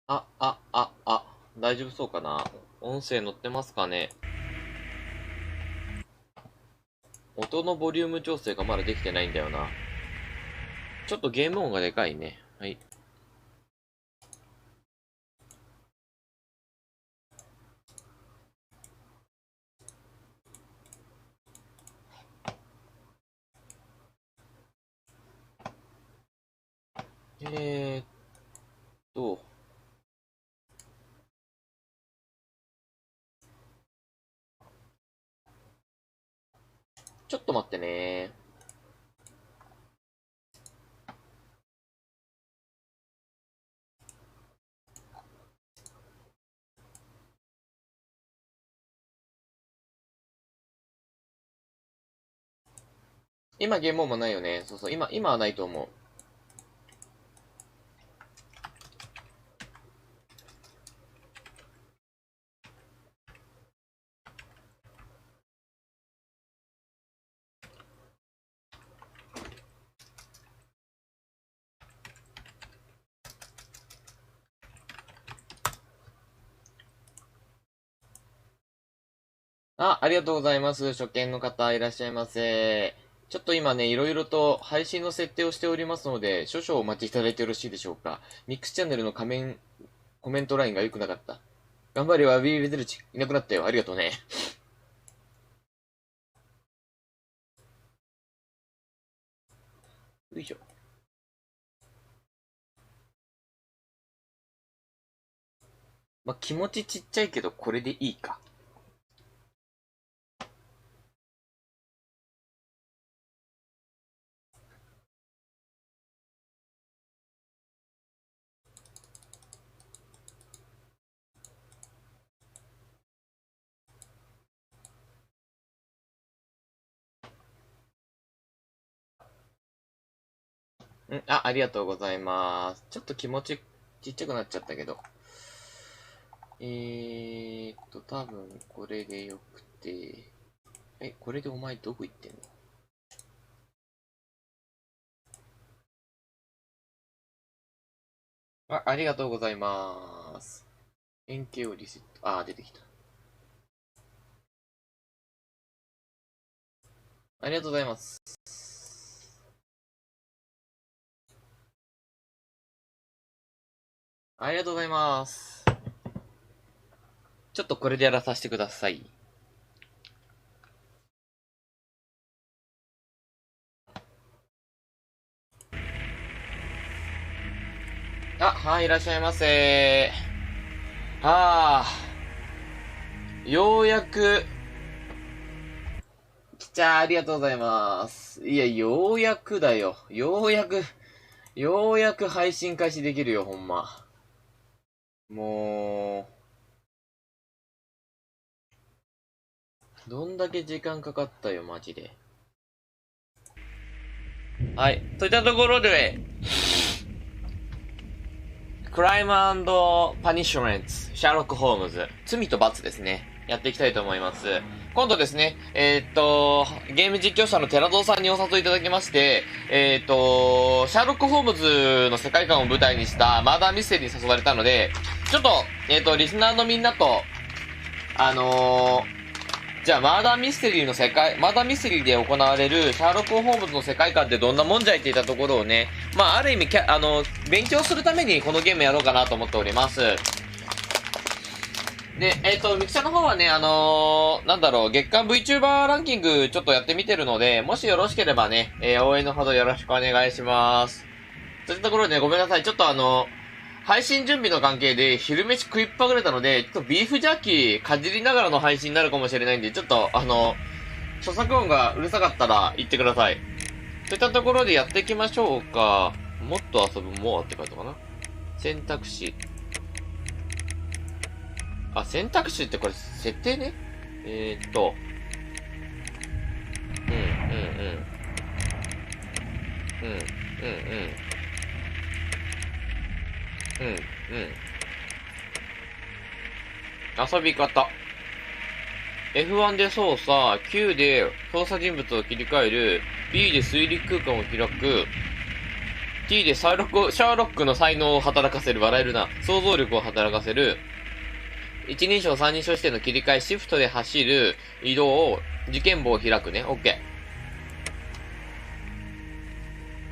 大丈夫そうかな。音声乗ってますかね。音のボリューム調整がまだできてないんだよな。ちょっとゲーム音がでかいね。はい。ーっと、ちょっと待ってね。今ゲーム音もないよね。そうそう、今はないと思う。ありがとうございます。初見の方いらっしゃいませ。ちょっと今ね、いろいろと配信の設定をしておりますので、少々お待ちいただいてよろしいでしょうか。ミックスチャンネルのコメントラインが良くなかった。頑張れよ、ビーベデルチ。いなくなったよ。ありがとうね。よいしょ。まあ、気持ちちっちゃいけど、これでいいか。ありがとうございます。ちょっと気持ちちっちゃくなっちゃったけど。多分これでよくて。これでお前どこ行ってんの？ありがとうございます。円形をリセット。出てきた。ありがとうございます。ありがとうございます。ちょっとこれでやらさせてください。はい、いらっしゃいませ。ようやく、ありがとうございます。いや、ようやくだよ。ようやく配信開始できるよ、ほんま。もどんだけ時間かかったよ、マジで。はい。といったところで、クライム&パニッシュメント、シャーロック・ホームズ、罪と罰ですね。やっていきたいと思います。今度ですね、ゲーム実況者の寺堂さんにお誘いいただきまして、シャーロック・ホームズの世界観を舞台にしたマーダーミステリーに誘われたので、ちょっと、リスナーのみんなと、じゃあ、マーダーミステリーで行われるシャーロック・ホームズの世界観ってどんなもんじゃいっていたところをね、ある意味、勉強するためにこのゲームやろうかなと思っております。で、ミキサーの方はね、月間 VTuber ランキングちょっとやってみてるので、もしよろしければね、応援のほどよろしくお願いします。そういったところでね、ごめんなさい。ちょっと配信準備の関係で昼飯食いっぱぐれたので、ちょっとビーフジャーキーかじりながらの配信になるかもしれないんで、ちょっと著作音がうるさかったら言ってください。そういったところでやっていきましょうか。もっと遊ぶもうって書いたかな。選択肢。選択肢ってこれ設定ね。遊び方。F1 で操作、Q で操作人物を切り替える、B で推理空間を開く、T でシャーロックの才能を働かせる。笑えるな。想像力を働かせる。一人称三人称視点の切り替え、シフトで走る、移動、事件簿を開くね。オッケ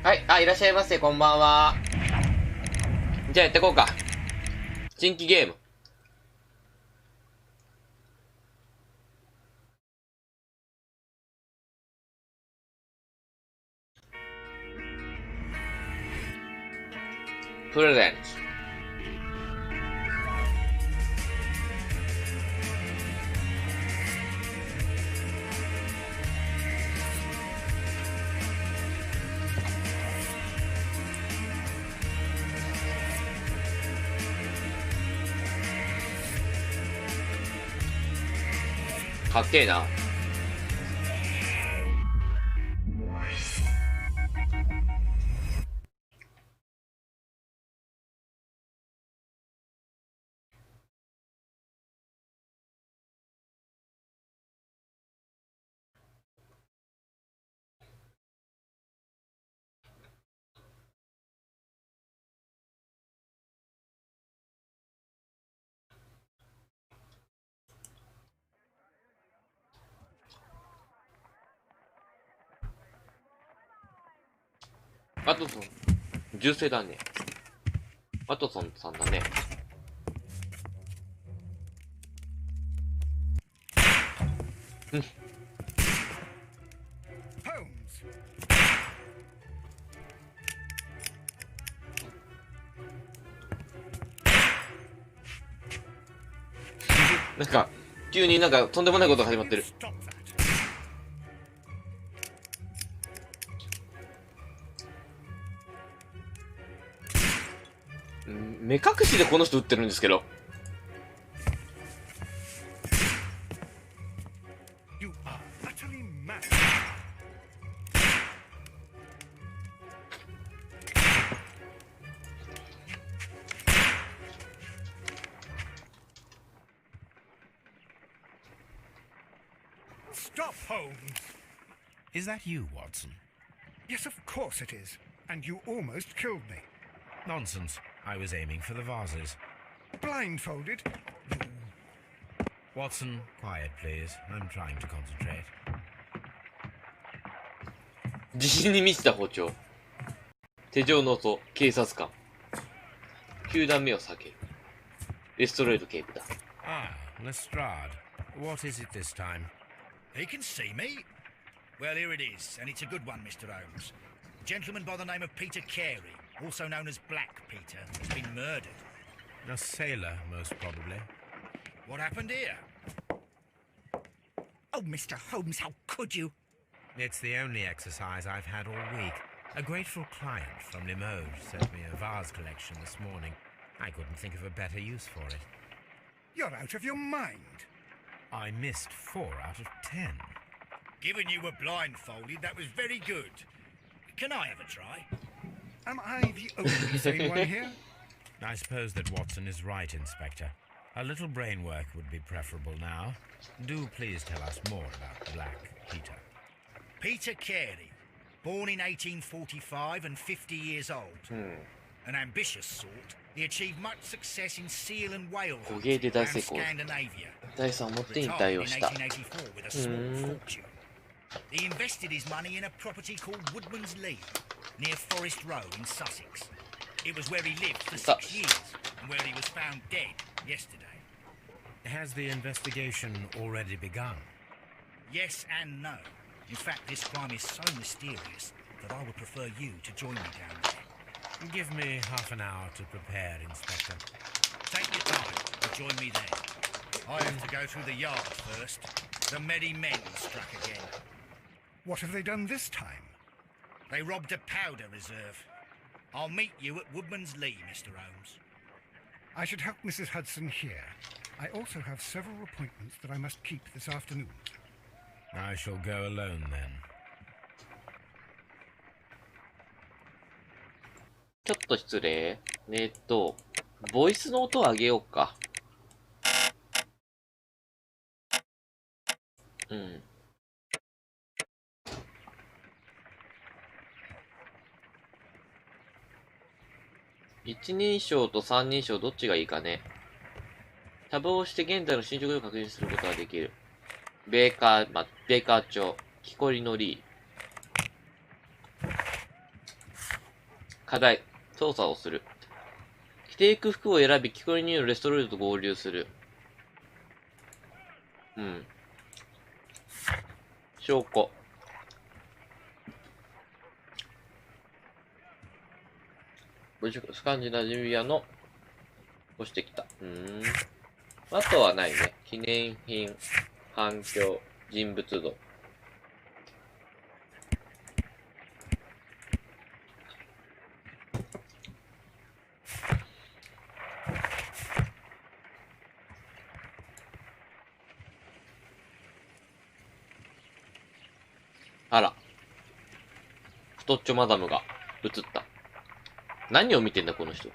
ー。はい。あ、いらっしゃいませ。こんばんは。じゃあやっていこうか。新規ゲーム。プレゼンツ。かっけえな。ワトソン、銃声だね。ワトソンさんだね。うん。なんか、急になんかとんでもないことが始まってる。目隠しでこの人撃ってるんですけど。Stop, Holmes! Is that you, Watson? Yes, of course it is. And you almost killed me. Nonsense. I was aiming for the vases. Blindfolded? Watson, quiet, please. I'm trying to concentrate. 自信に満ちた包丁。手錠の音、警察官。9段目を避ける。レストレート警部だ。Ah, Lestrade. What is it this time? He can see me. Well, here it is, and it's a good one, Mr. Holmes. A gentleman by the name of Peter Carey, also known as Black Peter, has been murdered. A sailor, most probably. What happened here? Oh, Mr. Holmes, how could you? It's the only exercise I've had all week. A grateful client from Limoges sent me a vase collection this morning. I couldn't think of a better use for it. You're out of your mind. I missed 4 out of 10. Given you were blindfolded, that was very good. Can I have a try? Am I the only sane one here? I suppose that Watson is right, Inspector. A little brain work would be preferable now. Do please tell us more about Black Peter. Peter Carey, born in 1845 and 50 years old. An ambitious sort, he achieved much success in seal and whale hunting around Scandinavia. 第3を持って引 Retired 退 in をした。 1884 with a small fortune. He invested his money in a property called Woodman's Lee, near Forest Row in Sussex. It was where he lived for 6 years, and where he was found dead yesterday. Has the investigation already begun? Yes and no. In fact, this crime is so mysterious that I would prefer you to join me down there. Give me half an hour to prepare, Inspector. Take your time and join me there. I have to go through the yard first. The merry men struck again. What have they done this time? They robbed a powder reserve. I'll meet you at Woodman's Lee, Mr. Holmes. I should help Mrs. Hudson here. I also have several appointments that I must keep this afternoon. I shall go alone then. ちょっと失礼。ボイスの音を上げようか。うん。一人称と三人称どっちがいいかね。タブを押して現在の進捗を確認することができる。ベーカー帳。木こりのリー。課題。操作をする。着ていく服を選び、木こりによるレストロイドと合流する。うん。証拠。スカンジナジビアの押してきた。あとはないね。記念品、環境、人物像。あら。太っちょマダムが映った。何を見てんだ、この人。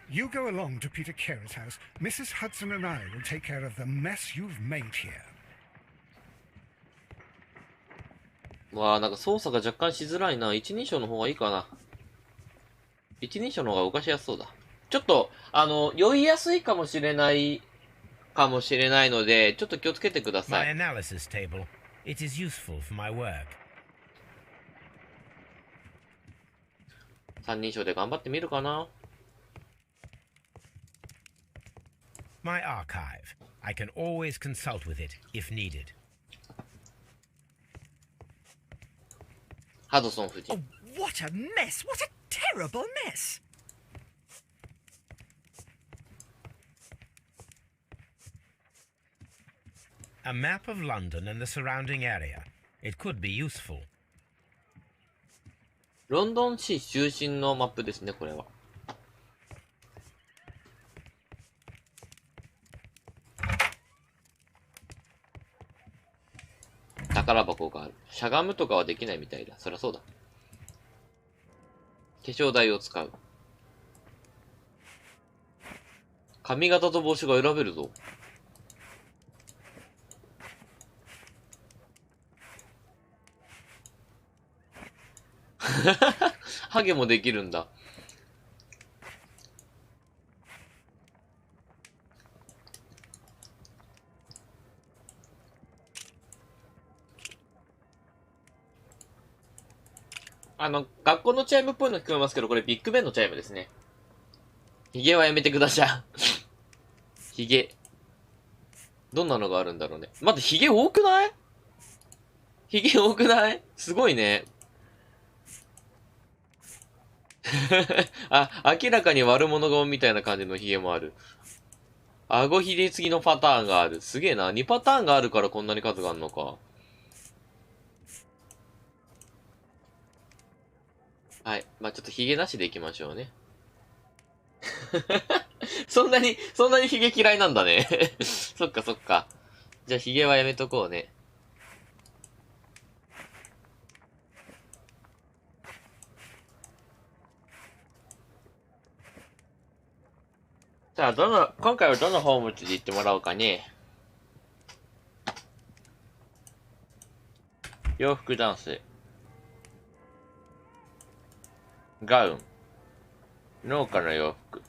You go along to Peter Carey's house. Mrs. Hudson and I will take care of the mess you've made here. わあ、なんか操作が若干しづらいな。一人称の方がいいかな。一人称の方が動かしやすそうだ。ちょっと、酔いやすいかもしれないので、ちょっと気をつけてくださ My い。 analysis table. It is useful for my work. 三人称で頑張ってみるかな。My archive. I can always consult with it if needed. ハドソン夫人。 Oh, what a mess! What a terrible mess! A map of London and the surrounding area. It could be useful. ロンドン市中心のマップですね、これは。宝箱がある。しゃがむとかはできないみたいだ。そりゃそうだ。化粧台を使う。髪型と帽子が選べるぞ。ハゲもできるんだ。学校のチャイムっぽいの聞こえますけど、これビッグベンのチャイムですね。ヒゲはやめてください。ヒゲ。どんなのがあるんだろうね。待って、ヒゲ多くない？ヒゲ多くない？すごいね。あ、明らかに悪者顔みたいな感じのヒゲもある。顎ひげ付きのパターンがある。すげえな。2パターンがあるからこんなに数があるのか。はい。まあ、ちょっとヒゲなしでいきましょうね。そんなにヒゲ嫌いなんだね。そっかそっか。じゃあヒゲはやめとこうね。じゃあ今回はどのホームズで行ってもらおうかね。洋服男性。ガウン。農家の洋服。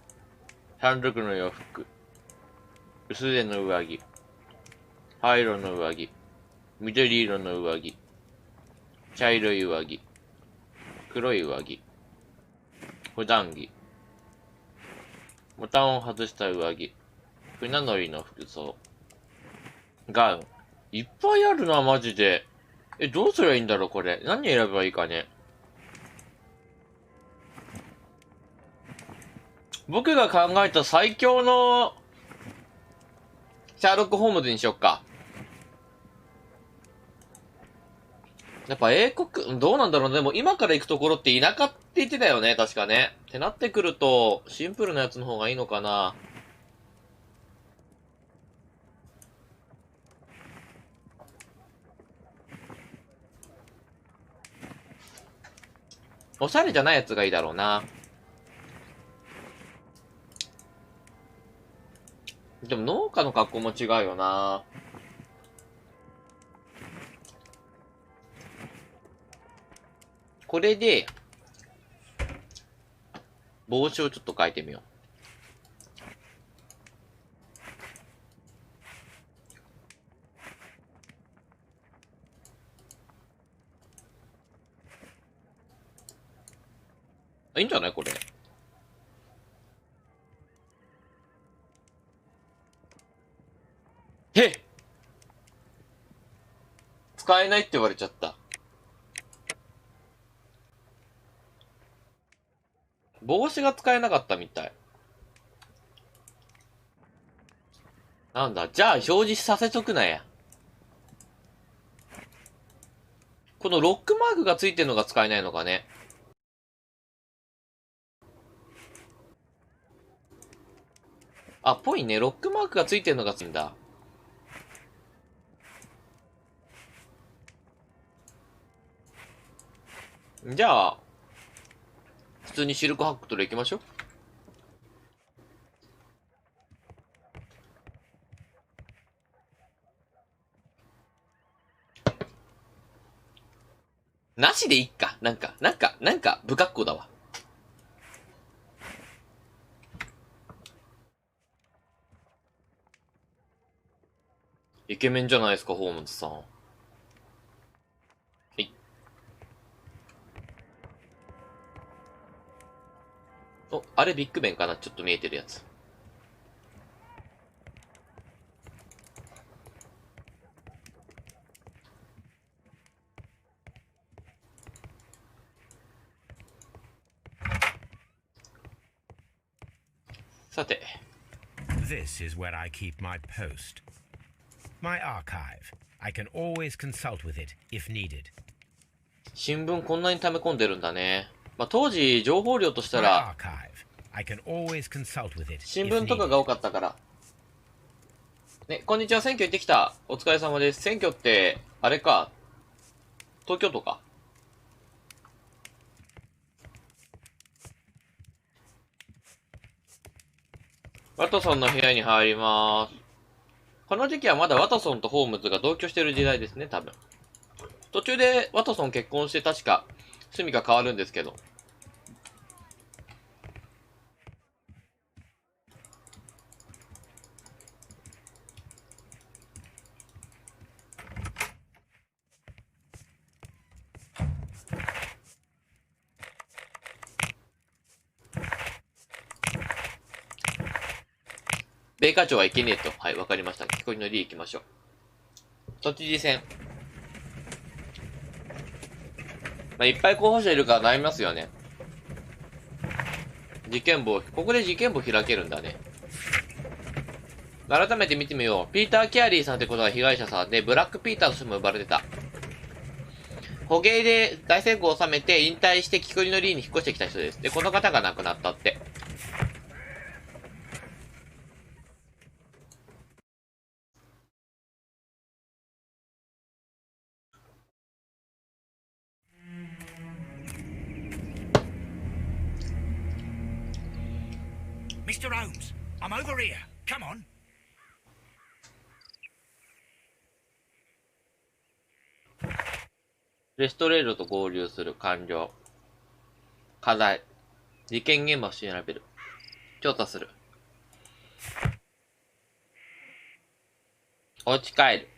山賊の洋服。薄手の上着。灰色の上着。緑色の上着。茶色い上着。黒い上着。普段着。ボタンを外した上着。船乗りの服装。ガウン。いっぱいあるな、マジで。どうすりゃいいんだろう、これ。何選べばいいかね。僕が考えた最強のシャーロック・ホームズにしよっか。やっぱ英国、どうなんだろうね。でも今から行くところって田舎って言ってたよね、確かね。ってなってくると、シンプルなやつの方がいいのかな。おしゃれじゃないやつがいいだろうな。でも農家の格好も違うよな。これで、帽子をちょっと変えてみよう。いいんじゃないこれ。使えないって言われちゃった。帽子が使えなかったみたい。なんだ、じゃあ表示させとくなや。このロックマークがついてるのが使えないのかね。あ、ぽいね。ロックマークがついてるのがついんだ。じゃあ、普通にシルクハックトで行きましょう。なしでいっか。なんか、不格好だわ。イケメンじゃないですか、ホームズさん。はい。お、あれビッグベンかな？ちょっと見えてるやつ。さて。This is where I keep my post. My archive. I can always consult with it if needed. 新聞こんなに溜め込んでるんだね。まあ、当時情報量としたら、新聞とかが多かったから。ね、こんにちは、選挙行ってきた。お疲れ様です。選挙って、あれか。東京都か。ワトソンの部屋に入りまーす。この時期はまだワトソンとホームズが同居してる時代ですね、多分。途中でワトソン結婚して確か、趣味が変わるんですけど。米花町はいけねえと。はい、わかりました。木こりのり行きましょう。都知事選。まあ、いっぱい候補者いるから悩みますよね。事件簿、ここで事件簿開けるんだね。改めて見てみよう。ピーター・キャリーさんってことが被害者さんで、ブラック・ピーターとしても呼ばれてた。捕鯨で大成功を収めて引退して木こりのりに引っ越してきた人です。で、この方が亡くなったって。Mr. Holmes, I'm over here. Come on. レストレードと合流する。完了。課題。事件現場を調べる。調査する。お家帰る。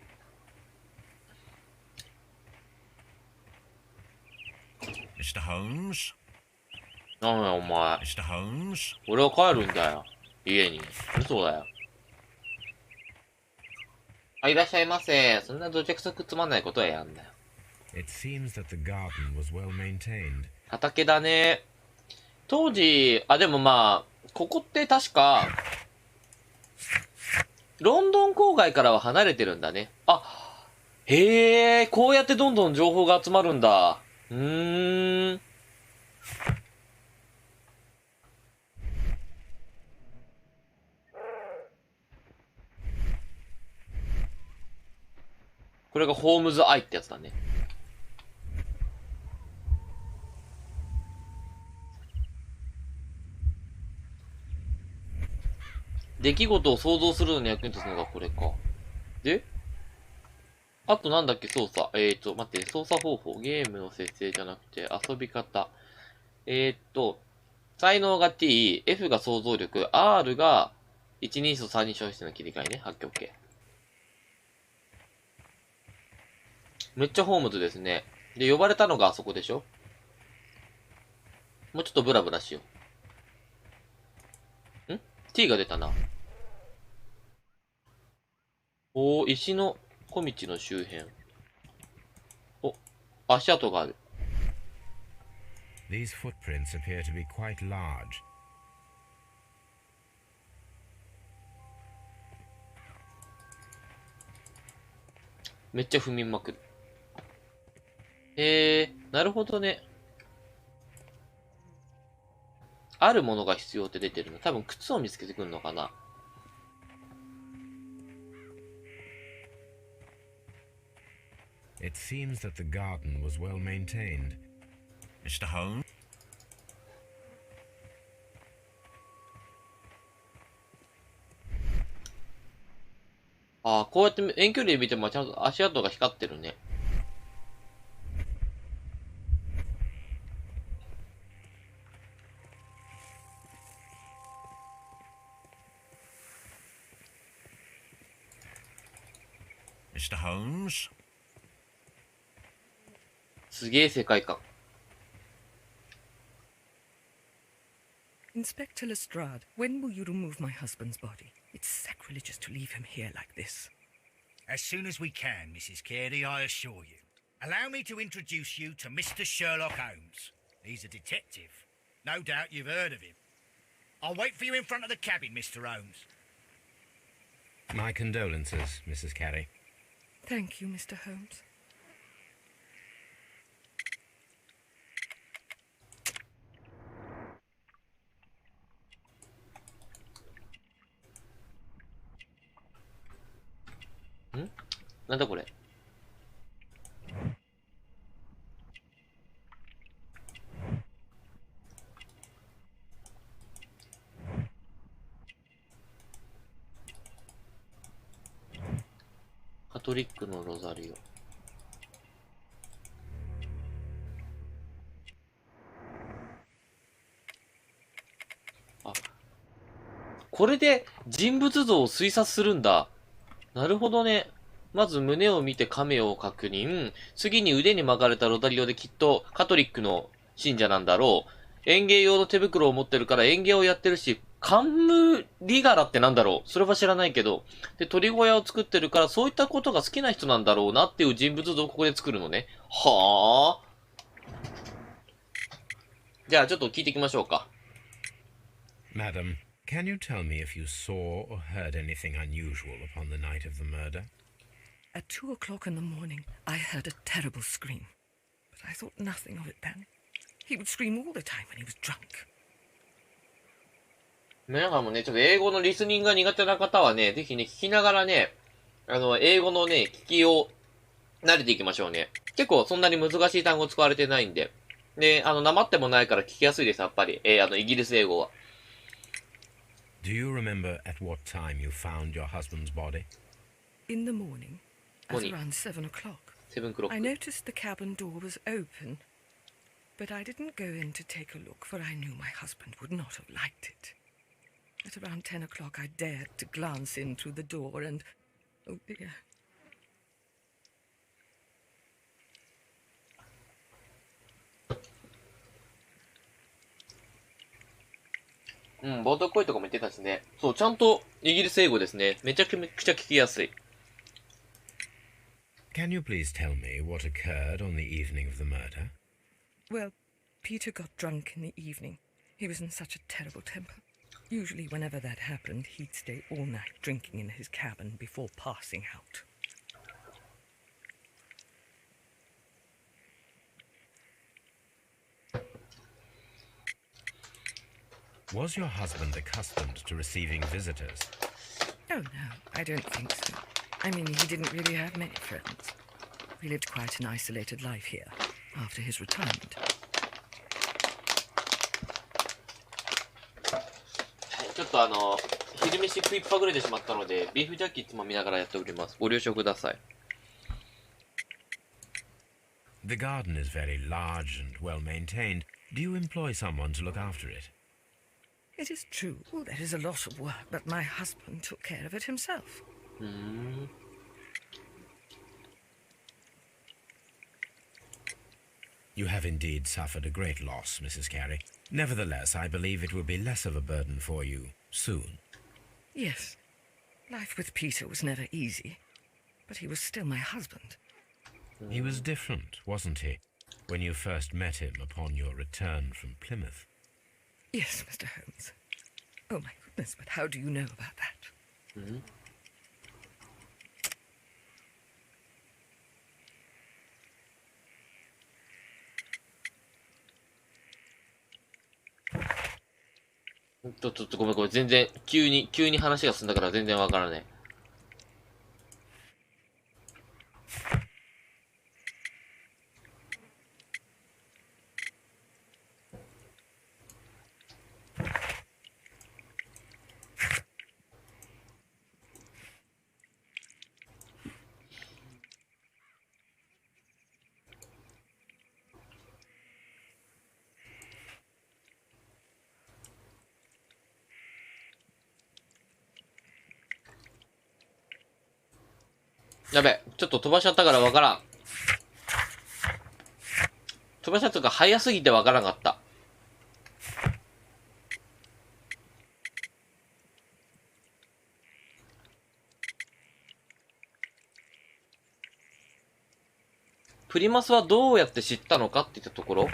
Mr. Holmes? なんやお前。Mr. Holmes? 俺は帰るんだよ。家に。嘘だよ。あ、いらっしゃいませ。そんなどちゃくそくつまんないことはやんだよ。It seems that the garden was well maintained. 畑だね。当時、あ、でもまあ、ここって確か、ロンドン郊外からは離れてるんだね。あ、へえ、こうやってどんどん情報が集まるんだ。これがホームズアイってやつだね。出来事を想像するのに役に立つのがこれか。であとなんだっけ、操作。待って、操作方法。ゲームの設定じゃなくて、遊び方。才能が T、F が想像力、R が一人称三人称室の切り替えね。オッケーオッケー。めっちゃホームズですね。で、呼ばれたのがあそこでしょ？もうちょっとブラブラしよう。T が出たな。おー、石の小道の周辺。お、足跡がある。These footprints appear to be quite large. めっちゃ踏みまくる。なるほどね。あるものが必要って出てるの。多分靴を見つけてくるのかな。It seems that the garden was well maintained. Mr. Holmes? ああ、こうやって遠距離で見てもちゃんと足跡が光ってるね。Mr. Holmes? すげえ世界観。Inspector Lestrade, when will you remove my husband's body? It's sacrilegious to leave him here like this. As soon as we can, Mrs. Carey, I assure you. Allow me to introduce you to Mr. Sherlock Holmes. He's a detective. No doubt you've heard of him. I'll wait for you in front of the cabin, Mr. Holmes. My condolences, Mrs. Carey. Thank you, Mr. Holmes. なんだこれ。カトリックのロザリオ。あ、これで人物像を推察するんだ。なるほどね。まず胸を見て亀を確認。次に腕に巻かれたロザリオできっとカトリックの信者なんだろう。園芸用の手袋を持ってるから園芸をやってるし、カンムリガラってなんだろう。それは知らないけど。で、鳥小屋を作ってるからそういったことが好きな人なんだろうなっていう人物像をここで作るのね。はぁ。じゃあちょっと聞いていきましょうか。Madam, can you tell me if you saw or heard anything unusual upon the night of the murder? At 2 o'clock in the morning, I heard a terrible scream. But I thought nothing of it then. He would scream all the time when he was drunk. 皆さんもね、ちょっと英語のリスニングが苦手な方はね、ぜひね、聞きながらね、英語のね、聞きを慣れていきましょうね。結構そんなに難しい単語使われてないんで。で、なまってもないから聞きやすいです、やっぱり。イギリス英語は。Do you remember at what time you found your husband's body? In the morning, at Morning. around 7 o'clock, 7 o'clock. I noticed the cabin door was open. But I didn't go in to take a look, for I knew my husband would not have liked it. At around 10 o'clock, I dared to glance in through the door and... Oh, dear. 冒頭声とかも言ってたしね。そう、ちゃんとイギリス英語ですね。めちゃくちゃ聞きやすい。Can you please tell me what occurred on the evening of the murder? Well, Peter got drunk in the evening. He was in such a terrible temper. Usually whenever that happened, he'd stay all night drinking in his cabin before passing out. Was your husband accustomed to receiving visitors? Oh, no, I don't think so. I mean, he didn't really have many friends. We lived quite an isolated life here, after his retirement. ちょっと昼飯食いっぱぐれてしまったので、ビーフジャッキーつまみながらやっております。ご了承ください。The garden is very large and well maintained. Do you employ someone to look after it? It is true, there is a lot of work, but my husband took care of it himself. You have indeed suffered a great loss, Mrs. Carey. Nevertheless, I believe it will be less of a burden for you soon. Yes, life with Peter was never easy, but he was still my husband. He was different, wasn't he, when you first met him upon your return from Plymouth? Yes, Mr. Holmes. Oh my goodness, but how do you know about that? ちょっとごめん、全然、急に話が進んだから全然わからない。やべ、ちょっと飛ばしちゃったからわからん。飛ばしちゃったから早すぎてわからなかった。プリマスはどうやって知ったのかって言ったところ。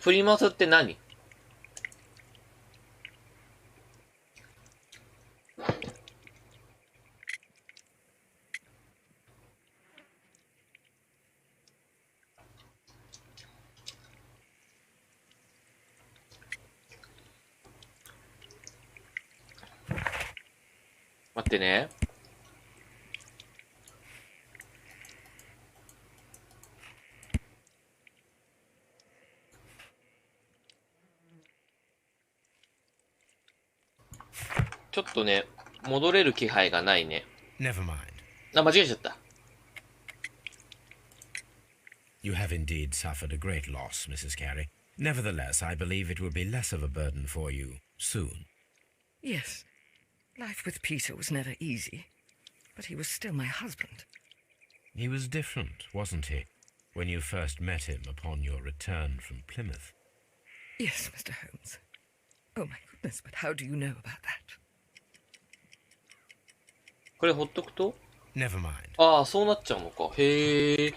プリマスって何？待ってね。ちょっとね、戻れる気配がないね。Never mind. あ、間違えちゃった。You have indeed suffered a great loss, Mrs. Carey. Nevertheless, I believe it will be less of a burden for you soon. Yes, life with Peter was never easy, but he was still my husband. He was different, wasn't he, when you first met him upon your return from Plymouth? Yes, Mr. Holmes. Oh my goodness, but how do you know about that? これほっとくと？ Never mind. ああ、そうなっちゃうのか。へ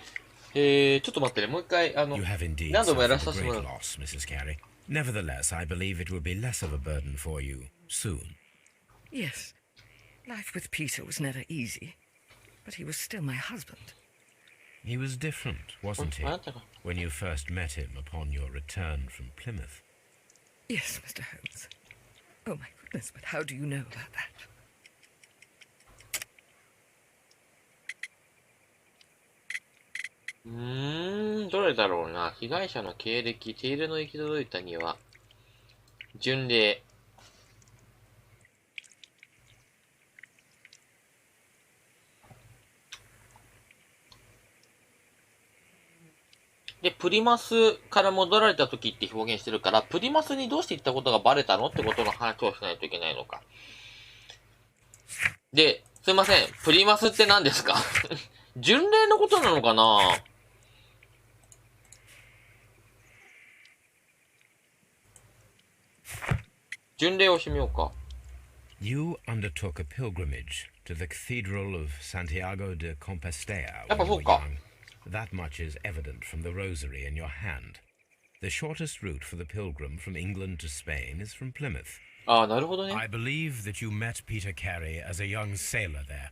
え。ちょっと待ってね。もう一回、You have indeed 何度もやら suffered させ a てもら great う。loss, Mrs. Carey. Nevertheless, I believe it will be less of a burden for you soon. Yes, life with Peter was never easy, but he was still my husband. He was different, wasn't he, あなたが。when you first met him upon your return from Plymouth? Yes, Mr. Holmes. Oh my goodness, but how do you know about that? どれだろうな。被害者の経歴、手入れの行き届いたには、巡礼。で、プリマスから戻られた時って表現してるから、プリマスにどうして行ったことがバレたのってことの話をしないといけないのか。で、すいません。プリマスって何ですか？巡礼のことなのかな？巡礼をしてみようか。You undertook a pilgrimage to the Cathedral of Santiago de Compostela Yeah, when you were but look, young. That much is evident from the rosary in your hand. The shortest route for the pilgrim from England to Spain is from Plymouth. ああ、なるほどね。 I believe that you met Peter Carey as a young sailor there,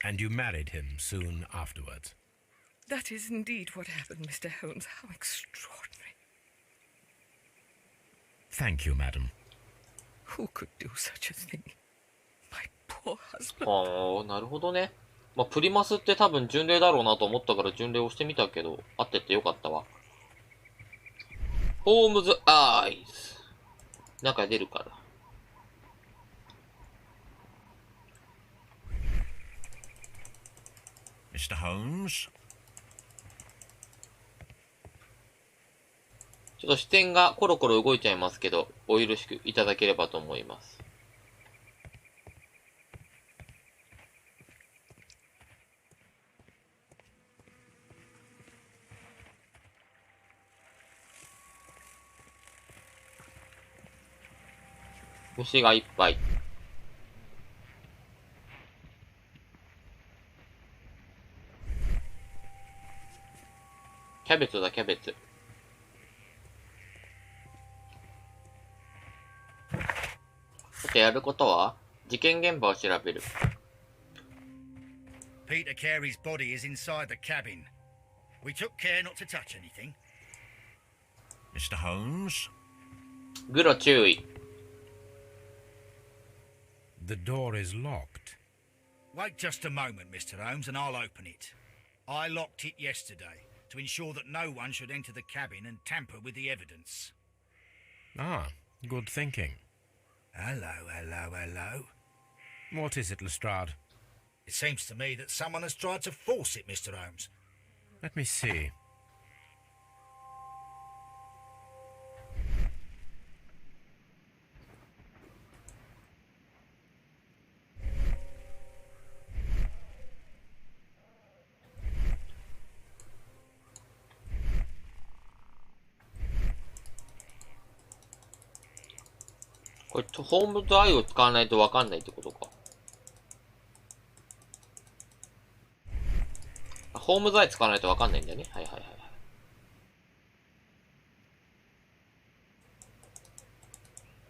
and you married him soon afterwards. That is indeed what happened, Mr. Holmes. How extraordinary. Thank you, madam. Who could do such a thing? My poor husband. はあ、なるほどね。まあ、プリマスって多分巡礼だろうなと思ったから巡礼をしてみたけど、合っててよかったわ。ホームズ・アイズ。なんか出るから。Mr. Holmes? ちょっと視点がコロコロ動いちゃいますけど、お許しいただければと思います。虫がいっぱい。キャベツだ、キャベツ。ちょっとやることは事件現場を調べる。Peter Carey's body is inside the cabin. We took care not to touch anything. Mr. Holmes? グロ注意。The door is locked. Wait just a moment, Mr. Holmes, and I'll open it. I locked it yesterday to ensure that no one should enter the cabin and tamper with the evidence. Ah, good thinking. Hello. What is it, Lestrade? It seems to me that someone has tried to force it, Mr. Holmes. Let me see.これ、ホームズアイを使わないとわかんないってことか。ホームズアイ使わないとわかんないんだよね。はいはいはい。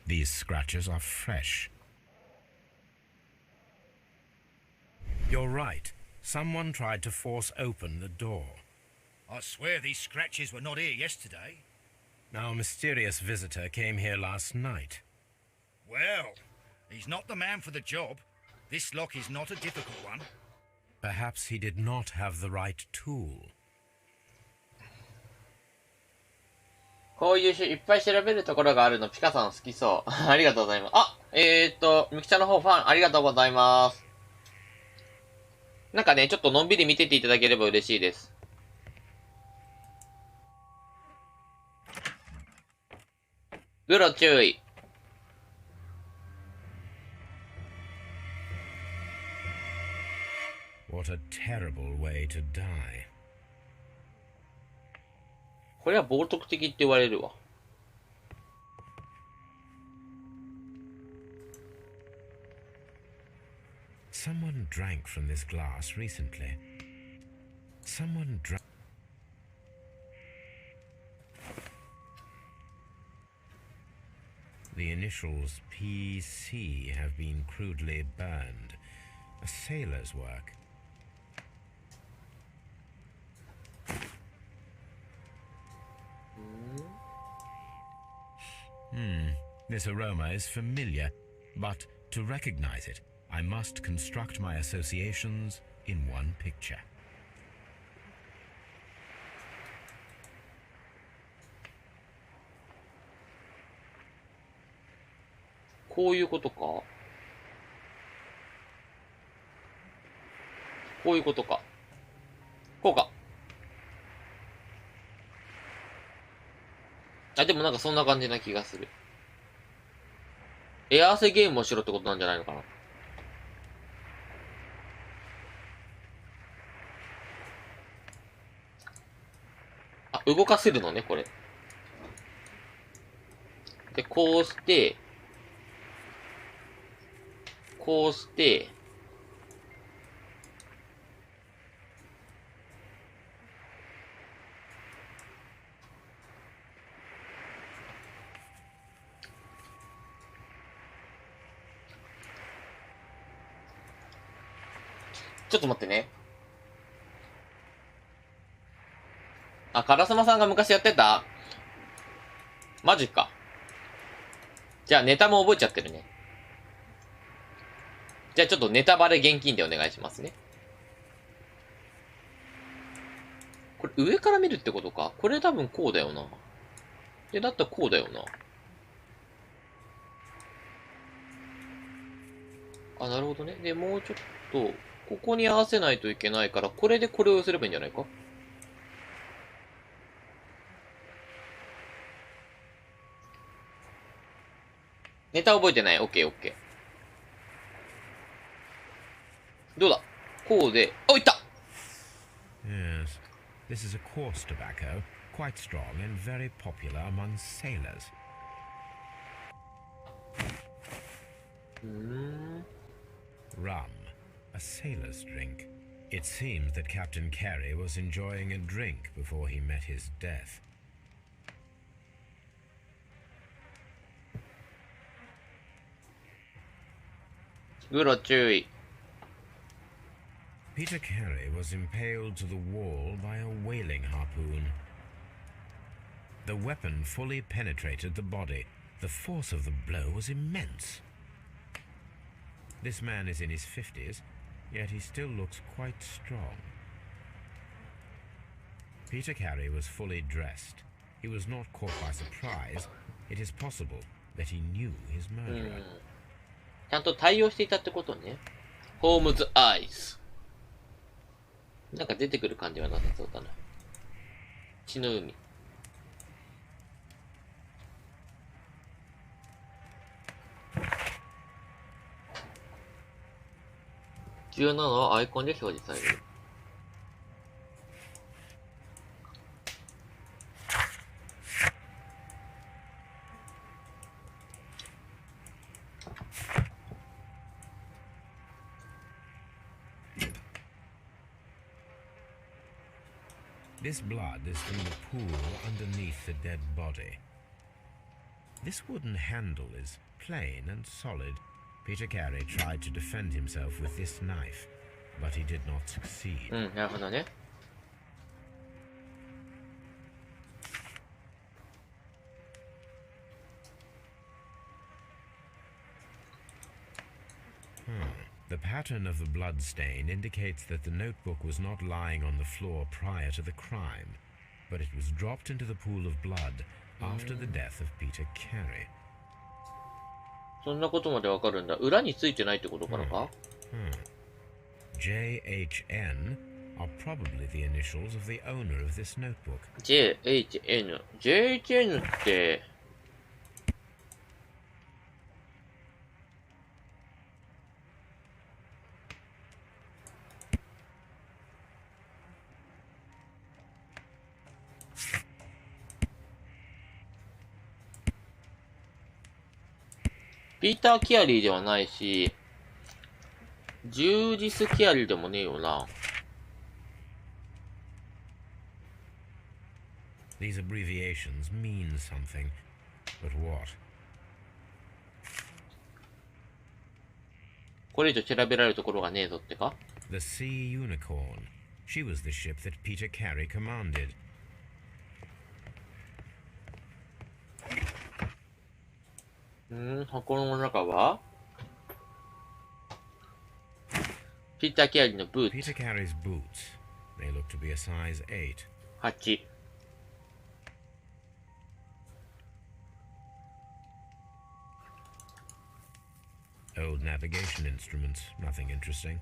These scratches are fresh. You're right. Someone tried to force open the door. I swear these scratches were not here yesterday. Our mysterious visitor came here last night. Well, he's not the man for the job. This lock is not a difficult one. Perhaps he did not have the right tool. こういういっぱい調べるところがあるの、ピカさん好きそう。ありがとうございます。あ、みきちゃんの方ファン、ありがとうございます。なんかね、ちょっとのんびり見てていただければ嬉しいです。グロ注意。What a terrible way to die. これは冒涜的って言われるわ。Someone drank from this glass recently. Someone drank. The initials PC have been crudely burned. A sailor's work. This aroma is familiar, but to recognize it, I must construct my associations in one picture. こういうことか。こういうことか。こうか。あ、でもなんかそんな感じな気がする。エアーセゲームをしろってことなんじゃないのかな。あ、動かせるのね、これ。で、こうして、こうして、ちょっと待ってね。あ、カラスマさんが昔やってた？マジか。じゃあネタも覚えちゃってるね。じゃあちょっとネタバレ現金でお願いしますね。これ上から見るってことか。これ多分こうだよな。で、だったらこうだよな。あ、なるほどね。で、もうちょっと、ここに合わせないといけないから、これでこれを寄せればいいんじゃないか。ネタ覚えてない。オッケーオッケー。どうだこうで、お、いった。 Yes, this is a coarse tobacco, quite strong and very popular among sailors. Rum, a sailor's drink. It seems that Captain Carey was enjoying a drink before he met his death. グロ注意。 Peter Carey was impaled to the wall by a whaling harpoon. The weapon fully penetrated the body. The force of the blow was immense. This man is in his 50s, yet he still looks quite strong. Peter Carey was fully dressed. He was not caught by surprise. It is possible that he knew his murderer. ちゃんと対応していたってことね。ホームズ・アイズ。なんか出てくる感じはなさそうだな。血の海。重要なのはアイコンで表示される。This blood is from the pool underneath the dead body. This wooden handle is plain and solid. Peter Carey tried to defend himself with this knife, but he did not succeed. なるほどね。The pattern of the blood stain indicates that the notebook was not lying on the floor prior to the crime, but it was dropped into the pool of blood after the death of Peter Carey. そんなことまでわかるんだ。裏についてないってことからか。JHN are probably the initials of the owner of this notebook. JHN。JHN って、ピーター・キアリーではないし、ジューディス・キアリーでもねえよな。These abbreviations mean something, but what? これ以上調べられるところがねえぞってか。 The Sea Unicorn. She was the ship that Peter Carey commanded. 箱の中はピーター・キアリーのブーツ。 Peter Carey's boots. They look to be a size 8. 8。Old navigation instruments. Nothing interesting.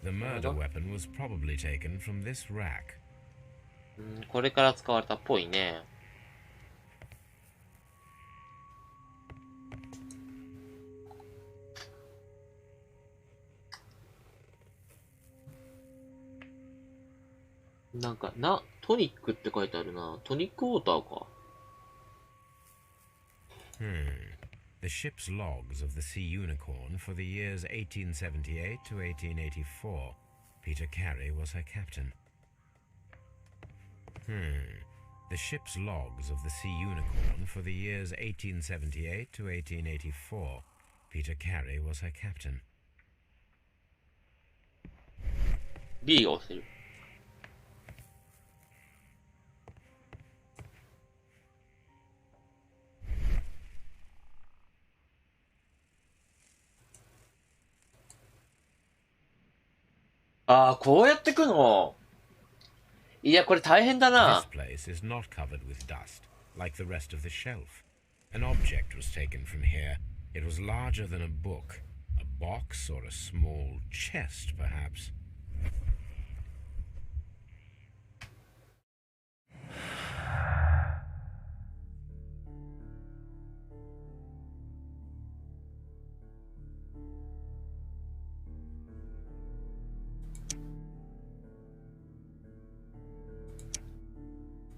The murder weapon was probably taken from this rack. これから使われたっぽいね。なんか、トニックって書いてあるな。トニックウォーターか。The ship's logs of the Sea Unicorn for the years 1878 to 1884. Peter Carey was her captain. The ship's logs of the Sea Unicorn for the years 1878 to 1884. Peter Carey was her captain. B が押せる。ああ、こうやってくの。いや、これ大変だな。 This place is not covered with dust, like the rest of the shelf. An object was taken from here, It was larger than a book, a box or a small chest, perhaps.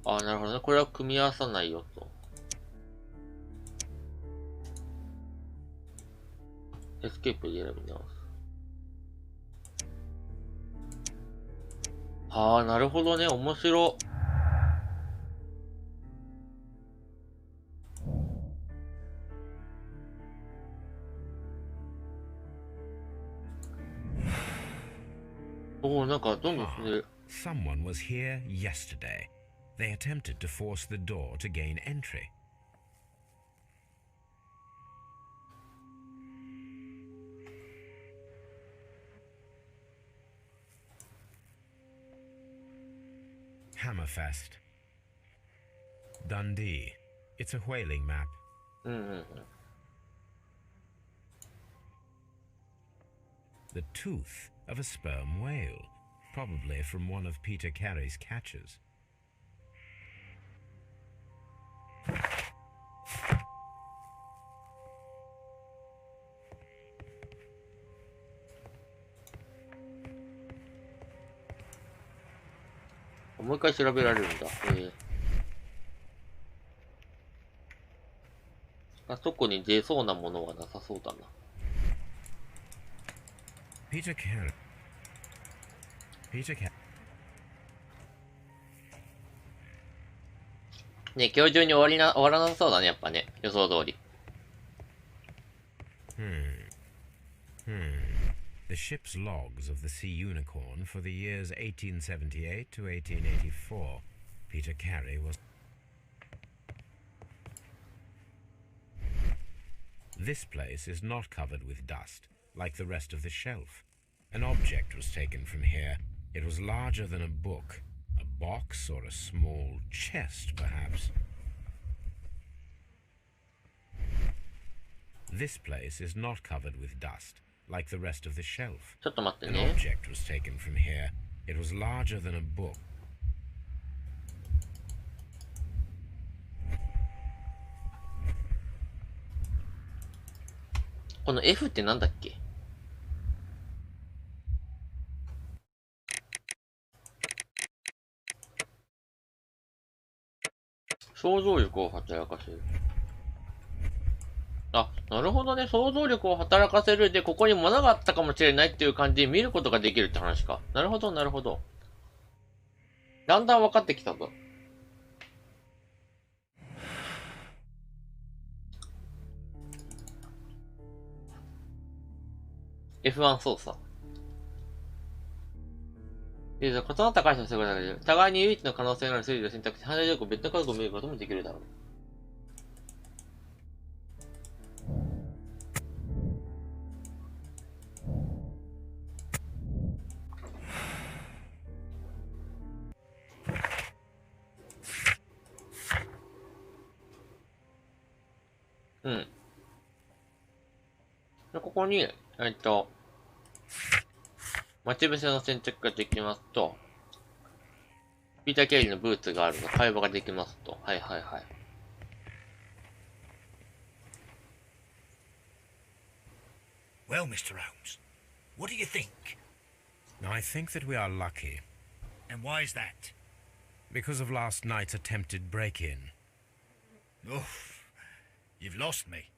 Ah, なるほどね。これは組み合わさないよと。エスケープで選び直す。ああ、なるほどね。面白。おお、なんかどんどん進んでる。Someone was here yesterday. They attempted to force the door to gain entry. Hammerfest. Dundee. It's a whaling map. うんうんうん。The tooth of a sperm whale, probably from one of Peter Carey's catches. Oh, もう一回調べられるんだ。あそこに出そうなものはなさそうだな。Peter Carey. Peter Carey. ね、今日中に終わらなさそうだね、やっぱね。予想通り。The ship's logs of the Sea Unicorn for the years 1878 to 1884. Peter Carey was... This place is not covered with dust, like the rest of the shelf. An object was taken from here. It was larger than a book, a box or a small chest, perhaps. This place is not covered with dust, like the rest of the shelf. ちょっと待って An ね。 object was taken from here. It was larger than a book. この F ってなんだっけ？想像力を働かせる。あ、なるほどね。想像力を働かせるで、ここに物があったかもしれないっていう感じで見ることができるって話か。なるほど、なるほど。だんだん分かってきたぞ。F1 操作。異なった解釈をすることができる。互いに唯一の可能性のある推理を選択して、犯罪情報を別の家族を見ることもできるだろう。うん。でここに、待ち伏せの選択ができますと、ピーター・ケリーのブーツがあるの、会話ができますと。はいはいはい。Well, Mr. Holmes, what do you think? I think that we are lucky. And why is that? Because of last night's attempted break-in. Oh, you've lost me.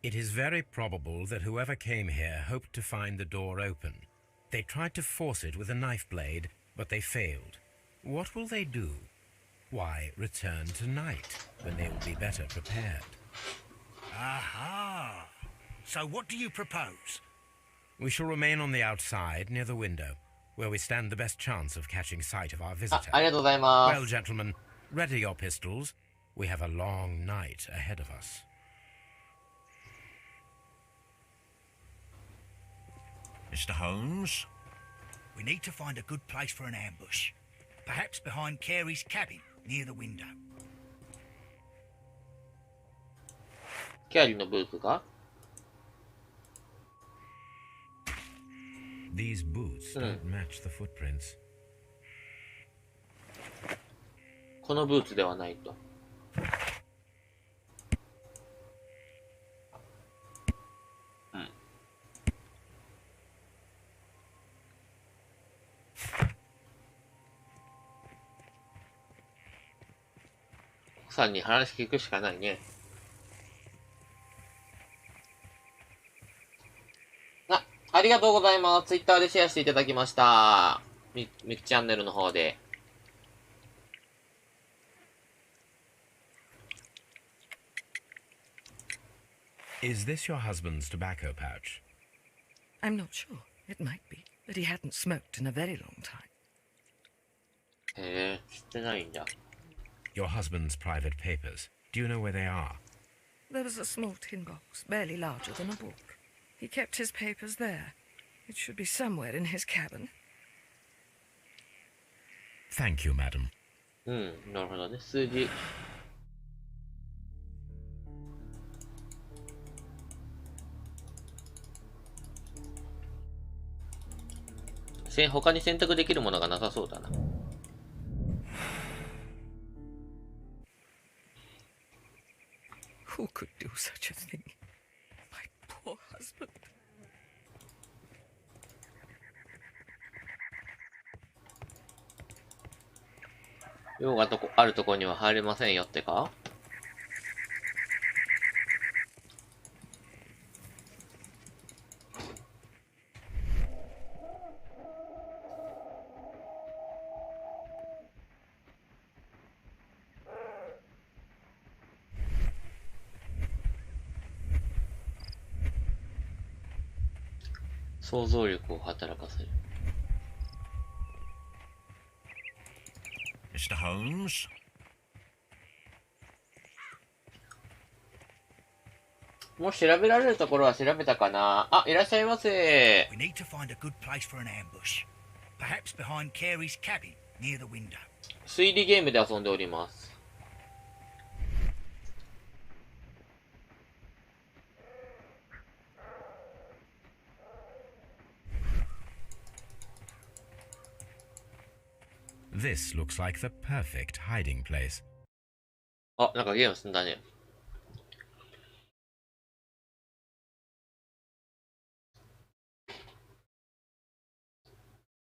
It is very probable that whoever came here hoped to find the door open. They tried to force it with a knife blade, but they failed. What will they do? Why, return tonight, when they will be better prepared. Aha! So what do you propose? We shall remain on the outside, near the window, where we stand the best chance of catching sight of our visitor. ありがとうございま Well, す。 gentlemen, ready your pistols. We have a long night ahead of us. Mr. Holmes? We need to find a good place for an ambush. Perhaps behind Carey's cabin, near the window. キャリーのブーツが These boots don't match the footprints. このブーツではないと。奥さんに話聞くしかないね。ありがとうございます。ツイッターでシェアしていただきました。みきチャンネルの方で。Is this your husband's tobacco pouch? I'm not sure. It might be, but he hadn't smoked in a very long time. へえ、知ってないんだ。Your husband's private papers. Do you know where they are? There was a small tin box, barely larger than a book. He kept his papers there. It should be somewhere in his cabin. Thank you, madam. うん、なるほどね。数字。他に選択できるものがなさそうだな。Who could do such a thing? My poor husband. 用があるとこには入れませんよってか？想像力を働かせる。Mr. Holmes? もう調べられるところは調べたかなあ、いらっしゃいませ。 We need to find a good place for an ambush. Perhaps behind Carey's cabin, near the window. 推理ゲームで遊んでおります。This looks like the perfect hiding place. あ、なんかゲーム進んだね。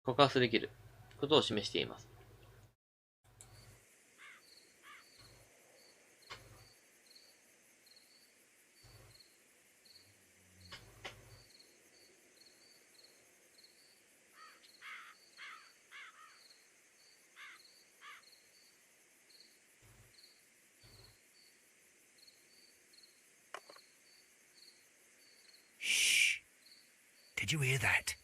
告発できることを示しています。Shh. Did you hear that?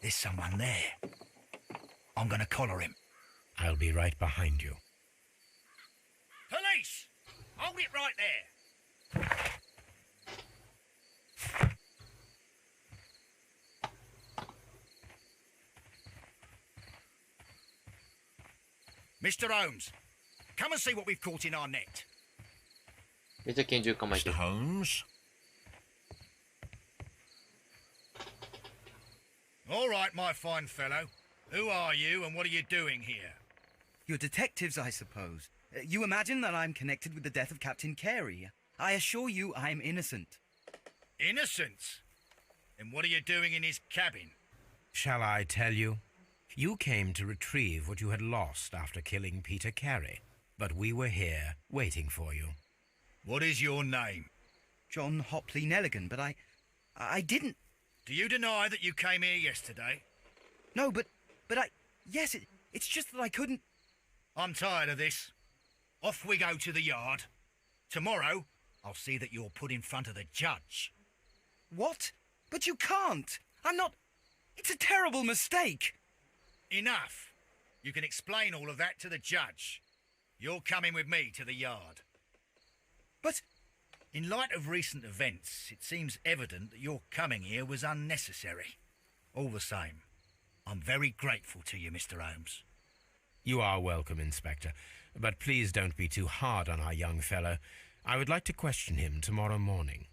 There's someone there. I'm gonna collar him. I'll be right behind you. Police! Hold it right there. Mr. Holmes, come and see what we've caught in our net. めっちゃ拳銃構えて Mr. る。 Holmes? All right, my fine fellow. Who are you and what are you doing here? You're detectives, I suppose. You imagine that I'm connected with the death of Captain Carey. I assure you I'm innocent. Innocent? And what are you doing in his cabin? Shall I tell you? You came to retrieve what you had lost after killing Peter Carey, but we were here waiting for you. What is your name? John Hopley Nelligan, but I didn't... Do you deny that you came here yesterday? No, but yes, it's just that I couldn't... I'm tired of this. Off we go to the yard. Tomorrow, I'll see that you're put in front of the judge. What? But you can't. I'm not... It's a terrible mistake. Enough. You can explain all of that to the judge. You're coming with me to the yard. But... In light of recent events, it seems evident that your coming here was unnecessary. All the same, I'm very grateful to you, Mr. Holmes. You are welcome, Inspector. But please don't be too hard on our young fellow. I would like to question him tomorrow morning.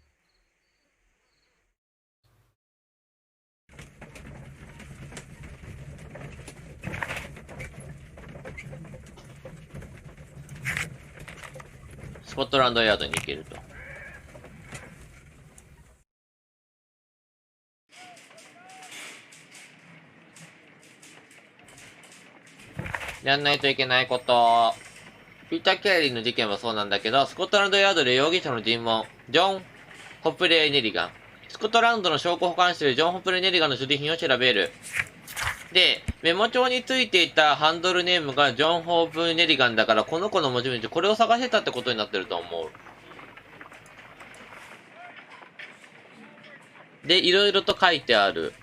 スコットランドヤードに行けると。やんないといけないこと。ピーター・ケアリーの事件はそうなんだけど、スコットランドヤードで容疑者の尋問。ジョン・ホプレイ・ネリガン。スコットランドの証拠保管室でジョン・ホプレイ・ネリガンの所持品を調べる。で、メモ帳についていたハンドルネームがジョン・ホープ・ネリガンだから、この子の持ち主、これを探してたってことになってると思う。で、いろいろと書いてある。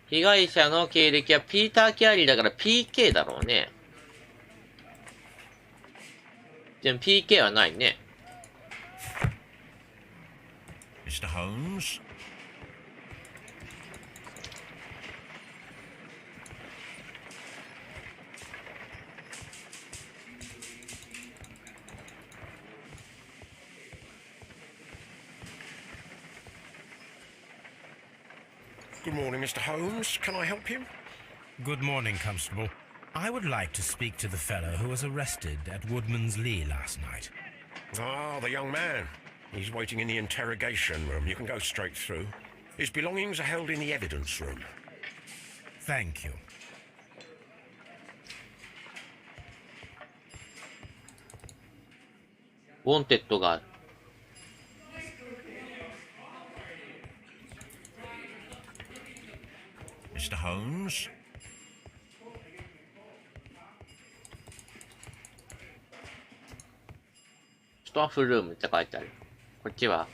被害者の経歴はピーター・キャリーだから PK だろうね。でも PK はないね。Mr. Holmes? Good morning, Mr. Holmes. Can I help you? Good morning, Constable. I would like to speak to the fellow who was arrested at Woodman's Lee last night. Ah, the young man. He's waiting in the interrogation room. You can go straight through. His belongings are held in the evidence room. Thank you. Wanted がある。Mr. Holmes? スタッフルームって書いてある。こっちは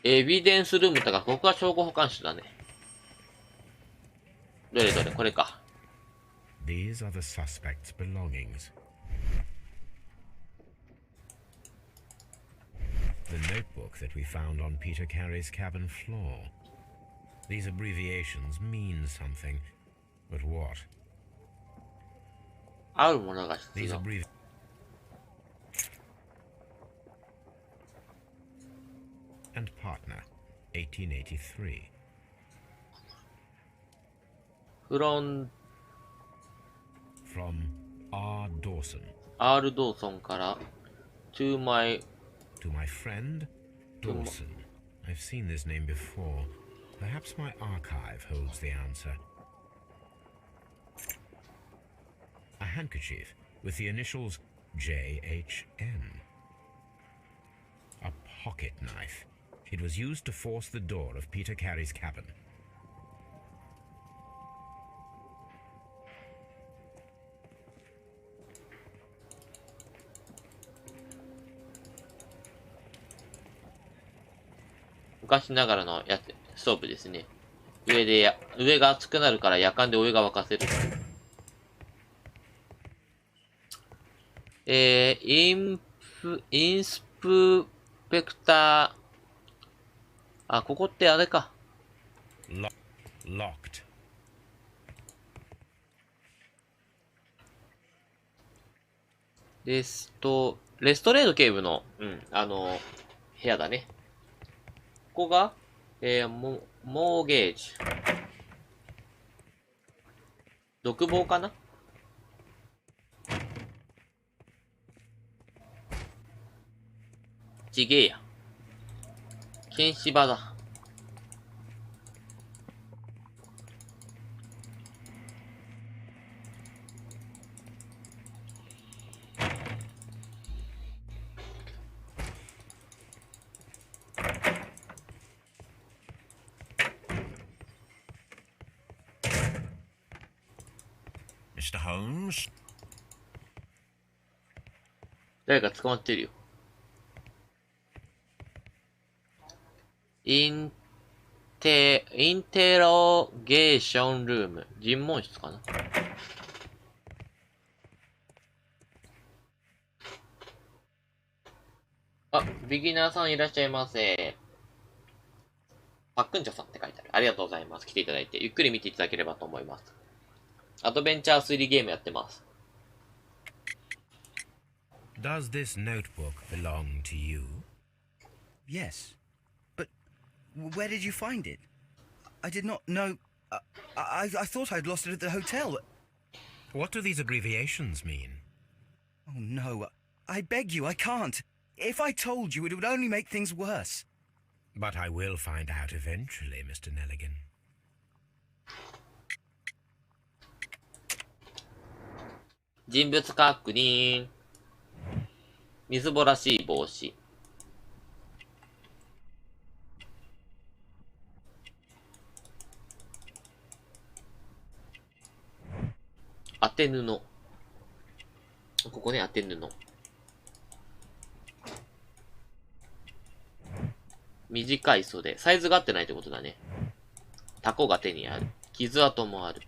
エビデンスルームとか、ここは証拠保管室だね。どれどれ、これか。These are the suspect's belongings. The notebook that we found on Peter Carey's cabin floor. These abbreviations mean something, but what? あるものが必 These 要。 abbreviations. And partner, 1883. from From R. Dawson. R. ドーソンから to my To my friend, Dawson. I've seen this name before. Perhaps my archive holds the answer. A handkerchief with the initials JHN. A pocket knife. It was used to force the door of Peter Carey's cabin.昔ながらのやつ、ストーブですね。上が熱くなるから夜間でお湯が沸かせる。インスプペクター。あ、ここってあれか。Locked. レストレード警部の、部屋だね。ここが、モーゲージ。独房かな？ちげえや。検視場だ。Mr. Holmes? 誰か捕まってるよ。インテロゲーションルーム。尋問室かな。あ、ビギナーさんいらっしゃいませ。パックンチョさんって書いてある。ありがとうございます。来ていただいて、ゆっくり見ていただければと思います。アドベンチャー推理ゲームやってます。Does this notebook belong to you? Yes. But where did you find it? I did not know. I thought I'd lost it at the hotel. What do these abbreviations mean? Oh no. I beg you, I can't. If I told you, it would only make things worse. But I will find out eventually, Mr. Nelligan. 人物確認。みずぼらしい帽子。当て布。ここね、当て布。短い袖。サイズが合ってないってことだね。タコが手にある。傷跡もある。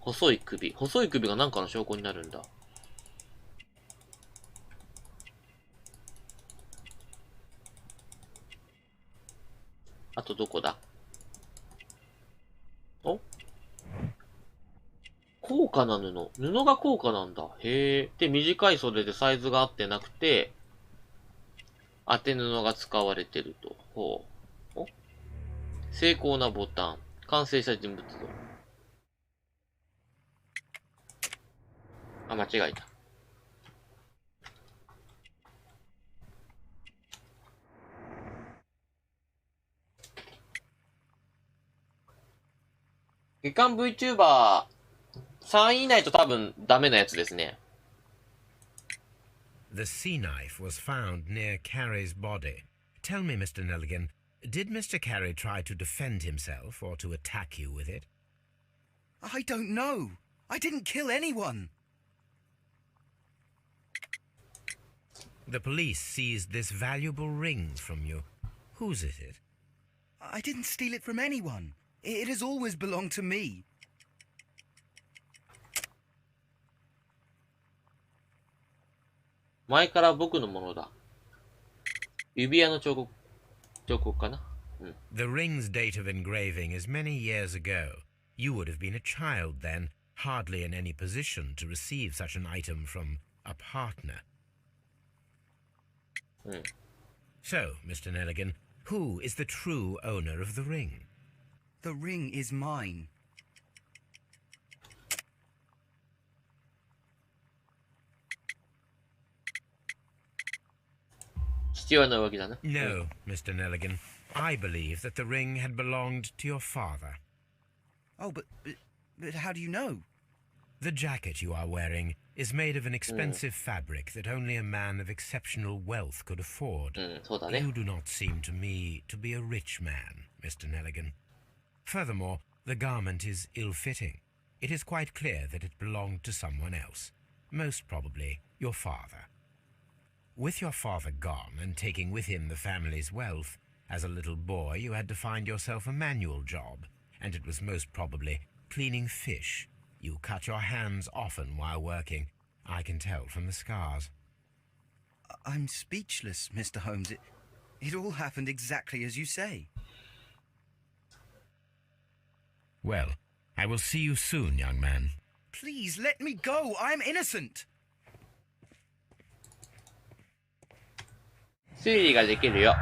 細い首。細い首が何かの証拠になるんだ。あとどこだ？お？高価な布。布が高価なんだ。へえ。で、短い袖でサイズが合ってなくて、当て布が使われてると。ほう。お？精巧なボタン。完成した人物像。あ、間違えた。月間 VTuber3 位以内と多分ダメなやつですね。The sea knife was found near Carey's body. Tell me, Mr. Nelligan, did Mr. Carey try to defend himself or to attack you with it? I don't know. I didn't kill anyone. The police seized this valuable ring from you. Whose is it? I didn't steal it from anyone. It has always belonged to me. 前から僕のものだ。指輪の彫刻かな。うん。The ring's date of engraving is many years ago. You would have been a child then, hardly in any position to receive such an item from a partner. うん。So, Mr. Nelligan, who is the true owner of the ring? The ring is mine. No, Mr. Nelligan. I believe that the ring had belonged to your father. Oh, but how do you know? The jacket you are wearing is made of an expensive fabric that only a man of exceptional wealth could afford. You do not seem to me to be a rich man, Mr. Nelligan. Furthermore, the garment is ill-fitting. It is quite clear that it belonged to someone else, most probably your father. With your father gone and taking with him the family's wealth, as a little boy you had to find yourself a manual job, and it was most probably cleaning fish. You cut your hands often while working. I can tell from the scars. I'm speechless, Mr. Holmes. It all happened exactly as you say. Well, I will see you soon, young man. Please, let me go. I'm innocent. 推理ができるよ。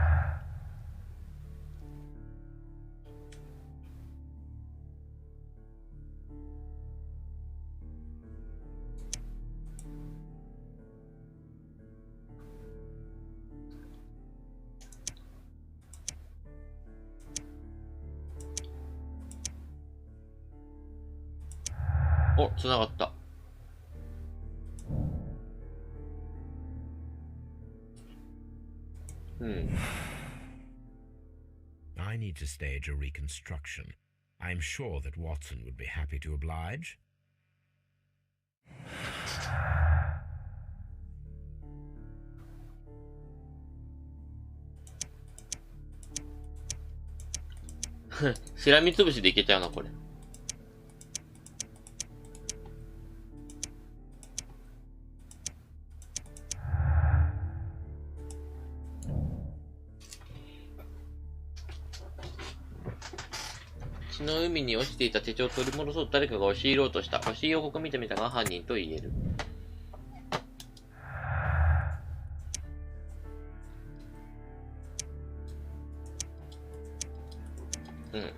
お、繋がった。I need to stage a reconstruction. I'm sure that Watson would be happy to oblige. Hm. しらみつぶしでいけちゃうな、これ。血の海に落ちていた手帳を取り戻そうと誰かが押し入ろうとした。押し入りをここ見てみたが犯人と言える。うん。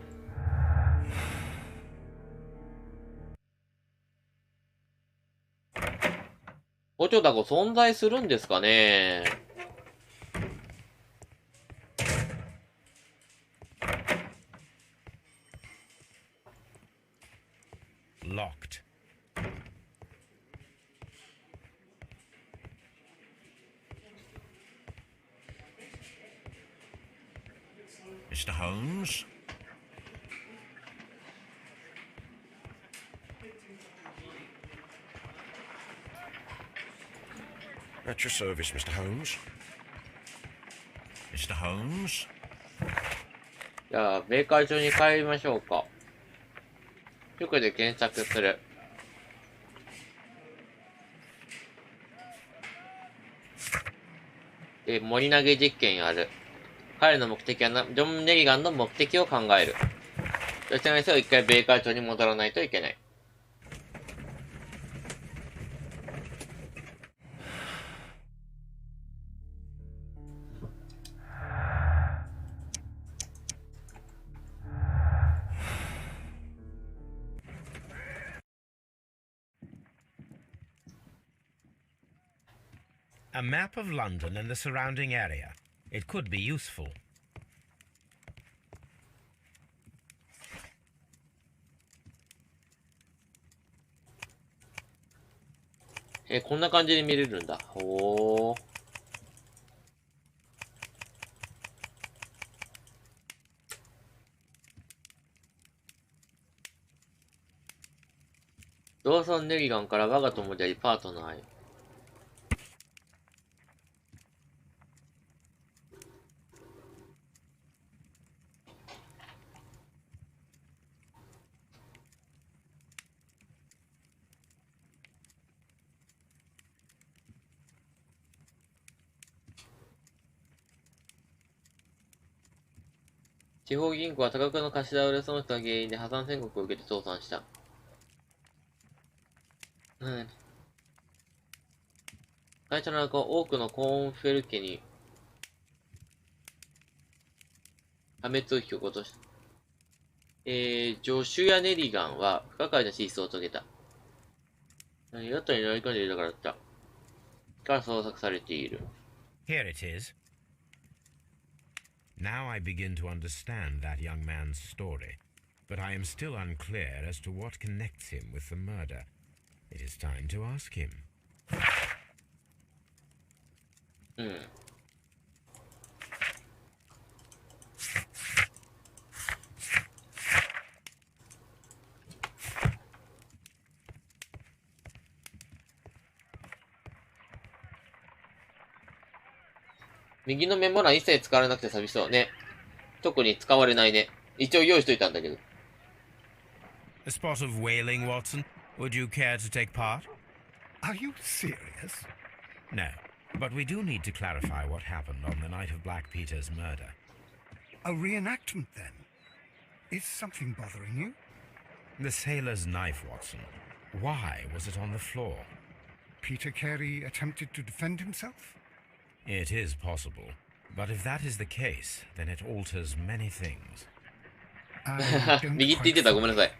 包丁ダコ存在するんですかね。Locked. Mr. Holmes? At your service, Mr. Holmes. Mr. Holmes? じゃあ、メーカー上に帰りましょうか。塾で検索する。森投げ実験やる。彼の目的はジョン・ネリガンの目的を考える。そしてそれを一回ベーカー町に戻らないといけない。A map of London and the surrounding area. It could be useful. こんな感じで見れるんだ。ほー。ドーソン・ネリガンから我が友でありパートナーへ。地方銀行は多額の貸し倒れ損失が原因で破産宣告を受けて倒産した。会社の中多くのコーンフェル家に破滅を引き起こした。ジョシュやネリガンは不可解な失踪を遂げた。ヨットに乗り込んでいたからだった。から捜索されている。Here it is. Now I begin to understand that young man's story, but I am still unclear as to what connects him with the murder. It is time to ask him. うん。右のメモ欄一切使われなくて寂しそうね。特に使われないね。一応用意しといたんだけど。A spot of whaling, Watson. Would you care to take part? Are you serious? No, but we do need to clarify what happened on the night of Black Peter's murder. A reenactment, then? Is something bothering you? The sailor's knife, Watson. Why was it on the floor? Peter Carey attempted to defend himself? It is possible, but if that is the case, then it alters many things. I don't 右って言ってた、ごめんなさい。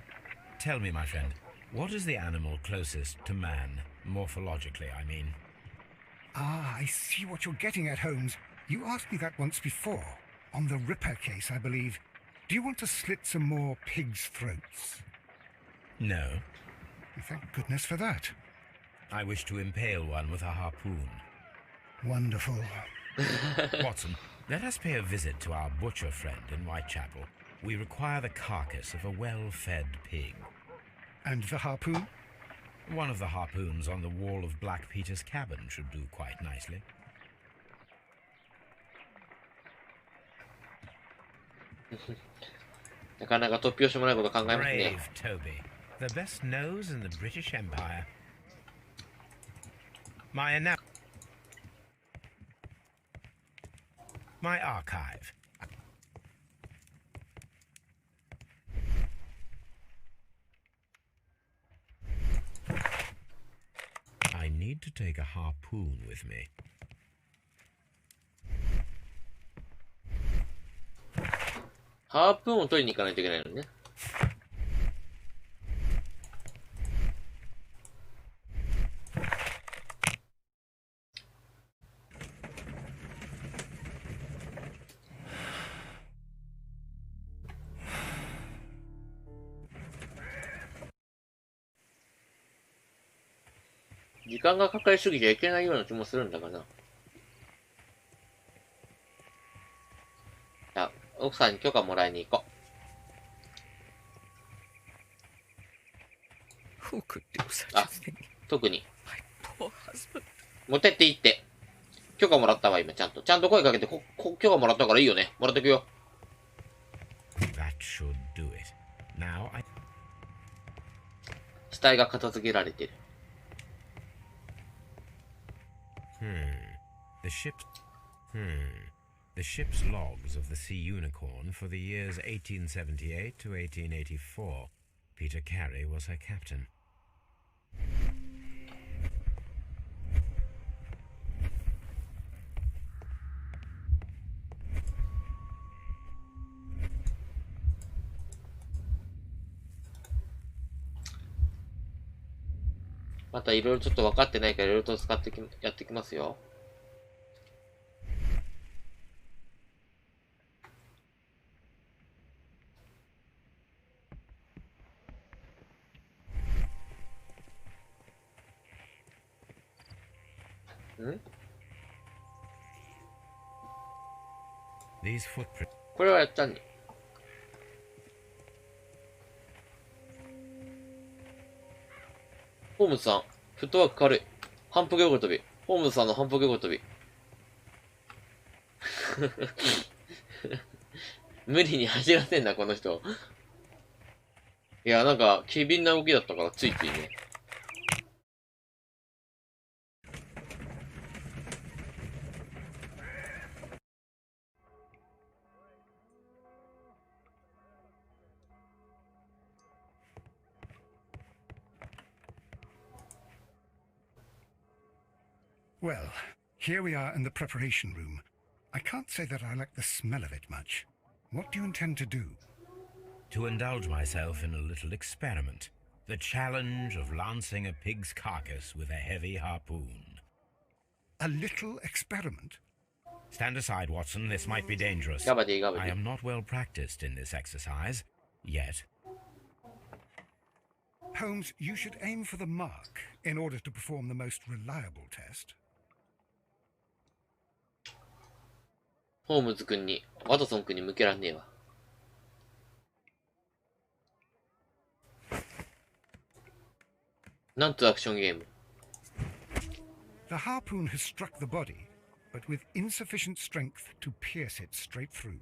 Tell me, my friend, what is the animal closest to man, morphologically, I mean? Ah, I see what you're getting at, Holmes. You asked me that once before. On the Ripper case, I believe. Do you want to slit some more pigs' throats? No. Thank goodness for that. I wish to impale one with a harpoon. Wonderful. Watson, let us pay a visit to our butcher friend in Whitechapel. We require the carcass of a well-fed pig. And the harpoon? One of the harpoons on the wall of Black Peter's cabin should do quite nicely. なかなか突拍子もないこと考えますね。 Brave Toby, the best nose in the British Empire. My archive. to take a harpoon with me. ハープーンを取りに行かないといけないのね。時間がかかりすぎちゃいけないような気もするんだがな。じゃあ、奥さんに許可もらいに行こWho could do such a あ thing? う。特に。 My poor husband. 持ってっていいって。許可もらったわ、今、ちゃんと。ちゃんと声かけて、許可もらったからいいよね。もらってくよ。That should do it. Now I... 死体が片付けられてる。The ship's logs of the Sea Unicorn for the years 1878 to 1884. Peter Carey was her captain. またいろいろちょっと分かってないからいろいろとやってきますよ。These footprints. これはやったんだ。ホームズさん、フットワーク軽い。反復横跳び。ホームズさんの反復横跳び。無理に走らせんな、この人。いや、なんか、機敏な動きだったから、ついついね。Well, here we are in the preparation room. I can't say that I like the smell of it much. What do you intend to do? To indulge myself in a little experiment. The challenge of lancing a pig's carcass with a heavy harpoon. A little experiment? Stand aside, Watson. This might be dangerous. Gabadi, gabadi. I am not well practiced in this exercise. Yet. Holmes, you should aim for the mark in order to perform the most reliable test. ホームズ君に、ワトソン君に向けらんねえわ。なんとアクションゲーム。The harpoon has struck the body, but with insufficient strength to pierce it straight through.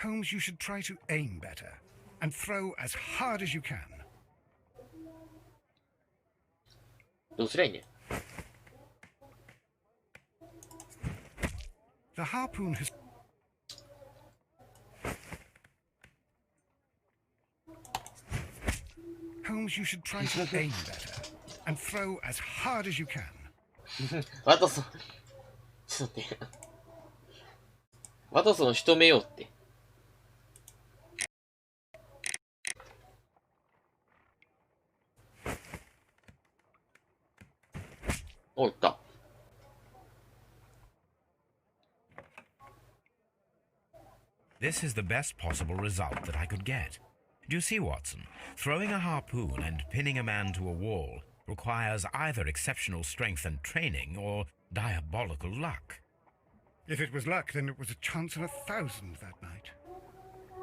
Holmes, you should try to aim better and throw as hard as you can. どうすりゃいいね。The harpoon has... Holmes, you should try to aim better and throw as hard as you can. ワトソン、ちょっと待って。ワトソン仕留めようって。おった。This is the best possible result that I could get. Do you see, Watson? Throwing a harpoon and pinning a man to a wall requires either exceptional strength and training or diabolical luck. If it was luck, then it was a chance in 1,000 that night.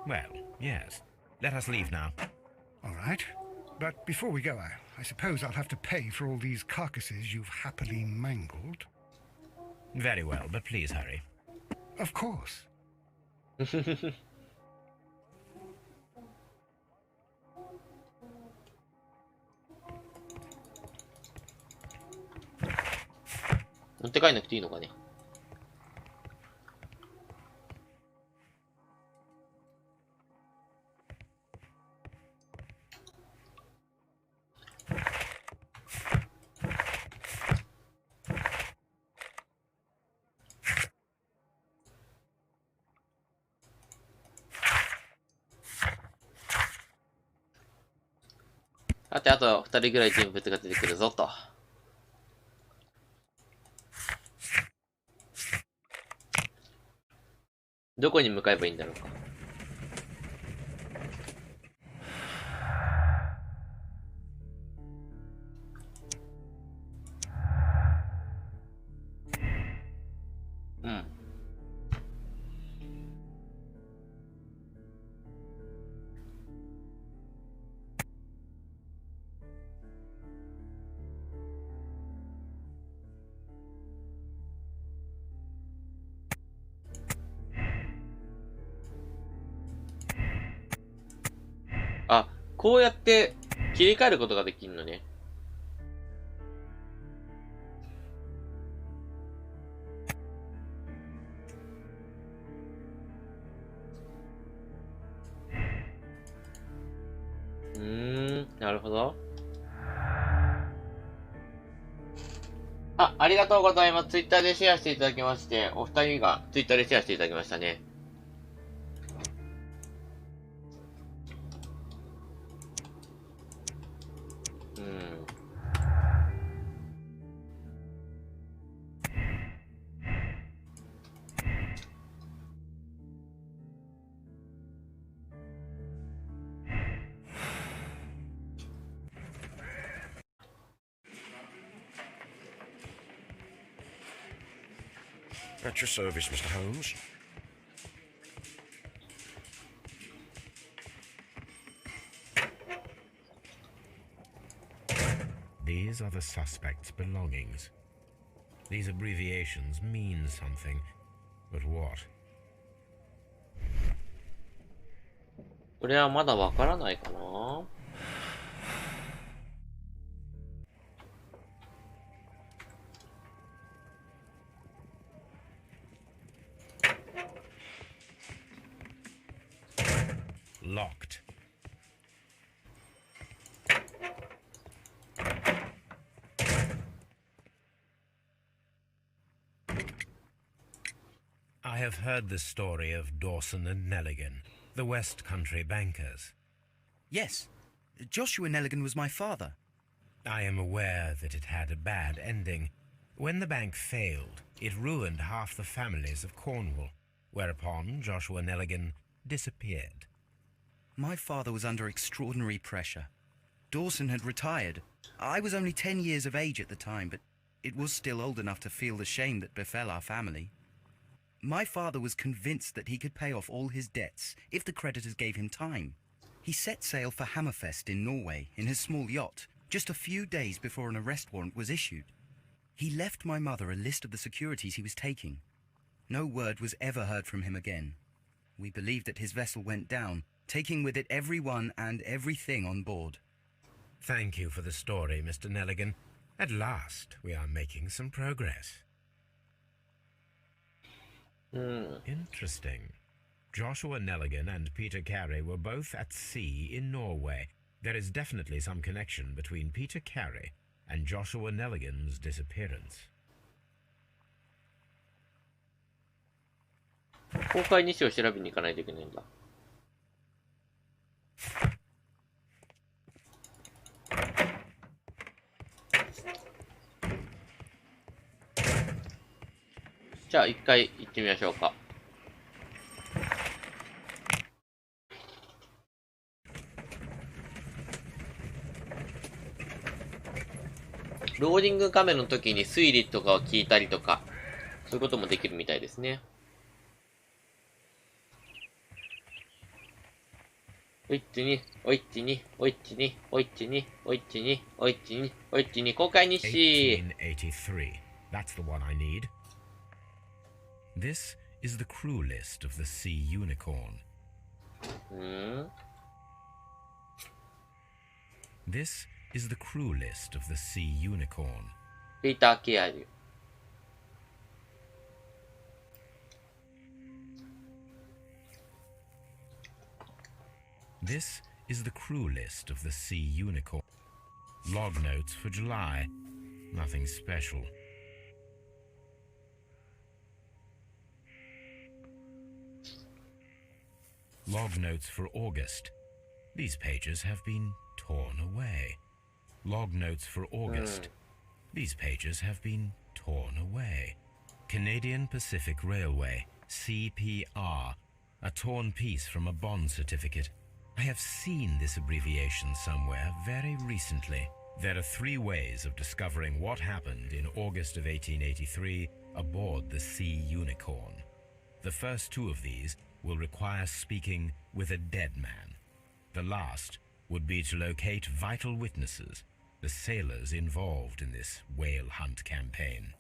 Well, yes. Let us leave now. All right. But before we go, I suppose I'll have to pay for all these carcasses you've happily mangled. Very well, but please hurry. Of course. 持って帰んなくていいのかね。あと2人ぐらい人物が出てくるぞと。どこに向かえばいいんだろうか。うん。あ、こうやって切り替えることができるのね。なるほど。ありがとうございます。ツイッターでシェアしていただきまして、お二人がツイッターでシェアしていただきましたね。At your service, Mr. Holmes. These are the suspect's belongings. These abbreviations mean something, but what? これはまだわからないかな。Locked. I have heard the story of Dawson and Nelligan, the West Country bankers. Yes, Joshua Nelligan was my father. I am aware that it had a bad ending. When the bank failed, it ruined half the families of Cornwall, whereupon Joshua Nelligan disappeared. My father was under extraordinary pressure. Dawson had retired. I was only 10 years of age at the time, but it was still old enough to feel the shame that befell our family. My father was convinced that he could pay off all his debts if the creditors gave him time. He set sail for Hammerfest in Norway in his small yacht just a few days before an arrest warrant was issued. He left my mother a list of the securities he was taking. No word was ever heard from him again. We believed that his vessel went down, taking with it everyone and everything on board. Thank you for the story, Mr. Nelligan. At last, we are making some progress. Interesting. Joshua Nelligan and Peter Carey were both at sea in Norway. There is definitely some connection between Peter Carey and Joshua Nelligan's disappearance. 公開日誌を調べに行かないといけないんだ。じゃあ一回行ってみましょうか。ローディング画面の時に推理とかを聞いたりとか、そういうこともできるみたいですね。おいっちに、おいっちに、おいっちに、おいっちに、おいっちに、おいっちに、おいっちに、公開日誌。1883. That's the one I need. This is the crew list of the Sea Unicorn. This is the crew list of the Sea Unicorn. ピーター・ケアリュ。This is the crew list of the Sea Unicorn. Log notes for July. Nothing special. Log notes for August. These pages have been torn away. log notes for August. These pages have been torn away. Canadian Pacific Railway, CPR, a torn piece from a bond certificate. I have seen this abbreviation somewhere very recently. There are 3 ways of discovering what happened in August of 1883 aboard the Sea Unicorn. The first 2 of these will require speaking with a dead man. The last would be to locate vital witnesses, the sailors involved in this whale hunt campaign.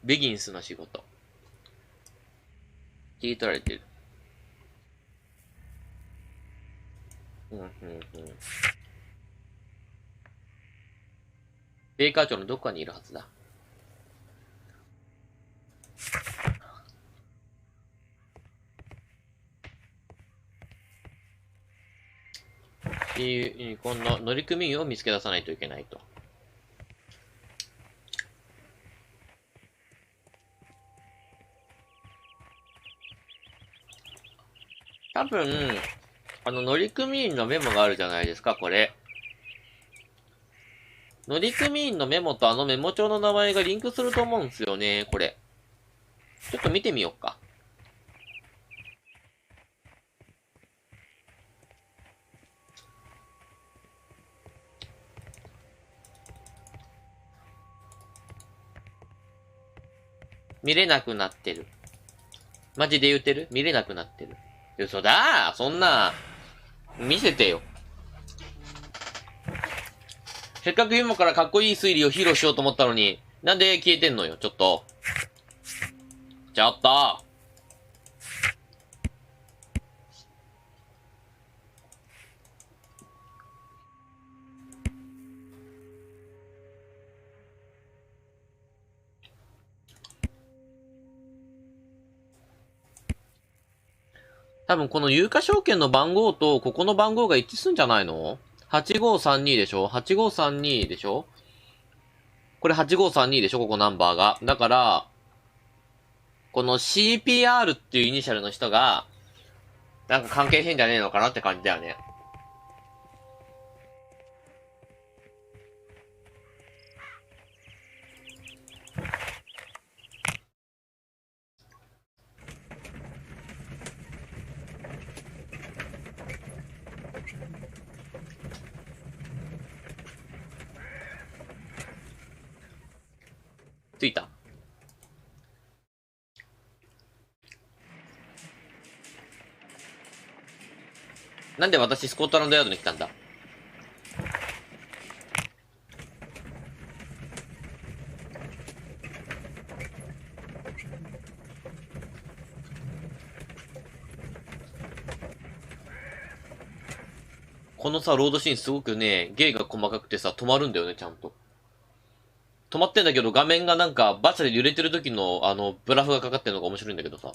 ビギンスの仕事。切り取られてる。ベイカー町のどこかにいるはずだ。この乗組員を見つけ出さないといけないと。多分、乗組員のメモがあるじゃないですか、これ。乗組員のメモとメモ帳の名前がリンクすると思うんですよね、これ。ちょっと見てみようか。見れなくなってる。マジで言ってる？見れなくなってる。嘘だー！そんな、見せてよ。せっかく今からかっこいい推理を披露しようと思ったのに、なんで消えてんのよ、ちょっと。ちょっと！多分この有価証券の番号とここの番号が一致するんじゃないの？ 8532 でしょ？ 8532 でしょ？これ8532でしょ？ここナンバーが。だから、この CPR っていうイニシャルの人が、なんか関係してんじゃねえのかなって感じだよね。着いた。なんで私スコットランドヤードに来たんだ？このさ、ロードシーンすごくね、芸が細かくてさ、止まるんだよね、ちゃんと。止まってんだけど、画面がなんか、バチャで揺れてる時の、ブラフがかかってるのが面白いんだけどさ。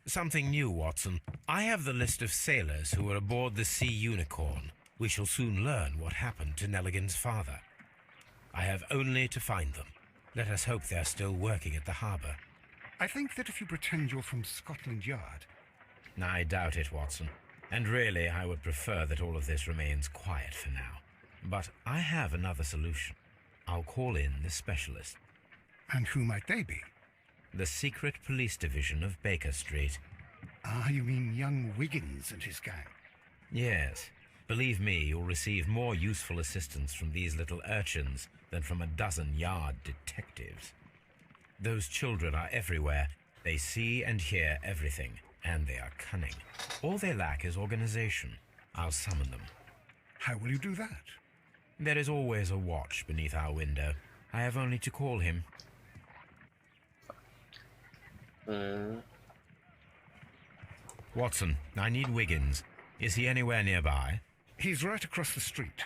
Something new, Watson. I have the list of sailors who were aboard the Sea Unicorn. We shall soon learn what happened to Nelligan's father. I have only to find them. Let us hope they are still working at the harbour. I think that if you pretend you're from Scotland Yard... I doubt it, Watson. And really, I would prefer that all of this remains quiet for now. But I have another solution. I'll call in the specialist. And who might they be? The secret police division of Baker Street. Ah, you mean young Wiggins and his gang? Yes. Believe me, you'll receive more useful assistance from these little urchins than from a dozen yard detectives. Those children are everywhere. They see and hear everything. And they are cunning. All they lack is organization. I'll summon them. How will you do that? There is always a watch beneath our window. I have only to call him. Watson, I need Wiggins. Is he anywhere nearby? He's right across the street.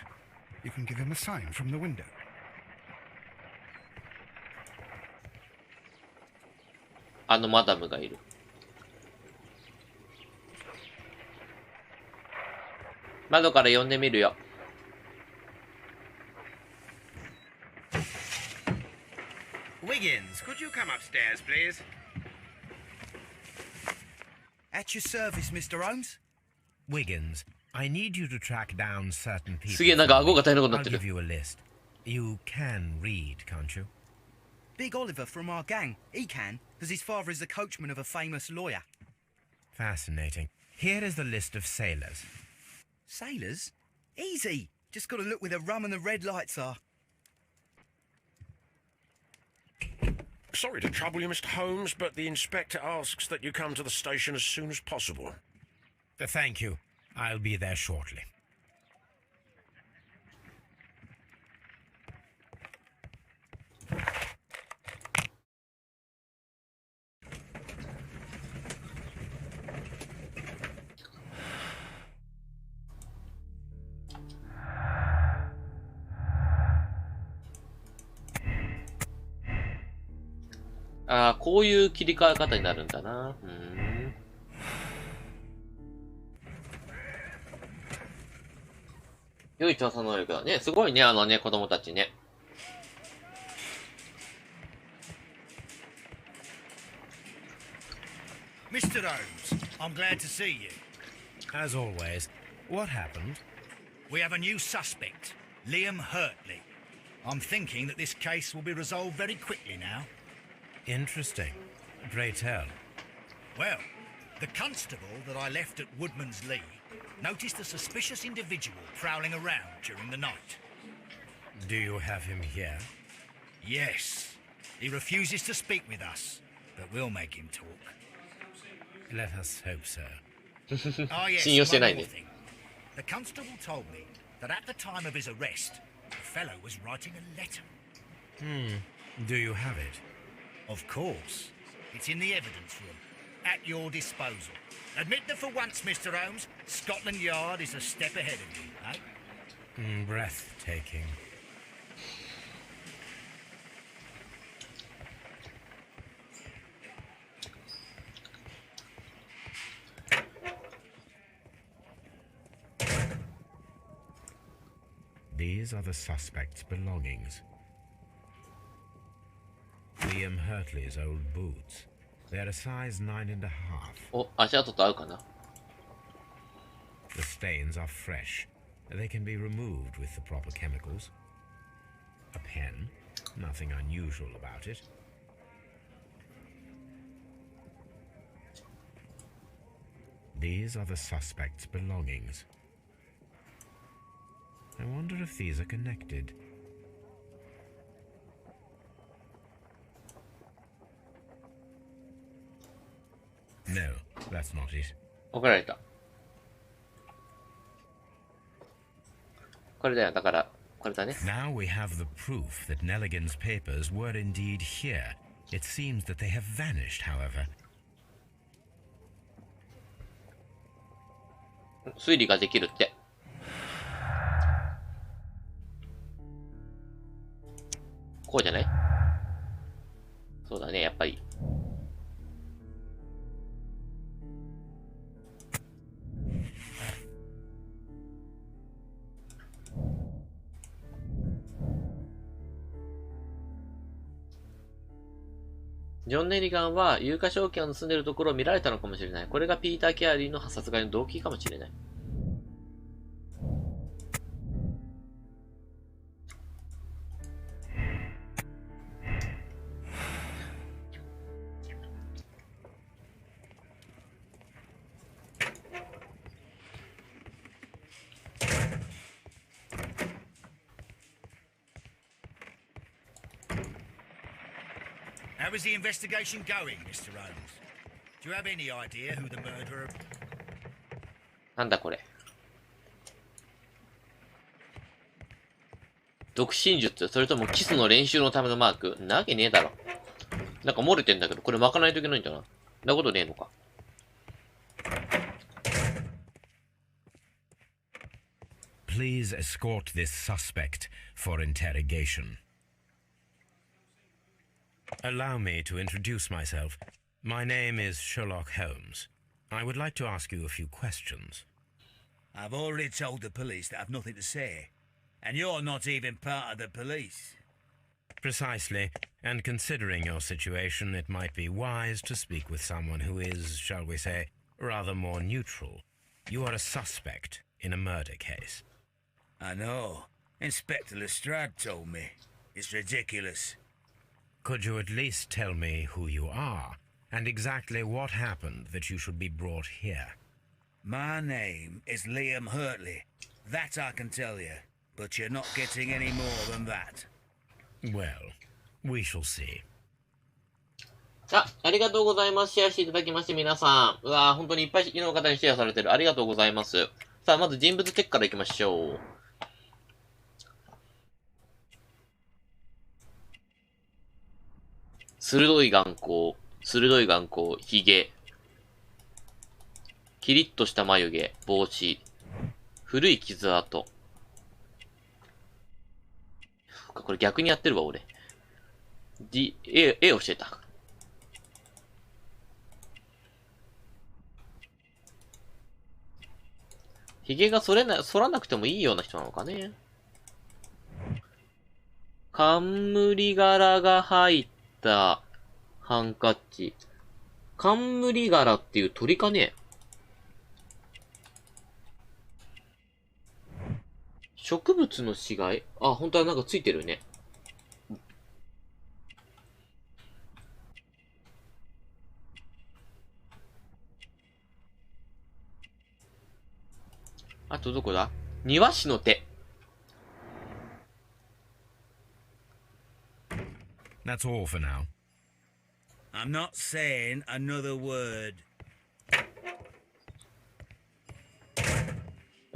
You can give him a sign from the window. Madam がいる。窓から呼んでみるよ。Could you come upstairs, please? At your service, Mr. Holmes. Wiggins, I need you to track down certain people. すげえなんか顎が大変なことにな I'll ってる give you a list. You can read, can't you? Big Oliver from our gang. He can, because his father is the coachman of a famous lawyer. Fascinating. Here is the list of sailors. Sailors? Easy. Just got to look where the rum and the red lights are. Sorry to trouble you, Mr. Holmes, but the inspector asks that you come to the station as soon as possible. Thank you. I'll be there shortly. Ah, ああ、こういう切り替え方になるんだな。良い調査能力だね。すごいね、あのね、子供たちね。Mr. Holmes, I'm glad to see you. As always, what happened? We have a new suspect, Liam Hurtley. I'm thinking that this case will be resolved very quickly now. Interesting. Pray tell. Well, the constable that I left at Woodman's Lee noticed a suspicious individual prowling around during the night. Do you have him here? Yes. He refuses to speak with us, but we'll make him talk. Let us hope so. Oh, yes, 信用してない one ね more。thing. The constable told me that at the time of his arrest, the fellow was writing a letter. Do you have it? Of course. It's in the evidence room, at your disposal. Admit that for once, Mr. Holmes, Scotland Yard is a step ahead of you, eh? Breathtaking. These are the suspect's belongings. Liam Hurtley's old boots. They're a size 9.5. お、足跡と合うかな。 The stains are fresh. They can be removed with the proper chemicals. A pen. Nothing unusual about it. These are the suspect's belongings. I wonder if these are connected. No, that's not it. 怒られた。これだよ、だから、これだね。 Now we have the proof that Nelligan's papers were indeed here. It seems that they have vanished, however. 推理ができるって。こうじゃない？そうだね、やっぱり。ジョン・ネリガンは有価証券を盗んでいるところを見られたのかもしれない。これがピーター・ケアリーの殺害の動機かもしれない。How is the investigation going, Mr. Holmes? Do you have any idea who the murderer... なんだこれ。独身術、それともキスの練習のためのマーク？なわけねえだろ。なんか漏れてんだけど、これ巻かないといけないんだな。そんなことねえのか。Please escort this suspect for interrogation. Allow me to introduce myself. My name is Sherlock Holmes. I would like to ask you a few questions. I've already told the police that I've nothing to say. And you're not even part of the police. Precisely, and considering your situation, it might be wise to speak with someone who is, shall we say, rather more neutral. You are a suspect in a murder case. I know. Inspector Lestrade told me. It's ridiculous. Could you at least tell me who you are, and exactly what happened that you should be brought here? My name is Liam Hurtley. That I can tell you. But you're not getting any more than that. Well, we shall see. ありがとうございます。シェアしていただきまして、皆さん。うわぁ、本当にいっぱいいろんな方にシェアされてる。ありがとうございます。さあ、まず人物チェックからいきましょう。鋭い眼光、髭。キリッとした眉毛、帽子。古い傷跡。これ逆にやってるわ、俺。絵をしてた。髭が剃らなくてもいいような人なのかね。冠柄が入ったハンカチ。冠柄っていう鳥かね。植物の死骸？あ、本当はなんかついてるね。あとどこだ？庭師の手。That's all for now. I'm not saying another word.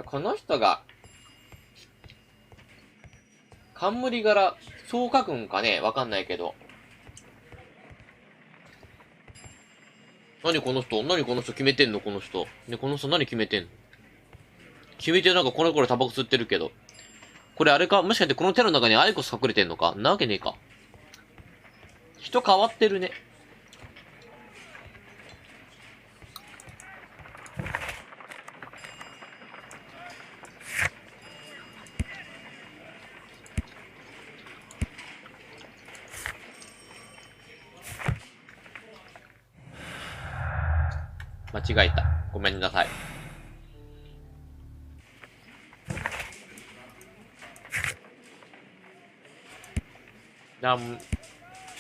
この人が、冠柄、そう書くんかね？わかんないけど。何この人決めてんのこの人。ね、この人何決めてんの？決めてなんかこの頃タバコ吸ってるけど。これあれか？もしかしてこの手の中にアイコス隠れてんのか？なわけねえか。人変わってるね。間違えた。ごめんなさい。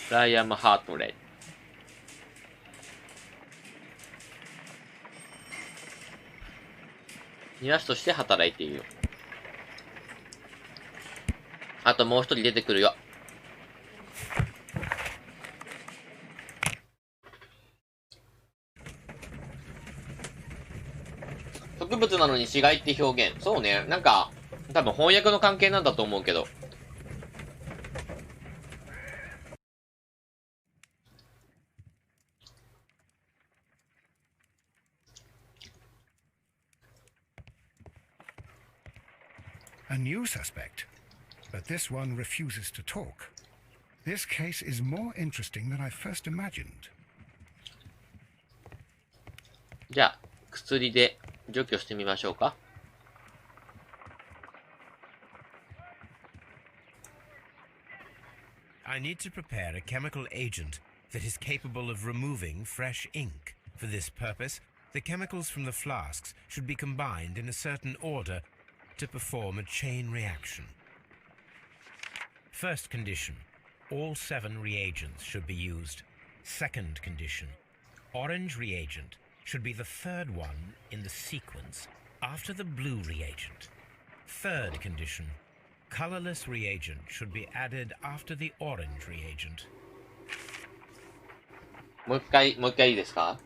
ライアム・ハートレイ。庭師として働いているよ。あともう一人出てくるよ。植物なのに死骸って表現。そうね。なんか、多分翻訳の関係なんだと思うけど。A new suspect, but this one refuses to talk. This case is more interesting than I first imagined. じゃあ、薬で除去してみましょうか。I need to prepare a chemical agent that is capable of removing fresh ink. For this purpose, the chemicals from the flasks should be combined in a certain order to perform a chain reaction. First condition, all 7 reagents should be used. Second condition, orange reagent should be the third one in the sequence after the blue reagent. Third condition, colorless reagent should be added after the orange reagent. もう一回いいですか？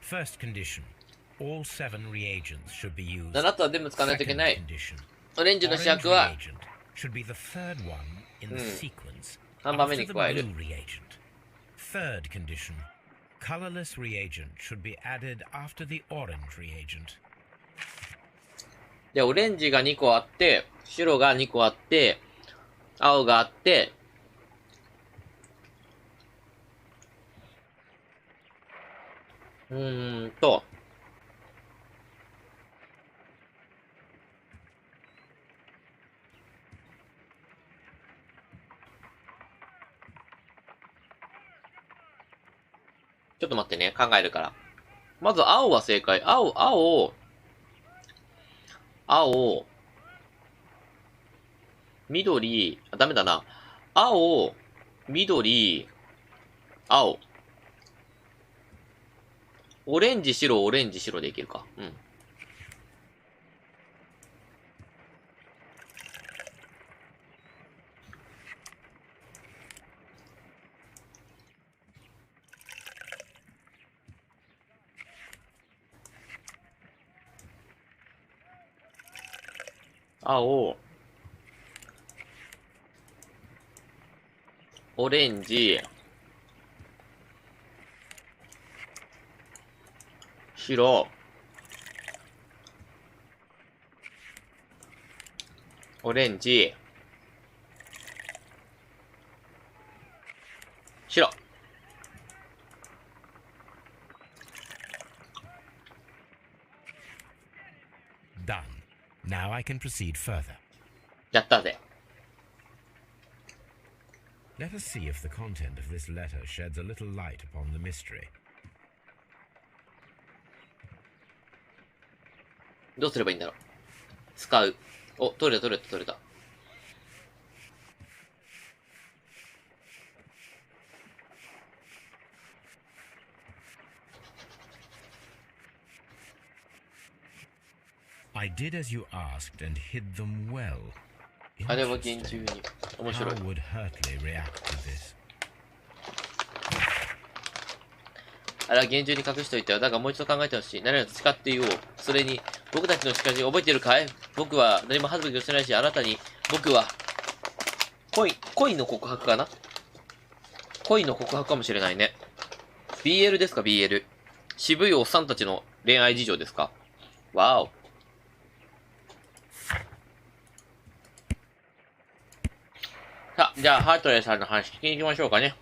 First condition, all 7 reagents should be used. 7つは全部使わないといけない。 Second condition, オレンジの主役 orange は reagent should be the third one in the sequence 3番目 after に the 加える。 blue reagent. Third condition, colorless reagent should be added after the orange reagent. で、オレンジが2個あって、白が2個あって、青があって、ちょっと待ってね、考えるから。まず青は正解。青、緑、ダメだな。青、緑、青。オレンジ、白、オレンジ、白でいけるか。うん。青、オレンジ、白、オレンジ、白。Done. Now I can proceed further. やったぜ。Let us see if the content of this letter sheds a little light upon the mystery. どうすればいいんだろう。使う。お、取れた。I did as you asked and hid them well. あれは厳重に。面白い。 How would Hurtley react to this? あれは厳重に隠しといたよ。だがもう一度考えてほしい。何を誓って言おう。それに、僕たちの誓い覚えてるかい？僕は何も恥ずかしくしてないし、あなたに、僕は、恋の告白かな？恋の告白かもしれないね。BL ですか BL。渋いおっさんたちの恋愛事情ですか？わお。さあ、じゃあ、ハートレーさんの話聞きに行きましょうかね。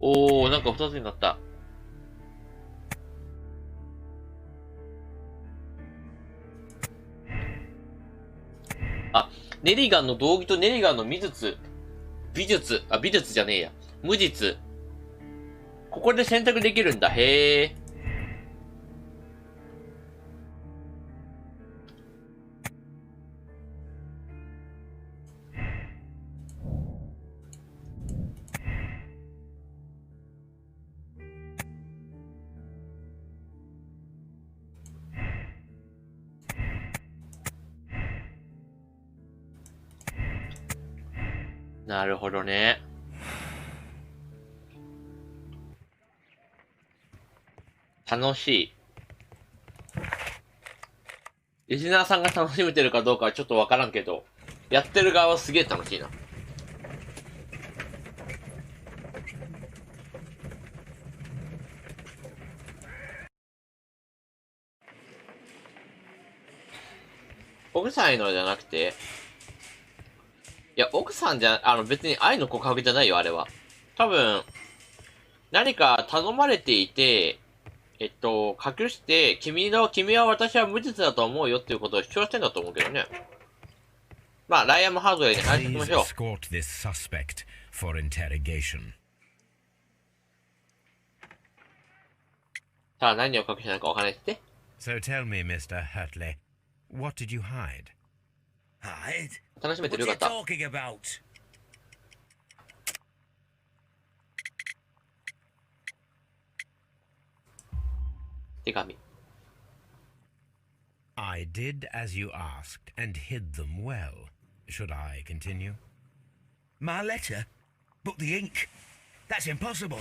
おー、なんか二つになった。あ、ネリガンの道着とネリガンの美術じゃねえや。無実。ここで選択できるんだ。へー。なるほどね。楽しい。リスナーさんが楽しめてるかどうかはちょっとわからんけど、やってる側はすげえ楽しいな。奥さんへのじゃなくて、いや、奥さんじゃ、別に愛の告白じゃないよ、あれは。多分、何か頼まれていて、隠して、君は私は無実だと思うよっていうことを主張してんだと思うけどね。まあ、ライアム・ハードウェイに話していきま Please しょう。 escort this suspect for interrogation. さあ、何を隠してないかお話して。So tell me, Mr. Hurtley, what did you hide? Hide? 楽しめて What る are よか you った。 talking about? 手紙。I did as you asked and hid them well. Should I continue? My letter? But the ink? That's impossible.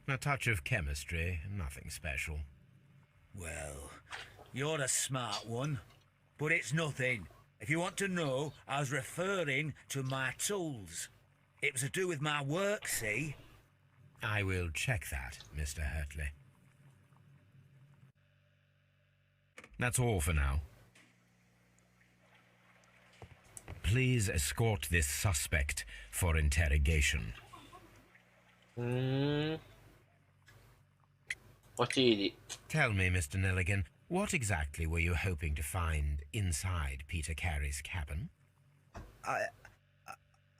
A touch of chemistry, nothing special. Well, you're a smart one. But it's nothing. If you want to know, I was referring to my tools. It was to do with my work, see? I will check that, Mr. Hurtley. That's all for now. Please escort this suspect for interrogation. 押し入り。 Tell me, Mr. Nelligan, what exactly were you hoping to find inside Peter Carey's cabin?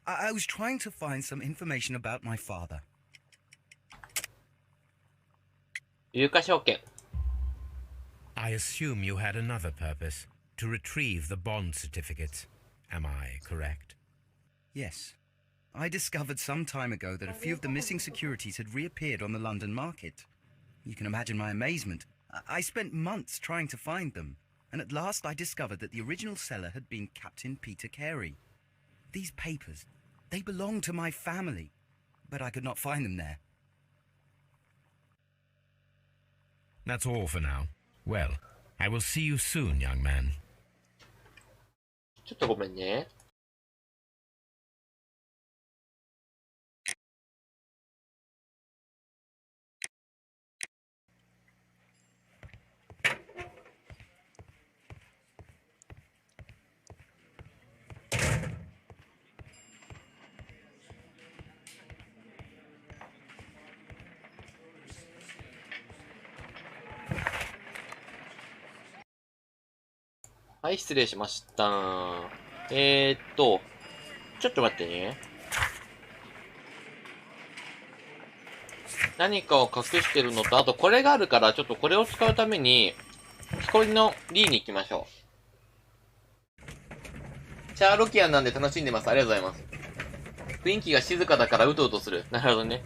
I was trying to find some information about my father. 有価証券。 I assume you had another purpose, to retrieve the bond certificates. Am I correct? Yes. I discovered some time ago that a few of the missing securities had reappeared on the London market. You can imagine my amazement. I spent months trying to find them, and at last I discovered that the original seller had been Captain Peter Carey. These papers, they belonged to my family, but I could not find them there. That's all for now. Well, I will see you soon, young man. ちょっとごめんね。はい、失礼しました。ちょっと待ってね。何かを隠してるのと、あとこれがあるから、ちょっとこれを使うために、木こりの D に行きましょう。シャーロキアンなんで楽しんでます。ありがとうございます。雰囲気が静かだからうとうとする。なるほどね。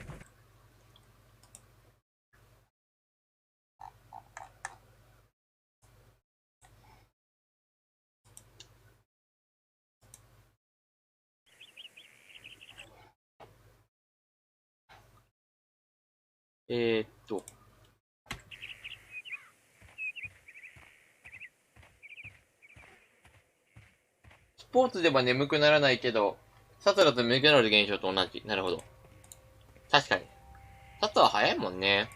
スポーツでは眠くならないけど、サツだと眠くなる現象と同じ。なるほど。確かに。サツは早いもんね。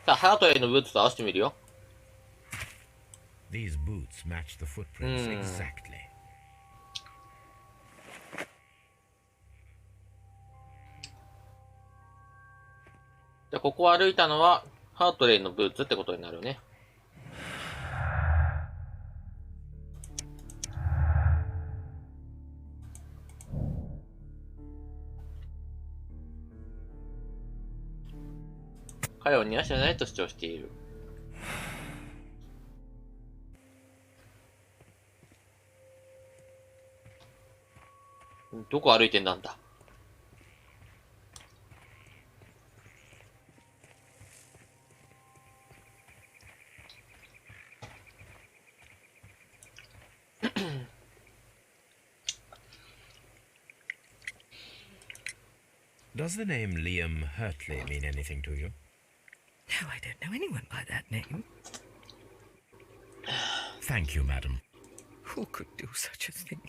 さあ、ハートへのブーツと合わせてみるよ。These boots match the footprints exactly. じゃあ、ここを歩いたのは、ハートレイのブーツってことになるよね。彼は逃がしてないと主張している。どこ歩いてんだんだ。Does the name Liam Hurtley mean anything to you? No, I don't know anyone by that name. Thank you, madam. Who could do such a thing?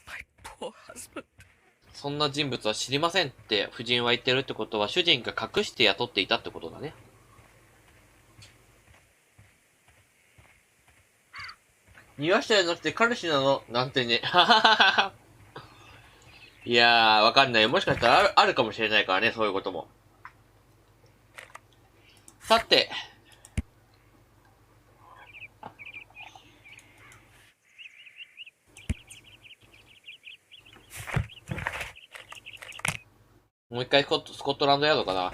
My poor husband. そんな人物は知りませんって夫人は言ってるってことは主人が隠して雇っていたってことだね。庭師じゃなくて彼氏なのなんてね。いやー、わかんない。もしかしたらあるかもしれないからね、そういうことも。さて。もう一回スコットランドヤードかな。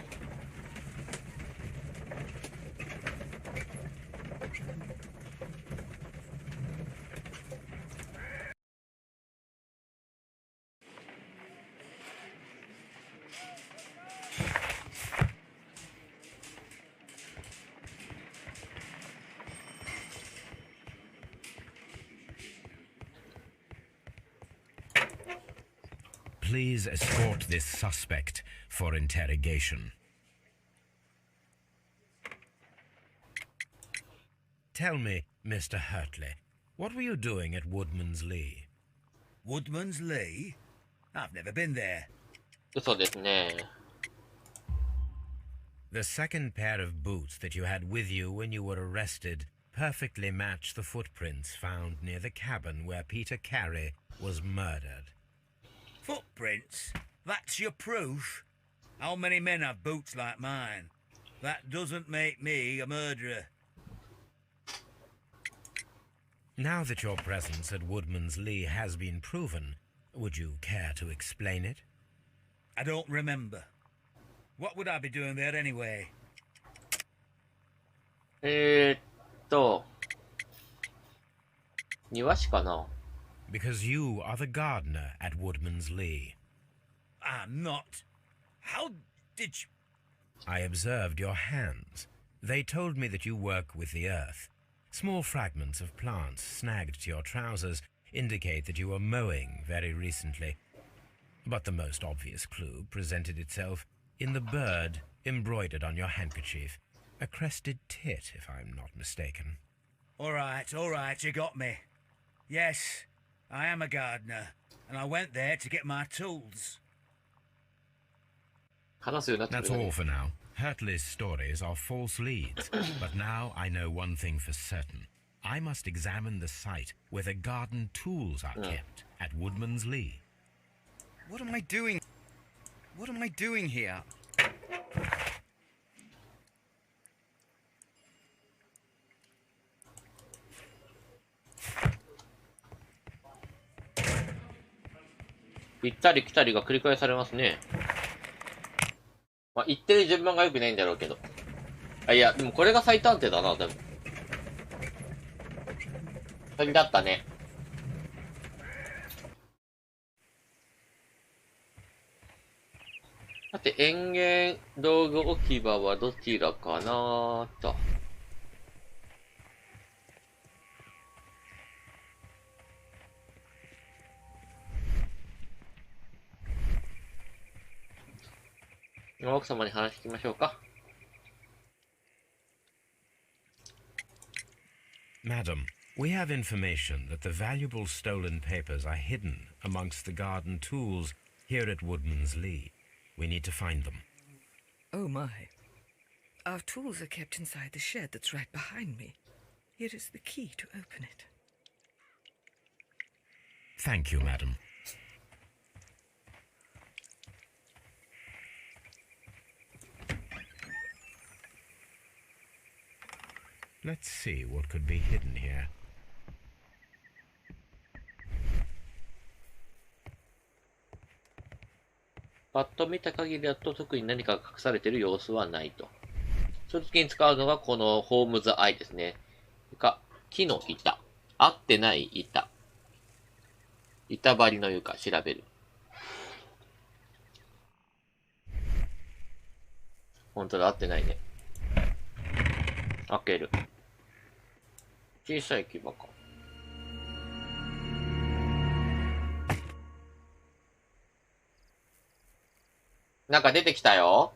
Please escort this suspect for interrogation. Tell me, Mr. Hurtley, what were you doing at Woodman's Lee? Woodman's Lee? I've never been there. 嘘ですね。The second pair of boots that you had with you when you were arrested perfectly match the footprints found near the cabin where Peter Carey was murdered. Footprints? That's your proof? How many men have boots like mine? That doesn't make me a murderer. Now that your presence at Woodman's Lee has been proven, would you care to explain it? I don't remember. What would I be doing there anyway? 庭師かな。 Because you are the gardener at Woodman's Lee. I'm not. How did you... I observed your hands. They told me that you work with the earth. Small fragments of plants snagged to your trousers indicate that you were mowing very recently. But the most obvious clue presented itself in the bird embroidered on your handkerchief. A crested tit, if I'm not mistaken. All right, you got me. Yes, I am a gardener, and I went there to get my tools. 話すようになってく That's るね all for now. Hurtley's stories are false leads, but now I know one thing for certain. I must examine the site where the garden tools are kept at Woodman's Lee. What am I doing? What am I doing here? 行ったり来たりが繰り返されますね。まあ、行ってる順番が良くないんだろうけど。あ、いや、でもこれが最短手だな、でも。先だったね。さて、園芸道具置き場はどちらかなと。奥様に話聞きましょうか。Madam, we have information that the valuable stolen papers are hidden amongst the garden tools here at Woodman's Lee. We need to find them. Oh my. Our tools are kept inside the shed that's right behind me. Here is the key to open it. Thank you, madam. Let's see what could be hidden here. パッと見た限りだと特に何かが隠されている様子はないと。その時に使うのがこのホームズアイですね。か、木の板。合ってない板。板張りの床、調べる。本当だ、合ってないね。開ける。小さい木箱。なんか出てきたよ。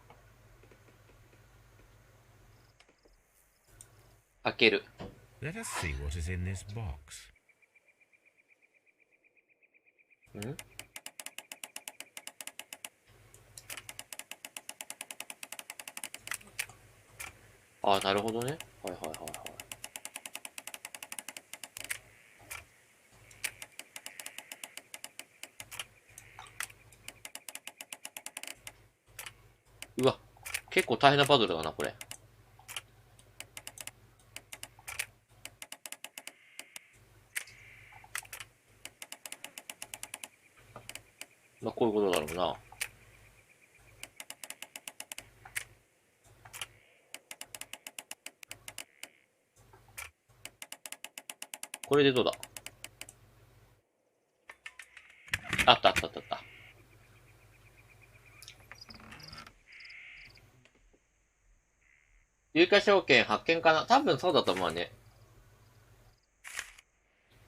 開ける。Let us see what is in this box. ん？ああ、なるほどね。はいはいはいはい。うわ、結構大変なパズルだな、これ。まあ、こういうことだろうな。これでどうだ？あったあったあったあった。有価証券発見かな？多分そうだと思うね。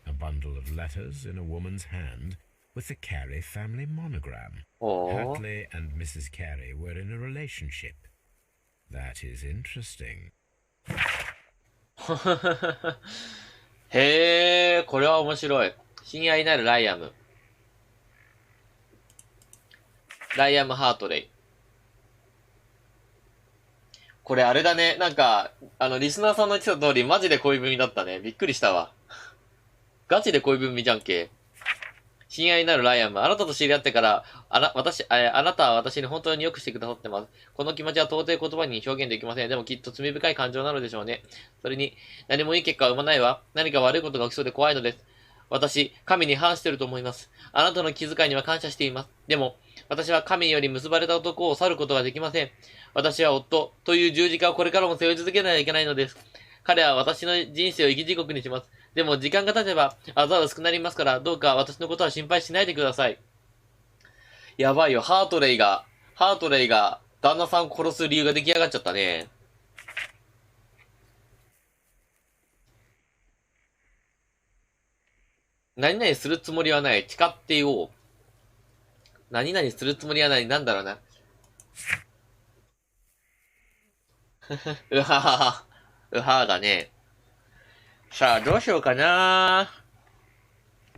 A bundle of letters in a woman's hand with the Carey family monogram. おー。 Hurtley and Mrs. Carey were in a relationship. That is interesting. へえ、これは面白い。親愛なるライアム。ライアム・ハートレイ。これあれだね。なんか、リスナーさんの言ってた通り、マジで恋文だったね。びっくりしたわ。ガチで恋文じゃんけ。親愛なるライアム、あなたと知り合ってから、あなたは私に本当によくしてくださってます。この気持ちは到底言葉に表現できません。でもきっと罪深い感情なのでしょうね。それに、何もいい結果は生まないわ。何か悪いことが起きそうで怖いのです。私、神に反していると思います。あなたの気遣いには感謝しています。でも、私は神より結ばれた男を去ることができません。私は夫という十字架をこれからも背負い続けないといけないのです。彼は私の人生を生き地獄にします。でも時間が経てば、あざは薄くなりますから、どうか私のことは心配しないでください。やばいよ、ハートレイが、旦那さんを殺す理由が出来上がっちゃったね。何々するつもりはない。誓って言おう。何々するつもりはない。なんだろうな。うははは。うはがね。さあ、どうしようかな。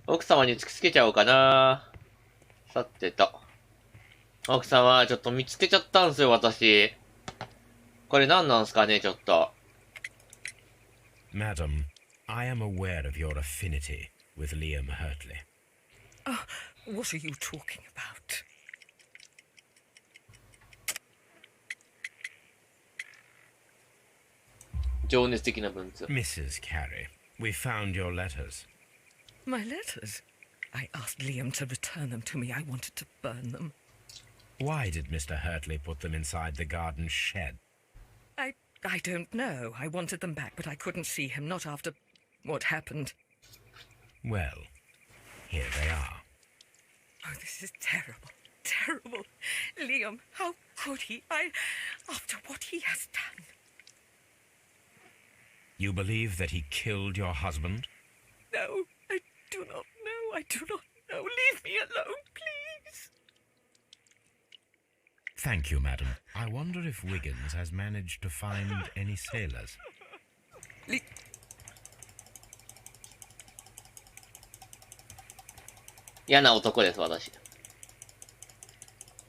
奥様に突きつけちゃおうかな。さてと。奥様、ちょっと見つけちゃったんすよ、私。これ何なんすかね、ちょっと。Madam, I am aware of your affinity with Liam Hurtley. What are you talking about? Mrs. Carey, we found your letters. My letters? I asked Liam to return them to me. I wanted to burn them. Why did Mr. Hurtley put them inside the garden shed? I don't know. I wanted them back, but I couldn't see him, not after what happened. Well, here they are. Oh, this is terrible. Terrible. Liam, how could he? After what he has done. You believe that he killed your husband? No, I do not know. I do not know. Leave me alone, please. Thank you, madam. I wonder if Wiggins has managed to find any sailors. 嫌な男です、私。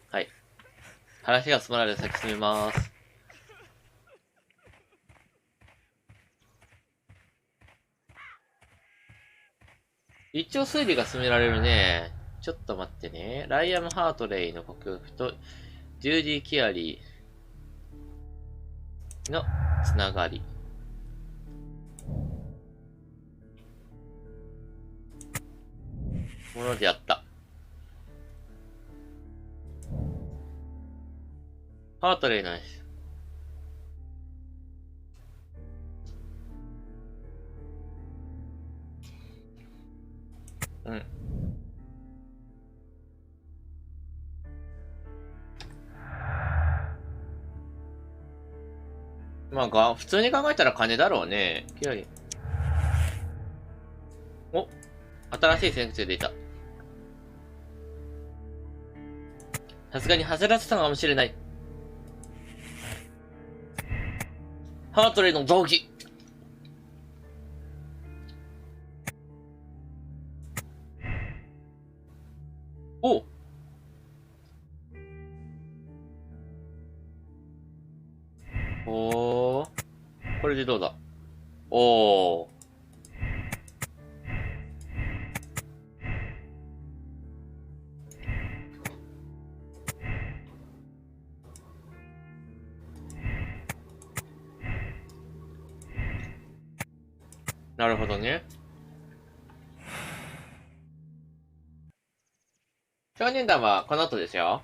はい。話が進まないので先進みます。一応推理が進められるね。ちょっと待ってね。ライアム・ハートレイの克服と、ジューディ・キアリーのつながり。ものであった。ハートレイないし。うん。まあ、普通に考えたら金だろうね。キラリ。お、新しい先生出た。さすがに焦らせたのかもしれない。ハートレイの動機。おう。おー。これでどうだ。おー。なるほどね。少年団はこの後ですよ。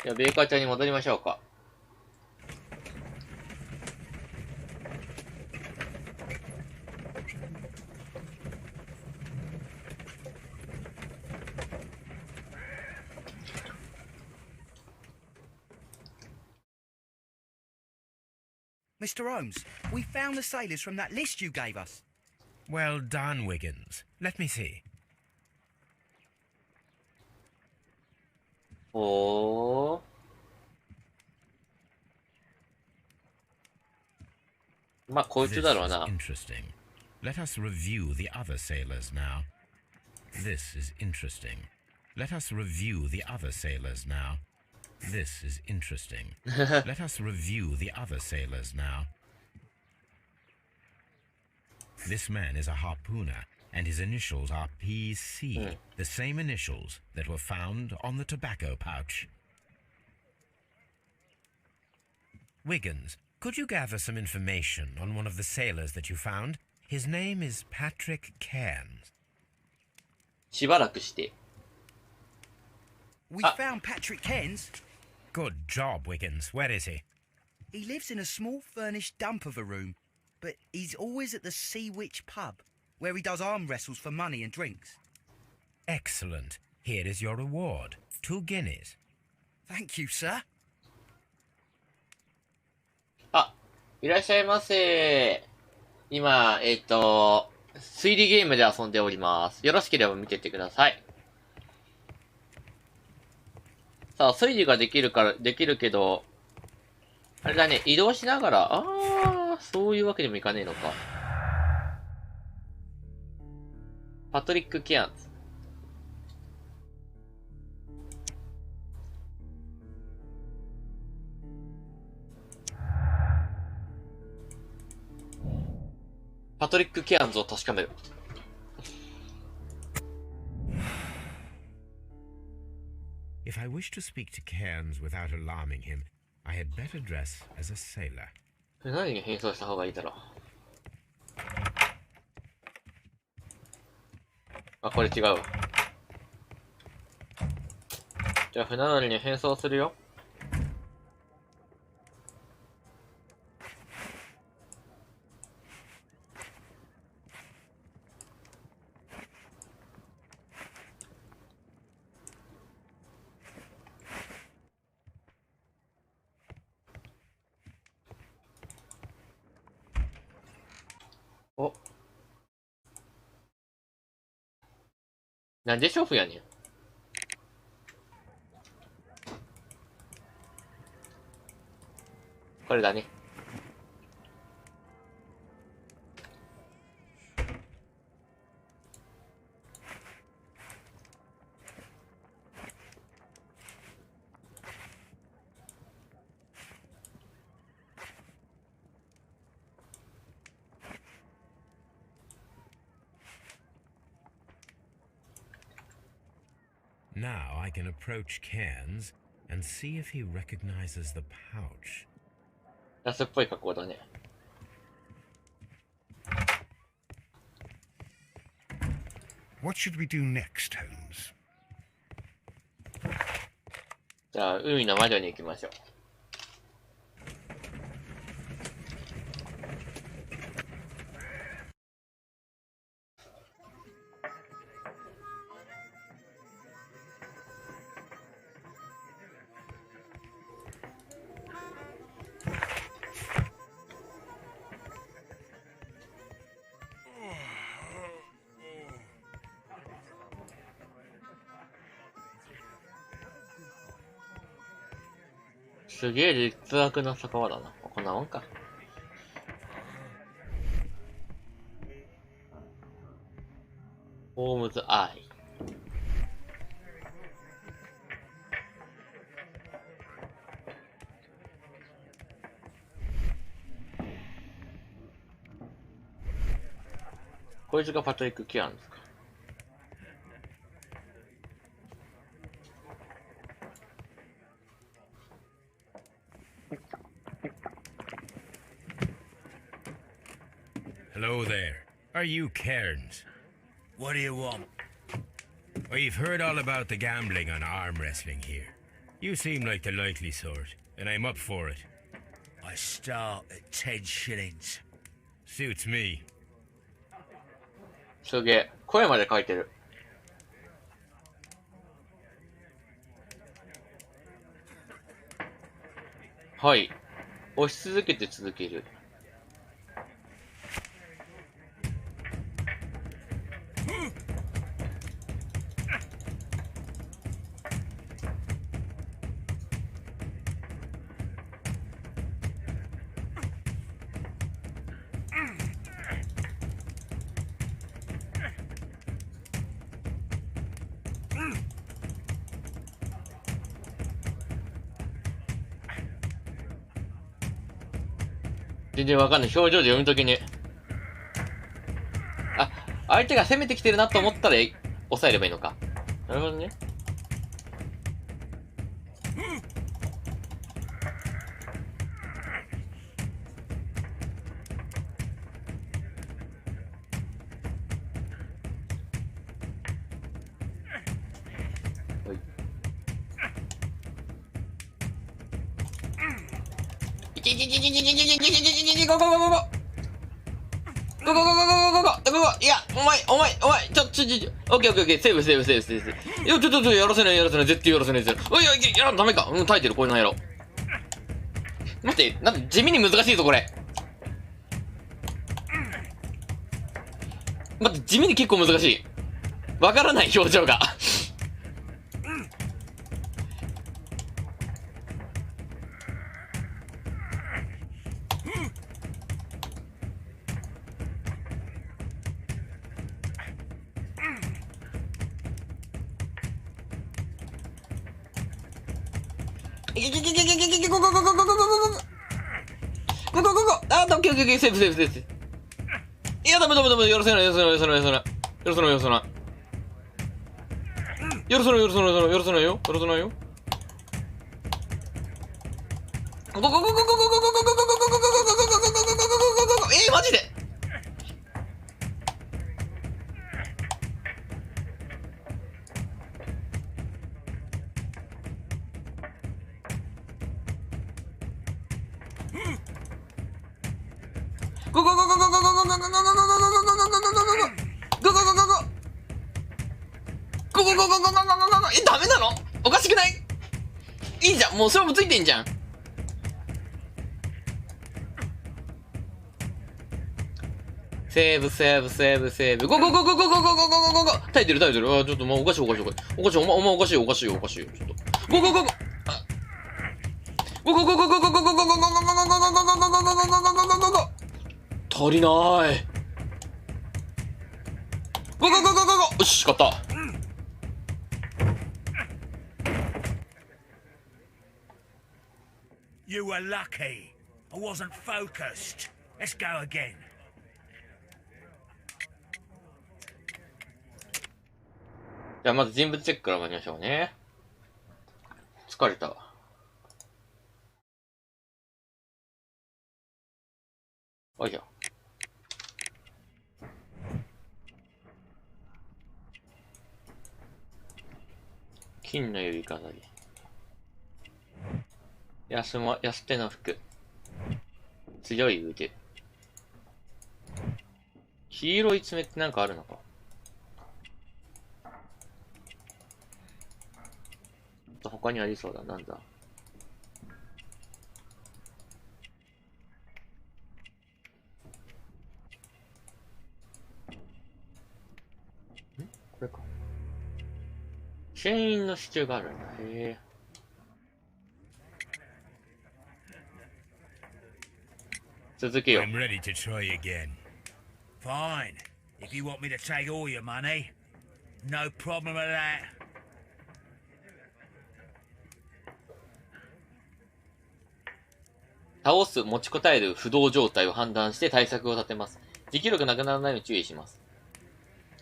じゃあ、ベーカーちゃんに戻りましょうか。Mr. Holmes, we found the sailors from that list you gave us. Well done, Wiggins. Let me see. おー。まあ、こいつだろうな。Interesting. Let us review the other sailors now. This is interesting. Let us review the other sailors now. This is interesting. Let us review the other sailors now. This man is a harpooner, and his initials are PC, the same initials that were found on the tobacco pouch. Wiggins, could you gather some information on one of the sailors that you found? His name is Patrick Cairns. しばらくして。 We found Patrick Cairns. Good job, Wiggins. Where is he? He lives in a small furnished dump of a room, but he's always at the Sea Witch pub, where he does arm wrestles for money and drinks. Excellent. Here is your reward. 2 guineas. Thank you, sir. あ、いらっしゃいませ。今、推理ゲームで遊んでおります。よろしければ見てってください。さあ、推理ができるけど、あれだね、移動しながら、そういうわけにもいかねえのか。パトリック・ケアンズ。パトリック・ケアンズを確かめる。If I wish to speak to Cairns without alarming him, I had better dress as a sailor. 何に変装した方がいいだろう。あ、これ違うわ。じゃあ船乗りに変装するよ。お。なんで娼婦やねん。これだね。Now I can approach Cairns and see if he recognizes the pouch. 安っぽい格好だね。What should we do next, Holmes? じゃあ、海の魔女に行きましょう。すげえ劣悪な酒場だな。こんなもんか。ホームズアイ。こいつがパトリック・キアンですか。Hello there. Are you Cairns? What do you want? We've heard all about the gambling on arm wrestling here. You seem like the likely sort, and I'm up for it. I start at 10 shillings. Suits me. すげえ。声まで書いてる。はい。押し続けて続ける。全然わかんない。表情で読み解けね。あ、相手が攻めてきてるなと思ったら抑えればいいのか。なるほどね。いや、お前、オッケー、セーブ。いや、ちょ、やらせない、絶対やらせない、いや、ダメか。耐えてる、こういうのやろう。待って、なんか地味に難しいぞ、これ。待って、地味に結構難しい。わからない、表情が。セーブ。いや、ダメ。やらせない。よろせないよ。マジでダメなの？おかしくない？いいじゃん、もう勝負ついてんじゃん。セーブ。ゴ耐えてる。あ、ちょっともうおかしい。お前おかしいよ。ちょっと。足りない。よし、勝った。You were lucky. I wasn't focused. Let's go again. じゃあまず人物チェックから参りましょうね。疲れた。おいしょ。金の指飾り。安手の服。強い腕。黄色い爪ってなんかあるのか？他にありそうだ。なんだ？ん？これか。船員の支柱があるんだ。へえ。続けよう。 I'm ready to try again. Fine. If you want me to take all your money, no problem with that. 倒す、持ちこたえる不動状態を判断して対策を立てます。持久力なくならないように注意します。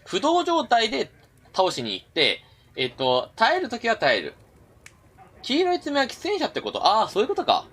不動状態で倒しに行って、耐えるときは耐える。黄色い爪は喫煙者ってこと？ああ、そういうことか。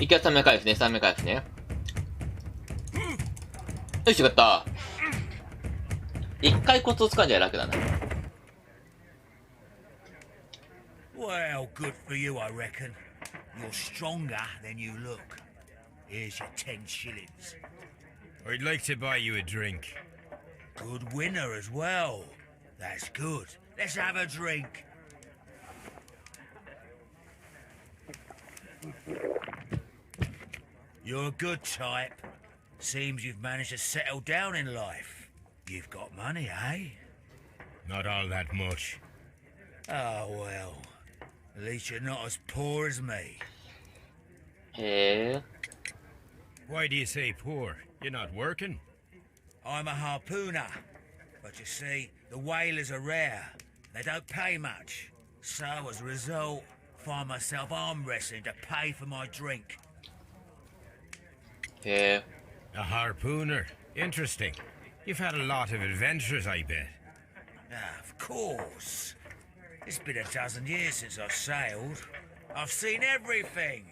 一回3名回ですね、3名回ですね。よし、よかった。一回コツを掴んじゃ楽だな。Well, good for you, I reckon. You're stronger than you look. Here's your 10 shillings. I'd like to buy you a drink. Good winner as well. That's good. Let's have a drink. You're a good type. Seems you've managed to settle down in life. You've got money, eh? Not all that much. Oh, well. At least you're not as poor as me. へえ。 Why do you say poor? You're not working? I'm a harpooner. But you see, the whalers are rare. They don't pay much. So, as a result, find myself arm wrestling to pay for my drink. へえ。 A harpooner. Interesting. You've had a lot of adventures, I bet. Ah, of course. It's been a dozen years since I've sailed. I've seen everything.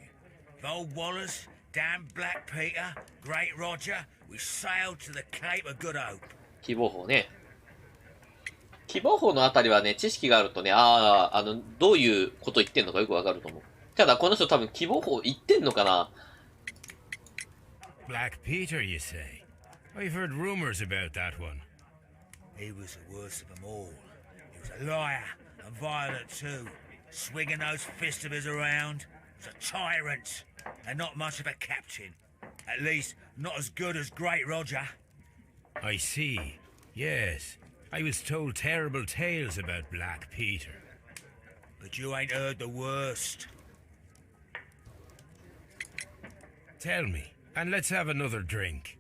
Old Wallace, Dan Black Peter, Great Roger. We sailed to the Cape of Good Hope. 希望法ね。希望法のあたりはね、知識があるとね、どういうこと言ってんのかよくわかると思う。ただ、この人多分希望法言ってんのかな。 Black Peter, you say? I've heard rumors about that one. He was the worst of them all. He was a liar and violent too, swinging those fists of his around. He was a tyrant and not much of a captain. At least, not as good as Great Roger. I see. Yes. I was told terrible tales about Black Peter. But you ain't heard the worst. Tell me, and let's have another drink.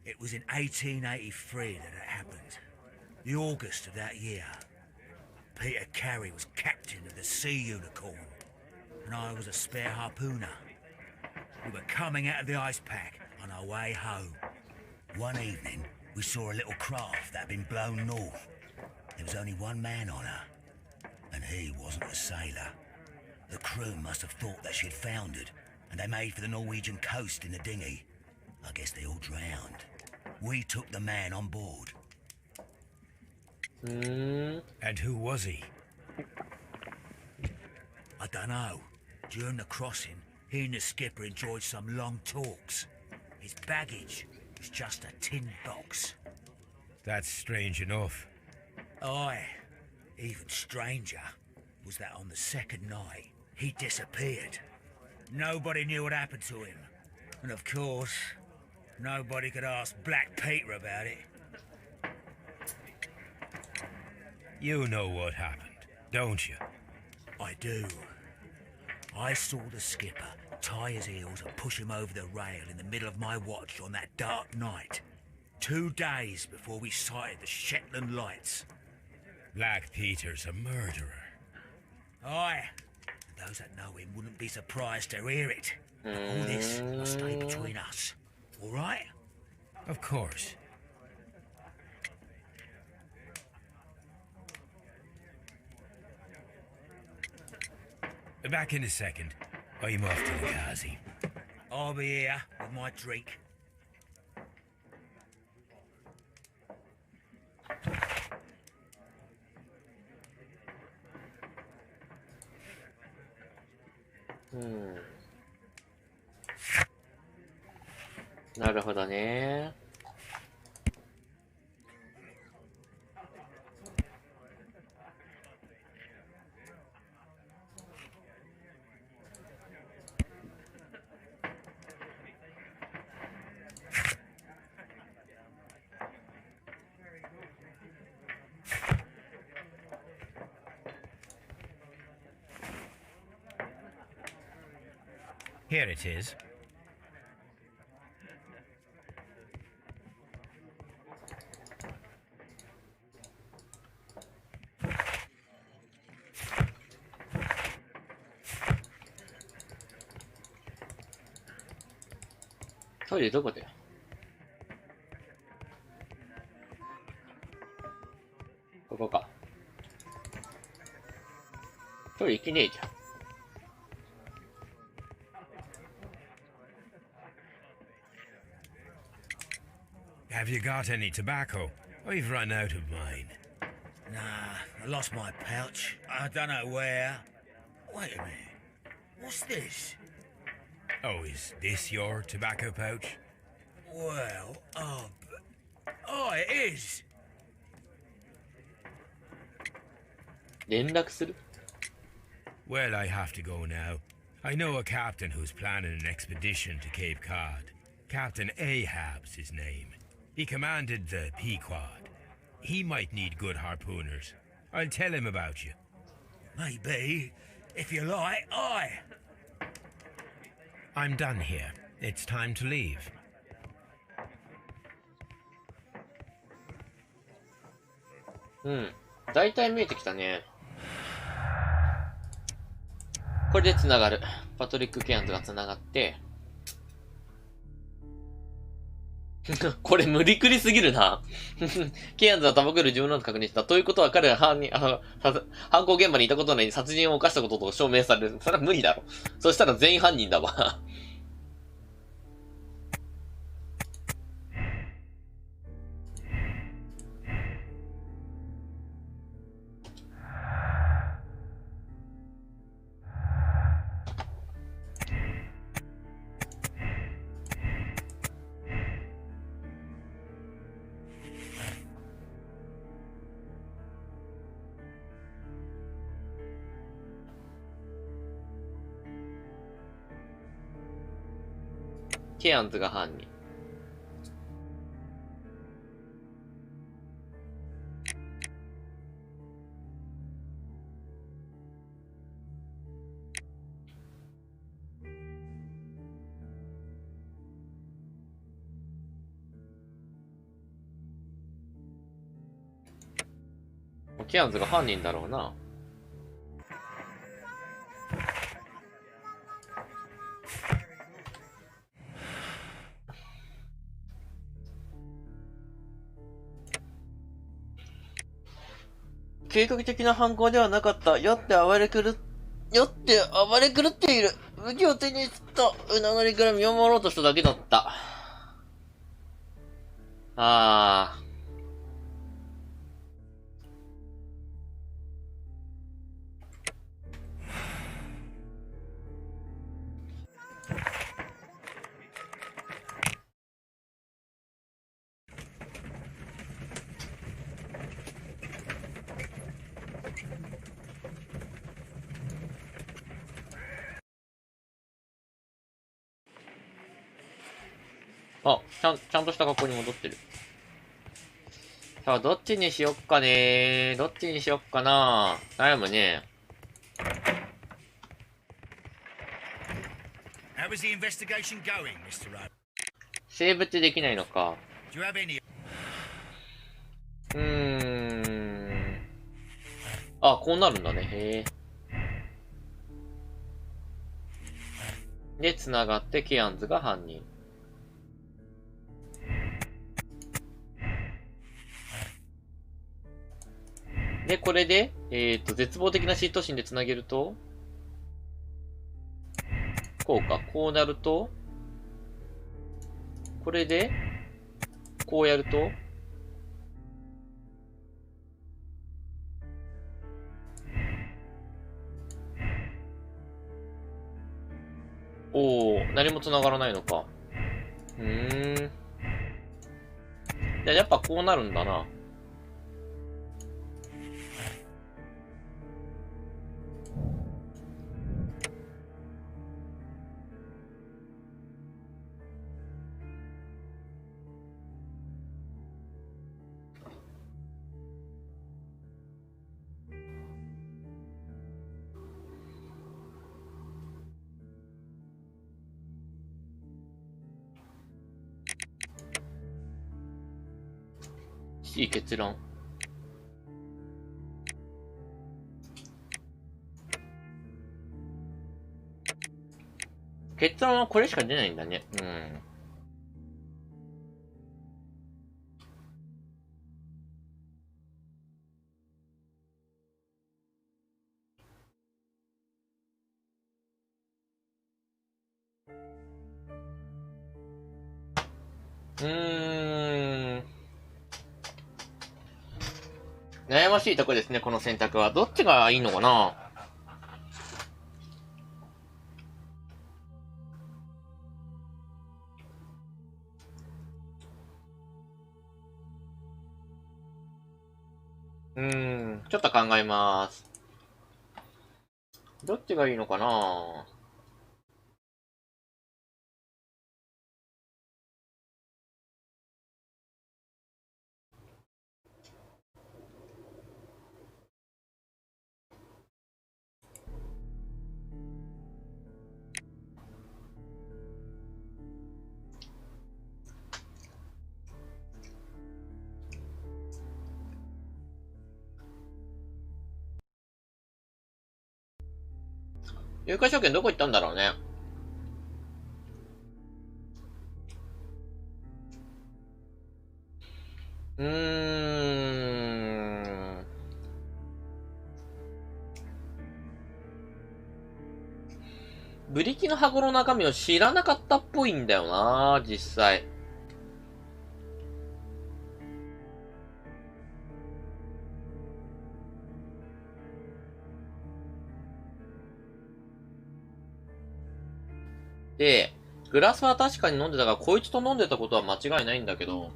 It was in 1883 that it happened. The August of that year. Peter Carey was captain of the Sea Unicorn, and I was a spare harpooner. We were coming out of the ice pack on our way home. One evening, we saw a little craft that had been blown north. There was only one man on her, and he wasn't a sailor. The crew must have thought that she'd foundered, and they made for the Norwegian coast in the dinghy. I guess they all drowned. We took the man on board. And who was he? I don't know. During the crossing, he and the skipper enjoyed some long talks. His baggage was just a tin box. That's strange enough. Aye. Even stranger was that on the second night, he disappeared. Nobody knew what happened to him. And of course, nobody could ask Black Peter about it. You know what happened, don't you? I do. I saw the skipper tie his heels and push him over the rail in the middle of my watch on that dark night. 2 days before we sighted the Shetland lights. Black Peter's a murderer. Aye. And those that know him wouldn't be surprised to hear it. But all this must stay between us. All right? Of course. Back in a second. I'm off to the Kazi. I'll be here with my drink. Hmm. なるほどね。Here it is.トイレどこだよ。ここか。トイレ行けねえじゃん。Have you got any tobacco? I've run out of mine. Nah, I lost my pouch. I don't know where. Wait a minute. What's this? Oh, is this your tobacco pouch? Well, oh, it is. 連絡する Well, I have to go now. I know a captain who's planning an expedition to Cape Cod. Captain Ahab's his name. He commanded the Pequod. He might need good harpooners. I'll tell him about you. Maybe. If you like, aye. I'm done here. It's time to leave. うん。大体見えてきたね。これで繋がる。パトリック・ケアンズが繋がって。これ無理くりすぎるな。ケアンズはタバコより自分のと確認した。ということは彼が犯行現場にいたことなのに殺人を犯したことと証明される。それは無理だろ。そしたら全員犯人だわ。ケアンズが犯人。ケアンズが犯人だろうな。計画的な犯行ではなかった。酔って暴れ狂っている。武器を手にしたうなのりから身を守ろうとしただけだった。あー。あ、ちゃんとした格好に戻ってる。さあ、どっちにしよっかねー。どっちにしよっかなー。悩むね。How is the investigation going, Mr. Rowe? セーブってできないのか。Do you have any? あ、こうなるんだね。へえ。で、繋がってケアンズが犯人。で、これで、絶望的な嫉妬心で繋げると、こうか、こうなると、これで、こうやると、おー、何も繋がらないのか。やっぱこうなるんだな。いい結論。結論はこれしか出ないんだね。悩ましいとこですね、この選択は。どっちがいいのかな。ちょっと考えます。どっちがいいのかな。有価証券どこ行ったんだろうね。ブリキの箱の中身を知らなかったっぽいんだよな、実際。で、グラスは確かに飲んでたが、こいつと飲んでたことは間違いないんだけど、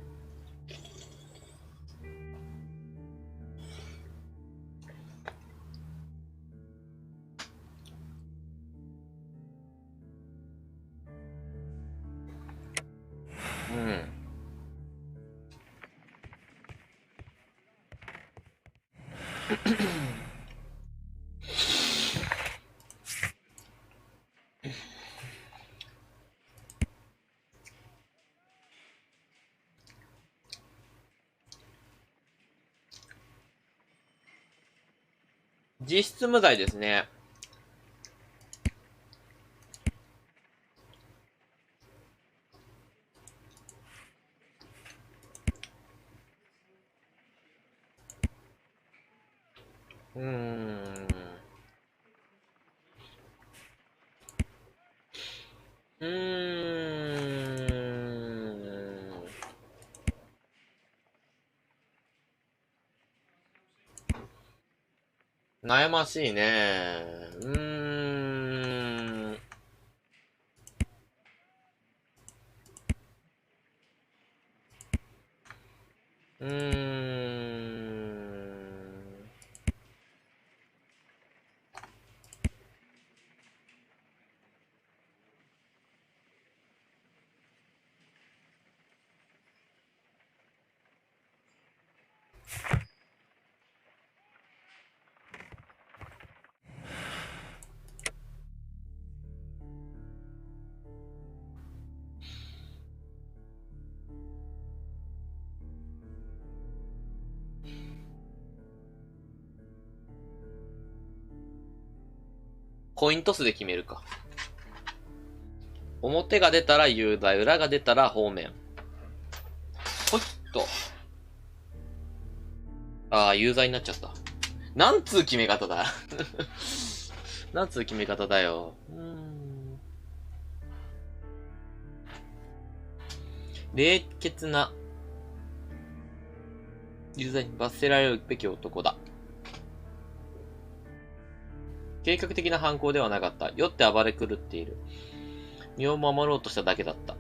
実質無罪ですね。悩ましいね。コイントスで決めるか。表が出たら有罪、裏が出たら方面。ほいっと。有罪になっちゃった。なんつう決め方だ。なんつう決め方だよ。冷血な有罪に罰せられるべき男だ。計画的な犯行ではなかった。酔って暴れ狂っている。身を守ろうとしただけだった。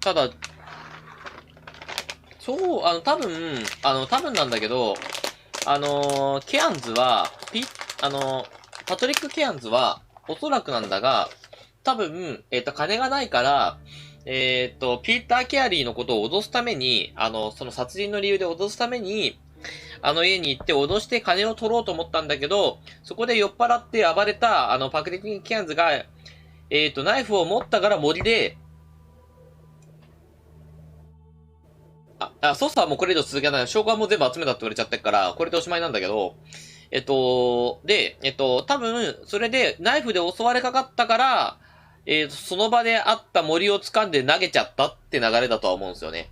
ただ、そう、多分なんだけど、ケアンズは、パトリック・ケアンズは、おそらくなんだが、多分、金がないから、ピーター・ケアリーのことを脅すために、その殺人の理由で脅すために、家に行って脅して金を取ろうと思ったんだけど、そこで酔っ払って暴れた、パトリック・ケアンズが、ナイフを持ったから森で、操作はもうこれ以上続けない。証拠はもう全部集めたって言われちゃってるから、これでおしまいなんだけど、多分、それでナイフで襲われかかったから、その場であった森を掴んで投げちゃったって流れだとは思うんですよね。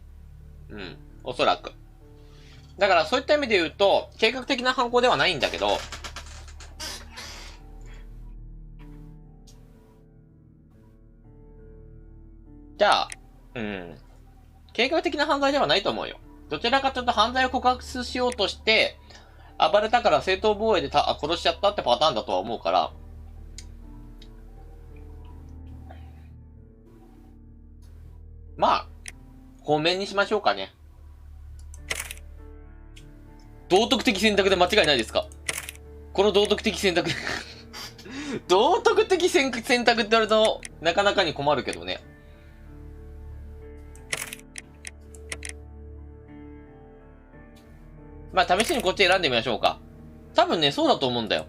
うん。おそらく。だからそういった意味で言うと、計画的な犯行ではないんだけど、じゃあ、計画的な犯罪ではないと思うよ。どちらかというと犯罪を告発しようとして、暴れたから正当防衛で殺しちゃったってパターンだとは思うから、まあ、本命にしましょうかね。道徳的選択で間違いないですか？この道徳的選択道徳的選択って言われると、なかなかに困るけどね。まあ、試しにこっち選んでみましょうか。多分ね、そうだと思うんだよ。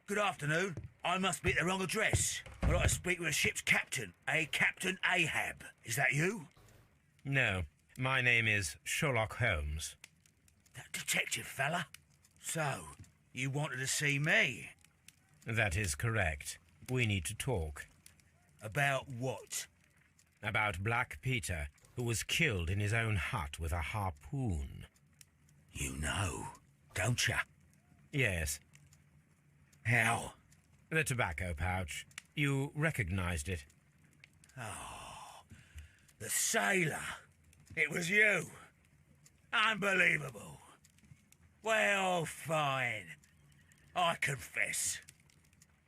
Good afternoon. I must be at the wrong address. I'd like to speak with a ship's captain, a Captain Ahab. Is that you? No, my name is Sherlock Holmes. That detective fella? So, you wanted to see me? That is correct. We need to talk. About what? About Black Peter, who was killed in his own hut with a harpoon. You know, don't you? Yes. How? The tobacco pouch. You recognized it. Oh, the sailor. It was you. Unbelievable. Well, fine. I confess.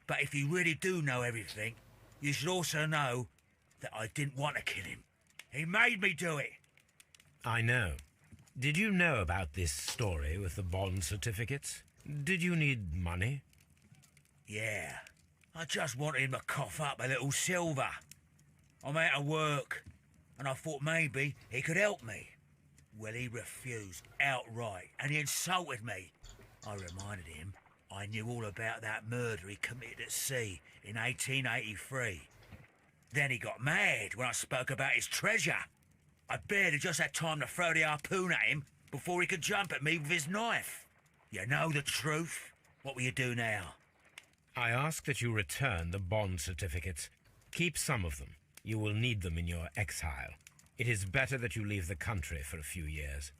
But if you really do know everything, you should also know that I didn't want to kill him. He made me do it. I know. Did you know about this story with the bond certificates? Did you need money? Yeah. I just wanted him to cough up a little silver. I'm out of work, and I thought maybe he could help me. Well, he refused outright, and he insulted me. I reminded him I knew all about that murder he committed at sea in 1883. Then he got mad when I spoke about his treasure. I barely just had time to throw the harpoon at him before he could jump at me with his knife. You know the truth. What will you do now? I ask that you return the bond certificates. Keep some of them. You will need them in your exile. It is better that you leave the country for a few years.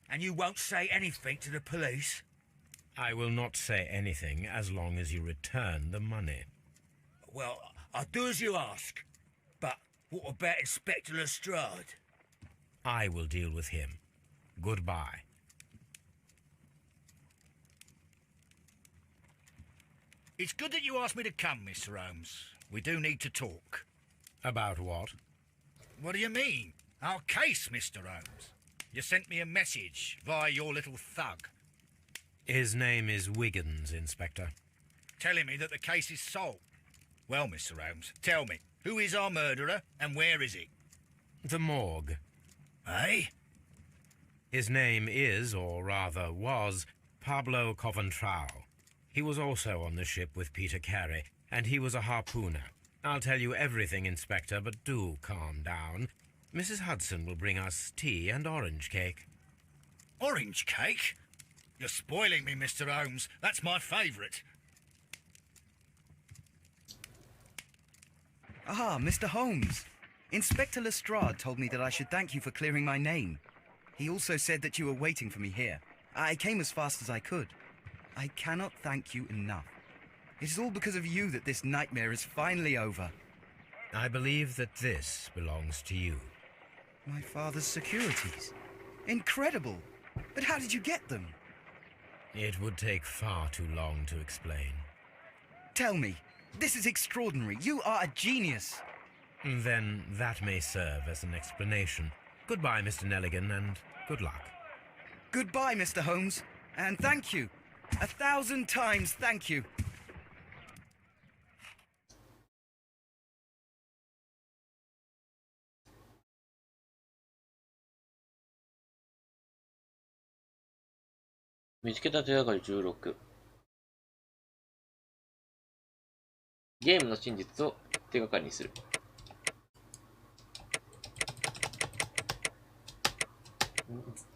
And you won't say anything to the police? I will not say anything as long as you return the money. Well, I'll do as you ask. But what about Inspector Lestrade? I will deal with him. Goodbye. It's good that you asked me to come, Mr. Holmes. We do need to talk. About what? What do you mean? Our case, Mr. Holmes. You sent me a message via your little thug. His name is Wiggins, Inspector. Telling me that the case is solved. Well, Mr. Holmes, tell me, who is our murderer and where is it? The morgue. Eh? His name is, or rather was, Pablo Coventrao. He was also on the ship with Peter Carey, and he was a harpooner. I'll tell you everything, Inspector, but do calm down. Mrs. Hudson will bring us tea and orange cake. Orange cake? You're spoiling me, Mr. Holmes. That's my favourite. Ah, Mr. Holmes. Inspector Lestrade told me that I should thank you for clearing my name. He also said that you were waiting for me here. I came as fast as I could. I cannot thank you enough. It is all because of you that this nightmare is finally over. I believe that this belongs to you. My father's securities. Incredible. But how did you get them? It would take far too long to explain. Tell me. This is extraordinary. You are a genius. Then that may serve as an explanation. Goodbye, Mr. Nelligan, and good luck. Goodbye, Mr. Holmes. And thank you. 1,000 times thank you. 見つけた手がかり16。ゲームの真実を手がかりにする。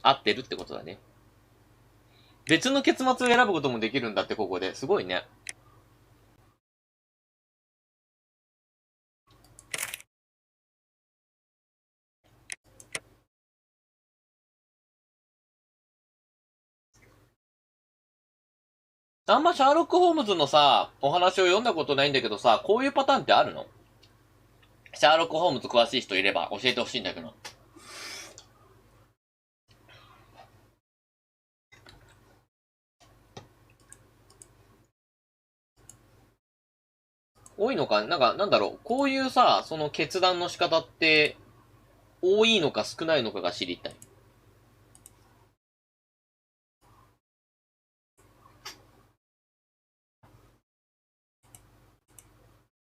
合ってるってことだね。別の結末を選ぶこともできるんだって、ここで。すごいね。あんまシャーロック・ホームズのさ、お話を読んだことないんだけどさ、こういうパターンってあるの？シャーロック・ホームズ詳しい人いれば教えてほしいんだけど。多いのかなんだろう。こういうさ、その決断の仕方って、多いのか少ないのかが知りたい。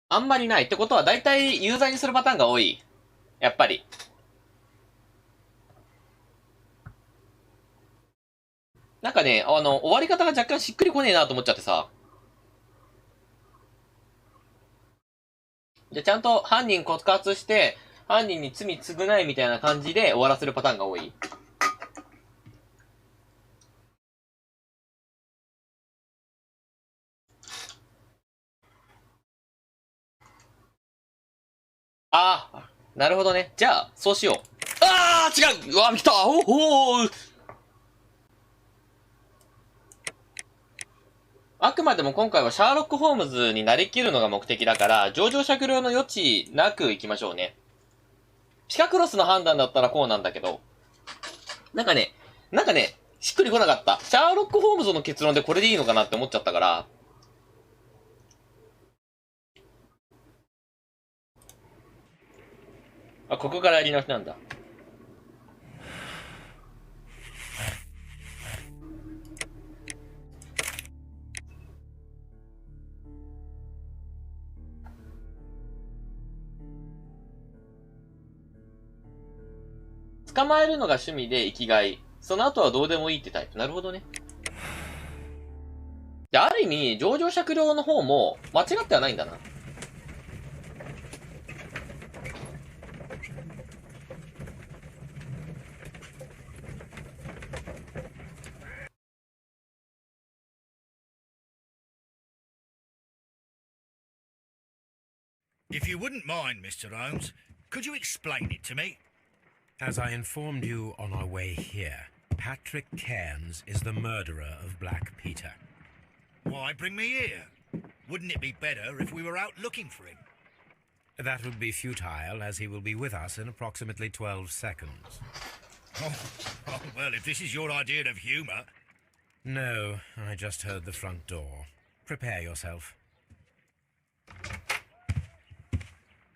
あんまりないってことは、だいたい有罪にするパターンが多い。やっぱり。なんかね、終わり方が若干しっくりこねえなと思っちゃってさ。じゃ、ちゃんと犯人告発して、犯人に罪償いみたいな感じで終わらせるパターンが多い。ああ、なるほどね。じゃあ、そうしよう。ああ、違う、うわ、来た、おほー。あくまでも今回はシャーロック・ホームズになりきるのが目的だから、情状酌量の余地なく行きましょうね。ピカクロスの判断だったらこうなんだけど、なんかね、しっくりこなかった。シャーロック・ホームズの結論でこれでいいのかなって思っちゃったから、あ、ここからやり直しなんだ。捕まえるのが趣味で生きがい。その後はどうでもいいってタイプ。なるほどね。で、ある意味、情状酌量の方も間違ってはないんだな。If you wouldn't mind, Mr. Holmes, could you explain it to me? As I informed you on our way here, Patrick Cairns is the murderer of Black Peter. Why bring me here? Wouldn't it be better if we were out looking for him? That would be futile, as he will be with us in approximately 12 seconds. Oh, well, if this is your idea of humour... No, I just heard the front door. Prepare yourself.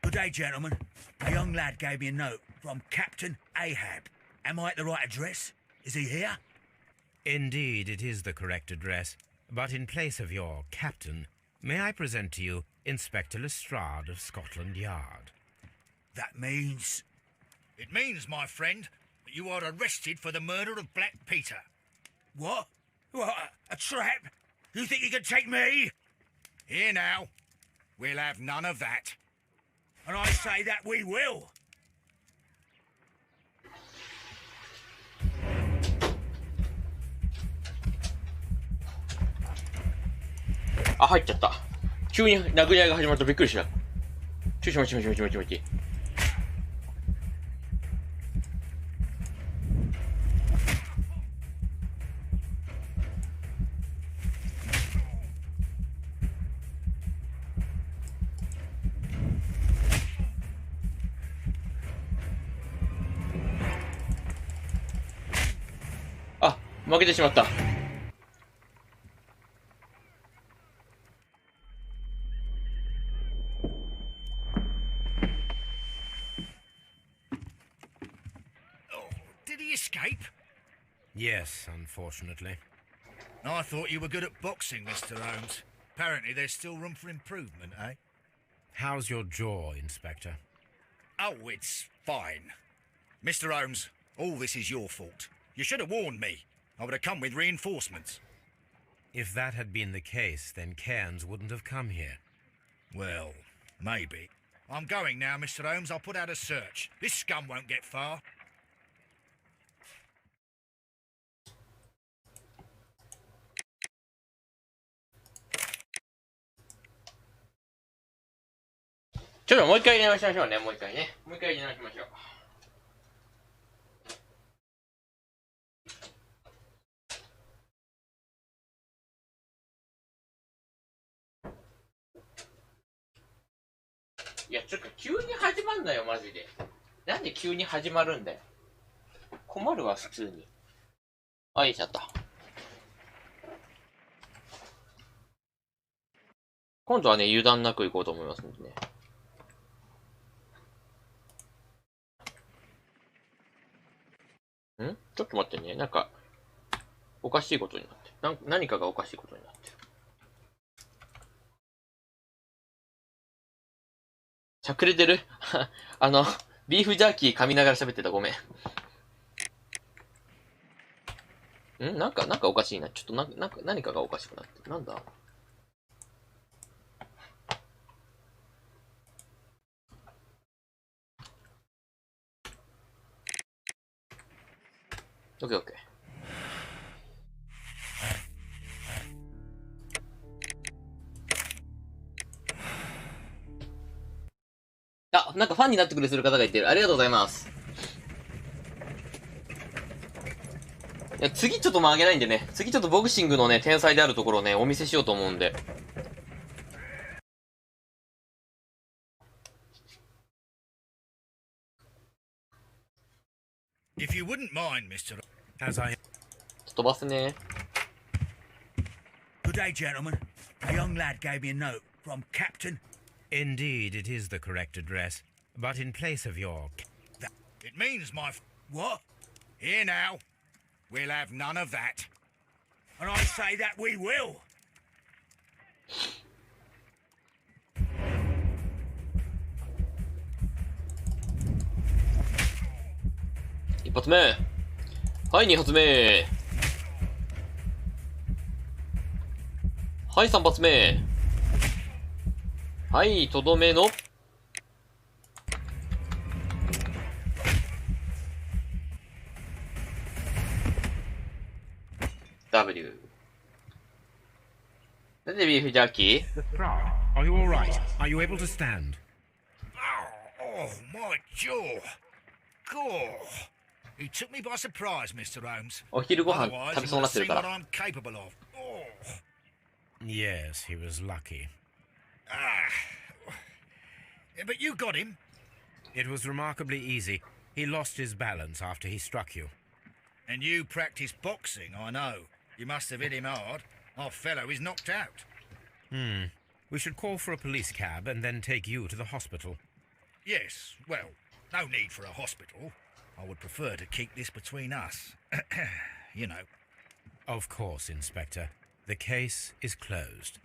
Good day, gentlemen. A young lad gave me a note from Captain Ahab. Am I at the right address? Is he here? Indeed, it is the correct address. But in place of your captain, may I present to you Inspector Lestrade of Scotland Yard? That means... It means, my friend, that you are arrested for the murder of Black Peter. What? What? A trap? You think you can take me? Here now. We'll have none of that. And I say that we will. あ、入っちゃった。急に殴り合いが始まったびっくりした。ちょいちょいちょいちょいちょいちょいちょい。あ、負けてしまった。Did he escape? Yes, unfortunately. I thought you were good at boxing, Mr. Holmes. Apparently there's still room for improvement, eh? How's your jaw, Inspector? Oh, it's fine. Mr. Holmes, all this is your fault. You should have warned me. I would have come with reinforcements. If that had been the case, then Cairns wouldn't have come here. Well, maybe. I'm going now, Mr. Holmes. I'll put out a search. This scum won't get far. ちょっともう一回入れましょうね、もう一回ね。もう一回入れ直しましょう。いや、ちょっと急に始まんなよ、マジで。なんで急に始まるんだよ。困るわ、普通に。あ、いいちゃった。今度はね、油断なく行こうと思いますんでね。ちょっと待ってね。なんか、おかしいことになってる。何かがおかしいことになってる。しゃくれてるビーフジャーキー噛みながら喋ってた。ごめん。なんかおかしいな。ちょっと何かがおかしくなってる。なんだオッケーオッケー。あ、なんかファンになってくれする方がいてる。ありがとうございます。いや、次ちょっと曲げないんでね。次ちょっとボクシングのね、天才であるところをね、お見せしようと思うんで。If you wouldn't mind, Mr. As I... 飛ばすね。Good day, gentlemen. A young lad gave me a note from Captain. Indeed, it is the correct address. But in place of your... It means What? Here now. We'll have none of that. And I say that we will. 一発目。はい、二発目。はい、三発目。はい、とどめの。W。なんでビーフジャーキー Are you all right? Are you able to stand? Oh, my jaw. Gore. He took me by surprise, Mr. Holmes. お昼ご飯 Otherwise, 食べ he そうに would な have ってる seen か what ら。 I'm capable of. Oh. Yes, he was lucky. But you got him. It was remarkably easy. He lost his balance after he struck you. And you practice boxing, I know. You must have hit him hard. Our fellow is knocked out. We should call for a police cab and then take you to the hospital. Yes, well, no need for a hospital. I would prefer to keep this between us. You know. Of course, Inspector. The case is closed.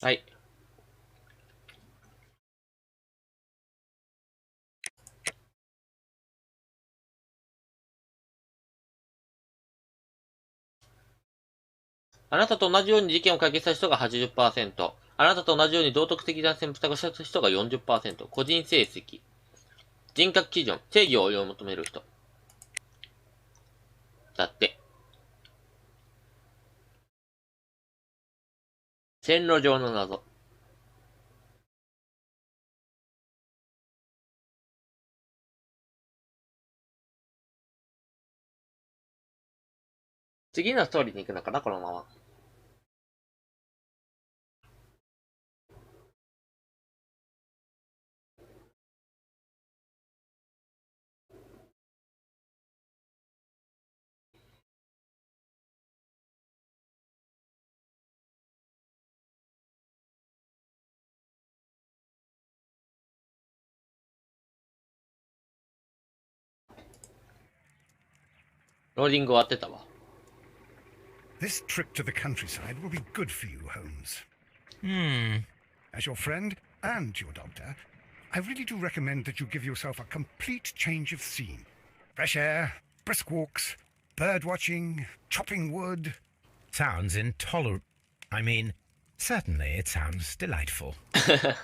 はい。あなたと同じように事件を解決した人が 80%。あなたと同じように道徳的な選択をした人が 40%。個人成績。人格基準。正義を追い求める人。だって。線路上の謎。次のストーリーに行くのかな、このまま。ローディング終わってたわ。This trip to the countryside will be good for you, Holmes. As your friend and your doctor, I really do recommend that you give yourself a complete change of scene. Fresh air, brisk walks, bird watching, chopping wood. Sounds intolerable. I mean, certainly it sounds delightful.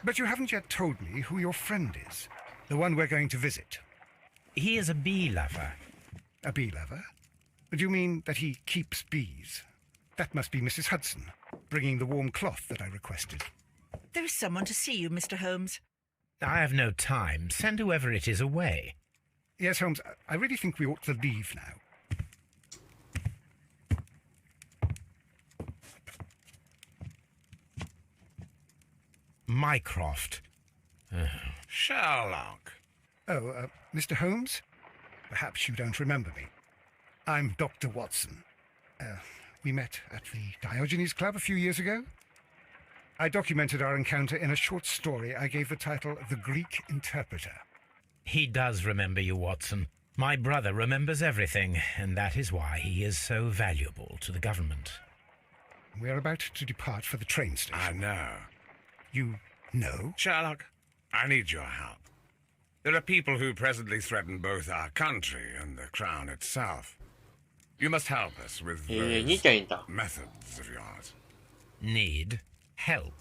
But you haven't yet told me who your friend is, the one we're going to visit. He is a bee lover. A bee lover? Do you mean that he keeps bees? That must be Mrs. Hudson, bringing the warm cloth that I requested. There is someone to see you, Mr. Holmes. I have no time. Send whoever it is away. Yes, Holmes, I really think we ought to leave now. Mycroft. Sherlock. Oh, Mr. Holmes? Perhaps you don't remember me. I'm Dr. Watson. We met at the Diogenes Club a few years ago. I documented our encounter in a short story I gave the title The Greek Interpreter. He does remember you, Watson. My brother remembers everything, and that is why he is so valuable to the government. We're about to depart for the train station. I know. You know? Sherlock, I need your help. There are people who presently threaten both our country and the crown itself. You must help us with those 兄ちゃんいた。 methods of yours. Need help.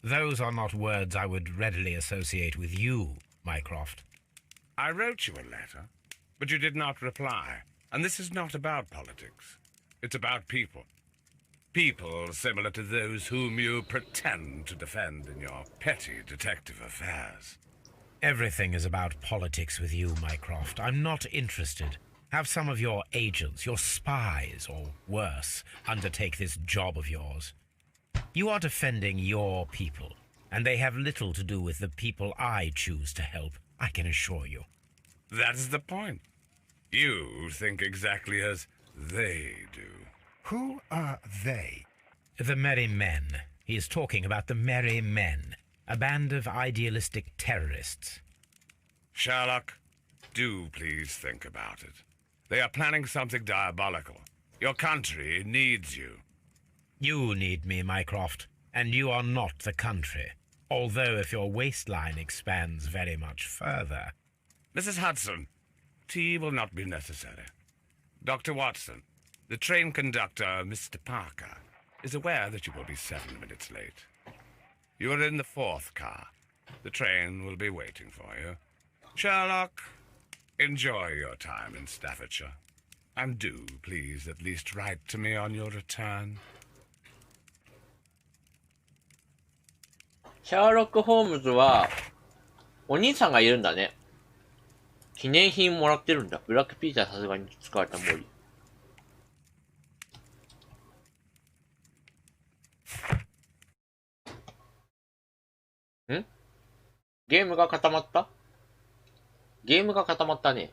Those are not words I would readily associate with you, Mycroft. I wrote you a letter, but you did not reply. And this is not about politics. It's about people. People similar to those whom you pretend to defend in your petty detective affairs. Everything is about politics with you, Mycroft. I'm not interested. Have some of your agents, your spies, or worse, undertake this job of yours. You are defending your people, and they have little to do with the people I choose to help, I can assure you. That's the point. You think exactly as they do. Who are they? The Merry Men. He is talking about the Merry Men, a band of idealistic terrorists. Sherlock, do please think about it. They are planning something diabolical. Your country needs you. You need me, Mycroft, and you are not the country. Although if your waistline expands very much further. Mrs. Hudson, tea will not be necessary. Dr. Watson, the train conductor, Mr. Parker, is aware that you will be 7 minutes late. You are in the 4th car. The train will be waiting for you. Sherlock, enjoy your time in Staffordshire. And do, please, at least write to me on your return. シャーロック・ホームズは、お兄さんがいるんだね。記念品もらってるんだ。ブラックピーターさすがに使われた森。ん？ゲームが固まった？ゲームが固まったね。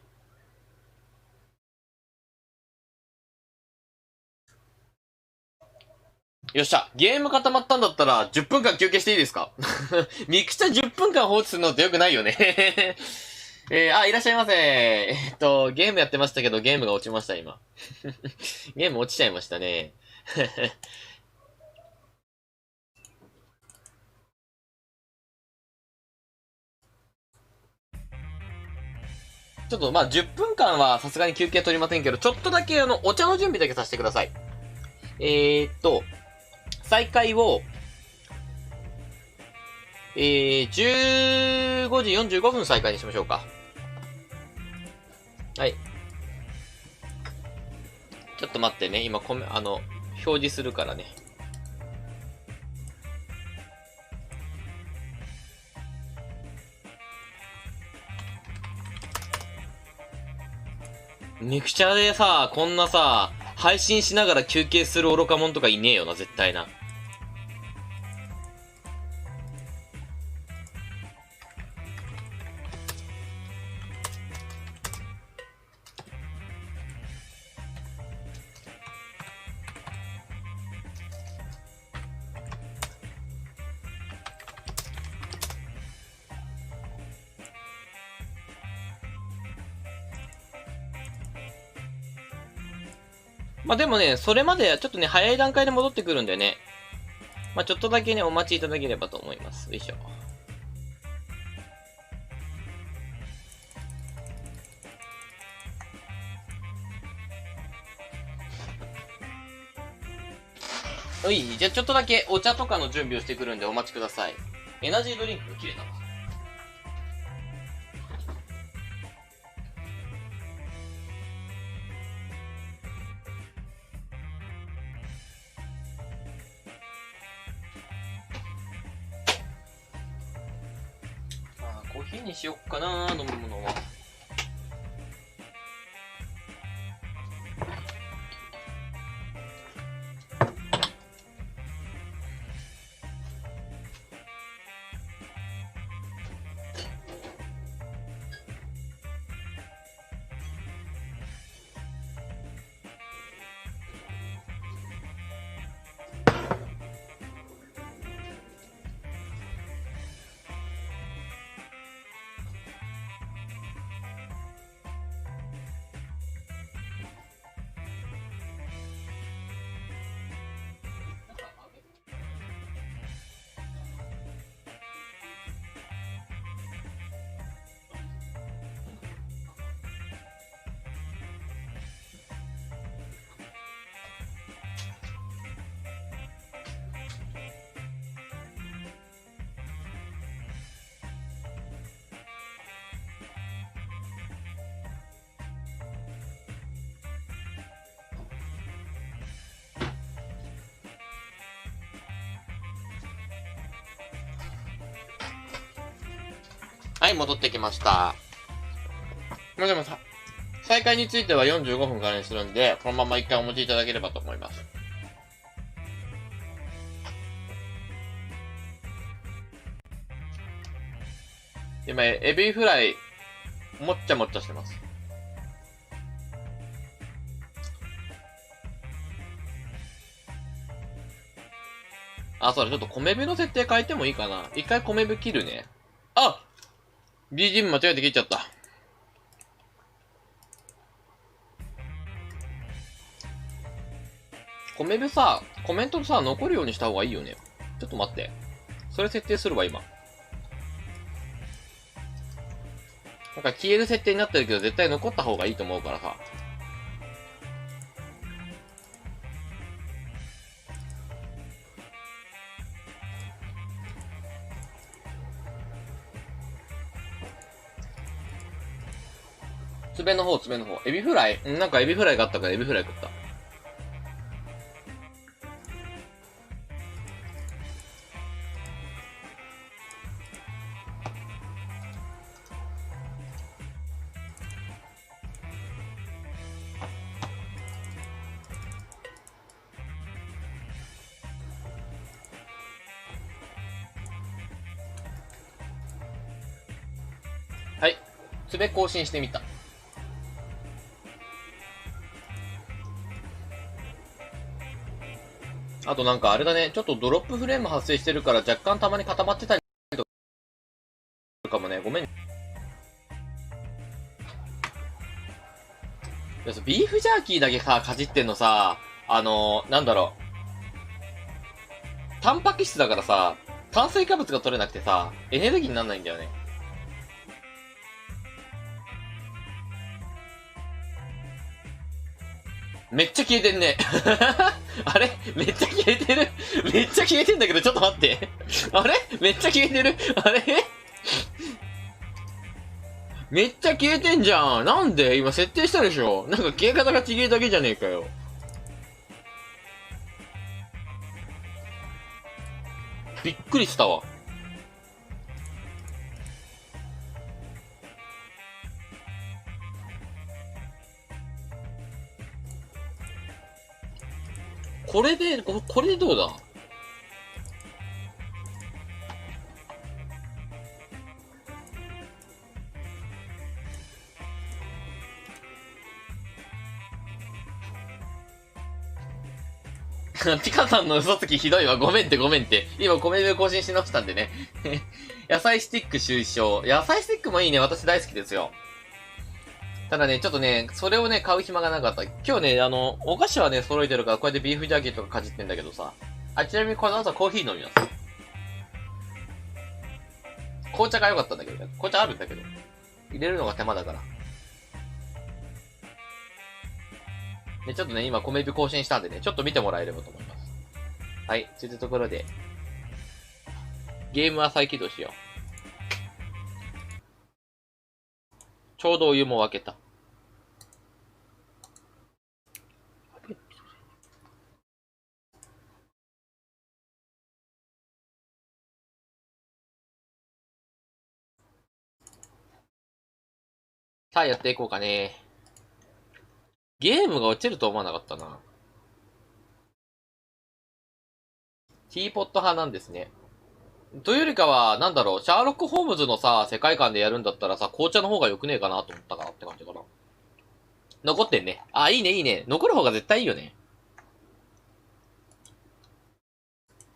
よっしゃ。ゲーム固まったんだったら、10分間休憩していいですか？ミクチャ10分間放置するのってよくないよね。いらっしゃいませ。ゲームやってましたけど、ゲームが落ちました、今。ゲーム落ちちゃいましたね。ちょっと、10分間はさすがに休憩取りませんけど、ちょっとだけお茶の準備だけさせてください。再開を、15時45分再開にしましょうか。はい。ちょっと待ってね。今、表示するからね。ミクチャでさ、こんなさ、配信しながら休憩する愚か者とかいねえよな、絶対な。でもね、それまでちょっとね、早い段階で戻ってくるんでね。ちょっとだけね、お待ちいただければと思います。よいしょ。はい、じゃあちょっとだけお茶とかの準備をしてくるんでお待ちください。エナジードリンクが綺麗だわ。コーヒーにしよっかな、飲むものは。はい、戻ってきました。もしもさ、再開については45分からにするんで、このまま一回お持ちいただければと思います。今、エビフライ、もっちゃもっちゃしてます。あ、そうだ、ちょっと米部の設定変えてもいいかな。一回米部切るね。あ！BGM 間違えて切っちゃった。米部さ、コメントさ、残るようにした方がいいよね。ちょっと待って。それ設定するわ、今。なんか消える設定になってるけど、絶対残った方がいいと思うからさ。爪の方。エビフライ？なんかエビフライがあったからエビフライ食った。はい。爪更新してみた。あとなんかあれだね、ちょっとドロップフレーム発生してるから若干たまに固まってたりとかもね、ごめん。ビーフジャーキーだけさ、かじってんのさ、なんだろう。タンパク質だからさ、炭水化物が取れなくてさ、エネルギーにならないんだよね。めっちゃ消えてんね。あれめっちゃ消えてる。めっちゃ消えてんだけど、ちょっと待って。あれめっちゃ消えてる。あれめっちゃ消えてんじゃん。なんで今設定したでしょ。なんか消え方が違えだけじゃねえかよ。びっくりしたわ。これでどうだ？ピカさんの嘘つきひどいわ。ごめんって。今コメント更新し直したんでね。野菜スティック推奨。野菜スティックもいいね。私大好きですよ。ただね、ちょっとね、それをね、買う暇がなかった。今日ね、お菓子はね、揃えてるから、こうやってビーフジャーキーとかかじってんだけどさ。あ、ちなみにこの後コーヒー飲みます。紅茶が良かったんだけどね。紅茶あるんだけど。入れるのが手間だから。で、ちょっとね、今、米火更新したんでね、ちょっと見てもらえればと思います。はい、といったところで、ゲームは再起動しよう。ちょうどお湯も沸けた。さあ、やっていこうかね。ゲームが落ちると思わなかったな。ティーポット派なんですね。というよりかは、なんだろう、シャーロック・ホームズのさ、世界観でやるんだったらさ、紅茶の方が良くねえかなと思ったかなって感じかな。残ってんね。あ、いいね、いいね。残る方が絶対いいよね。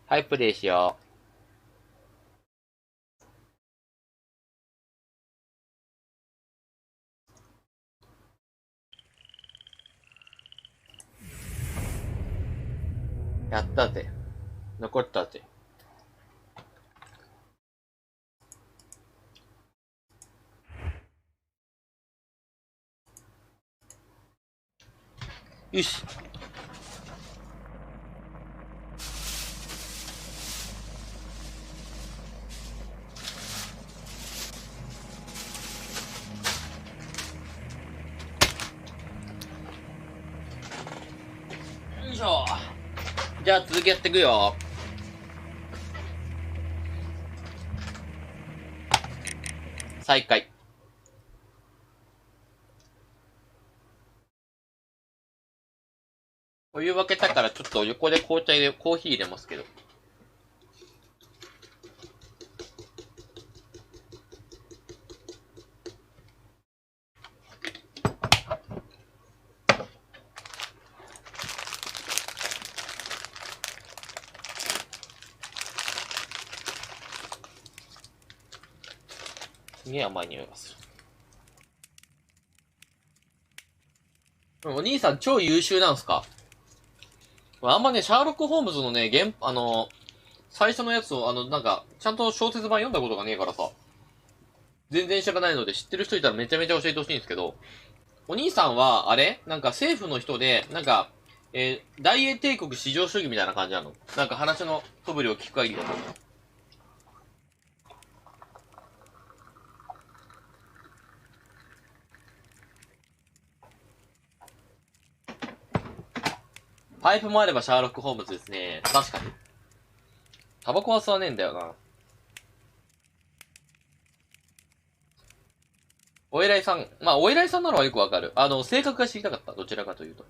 はい、プレイしよう。やったぜ。残ったぜ。よし。よいしょ。じゃあ続きやっていくよ。再開。お湯沸けたからちょっと横で紅茶入れ、コーヒー入れますけど。すげえ甘い匂いがする。お兄さん超優秀なんすか？あんまね、シャーロック・ホームズのね、最初のやつを、なんか、ちゃんと小説版読んだことがねえからさ、全然知らないので、知ってる人いたらめちゃめちゃ教えてほしいんですけど、お兄さんは、あれなんか政府の人で、なんか、大英帝国至上主義みたいな感じなの？なんか話の素振りを聞く限りだと。パイプもあればシャーロック・ホームズですね。確かに。タバコは吸わねえんだよな。お偉いさん。まあ、お偉いさんなのはよくわかる。性格が知りたかった。どちらかというと。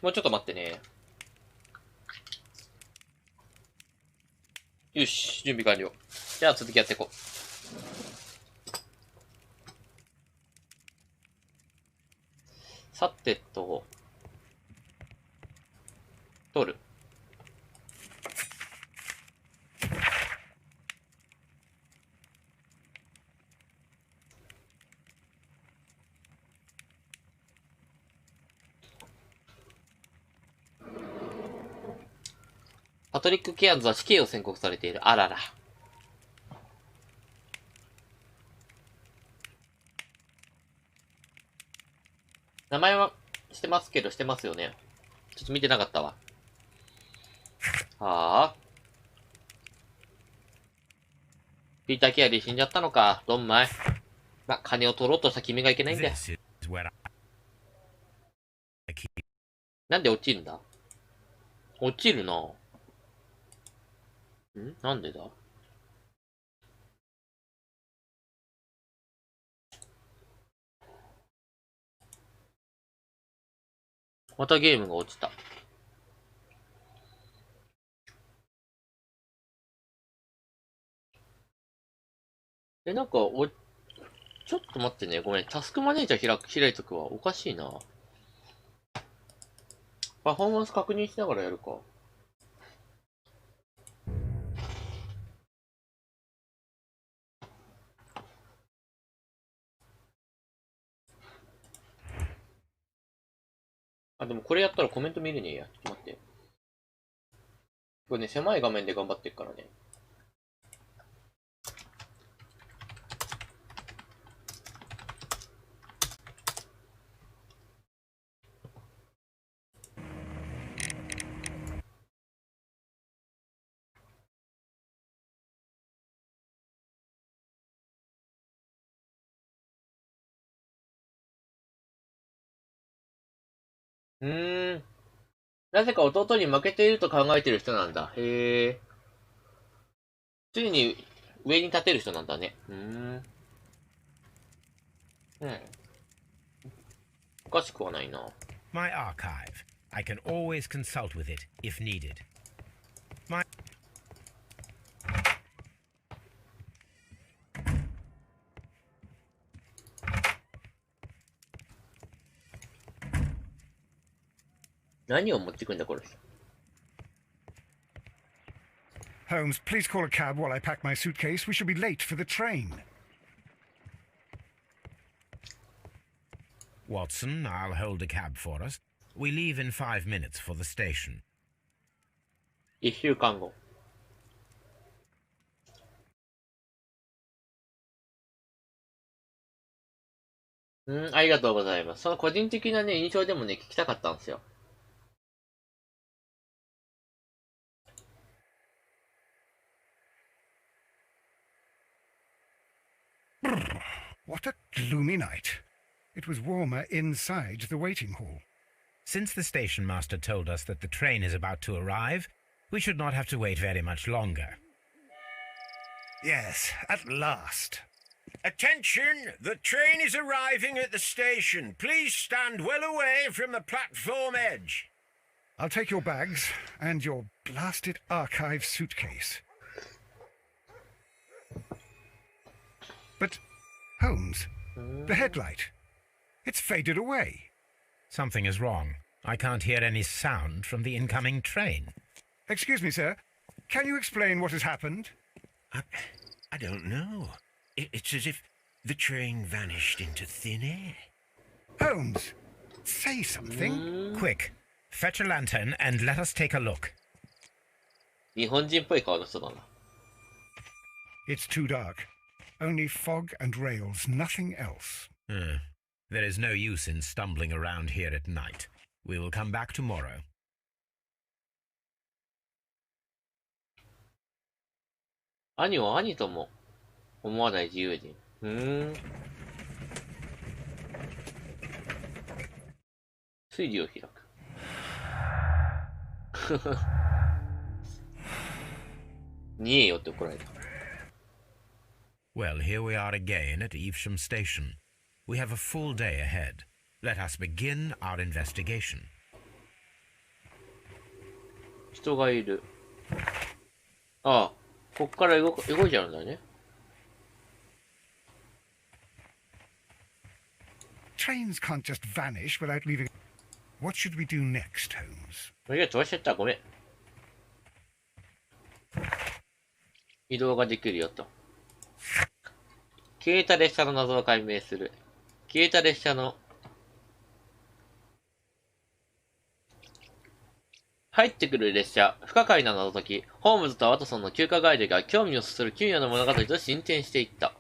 もうちょっと待ってね。よし、準備完了。じゃあ続きやっていこう。さてと、取る。パトリック・ケアンズは死刑を宣告されている。あらら。名前はしてますけど、してますよね。ちょっと見てなかったわ。はあ。ピーター・ケアリー死んじゃったのか。どんまい。ま、金を取ろうとした君がいけないんだよ。This is where I keep なんで落ちるんだ？落ちるな。なんでだ？またゲームが落ちた。なんか、ちょっと待ってね。ごめん。タスクマネージャー開いとくわ。おかしいな。パフォーマンス確認しながらやるか。あ、でもこれやったらコメント見れねえや。ちょっと待って。これね、狭い画面で頑張ってるからね。なぜか弟に負けていると考えている人なんだ。へえ。ついに上に立てる人なんだね。おかしくはないな。My archive. I can always consult with it if needed. My... 何を持ってくんだこれ。Holmes, please call a cab while I pack my suitcase. We should be late for the train. Watson, I'll hold a cab for us. We leave in 5 minutes for the station. 1週間後。ありがとうございます。その個人的なね、印象でもね、聞きたかったんですよ。What a gloomy night. It was warmer inside the waiting hall. Since the station master told us that the train is about to arrive, we should not have to wait very much longer. Yes, at last. Attention! The train is arriving at the station. Please stand well away from the platform edge. I'll take your bags and your blasted archive suitcase. But, Holmes, the headlight. It's faded away. Something is wrong. I can't hear any sound from the incoming train. Excuse me, sir. Can you explain what has happened? I don't know. It's as if the train vanished into thin air. Holmes, say something. Quick, fetch a lantern and let us take a look. 日本人っぽい顔の人だな。It's too dark. Only fog and rails, nothing else. There is no use in stumbling around here at night. We will come back tomorrow. 兄は兄とも思わない自由人。推理を開く。煮えよって怒られた。Well, here we are again at Evesham Station. We have a full day ahead. Let us begin our investigation. 人がいる。ああ、こっから動いちゃうんだね。Trains can't just vanish without leaving. What should we do next, Holmes? いや、飛ばしちゃった。ごめん。移動ができるよと。消えた列車の謎を解明する。消えた列車の入ってくる列車、不可解な謎解き、ホームズとワトソンの休暇ガイドが興味をそそる奇妙な物語と進展していった。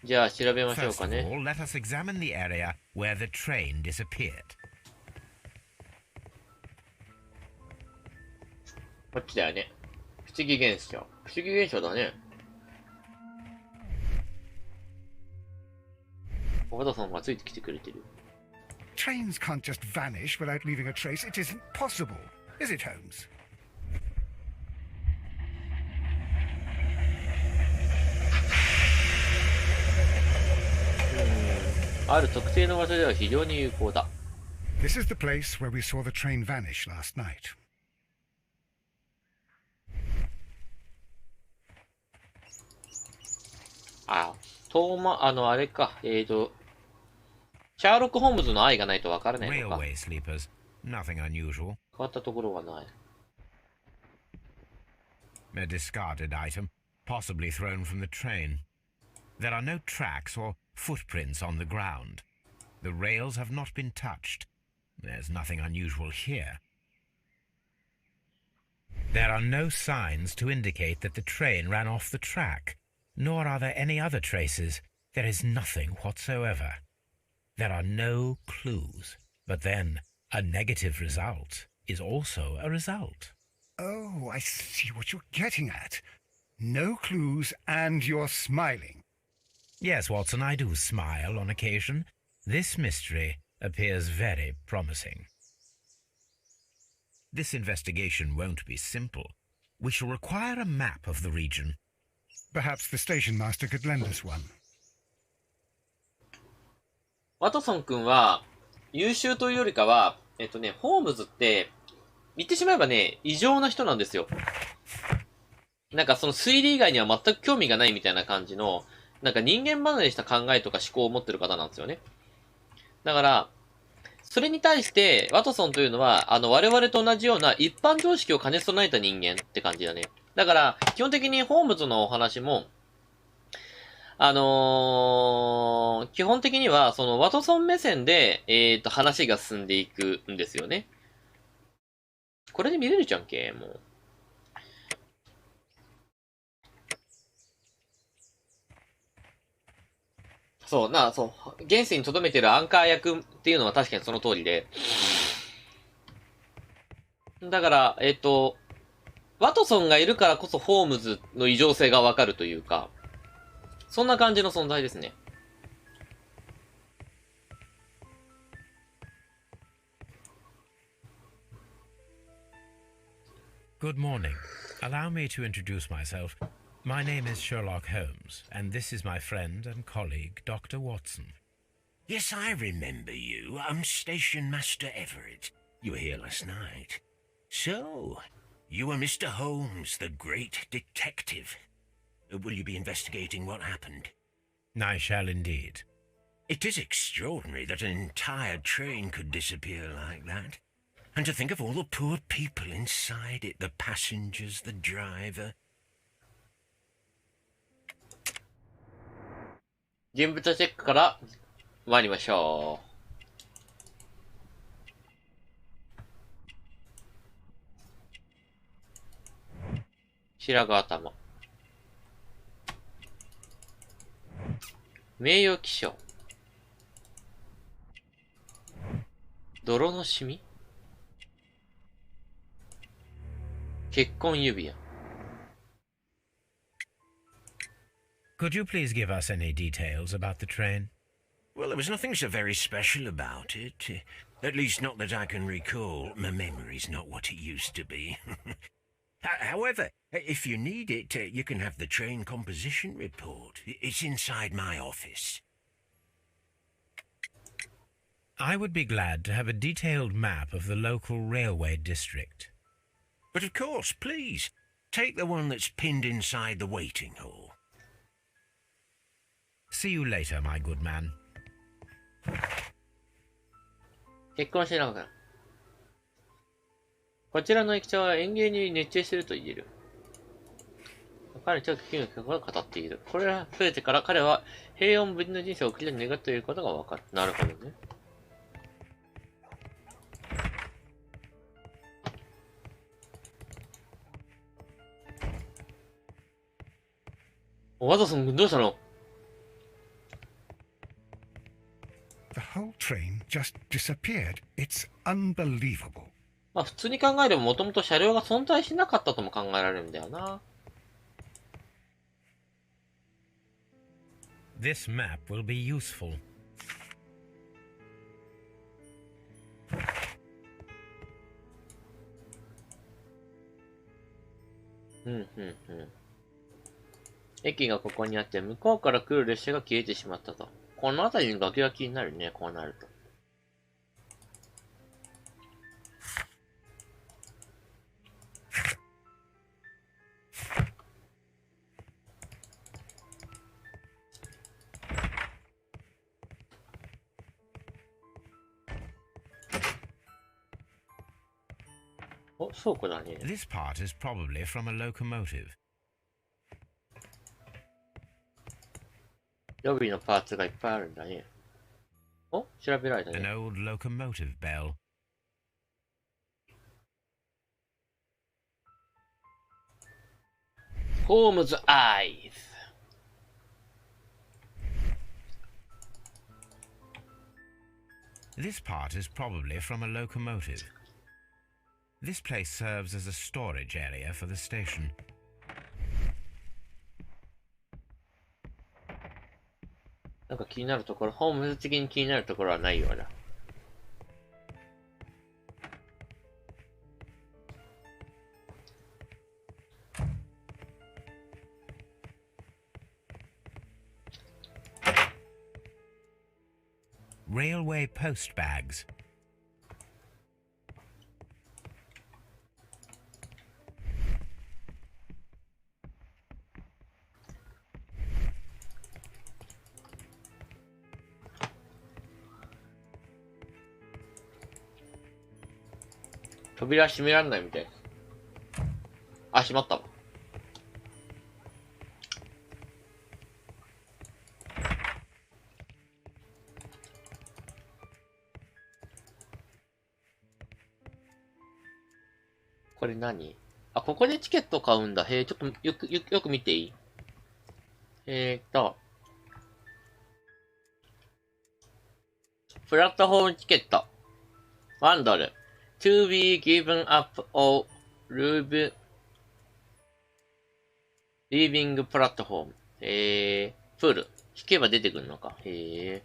じゃあ調べましょう First か of ね。 all, let us examine the area where the train disappeared. こっちだよね。不思議現象。不思議現象だね。ワトソンがついてきてくれてる。Trains can't just vanish without leaving a trace. It isn't possible, is it, Holmes? ある特定の場所では非常に有効だ。This is the place where we saw the train vanish last night. あ、あれか。シャーロック・ホームズの愛がないとわからないのか。 Railway sleepers. Nothing unusual. 変わったところはない。A discarded item, possibly thrown from the train. There are no tracks or footprints on the ground. The rails have not been touched. There's nothing unusual here. There are no signs to indicate that the train ran off the track, nor are there any other traces. There is nothing whatsoever. There are no clues. But then, a negative result is also a result. Oh, I see what you're getting at. No clues, and you're smiling. Yes, Watson, I do smile on occasion. This mystery appears very promising. This investigation won't be simple. We shall require a map of the region. Perhaps the station master could lend us one. ワトソン君は、優秀というよりかは、ホームズって、言ってしまえばね、異常な人なんですよ。なんかその推理以外には全く興味がないみたいな感じの、なんか人間離れした考えとか思考を持ってる方なんですよね。だから、それに対して、ワトソンというのは、我々と同じような一般常識を兼ね備えた人間って感じだね。だから、基本的にホームズのお話も、基本的には、そのワトソン目線で、話が進んでいくんですよね。これで見れるじゃんけ、もう。そう、そう、現世に留めてるアンカー役っていうのは確かにその通りで。だから、ワトソンがいるからこそホームズの異常性がわかるというか、そんな感じの存在ですね。Good morning. Allow me to introduce myself. My name is Sherlock Holmes, and this is my friend and colleague, Dr. Watson. Yes, I remember you. I'm Station Master Everett. You were here last night. So, you are Mr. Holmes, the great detective. Will you be investigating what happened? I shall indeed. It is extraordinary that an entire train could disappear like that. And to think of all the poor people inside it, the passengers, the driver. 人物チェックから参りましょう。白髪頭。名誉記章。泥のシミ。結婚指輪。Could you please give us any details about the train? Well, there was nothing so very special about it. At least not that I can recall. My memory's not what it used to be. However, if you need it, you can have the train composition report. It's inside my office. I would be glad to have a detailed map of the local railway district. But of course, please, take the one that's pinned inside the waiting hall. See you later, my good man. 結婚してなかった。こちらの駅長は園芸に熱中していると言える。彼は金の企画を語っている。これら全てから彼は平穏無事の人生を送りたいと願っていることがわかる。なるほどね。ワトソン君どうしたの？ The whole train just disappeared. It's unbelievable. まあ普通に考えればもともと車両が存在しなかったとも考えられるんだよな。This map will be useful. 駅がここにあって向こうから来る列車が消えてしまったと。この辺りの崖が気になるね、こうなると。お、倉庫だね。This part is probably from a locomotive. 予備のパーツがいっぱいあるんだね。お、調べられた An ね。old locomotive bell. Holmes' eyes. This part is probably from a locomotive. This place serves as a storage area for the station. なんか気になるところ、ホームズ的に気になるところはないような。Railway post bags.扉閉められないみたい。あ、閉まったわ。これ何？あ、ここでチケット買うんだ。へえ、ちょっとよく見ていい？プラットフォームチケット。$1。to be given up or leaving platform。プール。引けば出てくるのか。へえ。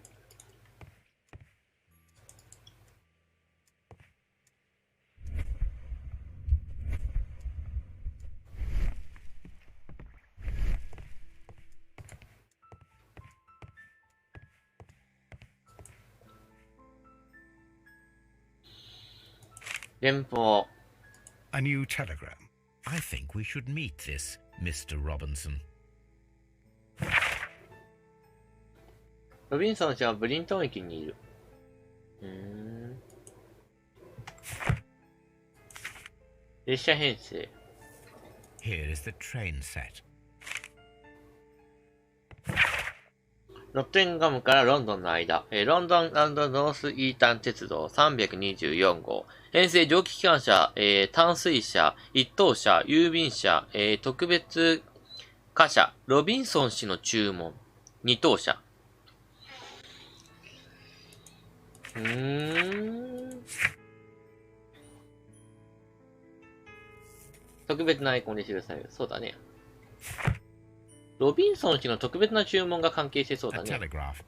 電報。A new telegram. I think we should meet this Mr. Robinson. ロビンソン氏はブリントン駅にいる。列車編成。Here is the train set. ノッテンガムからロンドンの間、ロンドン&ノースイータン鉄道324号、編成蒸気機関車、淡水車、一等車、郵便車、特別貨車、ロビンソン氏の注文、二等車。特別なアイコンで記される。そうだね。ロビンソン氏の特別な注文が関係してそうだ A ね。 telegraph.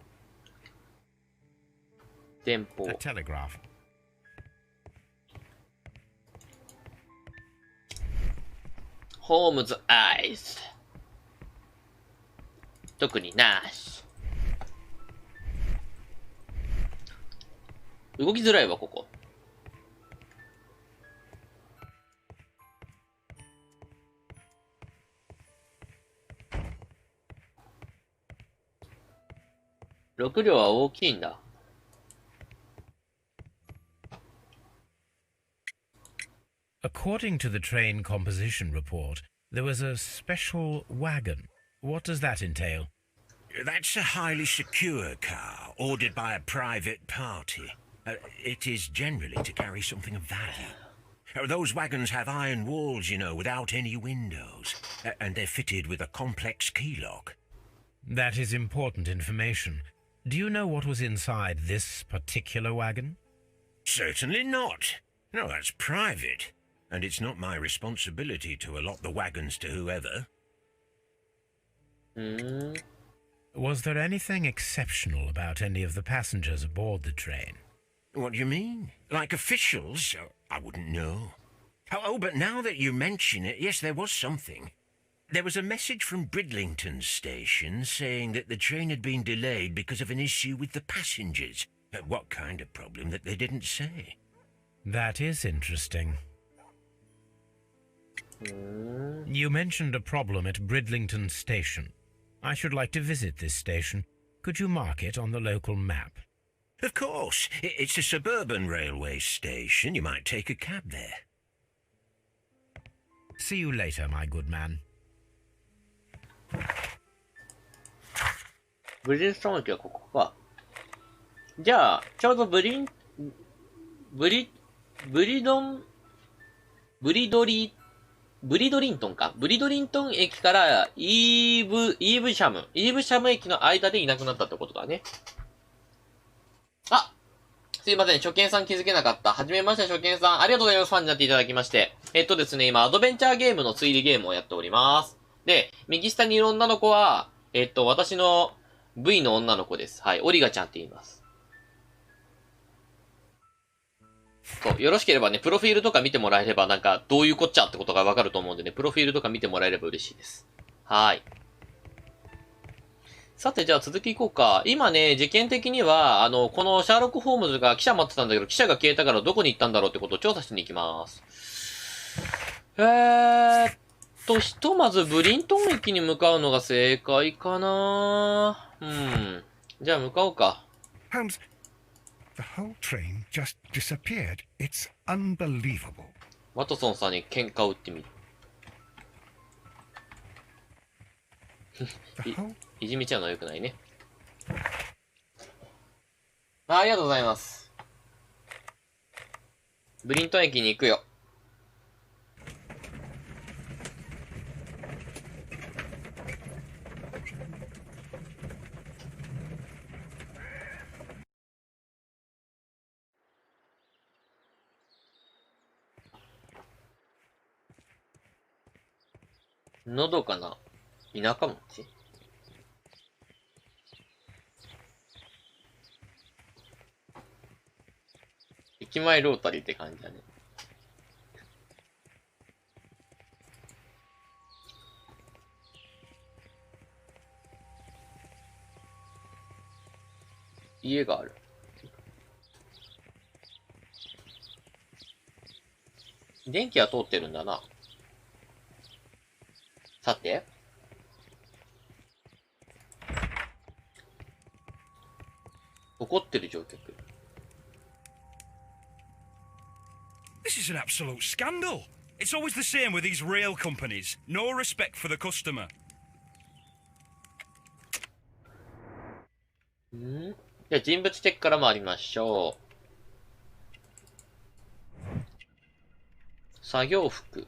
電報。 A telegraph. ホームズアイズ。特になし。動きづらいわ、ここ。6両は大きいんだ。According to the train composition report, there was a special wagon. What does that entail? That's a highly secure car, ordered by a private party. It is generally to carry something of value. Those wagons have iron walls, you know, without any windows, and they're fitted with a complex key lock. That is important information. Do you know what was inside this particular wagon? Certainly not. No, that's private, and it's not my responsibility to allot the wagons to whoever. Was there anything exceptional about any of the passengers aboard the train? What do you mean? Like officials? I wouldn't know. Oh, but now that you mention it, yes, there was something. There was a message from Bridlington station saying that the train had been delayed because of an issue with the passengers. What kind of problem that they didn't say? That is interesting. You mentioned a problem at Bridlington station. I should like to visit this station. Could you mark it on the local map? Of course. It's a suburban railway station. You might take a cab there. See you later, my good man. ブリヂストン駅はここか。じゃあ、ちょうどブリドリントンか。ブリドリントン駅からイーブシャム駅の間でいなくなったってことだね。あ、すいません。初見さん気づけなかった。はじめまして、初見さん。ありがとうございます。ファンになっていただきまして。ですね、今、アドベンチャーゲームの推理ゲームをやっております。で、右下にいる女の子は、私の V の女の子です。はい。オリガちゃんって言います。そう、よろしければね、プロフィールとか見てもらえれば、なんか、どういうこっちゃってことがわかると思うんでね、プロフィールとか見てもらえれば嬉しいです。はい。さて、じゃあ続き行こうか。今ね、事件的には、このシャーロック・ホームズが記者待ってたんだけど、記者が消えたからどこに行ったんだろうってことを調査しに行きます。ひとまずブリントン駅に向かうのが正解かな。じゃあ向かおうか。Holmes, the whole train just disappeared. It's unbelievable. ワトソンさんに喧嘩を打ってみる。いじめちゃうのは良くないね。ありがとうございます。ブリントン駅に行くよ。のどかな田舎町？駅前ロータリーって感じだね。家がある。電気は通ってるんだな。さて。怒ってる乗客。This is an absolute scandal. It's always the same with these rail companies. No respect for the customer. じゃあ人物チェックから参りましょう。作業服。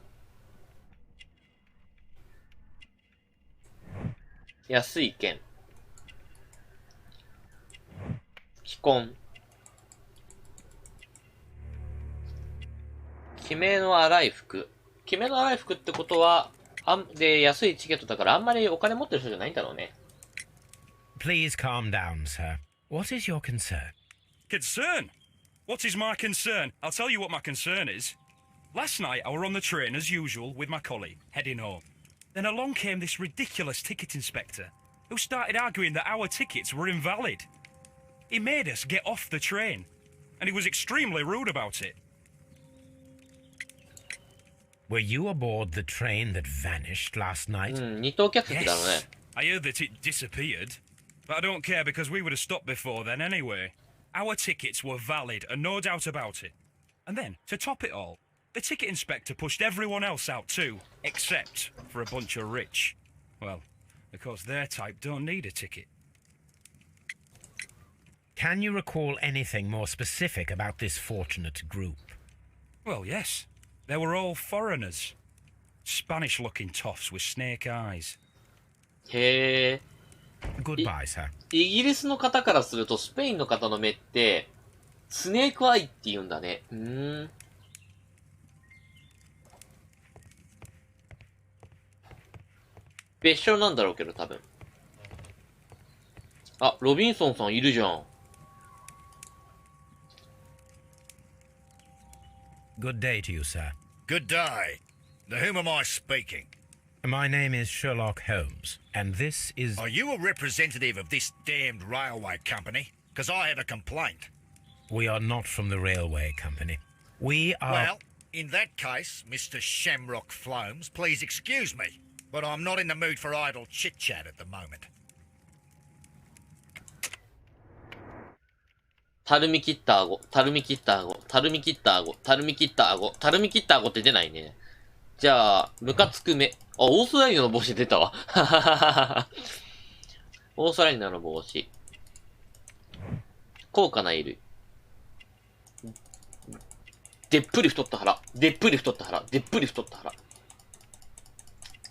安い券。既婚。きめの荒い服。きめの荒い服ってことは、で、安いチケットだからあんまりお金持ってる人じゃないんだろうね。Please calm down, sir. What is your concern? Concern? What is my concern? I'll tell you what my concern is. Last night I were on the train as usual with my colleague, heading home. Then along came this ridiculous ticket inspector, who started arguing that our tickets were invalid. He made us get off the train, and he was extremely rude about it. Were you aboard the train that vanished last night? 二等客席だろうね。 Yes, I heard that it disappeared, but I don't care because we would have stopped before then anyway. Our tickets were valid and no doubt about it. And then, to top it all, the ticket inspector pushed everyone else out too, except for a bunch of rich. Well, because their type don't need a ticket. Can you recall anything more specific about this fortunate group? Well, yes. They were all foreigners. Spanish-looking toffs with snake eyes. へえ。 Goodbye, sir. イギリスの方からすると、スペインの方の目って、スネークアイって言うんだね。別称なんだろうけど、多分。あ、ロビンソンさんいるじゃん。Good day to you, sir. Good day. To whom am I speaking? My name is Sherlock Holmes, and this is... Are you a representative of this damned railway company? Because I have a complaint. We are not from the railway company. We are... Well, in that case, Mr. Shamrock Flomes, please excuse me, but I'm not in the mood for idle chit-chat at the moment. たるみ切った顎、たるみ切った顎、たるみ切った顎、たるみ切った顎、たるみ切った顎って出ないね。じゃあ、ムカつく目。あ、オーストラリアの帽子出たわ。オーストラリアの帽子。高価な衣類。でっぷり太った腹。でっぷり太った腹。でっぷり太った腹。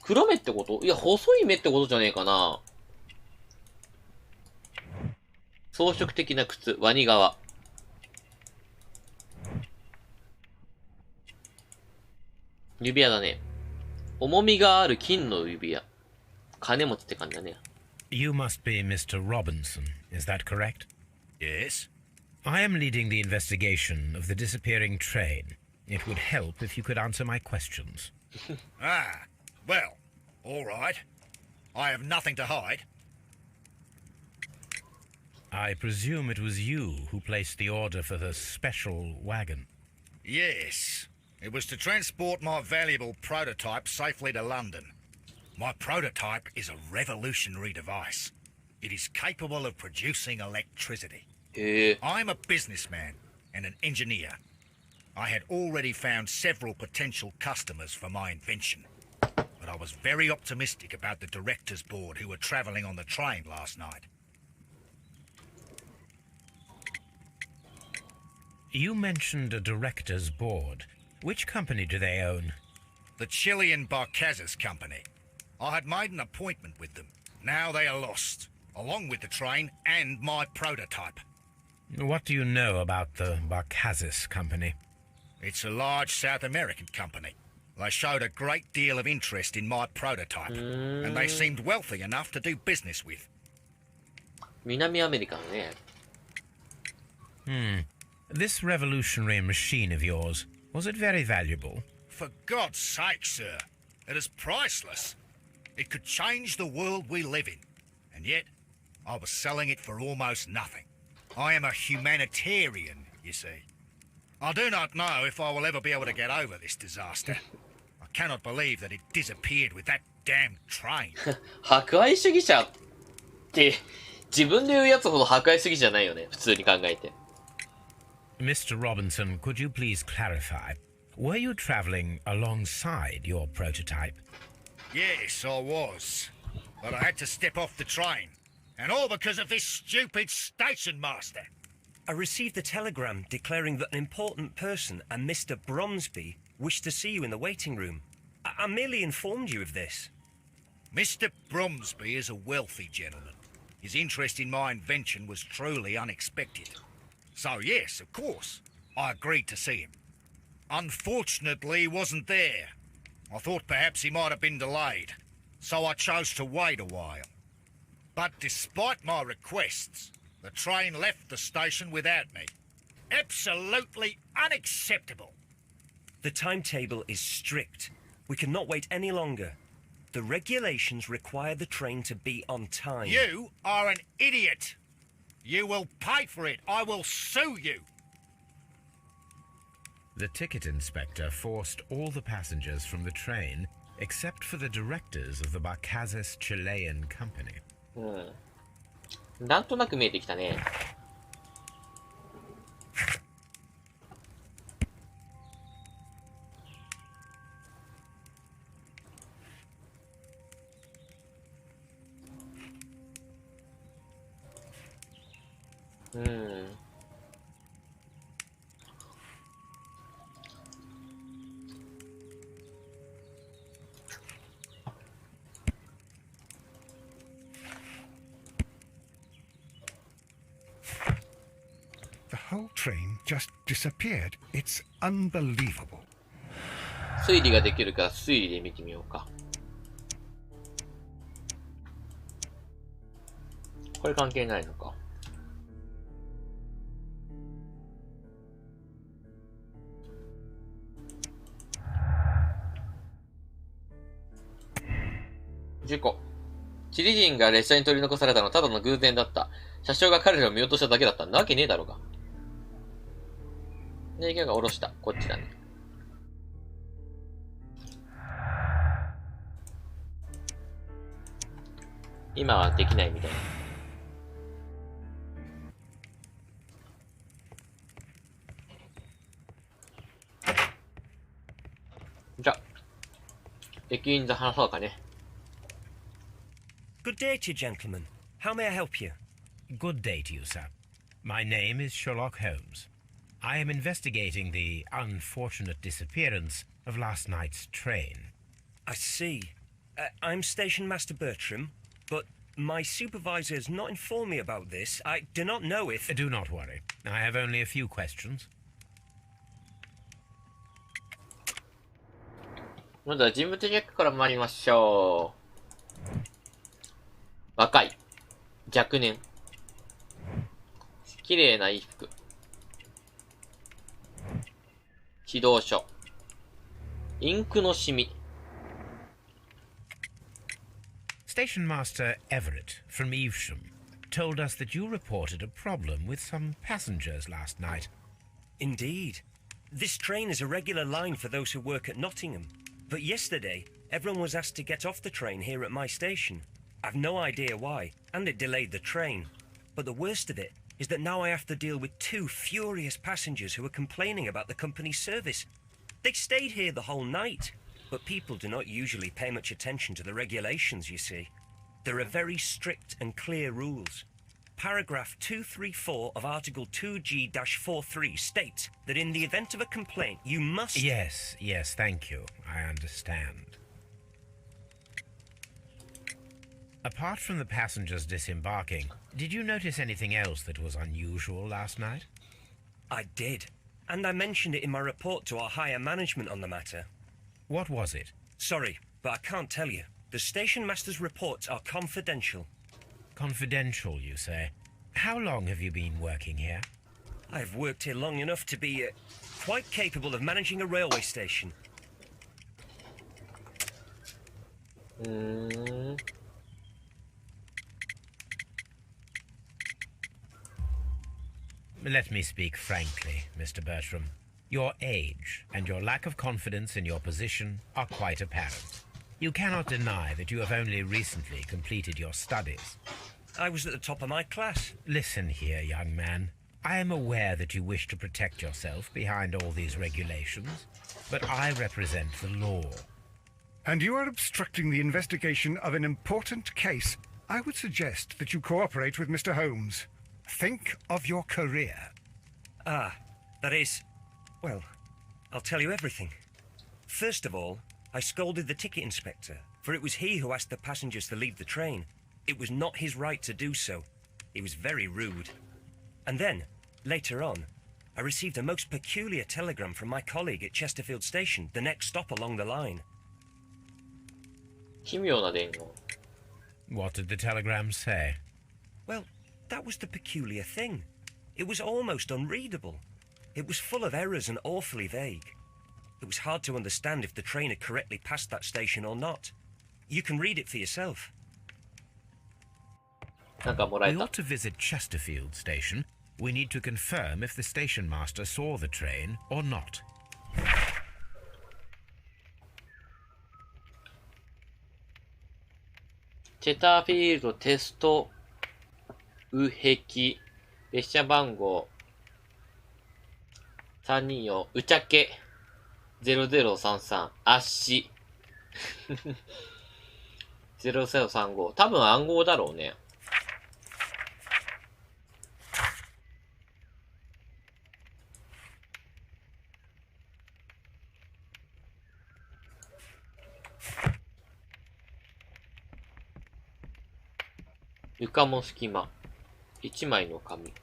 黒目ってこと？いや、細い目ってことじゃねえかな。装飾的な靴。ワニ革。指輪だね。重みがある金の指輪。金持ちって感じだね。You must be Mr. Robinson, is that correct? Yes? I am leading the investigation of the disappearing train. It would help if you could answer my questions. Ah, well, all right. I have nothing to hide. I presume it was you who placed the order for the special wagon. Yes. It was to transport my valuable prototype safely to London. My prototype is a revolutionary device. It is capable of producing electricity. I'm a businessman and an engineer. I had already found several potential customers for my invention. But I was very optimistic about the directors' board who were travelling on the train last night. You mentioned a director's board. Which company do they own? The Chilean Barcazes Company. I had made an appointment with them. Now they are lost, along with the train and my prototype. What do you know about the Barcazes Company? It's a large South American company. They showed a great deal of interest in my prototype, and they seemed wealthy enough to do business with. 南アメリカのね。This revolutionary machine of yours, was it very valuable? For God's sake, sir, it is priceless. It could change the world we live in, and yet I was selling it for almost nothing. I am a humanitarian, you see. I do not know if I will ever be able to get over this disaster. I cannot believe that it disappeared with that damn train. 博愛主義者って自分で言うやつほど博愛主義じゃないよね。普通に考えて。Mr. Robinson, could you please clarify? Were you traveling alongside your prototype? Yes, I was. But I had to step off the train. And all because of this stupid station master. I received a telegram declaring that an important person and Mr. Bromsby wished to see you in the waiting room. I merely informed you of this. Mr. Bromsby is a wealthy gentleman. His interest in my invention was truly unexpected. So yes, of course, I agreed to see him. Unfortunately, he wasn't there. I thought perhaps he might have been delayed, so I chose to wait a while. But despite my requests, the train left the station without me. Absolutely unacceptable. The timetable is strict. We cannot wait any longer. The regulations require the train to be on time. You are an idiot. You will pay for it. I will sue you. The ticket inspector forced all the passengers from the train except for the directors of the Barcazes Chilean Company. なんとなく見えてきたね。The whole train just disappeared. It's unbelievable. 推理ができるから推理で見てみようか。これ関係ないのか。事故。チリ人が列車に取り残されたのはただの偶然だった。車掌が彼らを見落としただけだったんだわけねえだろうが。で、池が下ろした。こっちだね。今はできないみたいな。じゃあ、駅員で話そうかね。Good day to you, gentlemen. How may I help you? Good day to you, sir. My name is Sherlock Holmes. I am investigating the unfortunate disappearance of last night's train. I see. I'm Station Master Bertram, but my supervisor has not informed me about this. I do not know if... Do not worry. I have only a few questions. まずは人物チェックから参りましょう。若い。若年。綺麗な衣服。指導書。インクのシミ。Station Master Everett from Evesham told us that you reported a problem with some passengers last night. Indeed. This train is a regular line for those who work at Nottingham. But yesterday, everyone was asked to get off the train here at my station. I've no idea why, and it delayed the train. But the worst of it is that now I have to deal with two furious passengers who are complaining about the company's service. They stayed here the whole night, but people do not usually pay much attention to the regulations, you see. There are very strict and clear rules. Paragraph 234 of Article 2G-43 states that in the event of a complaint, you must... Yes, thank you. I understand. Apart from the passengers disembarking, did you notice anything else that was unusual last night? I did, and I mentioned it in my report to our higher management on the matter. What was it? Sorry, but I can't tell you. The station master's reports are confidential. Confidential, you say? How long have you been working here? I've worked here long enough to be quite capable of managing a railway station. Let me speak frankly, Mr. Bertram. Your age and your lack of confidence in your position are quite apparent. You cannot deny that you have only recently completed your studies. I was at the top of my class. Listen here, young man. I am aware that you wish to protect yourself behind all these regulations, but I represent the law. And you are obstructing the investigation of an important case. I would suggest that you cooperate with Mr. Holmes. Think of your career. Ah, that is... Well, I'll tell you everything. First of all, I scolded the ticket inspector, for it was he who asked the passengers to leave the train. It was not his right to do so. He was very rude. And then, later on, I received a most peculiar telegram from my colleague at Chesterfield Station, the next stop along the line. 奇妙な伝言。 What did the telegram say? Well, that was the peculiar thing. It was almost unreadable. It was full of errors and awfully vague. It was hard to understand if the train had correctly passed that station or not. You can read it for yourself. なんかもらえ We た。 ought to visit Chesterfield Station. We need to confirm if the station master saw the train or not. チェターフィールドテスト右壁列車番号324うちゃけ0033圧死0035多分暗号だろうね。床も隙間。一枚の紙。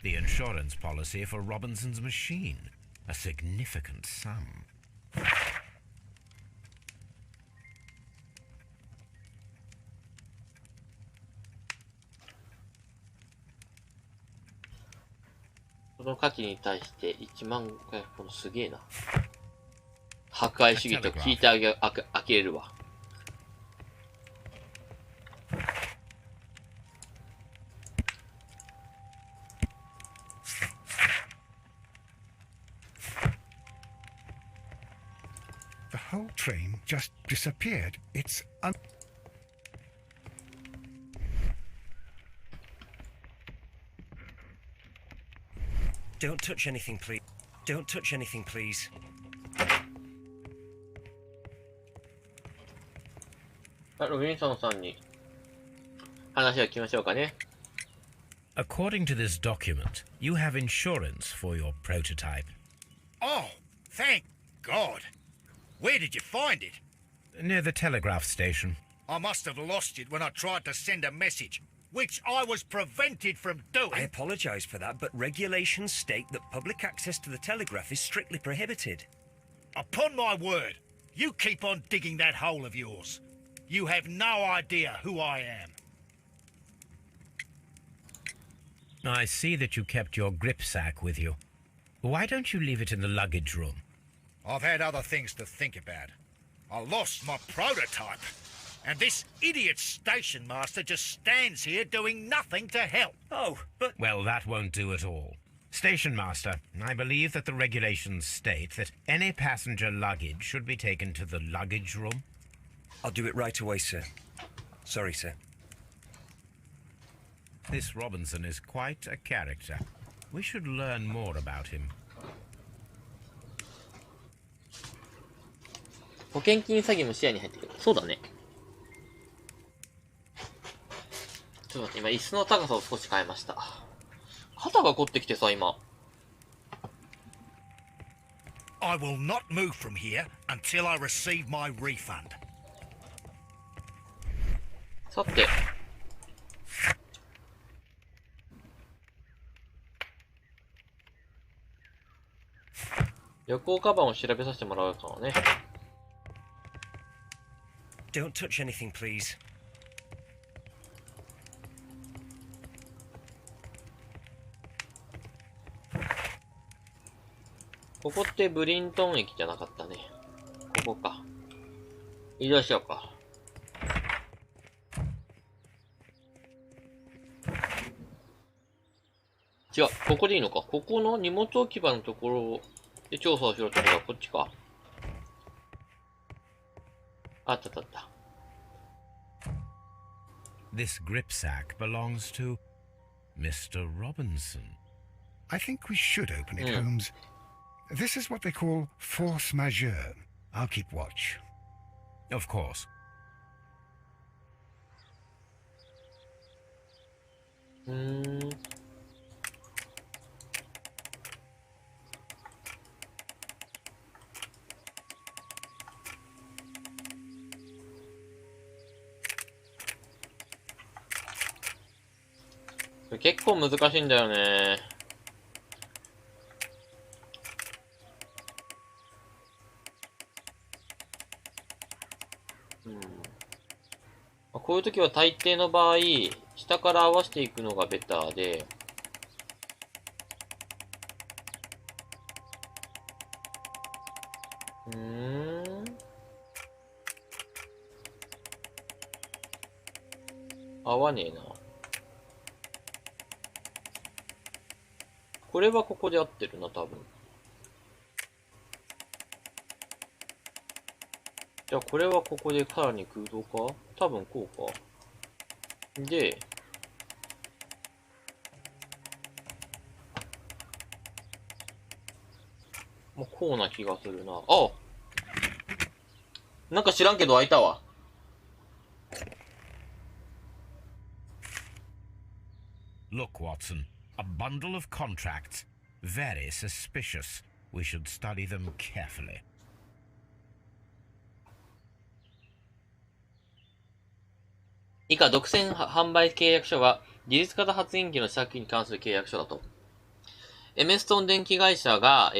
The insurance policy for Robinson's machine. A significant sum.「この下記に対して1万回このすげえな。博愛主義と聞いてあげ、開けるわ。The whole train just disappeared. It's Don't touch anything, please. Don't touch anything, please. ロビンソンさんに話を聞きましょうかね。According to this document, you have insurance for your prototype. Oh, thank God. Where did you find it? Near the telegraph station. I must have lost it when I tried to send a message, which I was prevented from doing. I apologise for that, but regulations state that public access to the telegraph is strictly prohibited. Upon my word, you keep on digging that hole of yours. You have no idea who I am. I see that you kept your grip sack with you. Why don't you leave it in the luggage room? I've had other things to think about. I lost my prototype, and this idiot station master just stands here doing nothing to help. Oh, but... Well, that won't do at all. Station master, I believe that the regulations state that any passenger luggage should be taken to the luggage room. I'll do it right away, sir. Sorry, sir. This Robinson is quite a character. We should learn more about him. 保険金詐欺も視野に入ってくる。そうだね。ちょっと待って、今椅子の高さを少し変えました。肩が凝ってきてさ、今。I will not move from here until I receive my refund. さて。旅行カバンを調べさせてもらうからね。Don't touch anything, please. ここってブリントン駅じゃなかったね。ここか。移動しようか。違う、ここでいいのか。ここの荷物置き場のところで調査をしろってことはこっちか。あったあったあった。This grip sack belongs to Mr. Robinson. I think we should open it, Holmes. This is what they call force majeure. I'll keep watch. Of course. これ結構難しいんだよね。こういう時は大抵の場合、下から合わせていくのがベターで、合わねえな。これはここで合ってるな、多分。じゃあこれはここでさらに空洞か？多分こうか。で、もうこうな気がするな。あ！なんか知らんけど開いたわ。Look, Watson, a bundle of contracts. Very suspicious. We should study them carefully. 以下、独占販売契約書は、自律型発電機の試作機に関する契約書だと。エメストン電機会社が、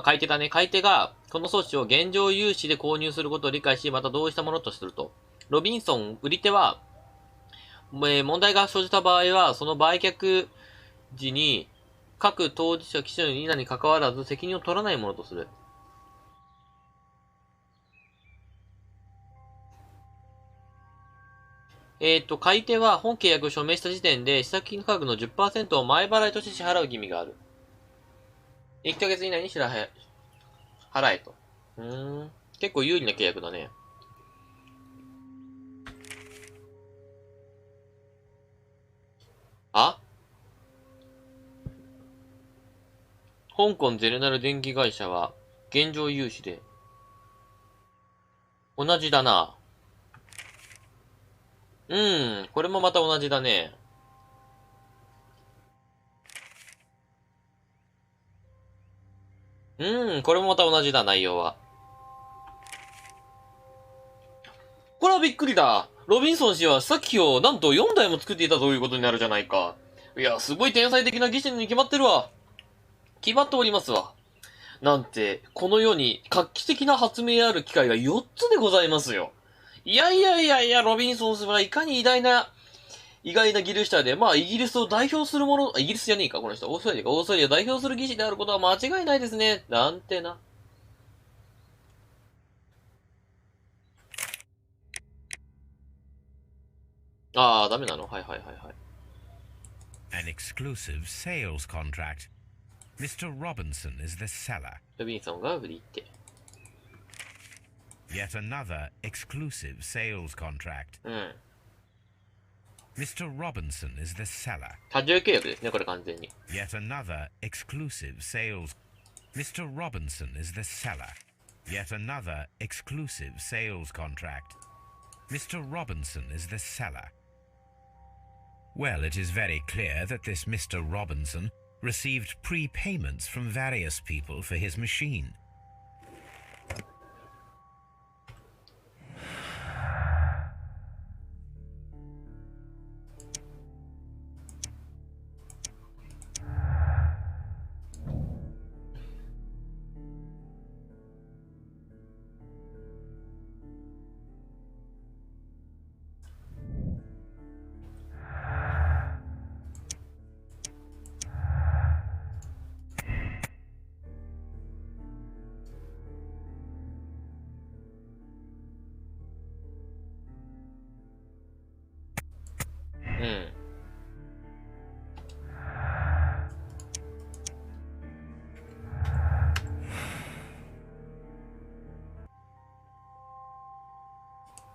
買い手だね。買い手が、この装置を現状融資で購入することを理解し、また同意したものとすると。ロビンソン、売り手は、問題が生じた場合は、その売却時に、各当事者、機種のリーダーに関わらず責任を取らないものとする。買い手は本契約を署名した時点で試作品価格の 10% を前払いとして支払う義務がある。1ヶ月以内に払えと。結構有利な契約だね。あ？香港ゼネラル電気会社は現状融資で。同じだな。うん、これもまた同じだね。うん、これもまた同じだ、内容は。これはびっくりだ。ロビンソン氏は試作機をなんと4台も作っていたということになるじゃないか。いや、すごい天才的な技師に決まってるわ。決まっておりますわ。なんて、この世に画期的な発明ある機械が4つでございますよ。いやいやいやいや、ロビンソン氏はいかに意外な技術者で、まあ、イギリスを代表するもの、イギリスじゃねえか、この人。オーストラリアか、オーストラリアを代表する技師であることは間違いないですね。なんてな。ああ、ダメなの？はいはいはいはい。An exclusive sales contract. Mr. Robinson is the seller. ロビンソンが売りって。Yet another exclusive sales contract. うん。Mr. Robinson is the seller. 多重契約ですね、これ完全に。Yet another exclusive sales. Mr. Robinson is the seller. Yet another exclusive sales contract. Mr. Robinson is the seller. Well, it is very clear that this Mr. Robinson received prepayments from various people for his machine.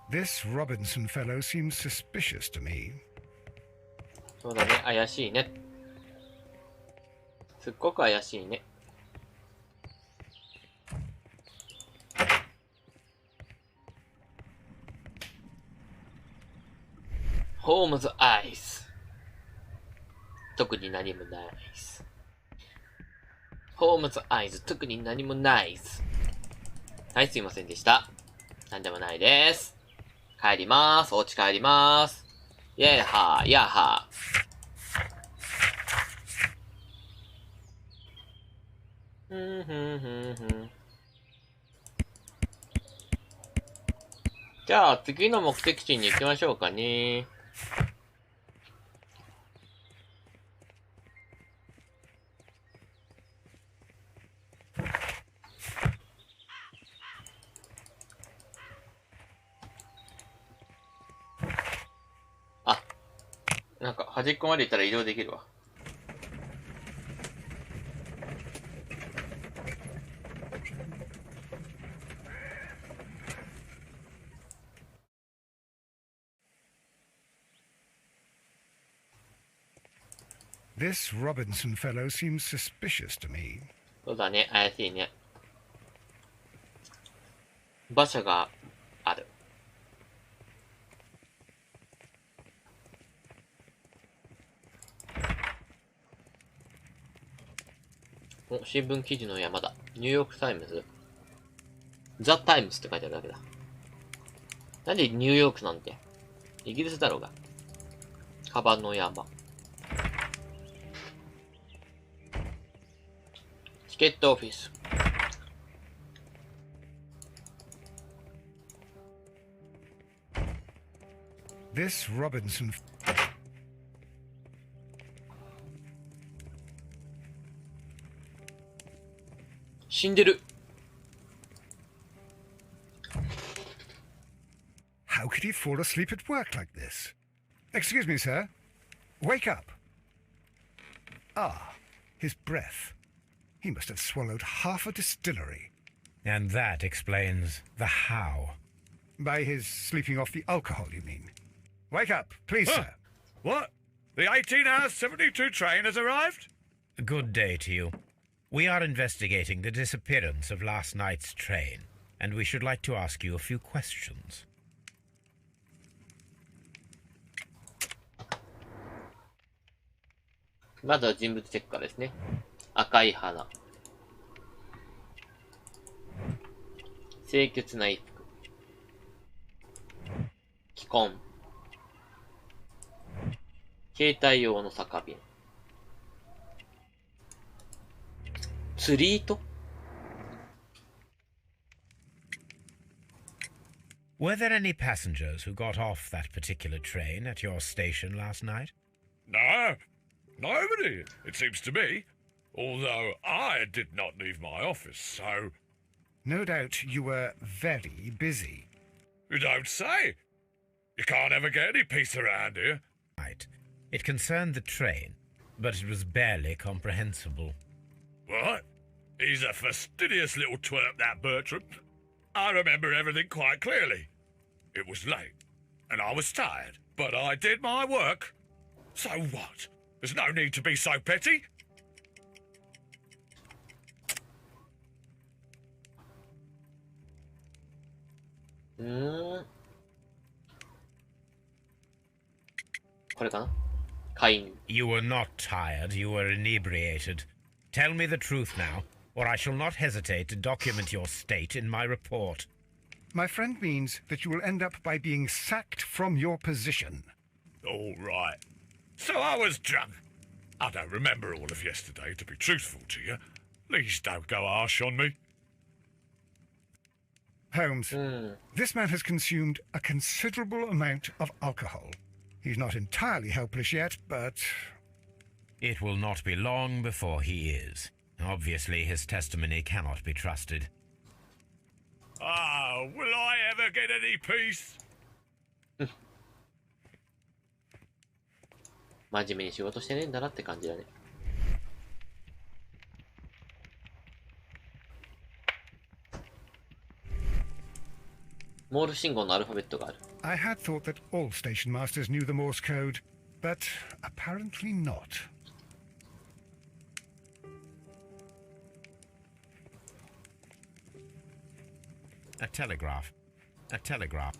This Robinson fellow seems suspicious to me. そうだね、怪しいね。すっごく怪しいね。ホームズアイス。特に何もないっす。ホームズアイズ、特に何もないっす。はい、すいませんでした。なんでもないです。帰りまーす。お家帰りまーす。イェーハー、ヤーハー。じゃあ、次の目的地に行きましょうかね。あ、なんか端っこまで行ったら移動できるわ。This Robinson fellow seems suspicious to me. そうだね、怪しいね。馬車がある。お、新聞記事の山だ。ニューヨークタイムズ。ザ・タイムズって書いてあるだけだ。なんでニューヨークなんて。イギリスだろうが。カバンの山。チケットオフィス。This Robinson. 死んでる。How could he fall asleep at work like this? Excuse me, sir. Wake up. Ah, his breath. He must have swallowed half a distillery. And that explains the how. By his sleeping off the alcohol, you mean? Wake up, please, sir. What? The 18-hour 72 train has arrived? Good day to you. We are investigating the disappearance of last night's train, and we should like to ask you a few questions. まずは人物チェックからですね。赤い花。清潔な衣服。既婚。携帯用の酒瓶。釣り糸 Were there any passengers who got off that particular train at your station last night? No, nobody, it seems to me. Although I did not leave my office, so... No doubt you were very busy. You don't say. You can't ever get any peace around here. Right. It concerned the train, but it was barely comprehensible. What? He's a fastidious little twerp, that Bertram. I remember everything quite clearly. It was late, and I was tired, but I did my work. So what? There's no need to be so petty. Hmm. これかな? 飼い犬. You were not tired, you were inebriated. Tell me the truth now, or I shall not hesitate to document your state in my report. My friend means that you will end up by being sacked from your position. All right. So I was drunk. I don't remember all of yesterday, to be truthful to you. Please don't go harsh on me. Holmes, this man has consumed a considerable amount of alcohol. He's not entirely helpless yet, but... It will not be long before he is. Obviously, his testimony cannot be trusted. Ah, will I ever get any peace? 真面目に仕事してねえんだなって感じだね。モール信号のアルファベットがある。I had thought that all station masters knew the Morse code, but apparently not. A telegraph. A telegraph.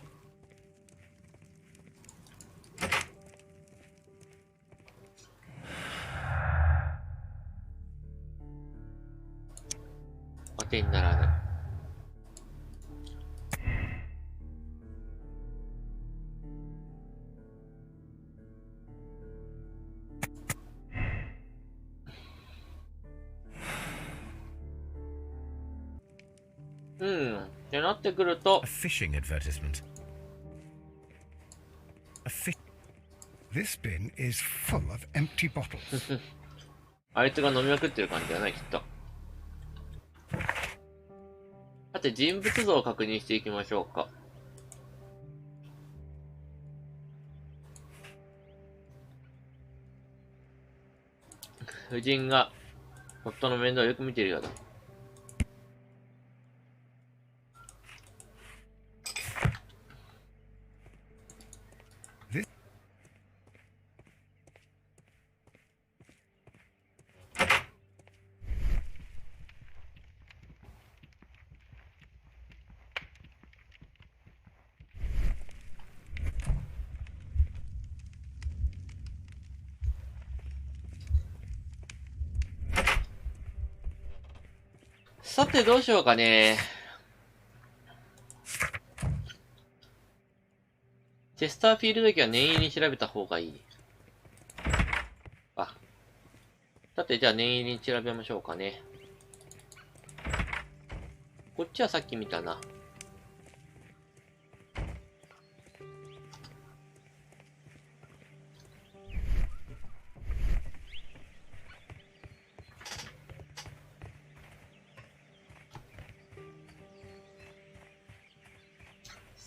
当てにならない。ってなってくると A fishing advertisement. This bin is full of empty bottles. あいつが飲みまくってる感じだな、きっと。さて、人物像を確認していきましょうか。夫人が夫の面倒をよく見ているようだ。さてどうしようかね。チェスターフィールド駅は念入りに調べた方がいい。あ。さてじゃあ念入りに調べましょうかね。こっちはさっき見たな。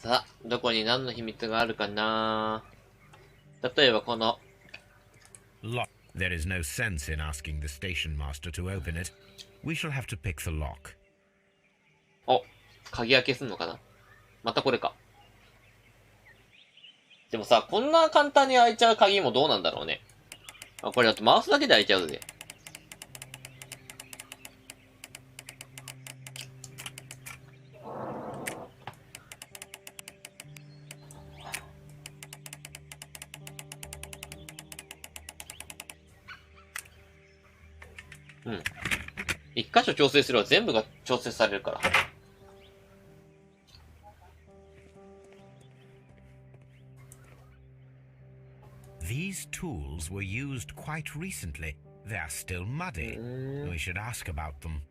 さあ、どこに何の秘密があるかな。例えばこの。Lock. There is no sense in asking the station master to open it. We shall have to pick the lock. お、鍵開けすんのかな。またこれか。でもさ、こんな簡単に開いちゃう鍵もどうなんだろうね。あ、これだと回すだけで開いちゃうぜ。うん。一箇所調整すれば全部が調整されるから。These tools were used quite recently. They are still muddy. We should ask about them.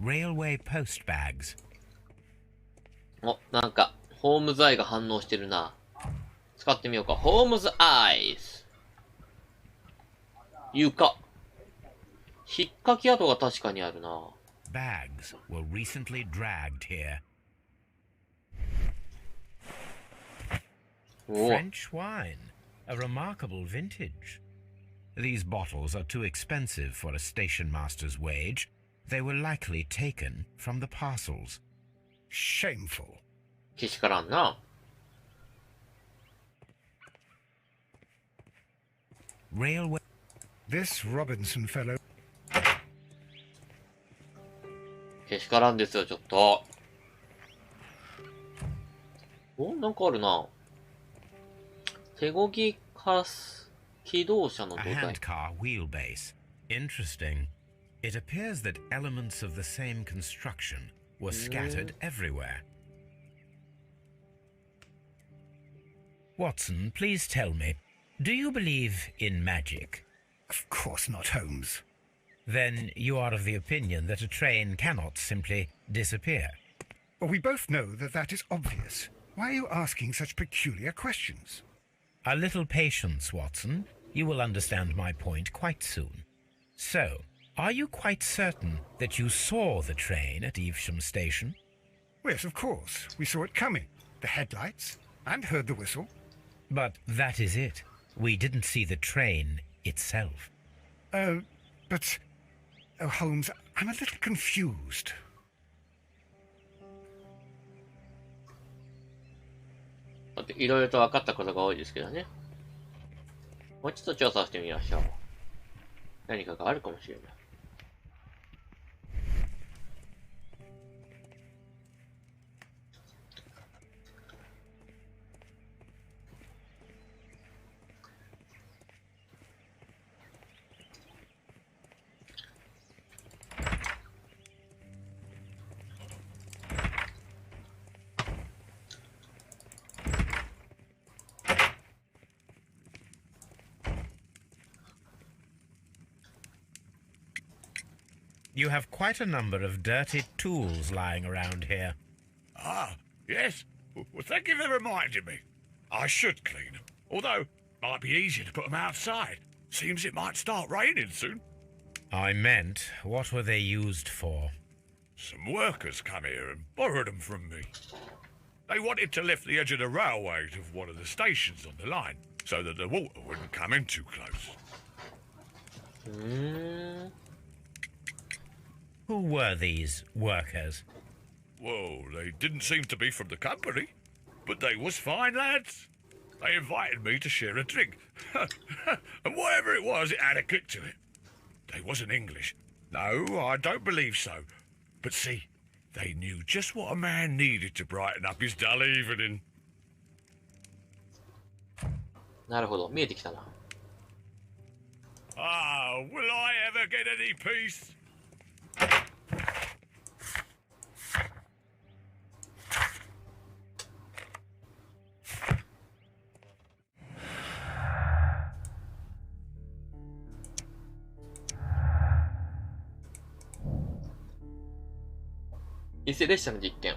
Railway post bags. お、なんか、ホームズアイが反応してるな。使ってみようか。ホームズアイズ。床。引っかき跡が確かにあるな。Bags were recently dragged here. French wine, a remarkable vintage. These bottles are too expensive for a station master's wage. They were likely taken from the parcels. Shameful. けしからんな。Railway. This Robinson fellow. けしからんですよ、ちょっと。お、なんかあるな。手漕ぎ機動車の土 A 台。 handcar wheelbase. Interesting. It appears that elements of the same construction were scattered everywhere. Watson, please tell me, do you believe in magic? Of course not, Holmes. Then you are of the opinion that a train cannot simply disappear. Well, we both know that that is obvious. Why are you asking such peculiar questions? A little patience, Watson. You will understand my point quite soon. So, are you quite certain that you saw the train at Evesham Station? Yes, of course. We saw it coming. The headlights, and heard the whistle. But that is it. We didn't see the train itself. But... Oh, Holmes, I'm a little confused. いろいろと分かったことが多いですけどね。もうちょっと調査してみましょう。何かがあるかもしれない。You have quite a number of dirty tools lying around here. Ah, yes. Well, thank you for reminding me. I should clean them. Although, it might be easier to put them outside. Seems it might start raining soon. I meant, what were they used for? Some workers come here and borrowed them from me. They wanted to lift the edge of the railway to one of the stations on the line, so that the water wouldn't come in too close. Who were these workers? Well, they didn't seem to be from the company, but they was fine lads. They invited me to share a drink. And whatever it was, it had a kick to it. They wasn't English. No, I don't believe so. But see, they knew just what a man needed to brighten up his dull evening. なるほど、見えてきたな。Ah, will I ever get any peace?伊勢列車の実験。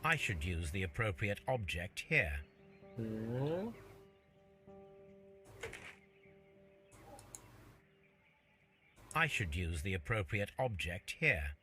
I should use the appropriate object here. I should use the appropriate object here.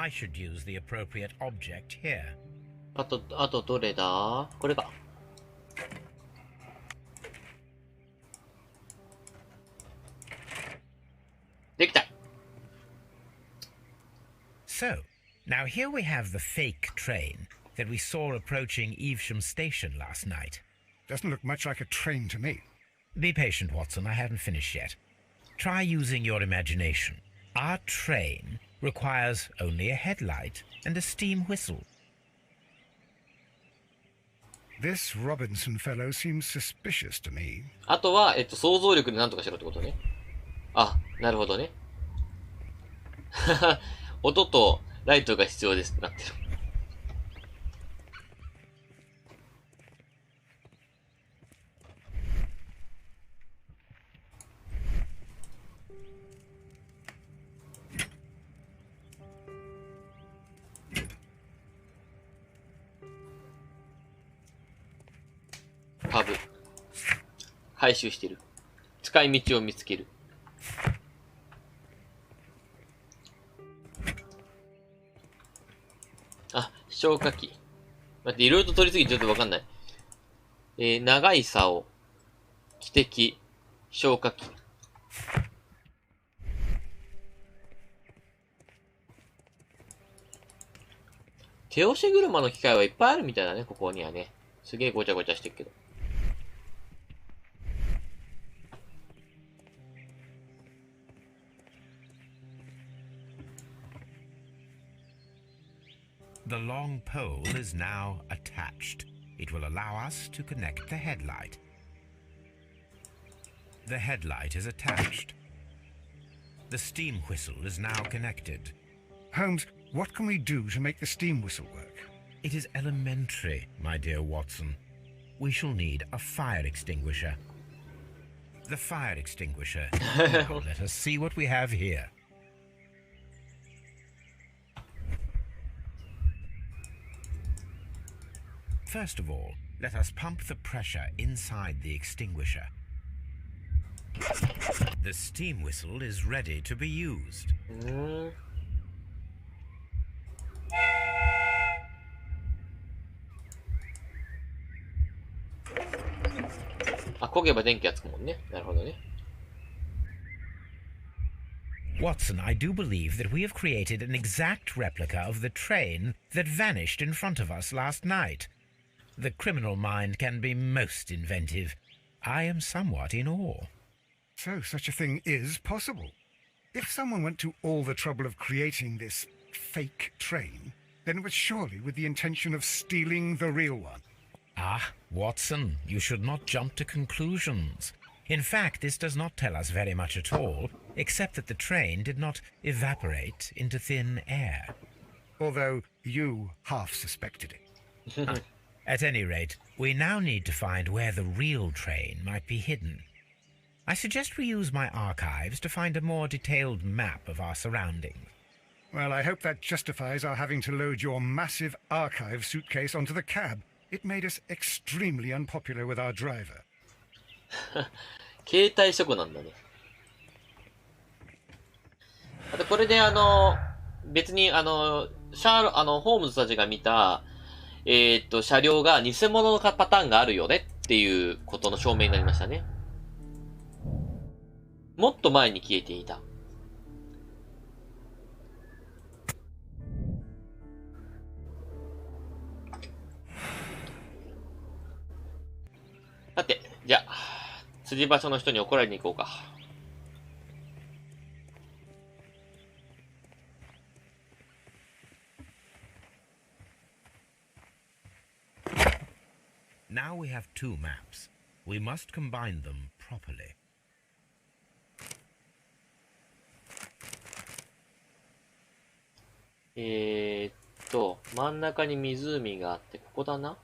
I should use the appropriate object here. あとどれだ？これか。できた。So, now here we have the fake train that we saw approaching Evesham Station last night. Doesn't look much like a train to me. Be patient, Watson. I haven't finished yet. Try using your imagination. Our train requires only a headlight and a steam whistle. This Robinson fellow seems suspicious to me. あとは、想像力で何とかしろってことね。あ、なるほどね。音とライトが必要ですってなってる。パブ。回収してる。使い道を見つける。あ、消火器。待って、いろいろと取りすぎてちょっとわかんない。長い竿。汽笛。消火器。手押し車の機械はいっぱいあるみたいだね、ここにはね。すげえごちゃごちゃしてるけど。The long pole is now attached. It will allow us to connect the headlight. The headlight is attached. The steam whistle is now connected. Holmes, what can we do to make the steam whistle work? It is elementary, my dear Watson. We shall need a fire extinguisher. The fire extinguisher. Now let us see what we have here. First of all, let us pump the pressure inside the extinguisher. The steam whistle is ready to be used. Watson, I do believe that we have created an exact replica of the train that vanished in front of us last night. The criminal mind can be most inventive. I am somewhat in awe. So such a thing is possible. If someone went to all the trouble of creating this fake train, then it was surely with the intention of stealing the real one. Ah, Watson, you should not jump to conclusions. In fact, this does not tell us very much at all, except that the train did not evaporate into thin air. Although you half suspected it. At any rate, we now need to find where the real train might be hidden. I suggest we use my archives to find a more detailed map of our surroundings. Well, I hope that justifies our having to load your massive archive suitcase onto the cab. It made us extremely unpopular with our driver. 携帯食なんだね。あとこれで別にホームズたちが見た、車両が偽物のパターンがあるよねっていうことの証明になりましたね。もっと前に消えていた。さて、じゃあ、釣り場所の人に怒られに行こうか。Now we have two maps. We must combine them properly. 真ん中に湖があって、ここだな。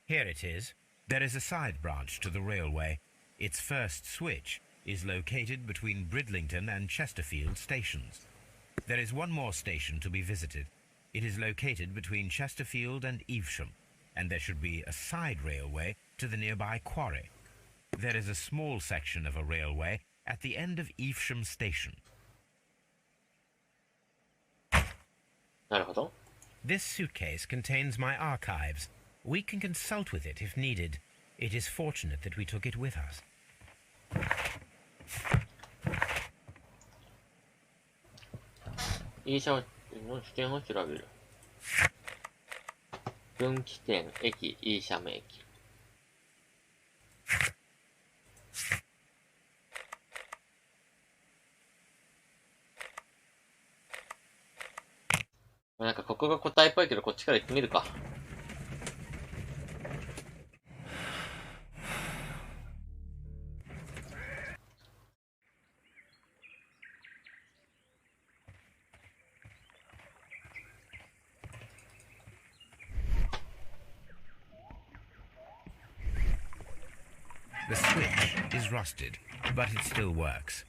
Here it is. There is a side branch to the railway. Its first switch is located between Bridlington and Chesterfield stations. There is one more station to be visited. It is located between Chesterfield and Evesham, and there should be a side railway to the nearby quarry. There is a small section of a railway at the end of Evesham Station. なるほど。 This suitcase contains my archives. We can consult with it if needed. It is fortunate that we took it with us. イーシャの視点を調べる。分岐点、駅、イーシャム駅。なんかここが答えっぽいけど、こっちから行ってみるか。The switch is rusted, but it still works.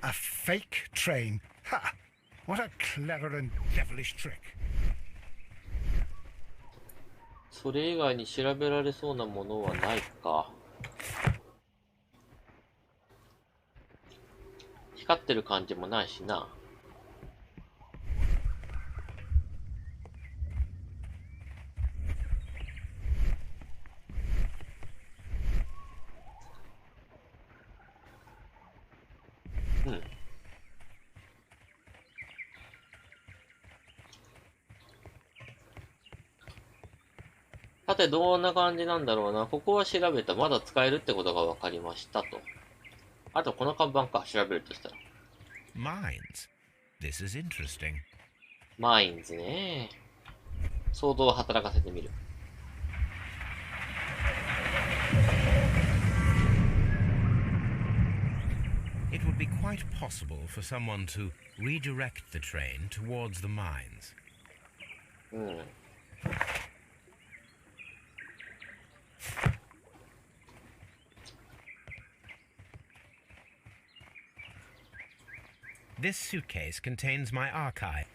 A fake train. Ha! What a clever and devilish trick. それ以外に調べられそうなものはないか。光ってる感じもないしな。うん。さて、どんな感じなんだろうな。ここは調べた。まだ使えるってことが分かりましたと。あと、この看板か。調べるとしたら。Mines. This is interesting. マインズね。想像を働かせてみる。It would be quite possible for someone to redirect the train towards the mines. うん。This suitcase contains my archive.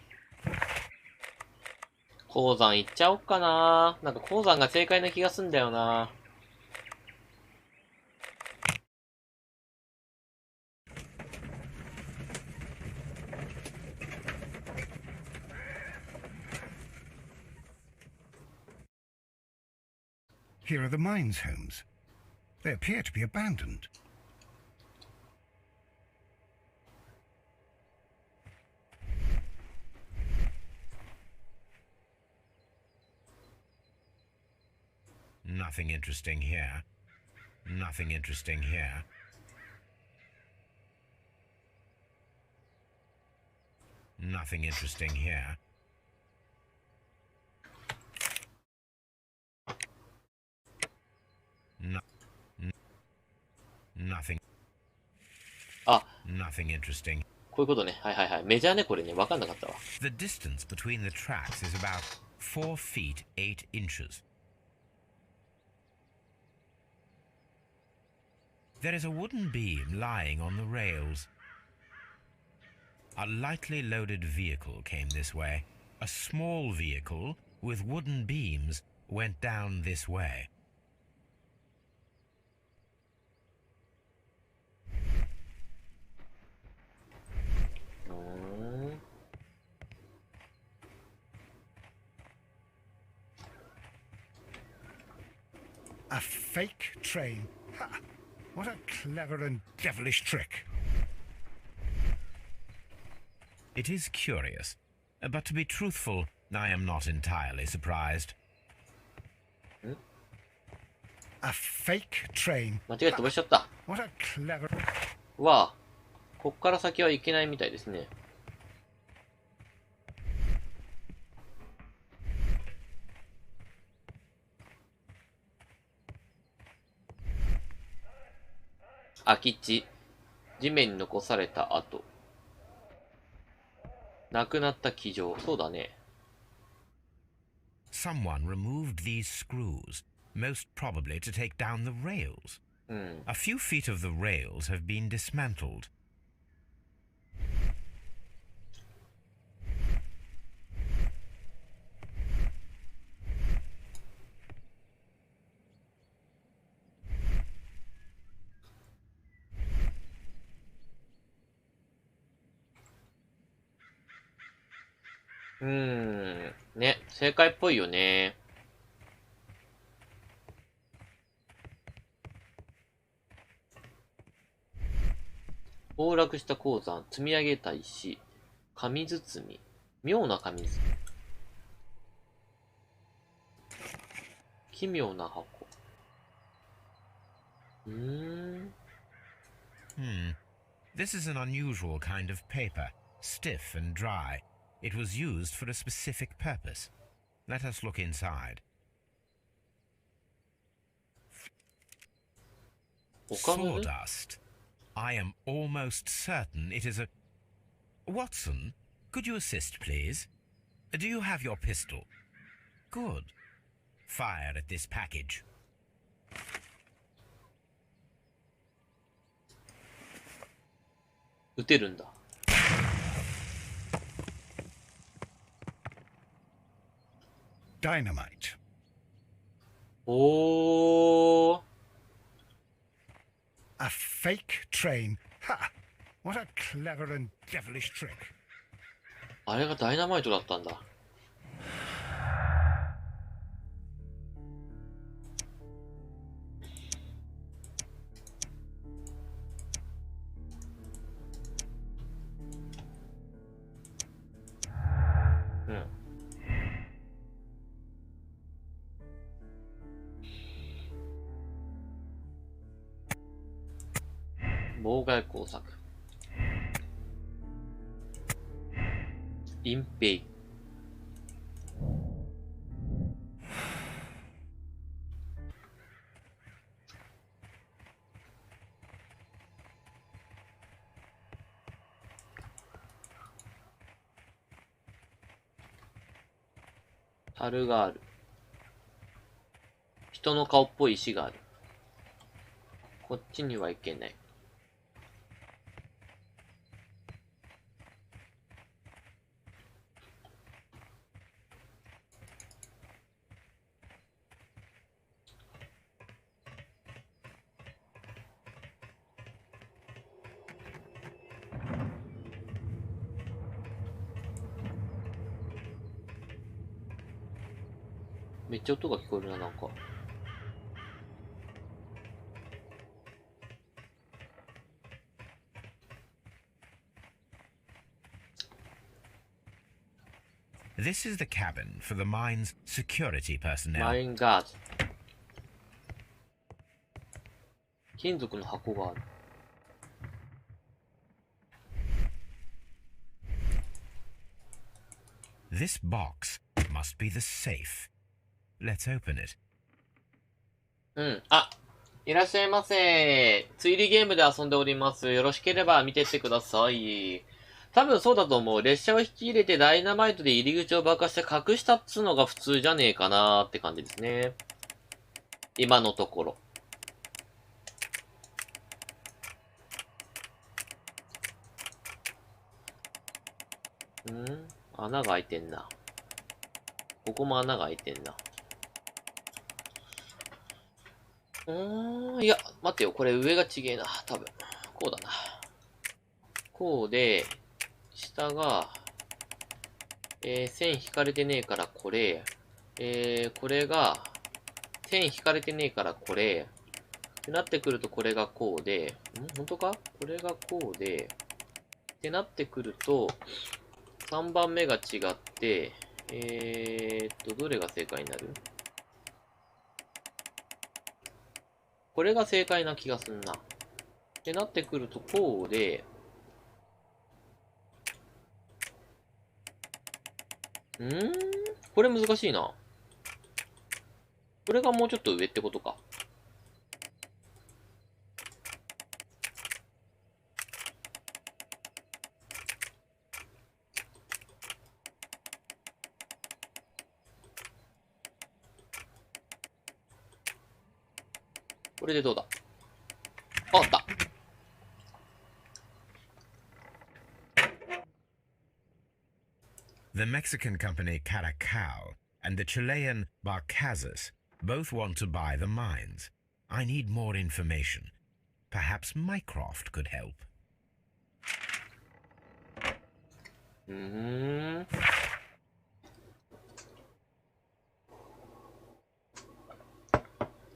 鉱山行っちゃおっかな。なんか鉱山が正解な気がすんだよな。Here are the mines, Holmes. They appear to be abandoned. Nothing interesting here. Nothing interesting here. Nothing interesting here. Nothing. あ、 Nothing interesting. こういうことね。はいはいはい。メジャーね、これね。わかんなかったわ。The distance between the tracks is about 4 feet 8 inches. There is a wooden beam lying on the rails. A lightly loaded vehicle came this way. A small vehicle with wooden beams went down this way. A fake train. Ha! What a clever and devilish trick. It is curious, but to be truthful, I am not entirely surprised. A fake train. 間違えて飛ばしちゃった。 What a clever... わあ、こっから先はいけないみたいですね。空き地。地面に残された跡。なくなった機場。そうだね。Someone removed these screws. most probably to take down the rails. A few feet of the rails have been dismantled. Hmm. ね、正解っぽいよね。崩落した鉱山、積み上げた石、紙包み、妙な紙包み、奇妙な箱。This is an unusual kind of paper, stiff and dry. It was used for a specific purpose. Let us look inside. Sawdust. I am almost certain it is a... Watson, could you assist, please? Do you have your pistol? Good. Fire at this package. Dynamite. Oh. A fake train. Ha! What a clever and devilish trick. あれがダイナマイトだったんだ。妨害工作、隠蔽、樽がある。人の顔っぽい石がある。こっちには行けない。めっちゃ音が聞こえるな、なんか。This is the cabin for the mine's security personnel. マインガーズ。金属の箱がある。This box must be the safe. Let's open it. あ、いらっしゃいませ。推理ゲームで遊んでおります。よろしければ見てってください。多分そうだと思う。列車を引き入れてダイナマイトで入り口を爆破して隠したっつうのが普通じゃねえかなーって感じですね。今のところ。穴が開いてんな。ここも穴が開いてんな。いや、待ってよ。これ上がちげえな。多分。こうだな。こうで、下が、線引かれてねえからこれ。これが、線引かれてねえからこれ。ってなってくるとこれがこうで、本当か？これがこうで、ってなってくると、3番目が違って、どれが正解になる？これが正解な気がすんな。ってなってくると、こうで、これ難しいな。これがもうちょっと上ってことか。これでどうだ。あった。The Mexican company Caracao and the Chilean Barcazas both want to buy the mines. I need more information. Perhaps Mycroft could help.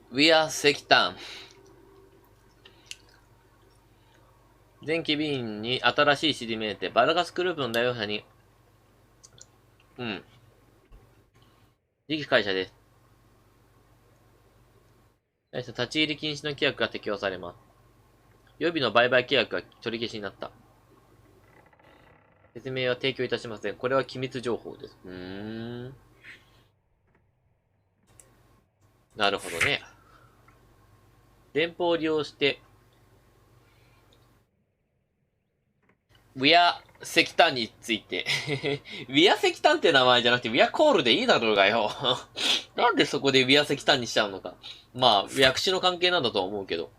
We are 石炭。電気瓶に新しい指示命令。バルガスグループの代表者に。次期会社です。立ち入り禁止の規約が適用されます。予備の売買契約が取り消しになった。説明は提供いたしません。これは機密情報です。なるほどね。電報を利用して、ウィア石炭について。ウィア石炭って名前じゃなくて、ウィアコールでいいだろうがよ。なんでそこでウィア石炭にしちゃうのか。まあ、訳詞の関係なんだとは思うけど。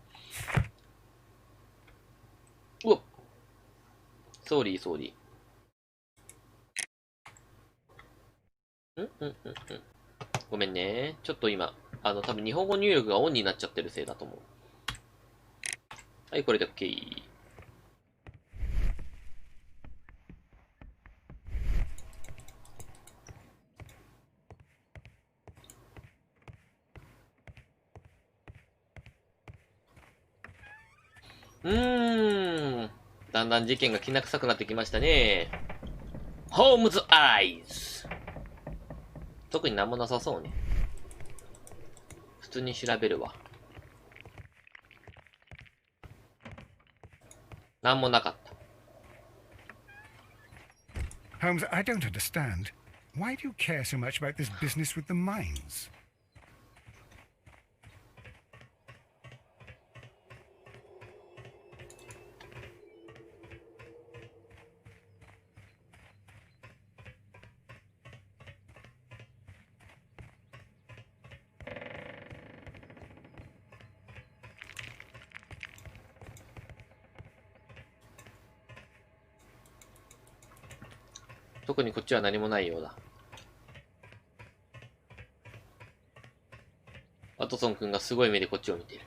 うわ。ソーリー。ごめんね。ちょっと今、多分日本語入力がオンになっちゃってるせいだと思う。はい、これで OK。だんだん事件がきな臭くなってきましたね。ホームズアイズ。特になんもなさそうね。普通に調べるわ。なんもなかった。Holmes, I don't understand. Why do you care so much about this business with the mines?特にこっちは何もないようだ。ワトソン君がすごい目でこっちを見ている。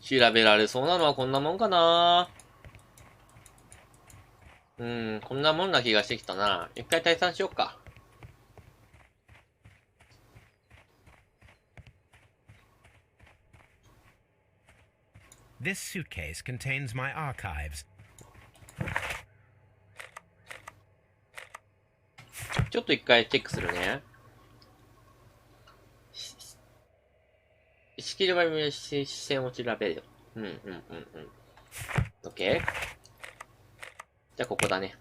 調べられそうなのはこんなもんかな。こんなもんな気がしてきたな。一回退散しよっか。This suitcase contains my archives. ちょっと一回チェックするね。式では視線を調べる。OK。じゃあここだね。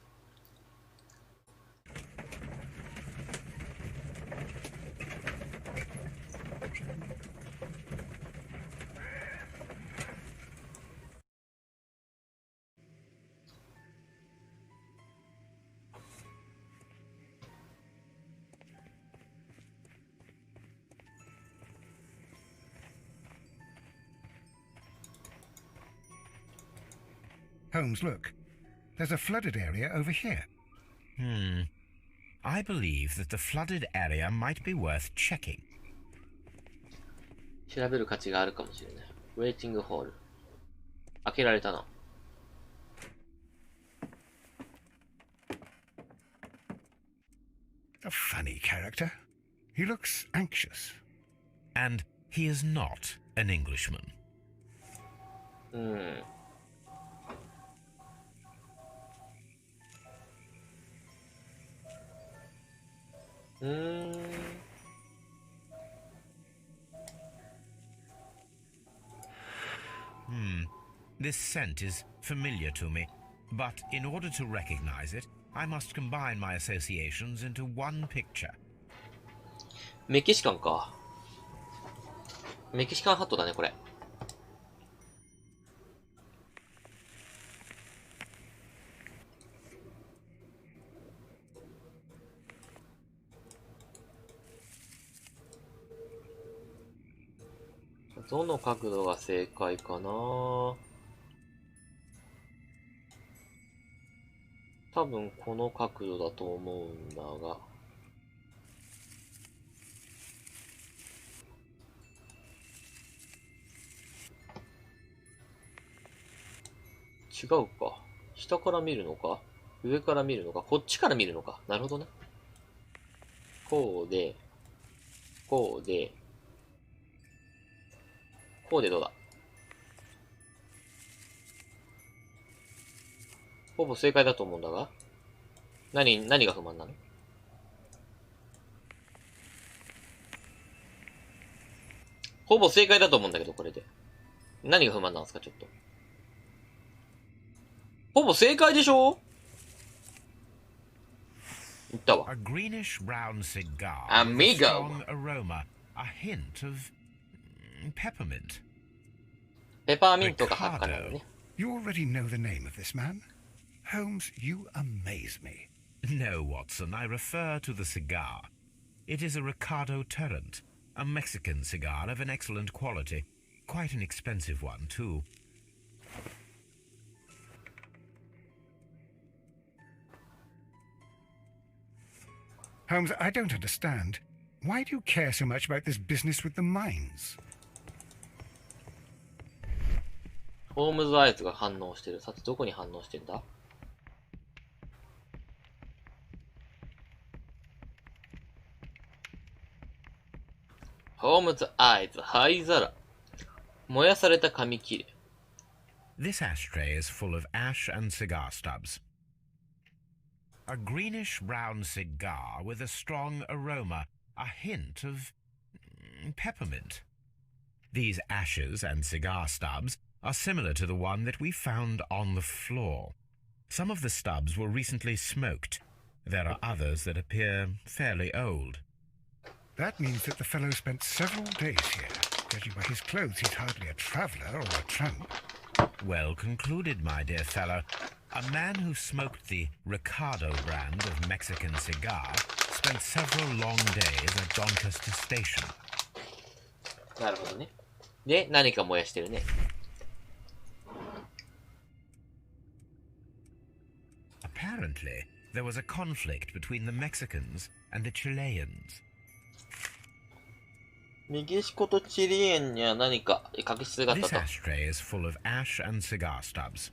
Holmes, look. There's a flooded area over here. I believe that the flooded area might be worth checking. 調べる価値があるかもしれない。ウェイティングホール。開けられたな。A funny character. He looks anxious. And he is not an Englishman. 'This scent is familiar to me, but in order to recognize it, I must combine my associations into one picture. メキシカンか。メキシカンハットだね、これ。どの角度が正解かな。多分この角度だと思うんだが。違うか。下から見るのか上から見るのかこっちから見るのか。なるほどね。こうで、こうで、こうでどうだ。ほぼ正解だと思うんだが。何が不満なの？ほぼ正解だと思うんだけど、これで。何が不満なんですか、ちょっと。ほぼ正解でしょ？言ったわ。A greenish brown cigar Amigo. with a strong aroma, a hint of peppermint. ペパーミントが発火なのね。You already know the name of this man? Holmes, you amaze me. No, Watson, I refer to the cigar. It is a Ricardo Turrent, a Mexican cigar of an excellent quality. Quite an expensive one, too. Holmes, I don't understand. Why do you care so much about this business with the mines? ホームズアイズが反応してる。さて、どこに反応してんだ？ホームズアイズ、灰皿。燃やされた紙切れ。This ashtray is full of ash and cigar stubs. A greenish brown cigar with a strong aroma, a hint of peppermint. These ashes and cigar stubs are similar to the one that we found on the floor. Some of the stubs were recently smoked. There are others that appear fairly old. That means that the fellow spent several days here. Judging by his clothes, he's hardly a traveller or a tramp. Well concluded, my dear fellow. A man who smoked the Ricardo brand of Mexican cigar spent several long days at Doncaster Station. なるほどね。で、何か燃やしてるね。Apparently, there was a conflict between the Mexicans and the Chileans. メキシコとチリエンには何か確執があった This と。 ashtray is full of ash and cigar stubs.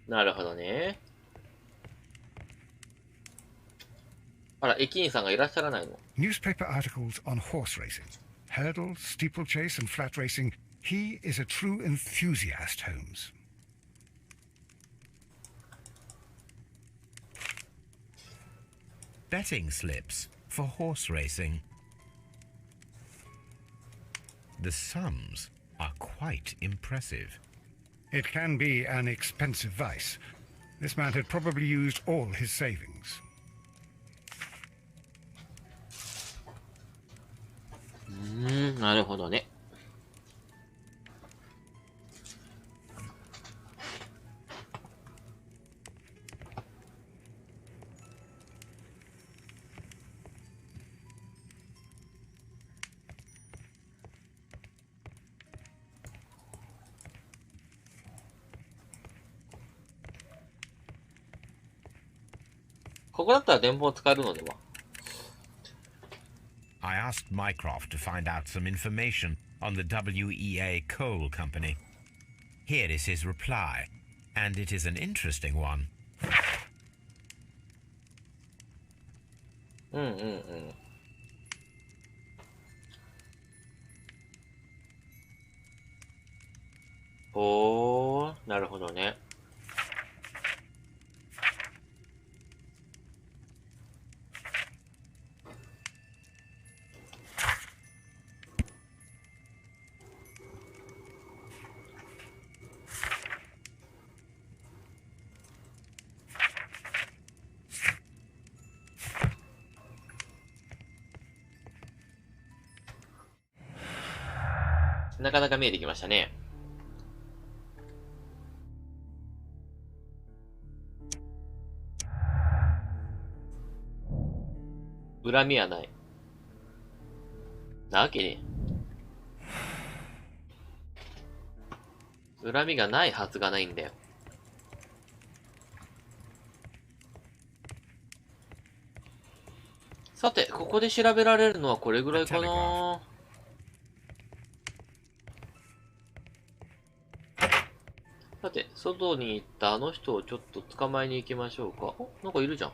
なるほどね。あら、駅員さんがいらっしゃらないの？ Newspaper articles on horse racing. Hurdle, steeplechase, and flat racing. He is a true enthusiast, Holmes. Betting slips for horse racing. The sums are quite impressive. It can be an expensive vice. This man had probably used all his savings. なるほどね。ここだったら電報使えるのでは？ I asked Mycroft to find out some information on the WEA Coal Company. Here is his reply, and it is an interesting one. ほー、なるほどね。なかなか見えてきましたね。恨みはない。なわけねえ。恨みがないはずがないんだよ。さて、ここで調べられるのはこれぐらいかな。さて、外に行ったあの人をちょっと捕まえに行きましょうか。お、なんかいるじゃん。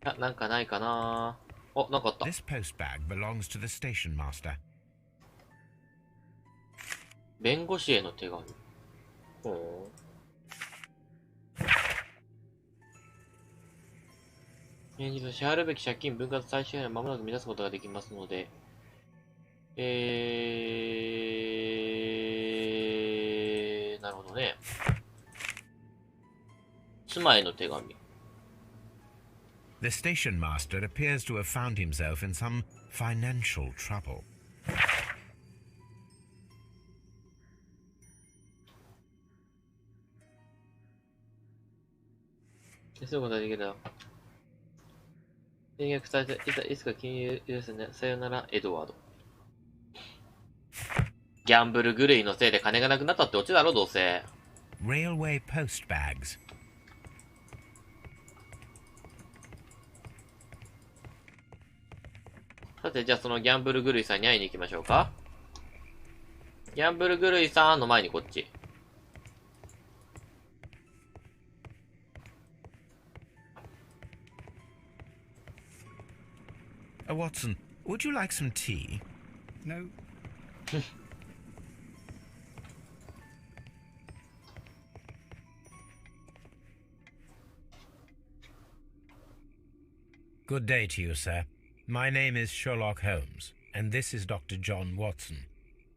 あ、なんかないかな。お、なんかあった。This post bag belongs to the station master. 弁護士への手紙。ほう。現実支払うべき借金分割再支払いは間もなく満たすことができますので、なるほどね。妻への手紙。The station master appears to have found himself in some financial trouble. そういうことができるだろう。契約された、いつか金融許すね。さよなら、エドワード。ギャンブル狂いのせいで金がなくなったってオチだろ、どうせ。Railway post bags. さて、じゃあそのギャンブル狂いさんに会いに行きましょうか。ギャンブル狂いさんの前にこっち。Watson, would you like some tea? No. Good day to you, sir. My name is Sherlock Holmes, and this is Dr. John Watson.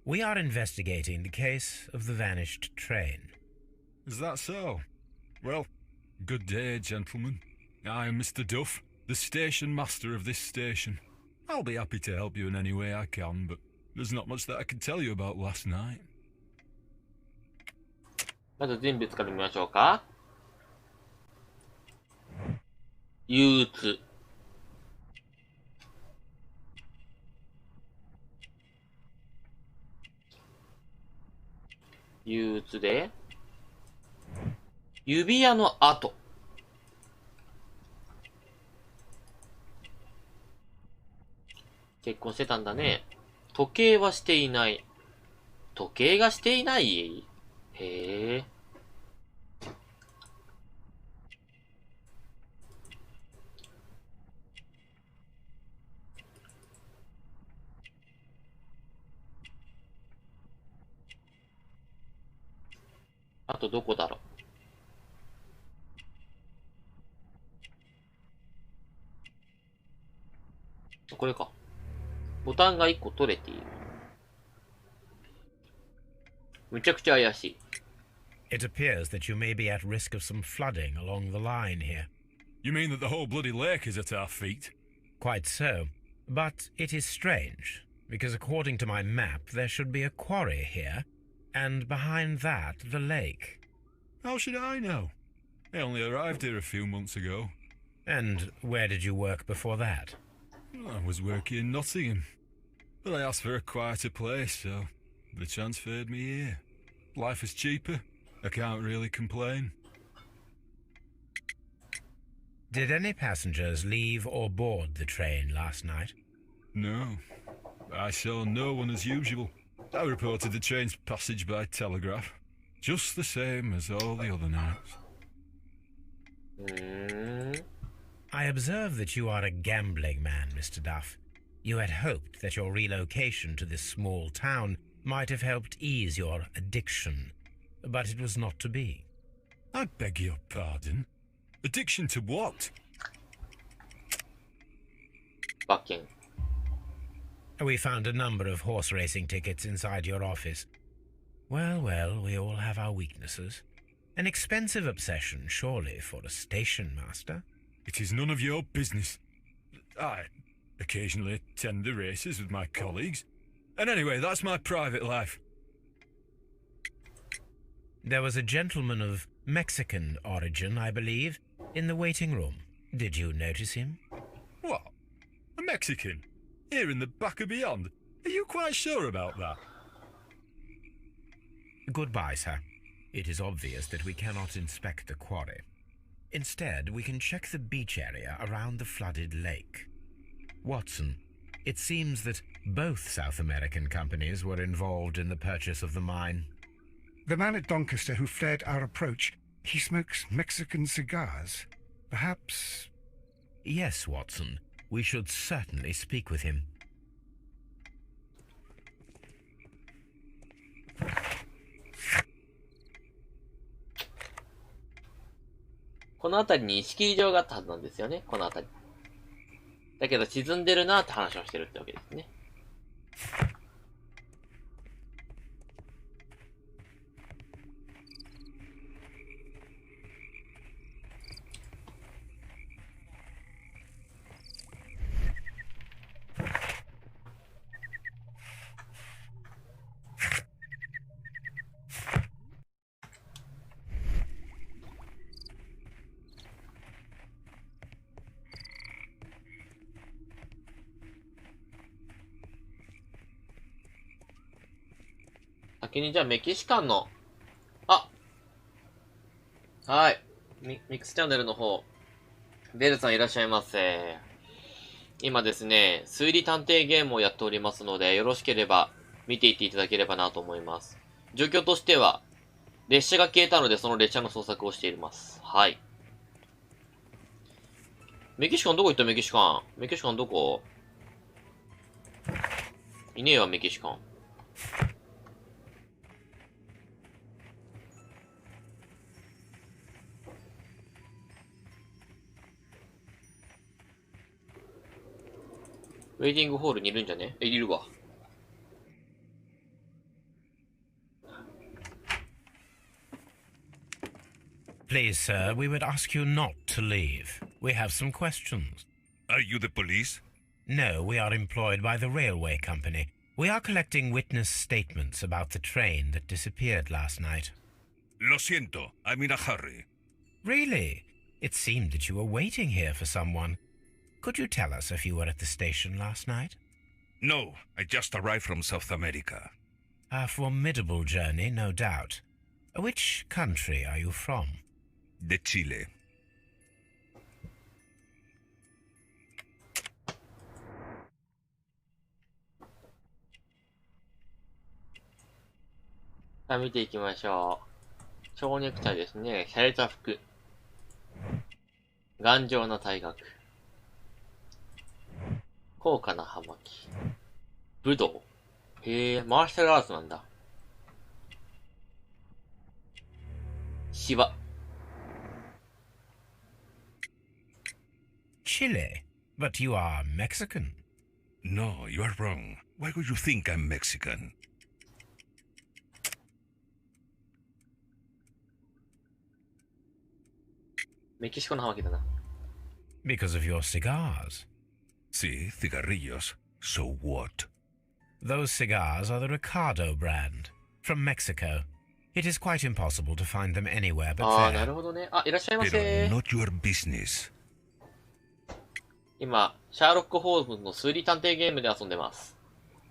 We are investigating the case of the vanished train. Is that so? Well, good day, gentlemen. I am Mr. Duff, the station master of this station. I'll be happy to help you in any way I can, but there's not much that I can tell you about last night. まず人物から見ましょうか。憂鬱。憂鬱で、指輪の跡。結婚してたんだね。時計はしていない。時計がしていない？へえ。あとどこだろう。これか。ボタンが1個取れている。むちゃくちゃ怪しい。It appears that you may be at risk of some flooding along the line here. You mean that the whole bloody lake is at our feet? Quite so. But it is strange, because according to my map, there should be a quarry here, and behind that, the lake. How should I know? I only arrived here a few months ago. And where did you work before that? I was working in Nottingham, but I asked for a quieter place, so they transferred me here. Life is cheaper. I can't really complain. Did any passengers leave or board the train last night? No. I saw no one as usual. I reported the train's passage by telegraph, just the same as all the other nights. I observe that you are a gambling man, Mr. Duff. You had hoped that your relocation to this small town might have helped ease your addiction, but it was not to be. I beg your pardon? Addiction to what? Fucking. We found a number of horse racing tickets inside your office. Well, we all have our weaknesses. An expensive obsession, surely, for a station master. It is none of your business. I occasionally attend the races with my colleagues. And anyway, that's my private life. There was a gentleman of Mexican origin, I believe, in the waiting room. Did you notice him? What? A Mexican? Here in the back of beyond? Are you quite sure about that? Goodbye, sir. It is obvious that we cannot inspect the quarry. Instead, we can check the beach area around the flooded lake. Watson, it seems that both South American companies were involved in the purchase of the mine. The man at Doncaster who fled our approach, he smokes Mexican cigars. Perhaps... Yes, Watson. We should certainly speak with him. この辺りに石切り場があったはずなんですよね。この辺り。だけど沈んでるなって話をしてるってわけですね。先にじゃあメキシカンの、はい。ミックスチャンネルの方、ベルさんいらっしゃいませ。今ですね、推理探偵ゲームをやっておりますので、よろしければ見ていっていただければなと思います。状況としては、列車が消えたのでその列車の捜索をしています。はい。メキシカンどこ行ったメキシカン？メキシカンどこ？いねえわ、メキシカン。ウェイティングホールにいるんじゃね？いるわ。Please, sir, we would ask you not to leave. We have some questions. Are you the police? No, we are employed by the railway company. We are collecting witness statements about the train that disappeared last night. Lo siento, I'm in a hurry. Really? It seemed that you were waiting here for someone. Could you tell us if you were at the station last night? No, I just arrived from South America. A formidable journey, no doubt. Which country are you from? De Chile.さあ見ていきましょう。蝶ネクタイですね。洒落た服。頑丈な体格。高価な葉巻。武道。へえ、マーシャルアーツなんだ。シワ。Chile? But you are Mexican. No, you are wrong. Why would you think I'm Mexican? メキシコの葉巻だな。Because of your cigars. Sí, cigarrillos. So what? Those cigars are the Ricardo brand, from Mexico. It is quite impossible to find them anywhere but ああ、 there. なるほどね。あ、いらっしゃいま Pero せ。 not your business. 今、シャーロック・ホームズの推理探偵ゲームで遊んでます。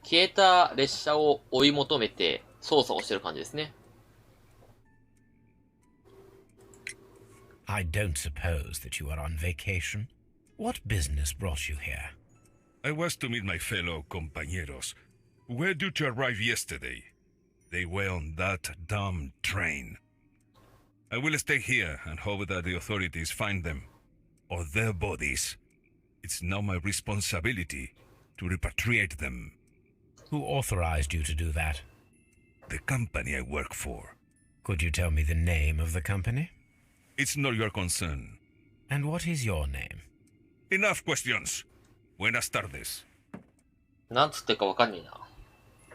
消えた列車を追い求めて操作をしてる感じですね。I don't suppose that you are on vacation. What business brought you here? I was to meet my fellow compañeros, who were due to arrive yesterday. They were on that damn train. I will stay here and hope that the authorities find them, or their bodies. It's now my responsibility to repatriate them. Who authorized you to do that? The company I work for. Could you tell me the name of the company? It's not your concern. And what is your name? Enough questions. Buenas tardes. なんつってかわかんねえな。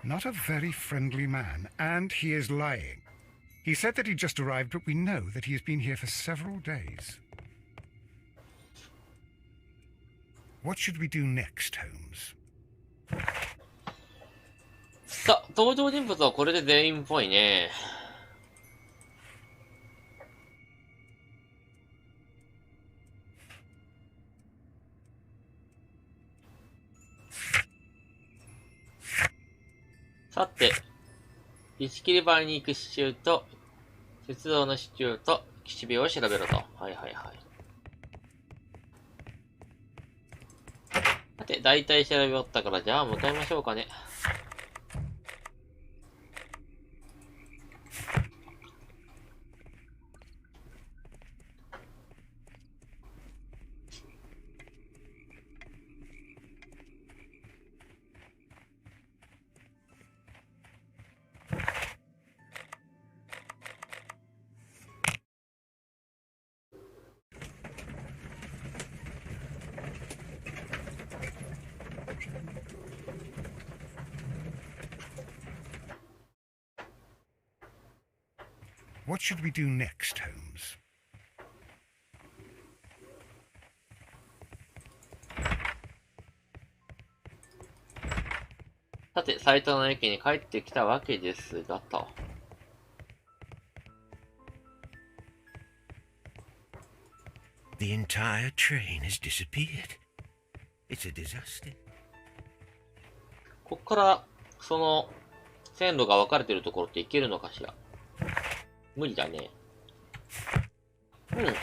Not a very friendly man, and he is lying. He said that he'd just arrived, but we know that he has been here for several days. What should we do next, Holmes? さあ、登場人物はこれで全員っぽいね。さて、石切り場に行く支柱と、鉄道の支柱と、岸辺を調べろと。はいはいはい。さて、大体調べ終わったから、じゃあ向かいましょうかね。What should we do next, Holmes? さて、斉藤の駅に帰ってきたわけですが、と。The entire train has disappeared. It's a disaster. こっから、その、線路が分かれてるところって行けるのかしら。無理だね。うん。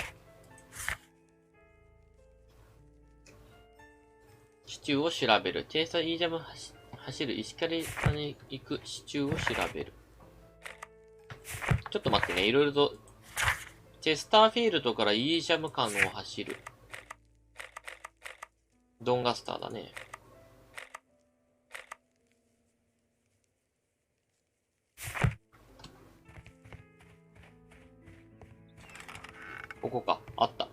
支柱を調べる。チェイサー E ジャム走る石狩に行く支柱を調べる。ちょっと待ってね。いろいろと、チェスターフィールドから E ジャム間を走る。ドンガスターだね。ここか。あった。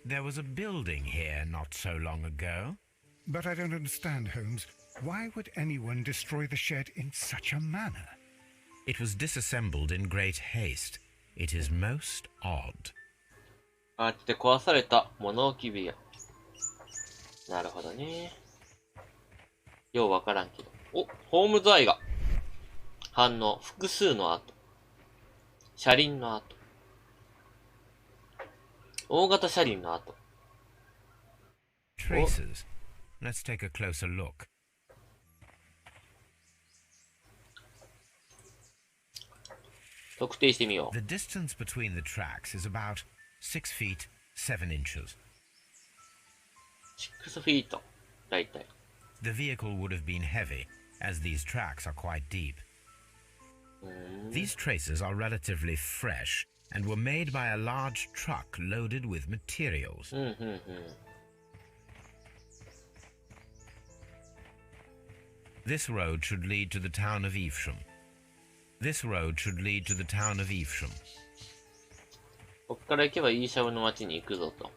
There was a building here not so long ago. But I don't understand, Holmes. Why would anyone destroy the shed in such a manner? It was disassembled in great haste. It is most odd. ああって壊された物置部屋。なるほどね。ようわからんけど。お、ホームズアイが。反応。複数の跡。車輪の跡。大型車輪の跡。Traces. Let's take a closer look. 特定してみよう。The distance between the tracks is about 6 feet 7 inches. 6 feet。だいたい。The vehicle would have been heavy, as these tracks are quite deep. These traces are relatively fresh and were made by a large truck loaded with materials. This road should lead to the town of Evesham. This road should lead to the town of Evesham. こっから行けばイーシャムの町に行くぞと。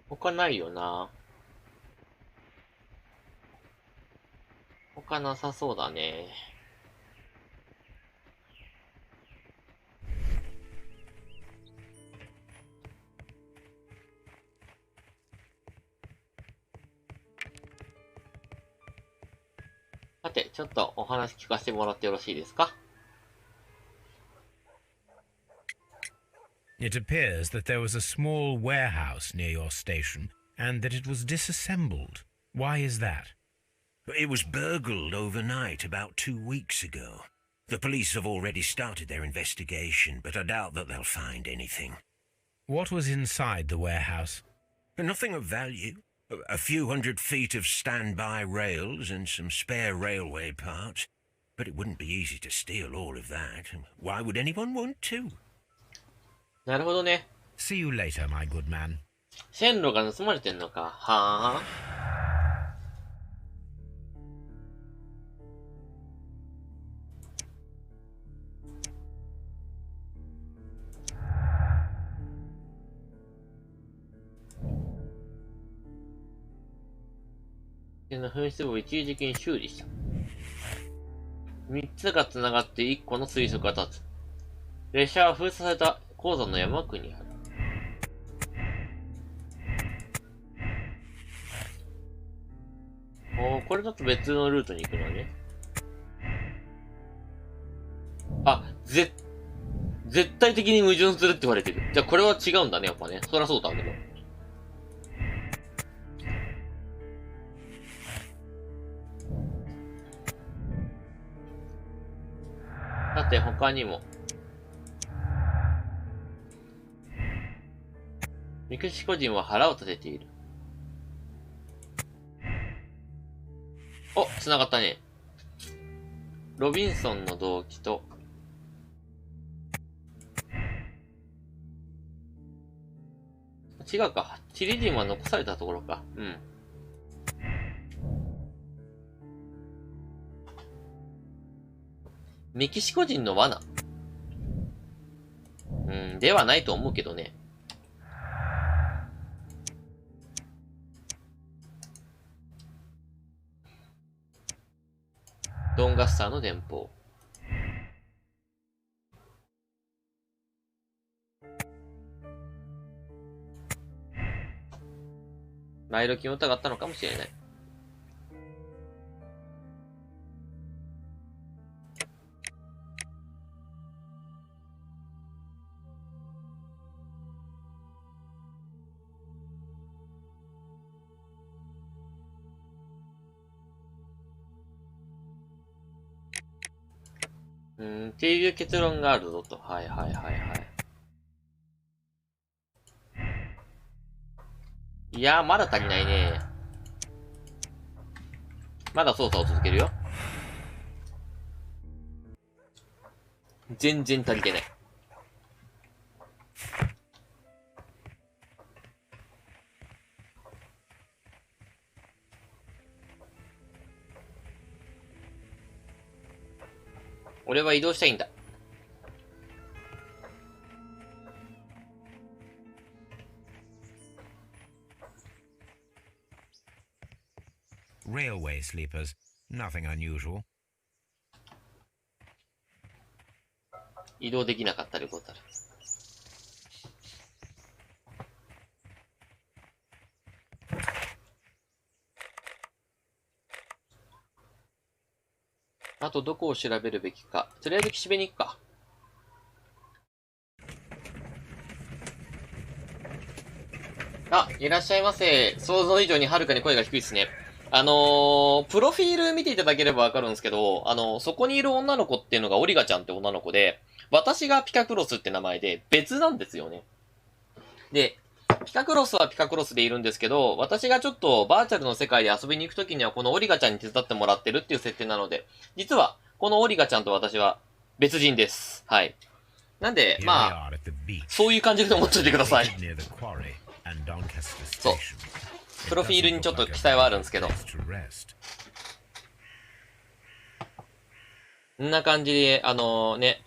他ないよな。他なさそうだね。さて、ちょっとお話聞かせてもらってよろしいですか？ It appears that there was a small warehouse near your station and that it was disassembled. Why is that? It was burgled overnight about 2 weeks ago. The police have already started their investigation, but I doubt that they'll find anything. What was inside the warehouse? Nothing of value. A few hundred feet of standby rails and some spare railway parts. But it wouldn't be easy to steal all of that. Why would anyone want to? なるほどね。See you later, my good man. 線路が盗まれてんのか。はぁ。の紛失部を一時的に修理した。3つが繋がって1個の推測が立つ。列車は封鎖された鉱山の山奥にある。おー、これだと別のルートに行くのね。あ、絶対的に矛盾するって言われてる。じゃあこれは違うんだね、やっぱね。そりゃそうだけど。さて、他にも。メキシコ人は腹を立てている。お、繋がったね。ロビンソンの動機と、違うか。チリ人は残されたところか。うん。メキシコ人の罠。ではないと思うけどね。ドンガスターの電報。前時を疑ったのかもしれない。っていう結論があるぞと。はいはいはいはい。いやー、まだ足りないね。まだ操作を続けるよ。全然足りてない。俺は移動したいんだ。Railway sleepers. Nothing unusual. 移動できなかったでござる。あとどこを調べるべきか。とりあえず岸辺に行くか。あ、いらっしゃいませ。想像以上にはるかに声が低いですね。プロフィール見ていただければわかるんですけど、そこにいる女の子っていうのがオリガちゃんって女の子で、私がピカクロスって名前で別なんですよね。で、ピカクロスはピカクロスでいるんですけど、私がちょっとバーチャルの世界で遊びに行くときにはこのオリガちゃんに手伝ってもらってるっていう設定なので、実はこのオリガちゃんと私は別人です。はい。なんで、まあ、そういう感じで思っといてください。そう。プロフィールにちょっと記載はあるんですけど。こんな感じで、ね、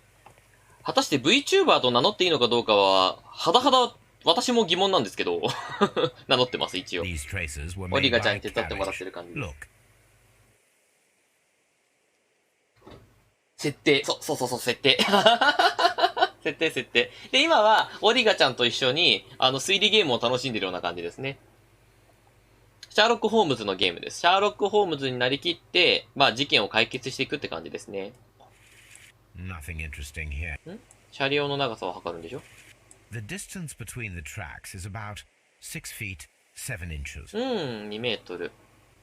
果たして VTuber と名乗っていいのかどうかは、はだはだ、私も疑問なんですけど、名乗ってます、一応。オリガちゃんに手伝ってもらってる感じです。設定。そう、設定。設定。で、今は、オリガちゃんと一緒に、推理ゲームを楽しんでるような感じですね。シャーロック・ホームズのゲームです。シャーロック・ホームズになりきって、まあ、事件を解決していくって感じですね。車両の長さを測るんでしょ？ The distance between the tracks is about 6 feet 7 inches. 2メートル。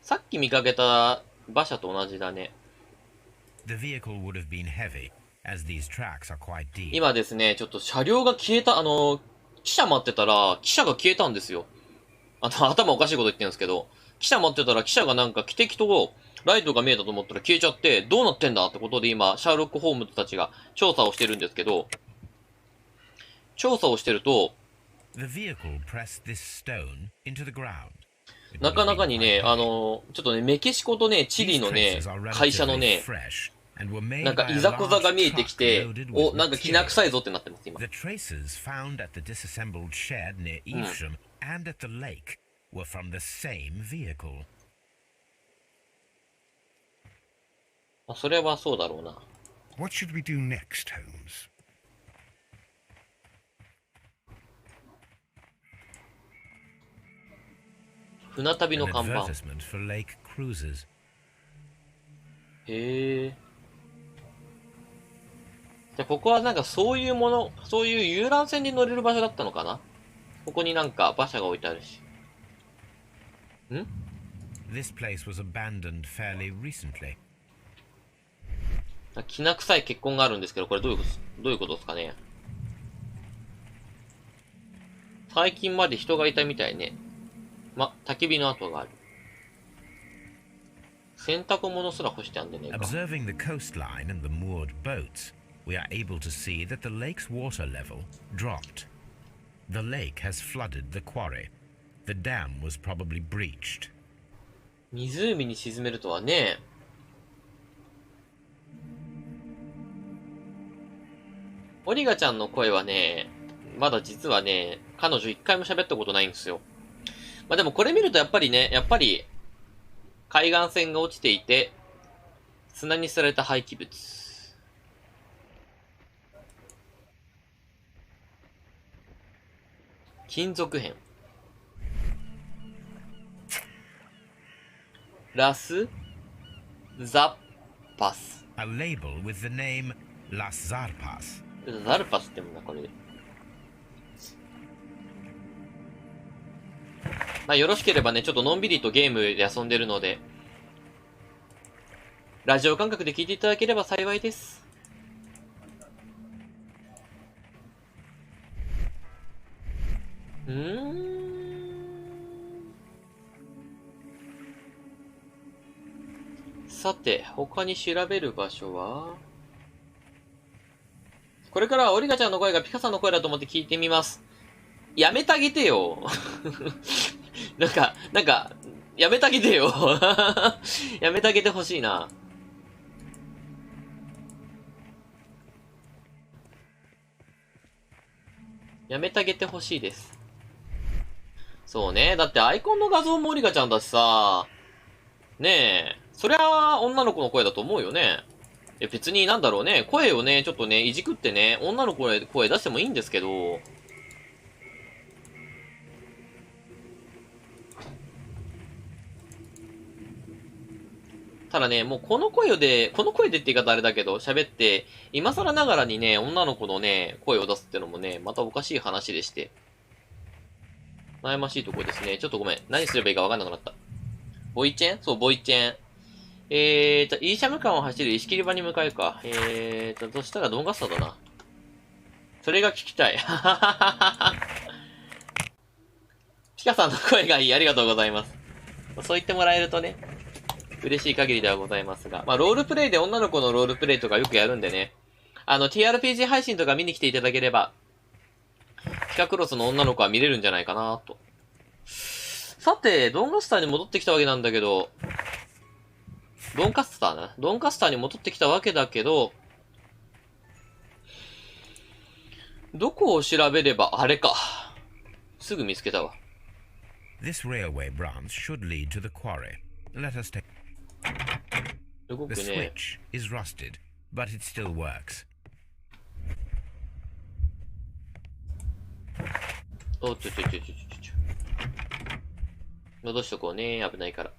さっき見かけた馬車と同じだね。The vehicle would have been heavy, as these tracks are quite deep. 今ですね、ちょっと車両が消えた、汽車待ってたら、汽車が消えたんですよ。頭おかしいこと言ってるんですけど、汽車待ってたら汽車がなんか汽笛とライトが見えたと思ったら消えちゃって、どうなってんだってことで今、シャーロック・ホームズたちが調査をしてるんですけど、調査をしてると、The vehicle pressed this stone into the ground. なかなかにね、ちょっとね、メキシコとね、チリのね、会社のね、なんかいざこざが見えてきて、お、なんかきな臭いぞってなってます、今。The traces found at the disassembled shed near Evesham and at the lake were from the same vehicle. それはそうだろうな。What should we do next, Holmes? 船旅の看板。 Advertisement for lake cruises. へえ。じゃあここはなんかそういうもの、そういう遊覧船に乗れる場所だったのかな。ここになんか馬車が置いてあるし。ん？ This place was abandoned fairly recently. きな臭い血痕があるんですけど、これどういうことですかね。最近まで人がいたみたいね。焚き火の跡がある。洗濯物すら干してあんでねえか。Observing the coastline and the moored boats, we are able to see that the lake's water level dropped. The lake has flooded the quarry. The dam was probably breached. 湖に沈めるとはね。オリガちゃんの声はね、まだ実はね、彼女一回も喋ったことないんですよ。まあでもこれ見るとやっぱりね、海岸線が落ちていて、砂にされた廃棄物。金属片。ラス・ザッパス。A label with the name Las Zarpas. ザルパスってもんだ、これで。まあよろしければね、ちょっとのんびりとゲームで遊んでるので、ラジオ感覚で聞いていただければ幸いです。さて、他に調べる場所はこれからはオリガちゃんの声がピカさんの声だと思って聞いてみます。やめてあげてよ。なんか、やめてあげてよ。やめてあげてほしいな。やめてあげてほしいです。そうね。だってアイコンの画像もオリガちゃんだしさ。ねえ。そりゃ女の子の声だと思うよね。別になんだろうね。声をね、ちょっとね、いじくってね、女の子の声出してもいいんですけど。ただね、もうこの声でって言い方あれだけど、喋って、今更ながらにね、女の子のね、声を出すってのもね、またおかしい話でして。悩ましいところですね。ちょっとごめん。何すればいいかわかんなくなった。ボイチェン？そう、ボイチェン。イーシャム間を走る石切り場に向かうか。そしたらドンガスターだな。それが聞きたい。ピカさんの声がいい。ありがとうございます。そう言ってもらえるとね、嬉しい限りではございますが。まあ、ロールプレイで女の子のロールプレイとかよくやるんでね。TRPG 配信とか見に来ていただければ、ピカクロスの女の子は見れるんじゃないかなと。さて、ドンガスターに戻ってきたわけなんだけど、ドンカスターに戻ってきたわけだけど、どこを調べれば、あれか。すぐ見つけたわ。This railway branch should lead to the quarry. Let us take. 動く The ね。switch is rusted, but it still works. おっちょ。戻しとこうね。危ないから。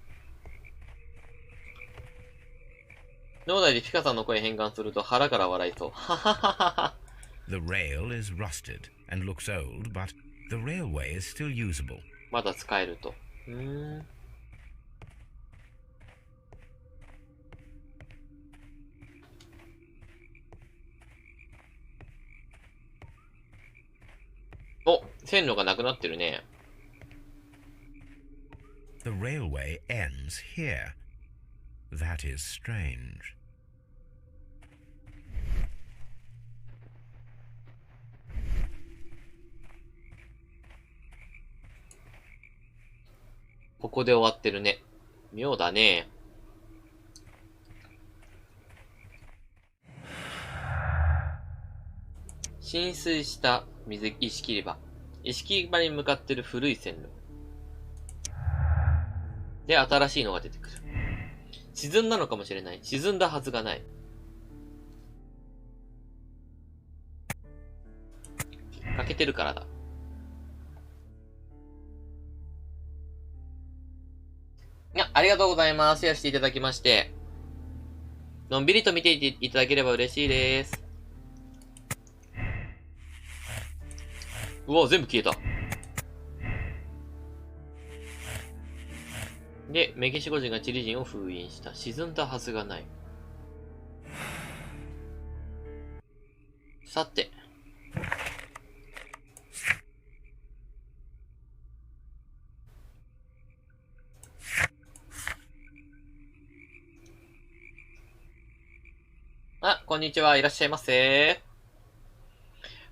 脳内でピカさんの声変換すると腹から笑いそう。はははは。The rail is rusted and looks old, but the railway is still usable. まだ使えると。お、線路がなくなってるね。The railway ends here. That is strange. ここで終わってるね。妙だね。浸水した石切り場。石切り場に向かってる古い線路。で、新しいのが出てくる。沈んだのかもしれない。沈んだはずがない。欠けてるからだ。ありがとうございます。シェアしていただきまして。のんびりと見ていただければ嬉しいです。うわ、全部消えた。で、メキシコ人がチリ人を封印した。沈んだはずがない。さて。あ、こんにちは。いらっしゃいませ。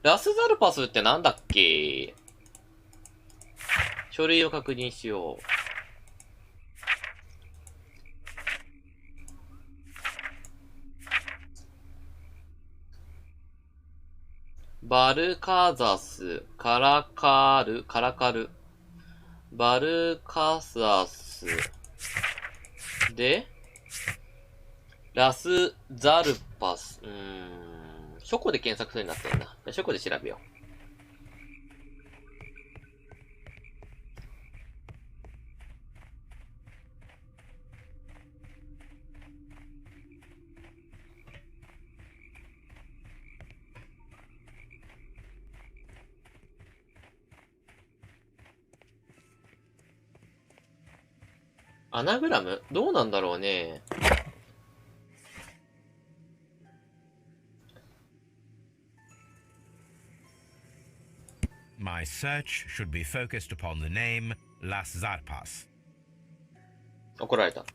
ラスザルパスってなんだっけ？書類を確認しよう。バルカザス、カラカル、バルカザス。で、ラスザルパス。書庫で検索するようになってんな。書庫で調べよう。アナグラム？どうなんだろうね。My search should be focused upon the name Las Zarpas. 怒られた。こ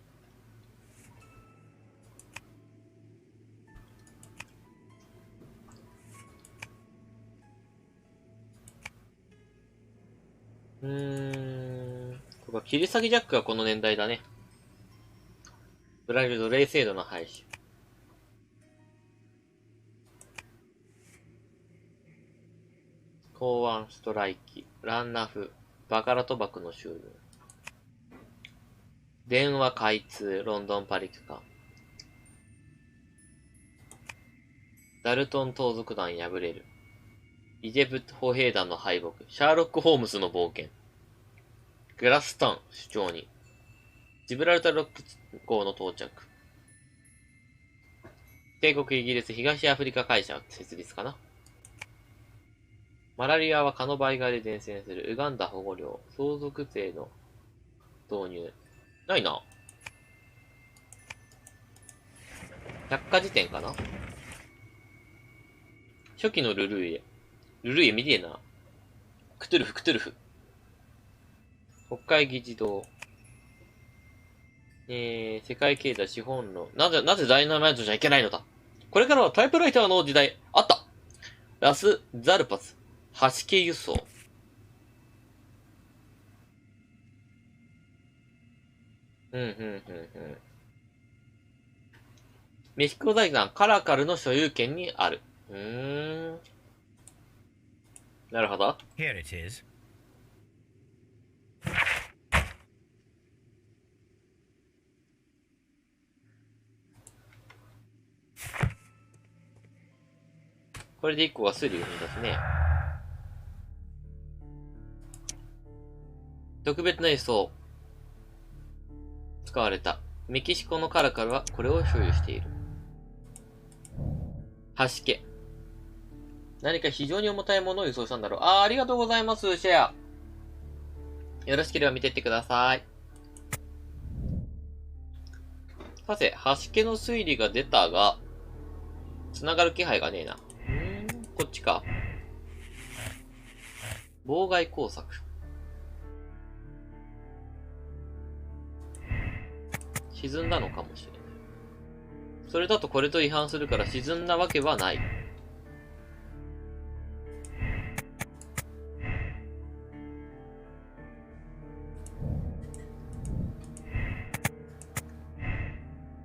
こは切り裂きジャックがこの年代だね。ブラジル奴隷制度の廃止。港湾ストライキ、ランナフ、バカラ賭博の収入。電話開通、ロンドンパリ区間。ダルトン盗賊団敗れる。イジェプト歩兵団の敗北。シャーロック・ホームズの冒険。グラスタン主張に。ジブラルタルロック港の到着。帝国イギリス東アフリカ会社設立かな。マラリアは蚊の倍害で伝染する。ウガンダ保護料。相続税の導入。ないな。百科事典かな。初期のルルーエ。ルルーエ見てえな。クトゥルフ。国会議事堂。世界経済資本論。なぜダイナマイトじゃいけないのだ。これからはタイプライターの時代。あった。ラス・ザルパス。橋家輸送。メヒコ財団カラカルの所有権にある。なるほど。Here it is. これで1個がスリを生み出すね。特別な輸送。使われた。メキシコのカラカルはこれを所有している。橋家。何か非常に重たいものを輸送したんだろう。ありがとうございます、シェア。よろしければ見てってください。さて、橋家の推理が出たが、繋がる気配がねえな。こっちか。妨害工作。沈んだのかもしれない。それだとこれと違反するから沈んだわけはない。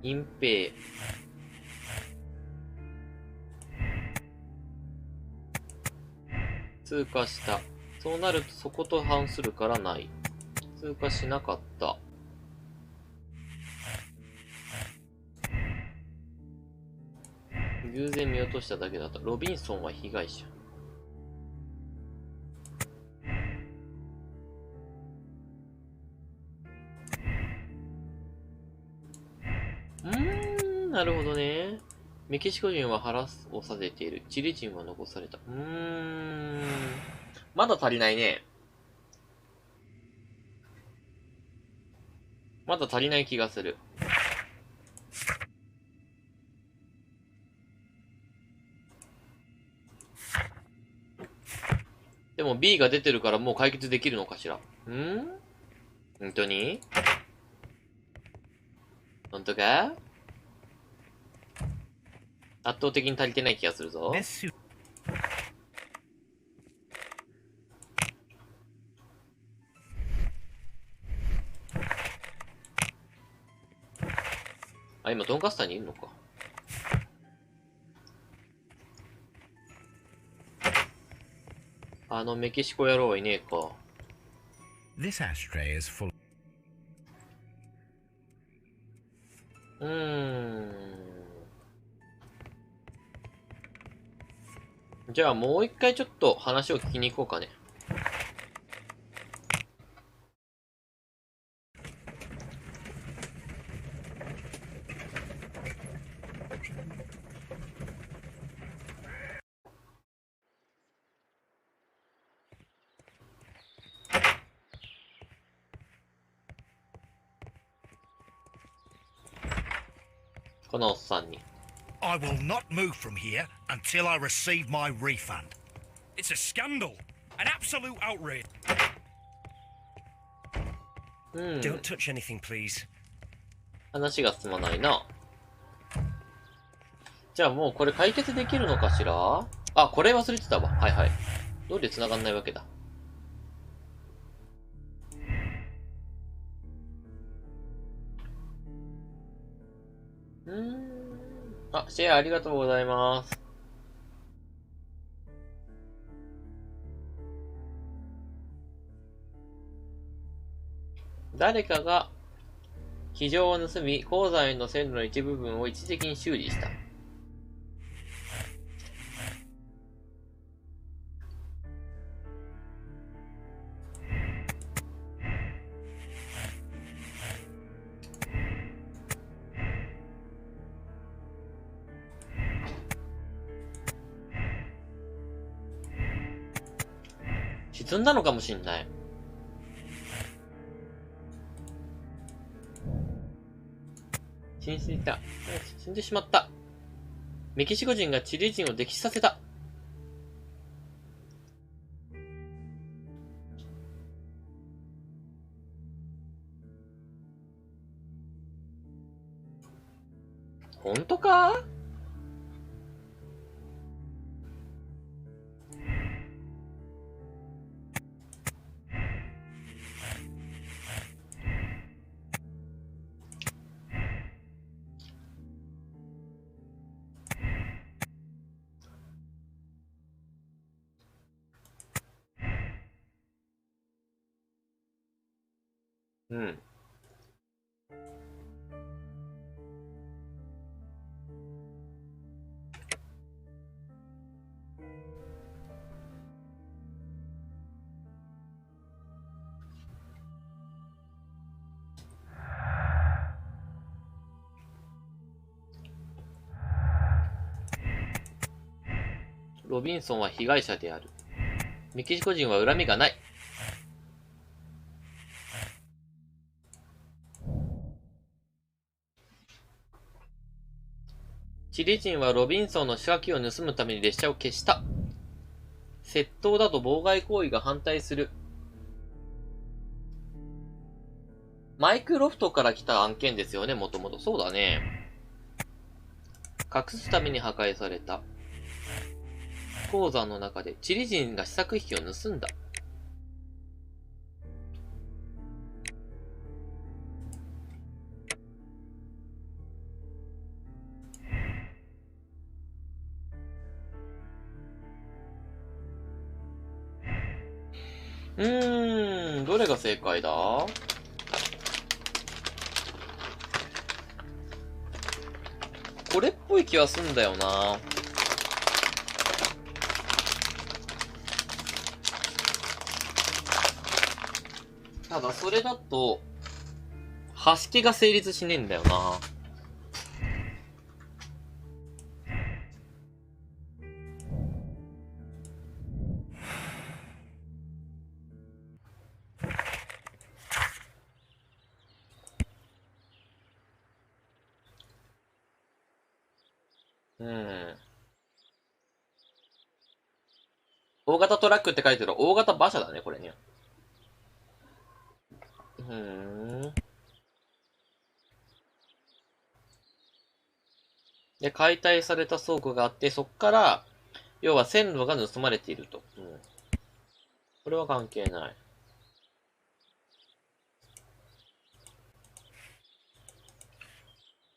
隠蔽。通過した。そうなるとそこと反するからない。通過しなかった。偶然見落としただけだった。ロビンソンは被害者。なるほどね。メキシコ人は腹をさせている。チリ人は残された。まだ足りないね。まだ足りない気がする。でも B が出てるからもう解決できるのかしら。本当に？本当か？圧倒的に足りてない気がするぞ。あ、今ドンカスターにいるのか。あのメキシコ野郎はいねえか。This ashtray is full. じゃあもう一回ちょっと話を聞きに行こうかね。このおっさんに。I will not move from here until I receive my refund. It's a scandal. An absolute outrage. Don't touch anything, please. 話が進まないな。じゃあもうこれ解決できるのかしら？あ、これ忘れてたわ。はいはい。どうで繋がんないわけだ。あ、シェアありがとうございます。誰かが機錠を盗み、鉱山への線路の一部分を一時的に修理した。沈んだのかもしんない。死んでしまった。メキシコ人がチリ人を溺死させた。本当か？ロビンソンは被害者である。メキシコ人は恨みがない。チリ人はロビンソンの仕掛けを盗むために列車を消した。窃盗だと妨害行為が反対する。マイクロフトから来た案件ですよね、もともと。そうだね。隠すために破壊された。鉱山の中でチリ人が試作機を盗んだ。どれが正解だ？これっぽい気はすんだよな。ただ、それだと、端式が成立しねえんだよな。大型トラックって書いてる大型馬車だね、これね。で、解体された倉庫があって、そっから、要は線路が盗まれていると。これは関係な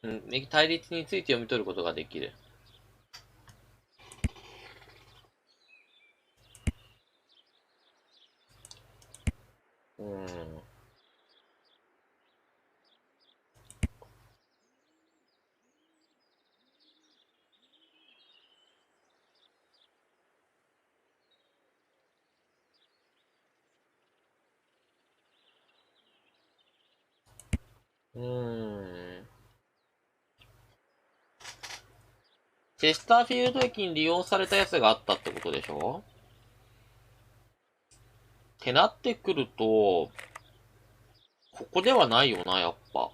い。対立について読み取ることができる。チェスターフィールド駅に利用されたやつがあったってことでしょ？ってなってくると、ここではないよな、やっぱ。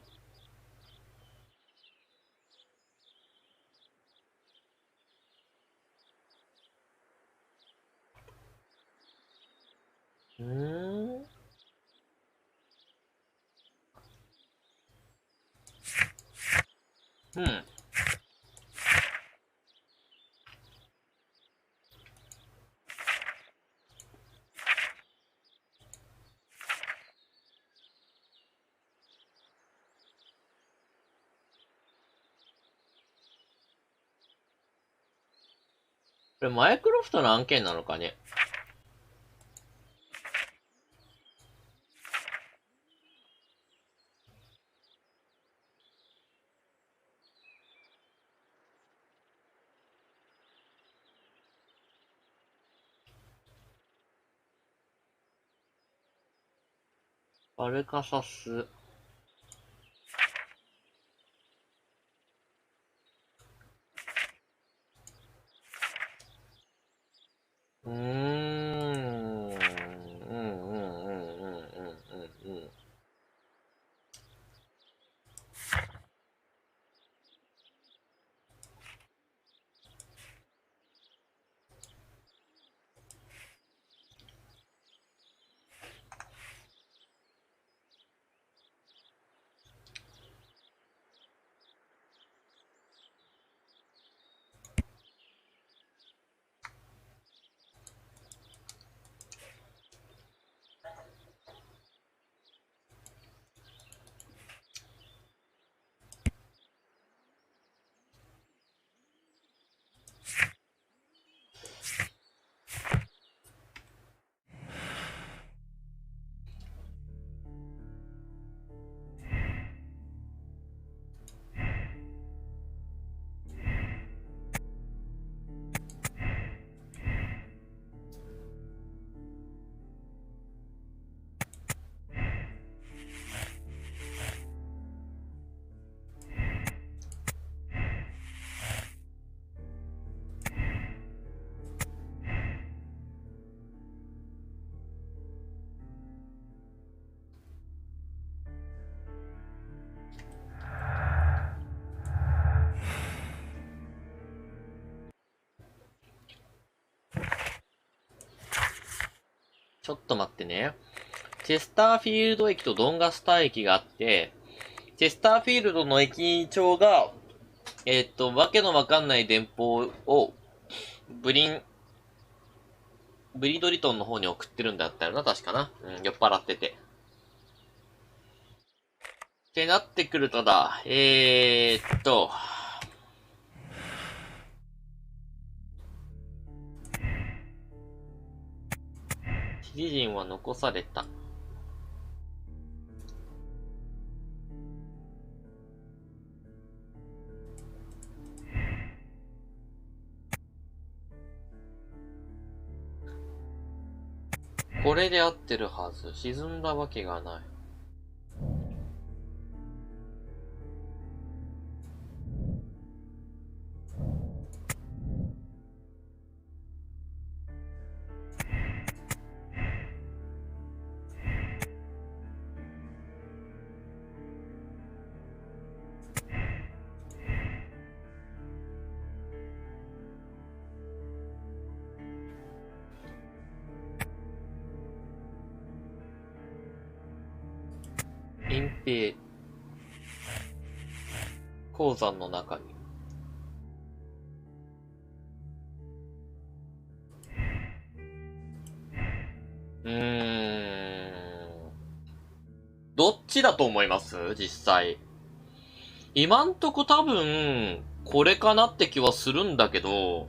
これマイクロフトの案件なのかね？バルカサス。ちょっと待ってね。チェスターフィールド駅とドンガスター駅があって、チェスターフィールドの駅長が、わけのわかんない電報を、ブリドリトンの方に送ってるんだったよな、確かな。酔っ払ってて。ってなってくるとだ、理人は残された。これで合ってるはず。沈んだわけがない。隠蔽。鉱山の中に。どっちだと思います実際。今んとこ多分、これかなって気はするんだけど、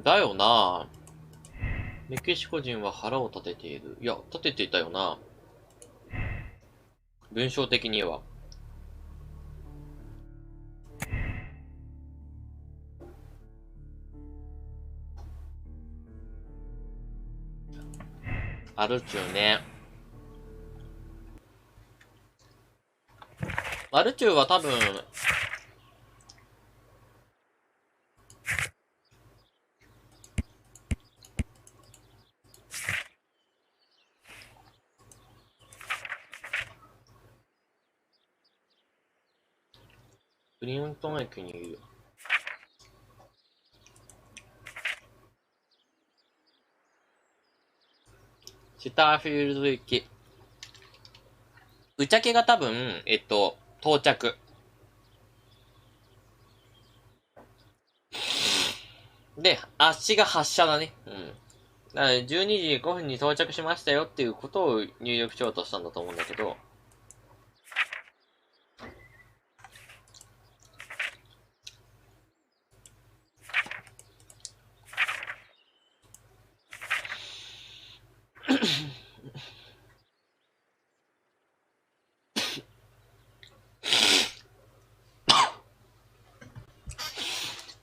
だよな。メキシコ人は腹を立てている。いや、立てていたよな。文章的には。アルチューね。アルチューは多分、クリントン駅にいる。スターフィールド行き。打ち明けが多分、到着。で、足が発射だね。だから12時5分に到着しましたよっていうことを入力しようとしたんだと思うんだけど、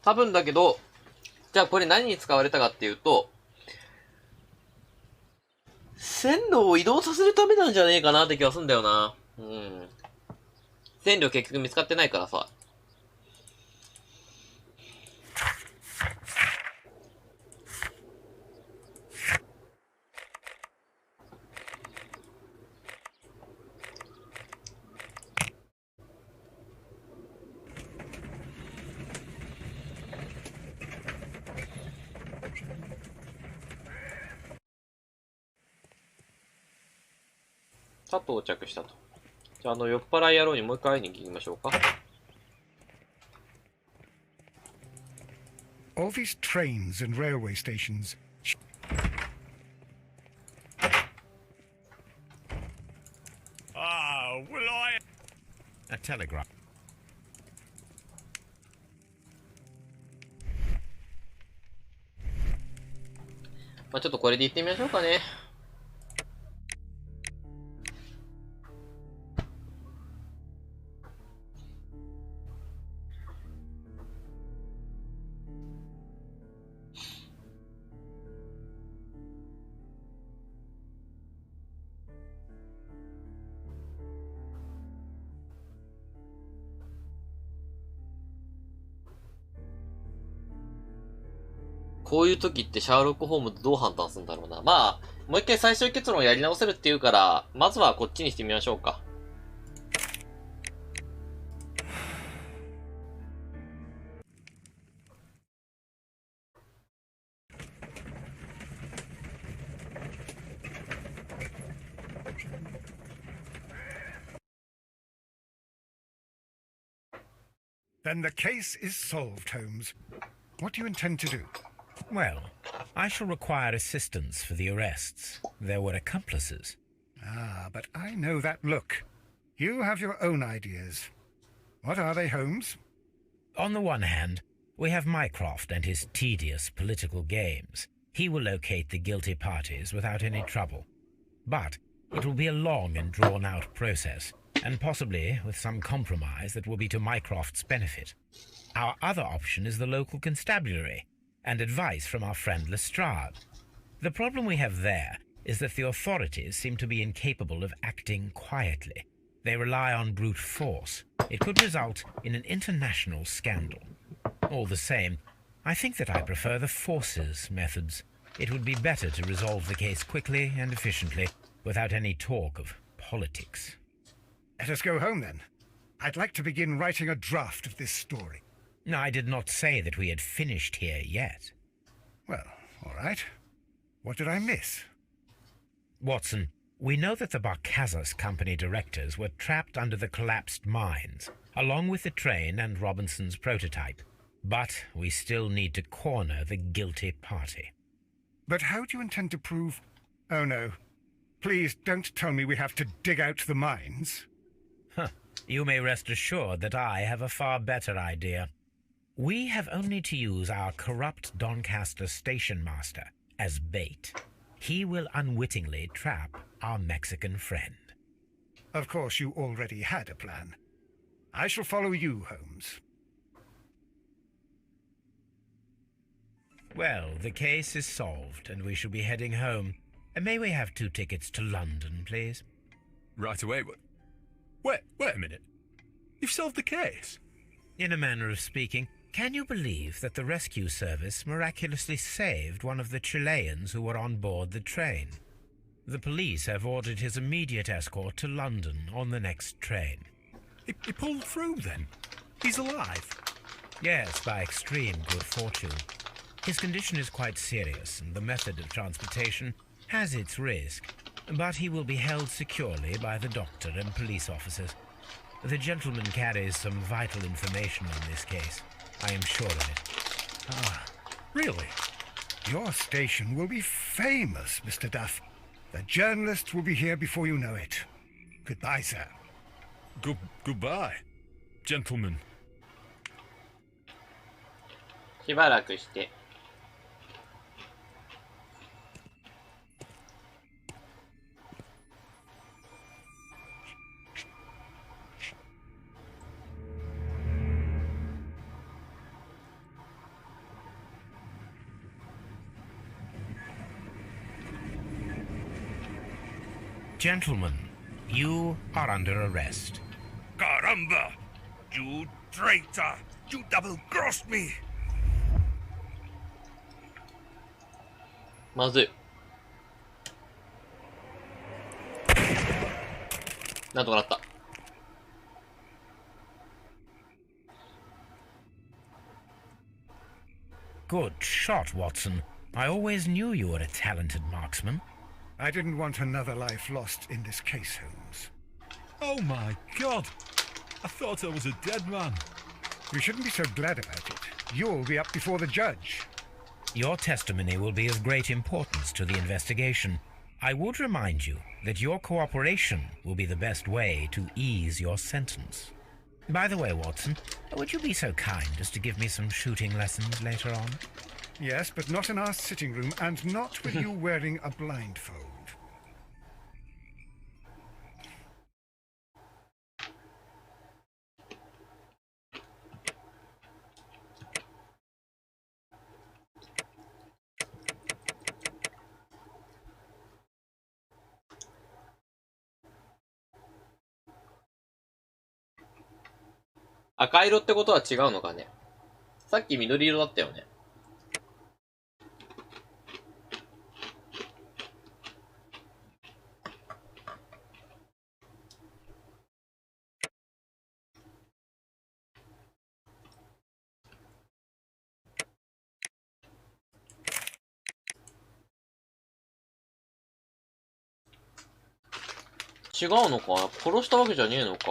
多分だけど、じゃあこれ何に使われたかっていうと、線路を移動させるためなんじゃねえかなって気がすんだよな。線路結局見つかってないからさ。さあ到着したと。じゃあ酔っ払い野郎にもう一回会いに行きましょうか。All these trains and railway stations. Will I? A telegram. まあちょっとこれで行ってみましょうかね。こういう時ってシャーロック・ホームズどう判断するんだろうな。まあ、もう一回最終結論をやり直せるっていうから、まずはこっちにしてみましょうか。Then the case is solved, Holmes. What do you intend to do? Well, I shall require assistance for the arrests. There were accomplices. Ah, but I know that look. You have your own ideas. What are they, Holmes? On the one hand, we have Mycroft and his tedious political games. He will locate the guilty parties without any trouble. But it will be a long and drawn-out process, and possibly with some compromise that will be to Mycroft's benefit. Our other option is the local constabulary, and advice from our friend Lestrade. The problem we have there is that the authorities seem to be incapable of acting quietly. They rely on brute force. It could result in an international scandal. All the same, I think that I prefer the forces methods. It would be better to resolve the case quickly and efficiently, without any talk of politics. Let us go home, then. I'd like to begin writing a draft of this story. I did not say that we had finished here yet. Well, all right. What did I miss? Watson, we know that the Barcazas Company directors were trapped under the collapsed mines, along with the train and Robinson's prototype. But we still need to corner the guilty party. But how do you intend to prove... Oh, no. Please don't tell me we have to dig out the mines. You may rest assured that I have a far better idea. We have only to use our corrupt Doncaster station master as bait. He will unwittingly trap our Mexican friend. Of course, you already had a plan. I shall follow you, Holmes. Well, the case is solved, and we shall be heading home. May we have 2 tickets to London, please? Right away, but... Wait a minute. You've solved the case? In a manner of speaking. Can you believe that the rescue service miraculously saved one of the Chileans who were on board the train? The police have ordered his immediate escort to London on the next train. He pulled through, then? He's alive? Yes, by extreme good fortune. His condition is quite serious, and the method of transportation has its risk, but he will be held securely by the doctor and police officers. The gentleman carries some vital information on this case. I am sure of it. Ah, really? Your station will be famous, Mr. Duff. The journalists will be here before you know it. Goodbye, sir. Goodbye, gentlemen. しばらくして。Gentlemen, you are under arrest. Caramba! You traitor! You double-crossed me! まずい。なんとかなった。Good shot, Watson. I always knew you were a talented marksman. I didn't want another life lost in this case, Holmes. Oh my God! I thought I was a dead man. You shouldn't be so glad about it. You'll be up before the judge. Your testimony will be of great importance to the investigation. I would remind you that your cooperation will be the best way to ease your sentence. By the way, Watson, would you be so kind as to give me some shooting lessons later on? Yes, but not in our sitting room, and not with you wearing a blindfold. 赤色ってことは違うのかね。さっき緑色だったよね。違うのか、殺したわけじゃねえのか。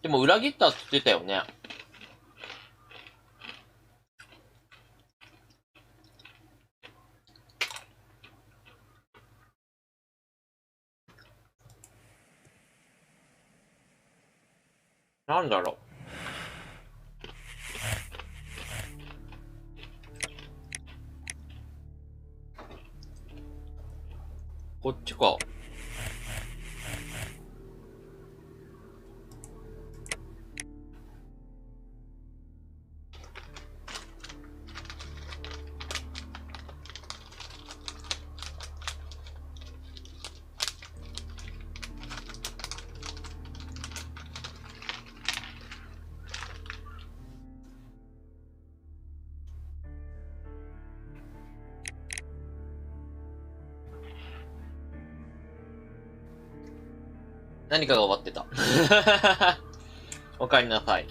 でも裏切ったって言ってたよね。なんだろう。こっちか。何かが終わってた。お帰りなさい。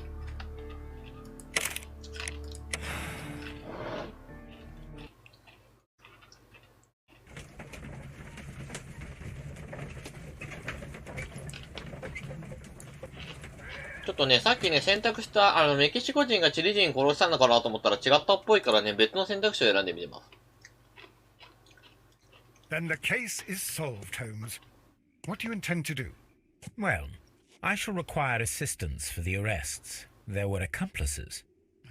ちょっとね、さっきね、選択した、メキシコ人がチリ人殺したのかなと思ったら違ったっぽいからね、別の選択肢を選んでみてます。Then the case is solved, Holmes. What do you intend to do? Well, I shall require assistance for the arrests. There were accomplices.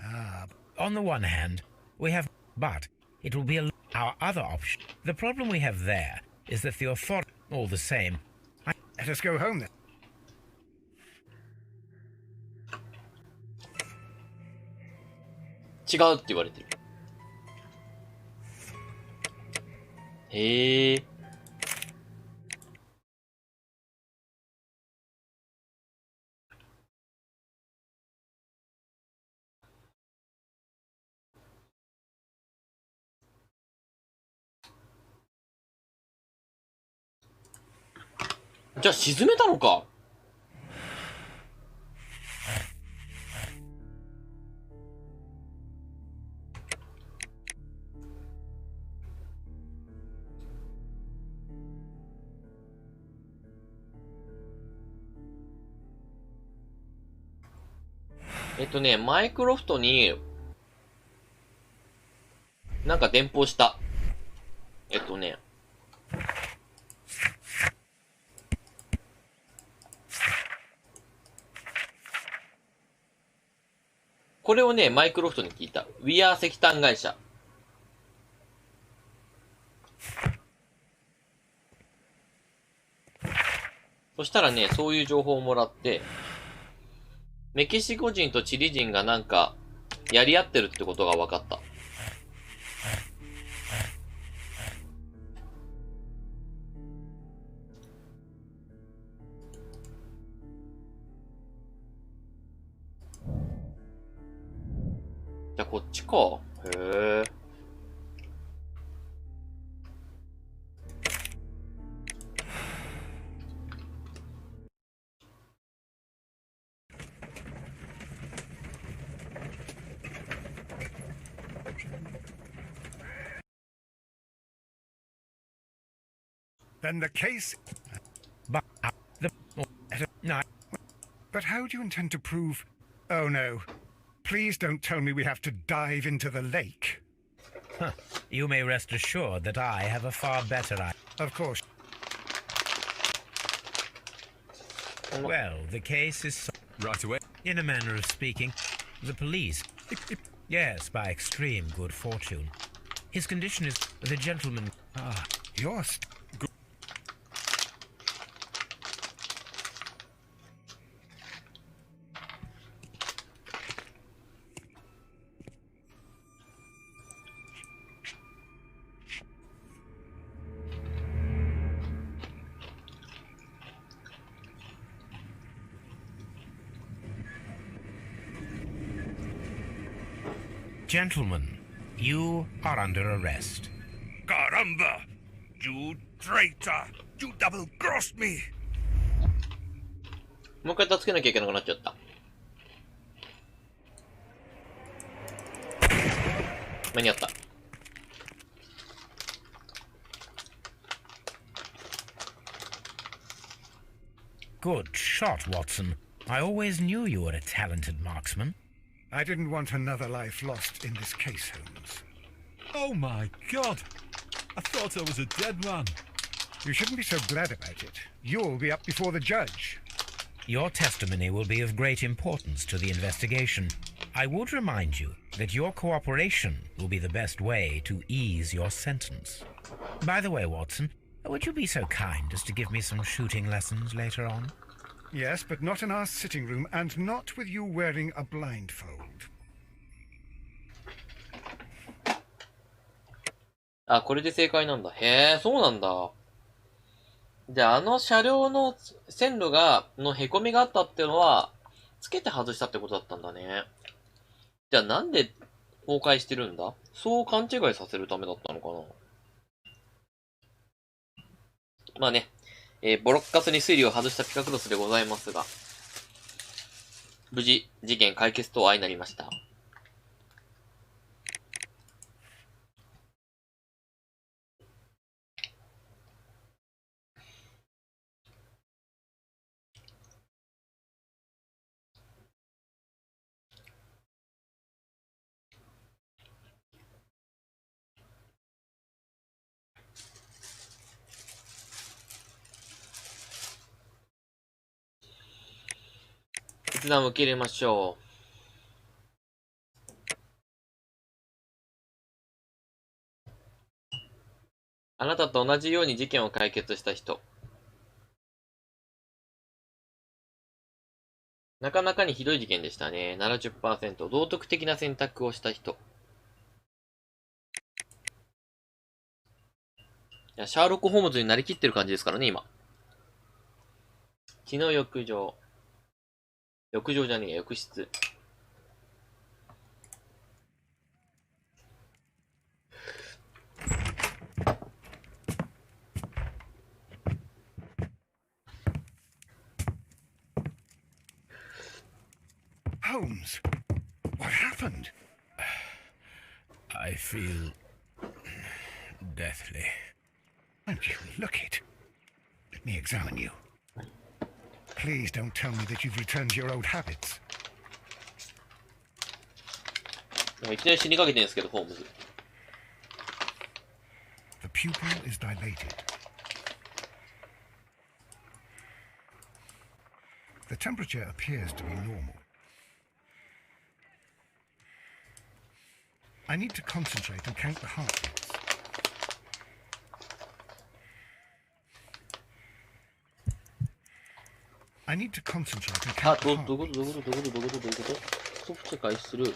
Ah, On the one hand, we have... But it will be our other option. The problem we have there is that the authority... All the same, let us go home then. 違うって言われてる。へえ。じゃあ沈めたのか。マイクロフトに、なんか電報した。これをね、マイクロフトに聞いた。We are 石炭会社。そしたらね、そういう情報をもらって、メキシコ人とチリ人がなんか、やり合ってるってことが分かった。じゃあこっちか。へえ。Then the case... but no. But how do you intend to prove... Oh no. Please don't tell me we have to dive into the lake. Huh. You may rest assured that I have a far better idea. Of course. Well, the case is... Right away. In a manner of speaking, the police... Yes, by extreme good fortune. His condition is... The gentleman... Ah, Yours. Gentlemen, you are under arrest. Caramba! You traitor! You double-crossed me! もう一回助けなきゃいけなくなっちゃった。間に合った。Good shot, Watson. I always knew you were a talented marksman. I didn't want another life lost in this case, Holmes. Oh my God! I thought I was a dead man. You shouldn't be so glad about it. You'll be up before the judge. Your testimony will be of great importance to the investigation. I would remind you that your cooperation will be the best way to ease your sentence. By the way, Watson, would you be so kind as to give me some shooting lessons later on? Yes, but not in our sitting room, and not with you wearing a blindfold. あ、これで正解なんだ。へえ、そうなんだ。じゃあ、あの車両の線路の凹みがあったっていうのは、つけて外したってことだったんだね。じゃあ、なんで崩壊してるんだ？そう勘違いさせるためだったのかな。まあね、ボロッカスに推理を外したピカクロスでございますが、無事、事件解決と相なりました。決断を受け入れましょう。あなたと同じように事件を解決した人。なかなかにひどい事件でしたね。70%。道徳的な選択をした人。いや、シャーロック・ホームズになりきってる感じですからね、今。血の浴場。浴場じゃねえや、浴室。Holmes, what happened? I feel deathly. Won't you look it? Let me examine you. Please don't tell me that you've returned to your old habits. いきなり死にかけてるんですけど、ホームズ。The pupil is dilated. The temperature appears to be normal. I need to concentrate and count the heartbeats. I need to concentrate and あ、count the どういう heartbeats. ことどういうことどういうことどういうことどういうことソフト開始する。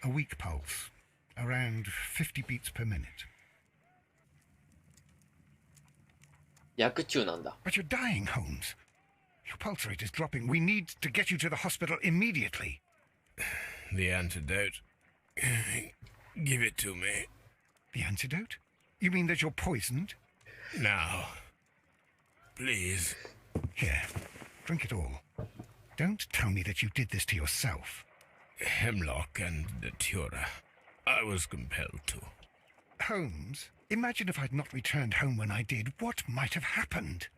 A weak pulse, around 50 beats per minute. 薬中なんだ。 But you're dying, Holmes. Your pulse rate is dropping. We need to get you to the hospital immediately. The antidote. Give it to me. The antidote? You mean that you're poisoned? Now. Please. Here, drink it all. Don't tell me that you did this to yourself. Hemlock and datura. I was compelled to. Holmes, imagine if I'd not returned home when I did. What might have happened?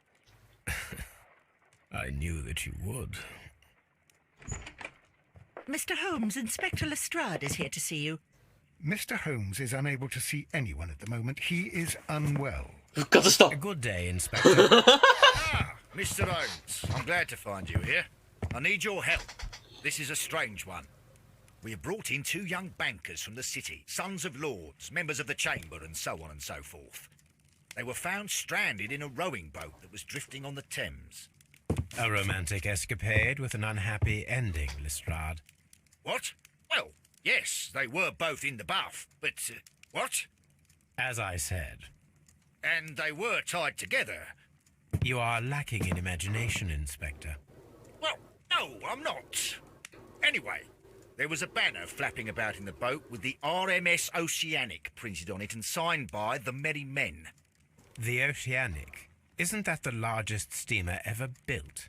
I knew that you would. Mr. Holmes, Inspector Lestrade is here to see you. Mr. Holmes is unable to see anyone at the moment. He is unwell. 復活した。 A good day, Inspector. Mr. Holmes, I'm glad to find you here. I need your help. This is a strange one. We have brought in two young bankers from the city, sons of lords, members of the chamber, and so on and so forth. They were found stranded in a rowing boat that was drifting on the Thames. A romantic escapade with an unhappy ending, Lestrade. What? Well, yes, they were both in the buff, but what? As I said, And they were tied together. you are lacking in imagination, Inspector. Well, no, I'm not. Anyway, there was a banner flapping about in the boat with the RMS Oceanic printed on it and signed by the Merry Men. The Oceanic. Isn't that the largest steamer ever built?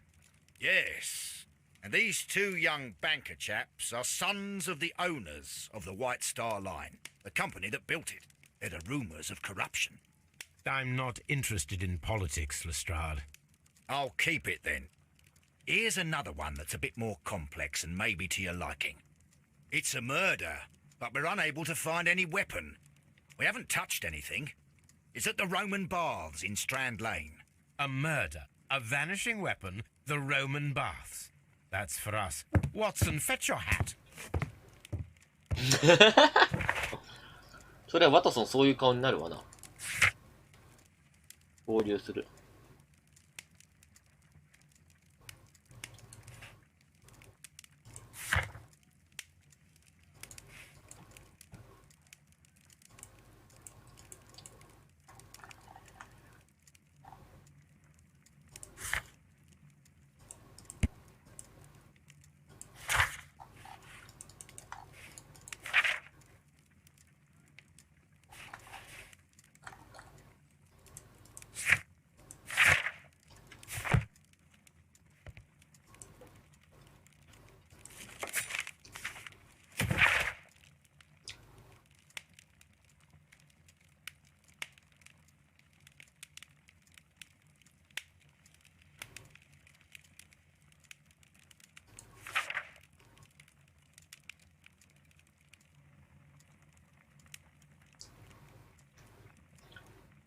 Yes. And these two young banker chaps are sons of the owners of the White Star Line, the company that built it. There are rumours of corruption. I'm not interested in politics, Lestrade. I'll keep it then. Here's another one that's a bit more complex and maybe to your liking. It's a murder, but we're unable to find any weapon. We haven't touched anything. It's at the Roman Baths in Strand Lane. A murder, a vanishing weapon, the Roman Baths. That's for us. Watson, fetch your hat. それはワトソンそういう顔になるわな。合流する。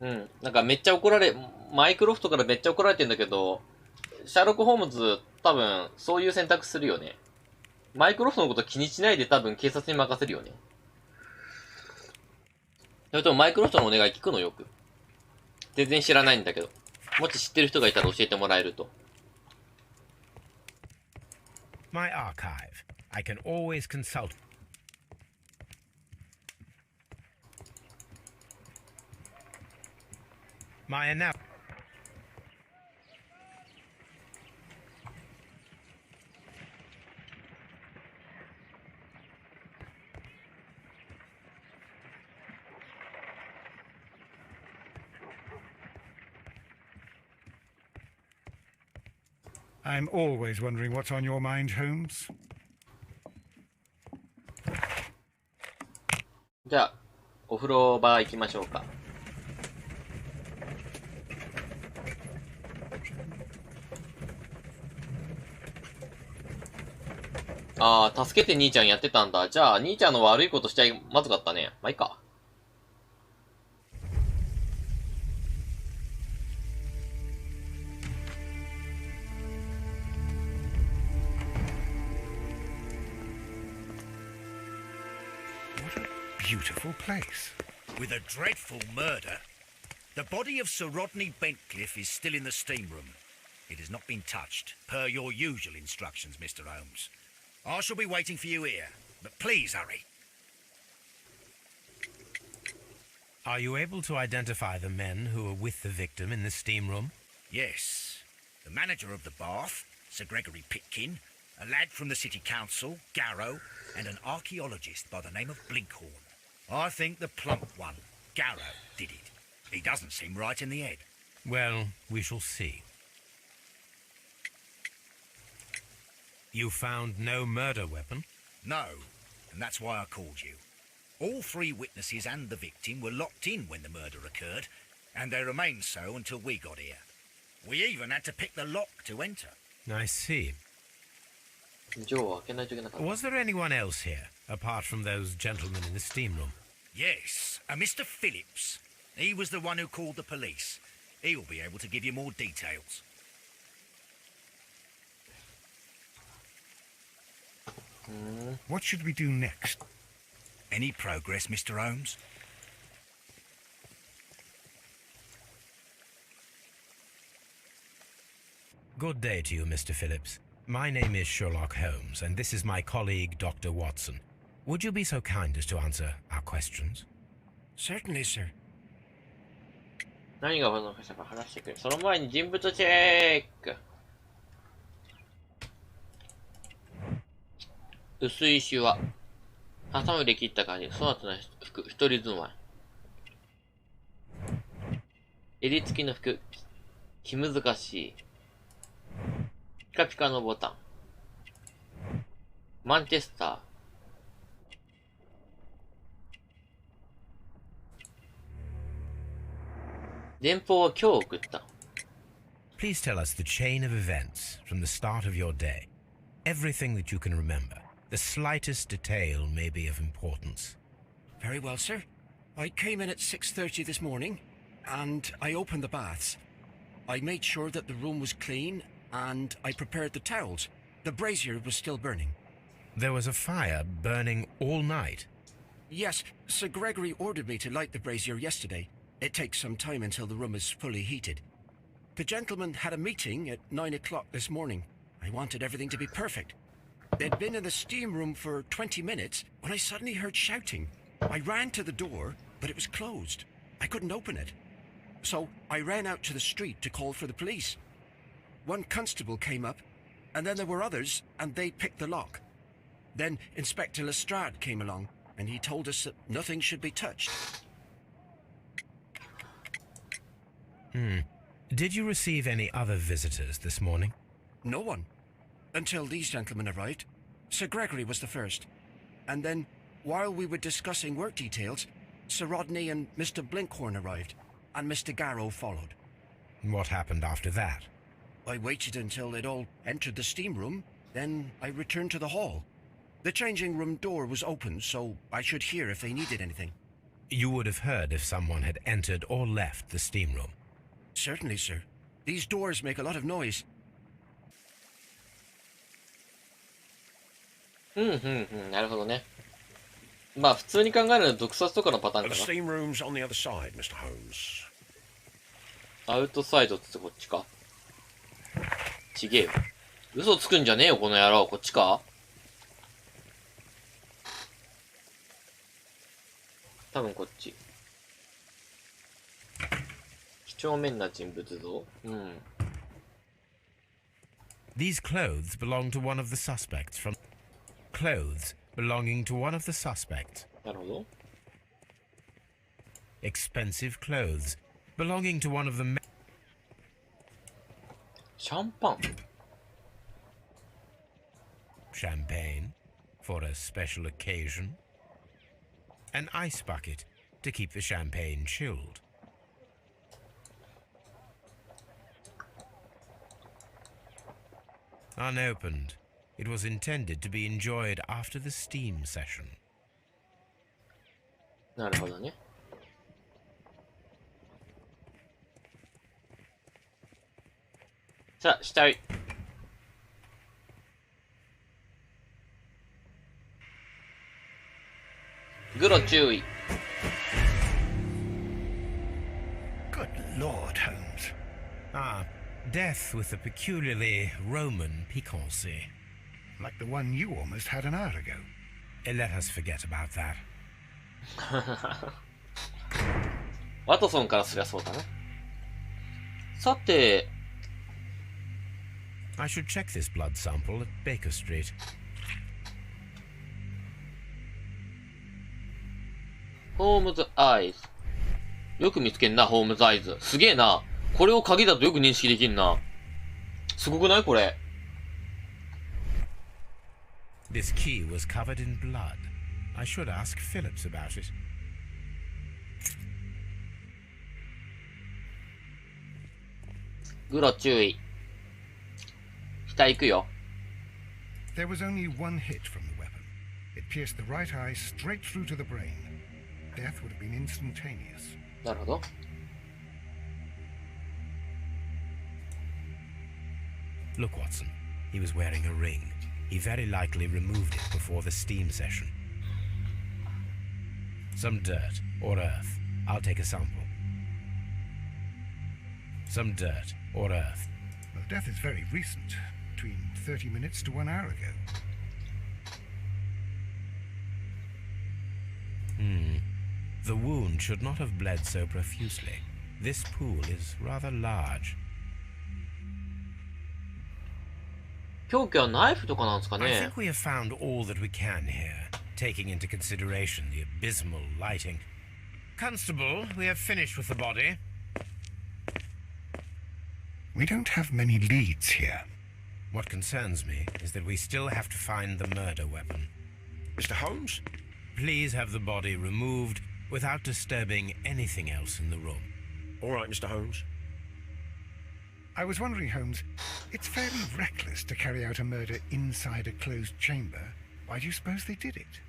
うん。なんかめっちゃマイクロフトからめっちゃ怒られてんだけど、シャーロック・ホームズ多分そういう選択するよね。マイクロフトのこと気にしないで多分警察に任せるよね。それともマイクロフトのお願い聞くのよく。全然知らないんだけど。もし知ってる人がいたら教えてもらえると。My archive. I can always consult. My analysis. I'm always wondering what's on your mind, Holmes. じゃあ、お風呂場行きましょうか。ああ、助けて兄ちゃんやってたんだ。じゃあ、兄ちゃんの悪いことしちゃまずかったね。まあ、いいか。Beautiful place. With a dreadful murder. The body of Sir Rodney Bentcliffe is still in the steam room. It has not been touched, per your usual instructions, Mr. Holmes. I shall be waiting for you here, but please hurry. Are you able to identify the men who were with the victim in the steam room? Yes. The manager of the bath, Sir Gregory Pitkin, a lad from the city council, Garrow, and an archaeologist by the name of Blinkhorn. I think the plump one, Garrow, did it. He doesn't seem right in the head. Well, we shall see. You found no murder weapon? No, and that's why I called you. All three witnesses and the victim were locked in when the murder occurred, and they remained so until we got here. We even had to pick the lock to enter. I see. Was there anyone else here, apart from those gentlemen in the steam room? Yes, a Mr. Phillips. He was the one who called the police. He'll be able to give you more details. What should we do next? Any progress, Mr. Holmes? Good day to you, Mr. Phillips. My name is Sherlock Holmes, and this is my colleague, Dr. Watson. Would you be so kind as to answer our questions? Certainly, sir. 何がのかか話してくれ。その前に人物チェック。薄いシワ。ハサミで切った感じ。粗末な服。一人住まい。襟付きの服。気難しい。ピカピカのボタン。マンチェスター。電報は今日送った。Please tell us the chain of events from the start of your day. Everything that you can remember. The slightest detail may be of importance. Very well, sir. I came in at 6:30 this morning, and I opened the baths. I made sure that the room was clean, and I prepared the towels. The brazier was still burning. There was a fire burning all night. Yes, Sir Gregory ordered me to light the brazier yesterday. It takes some time until the room is fully heated. The gentlemen had a meeting at 9 o'clock this morning. I wanted everything to be perfect. They'd been in the steam room for 20 minutes when I suddenly heard shouting. I ran to the door, but it was closed. I couldn't open it. So I ran out to the street to call for the police. One constable came up, and then there were others, and they picked the lock. Then Inspector Lestrade came along, and he told us that nothing should be touched. Did you receive any other visitors this morning? No one. Until these gentlemen arrived. Sir Gregory was the first. And then, while we were discussing work details, Sir Rodney and Mr. Blinkhorn arrived, and Mr. Garrow followed. What happened after that? I waited until they'd all entered the steam room, then I returned to the hall. The changing room door was open, so I should hear if they needed anything. You would have heard if someone had entered or left the steam room. Certainly, sir. These doors make a lot of noise. なるほどね。まあ普通に考えると毒殺とかのパターン The か steam room's on the other side, Mr. Holmes. な。アウトサイドってこっちか。ちげえよ。嘘つくんじゃねえよ、この野郎。こっちか。多分こっち。几帳面な人物像。These clothes belong to one of the suspects from... Clothes belonging to one of the suspects. なるほど。Expensive clothes belonging to one of the... シャンパン。Champagne for a special occasion. An ice bucket to keep the champagne chilled. Unopened, it was intended to be enjoyed after the steam session. なるほどね。さあ、死体。グロ注意。Good Lord, Holmes. Ah, death with a peculiarly Roman piquancy. Like the one you almost had an hour ago. Let us forget about that. ワトソンからすりゃそうだな。さて、I should check this blood sample at Baker Street. ホームズアイズ。よく見つけんな、ホームズアイズ。すげえな。これを鍵だとよく認識できんな。すごくないこれ。This key was covered in blood. I should ask Phillips about it. グロ注意。額行くよ。There was only one hit from the weapon. It pierced the right eye straight through to the brain. Death would have been instantaneous. なるほど。Look, Watson. He was wearing a ring. He very likely removed it before the steam session. Some dirt or earth. I'll take a sample. Some dirt or earth. Well, death is very recent. Between 30 minutes to 1 hour ago. The wound should not have bled so profusely. This pool is rather large. 凶器はナイフとかなんですか I ね think we have found all that we can here, taking into consideration the abysmal lighting. Constable, we have finished with the body. We don't have many leads here. What concerns me is that we still have to find the murder weapon. Mr. Holmes? Please have the body removed without disturbing anything else in the room. All right, Mr. Holmes. I was wondering, Holmes, it's fairly reckless to carry out a murder inside a closed chamber. Why do you suppose they did it?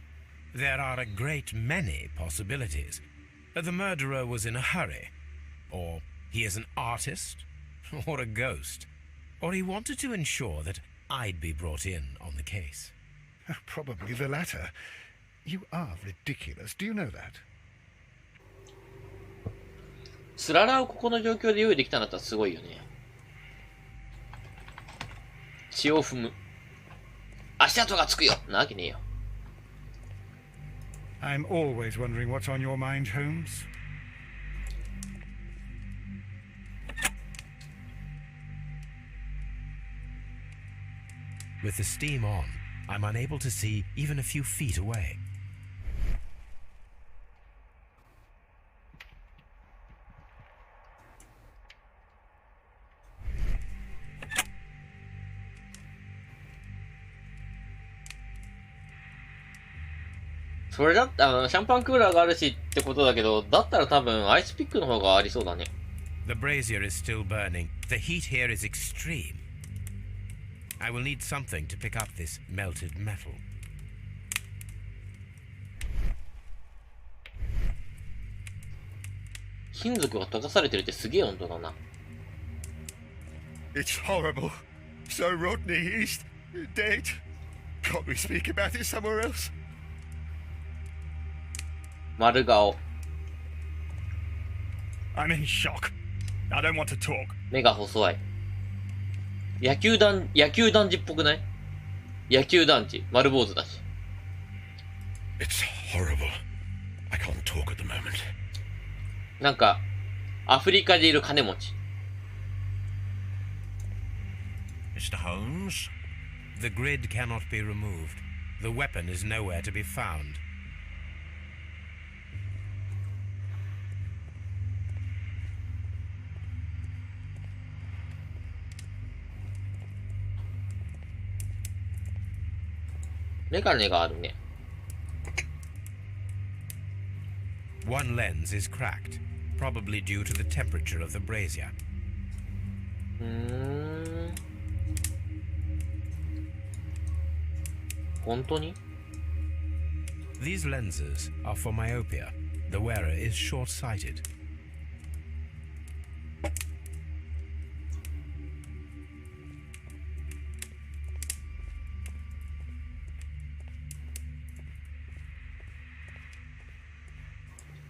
There are a great many possibilities. The murderer was in a hurry, or he is an artist, or a ghost, or he wanted to ensure that I'd be brought in on the case. Probably the latter. You are ridiculous. Do you know that? スララをここの状況で用意できたんだったらすごいよね。血を踏む。足跡がつくよ。なわけねえよ。I'm always wondering what's on your mind, Holmes. With the steam on, I'm unable to see even a few feet away. So それだったら、シャンパンクーラーがあるしってことだけど、だったら多分アイスピックの方がありそうだね。The brazier is still burning. The heat here is extreme. I will need something to pick up this melted metal. 金属が溶かされてるってすげえ温度だな。It's horrible. So Rodney, he's dead. Can't we speak about it somewhere else? 丸顔。I'm in shock. I don't want to talk. 目が細い。野球団児っぽくない？野球団児。丸坊主だし。It's horrible. I can't talk at the moment. なんか、アフリカでいる金持ち。Mr. Holmes? The grid cannot be removed. The weapon is nowhere to be found.メガネがあるね。One lens is cracked, probably due to the temperature of the brazier. 本当に？ These lenses are for myopia. The wearer is short-sighted.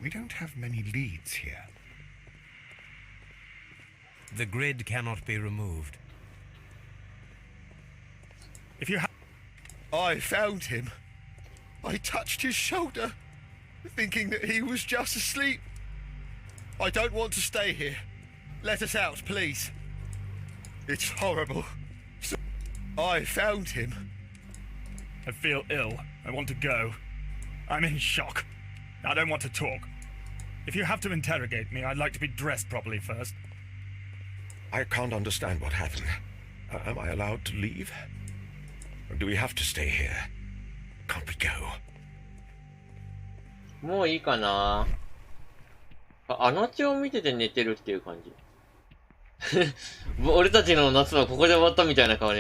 We don't have many leads here. The grid cannot be removed. If you I found him. I touched his shoulder, thinking that he was just asleep. I don't want to stay here. Let us out, please. It's horrible. So I found him. I feel ill. I want to go. I'm in shock. I don't want to talk. If you have to interrogate me, I'd like to be dressed properly first. I can't understand what happened. Am I allowed to leave? Or do we have to stay here? Can't we go? もういいかな。あの血を見てて寝てるっていう感じ。俺たちの夏はここで終わったみたいな顔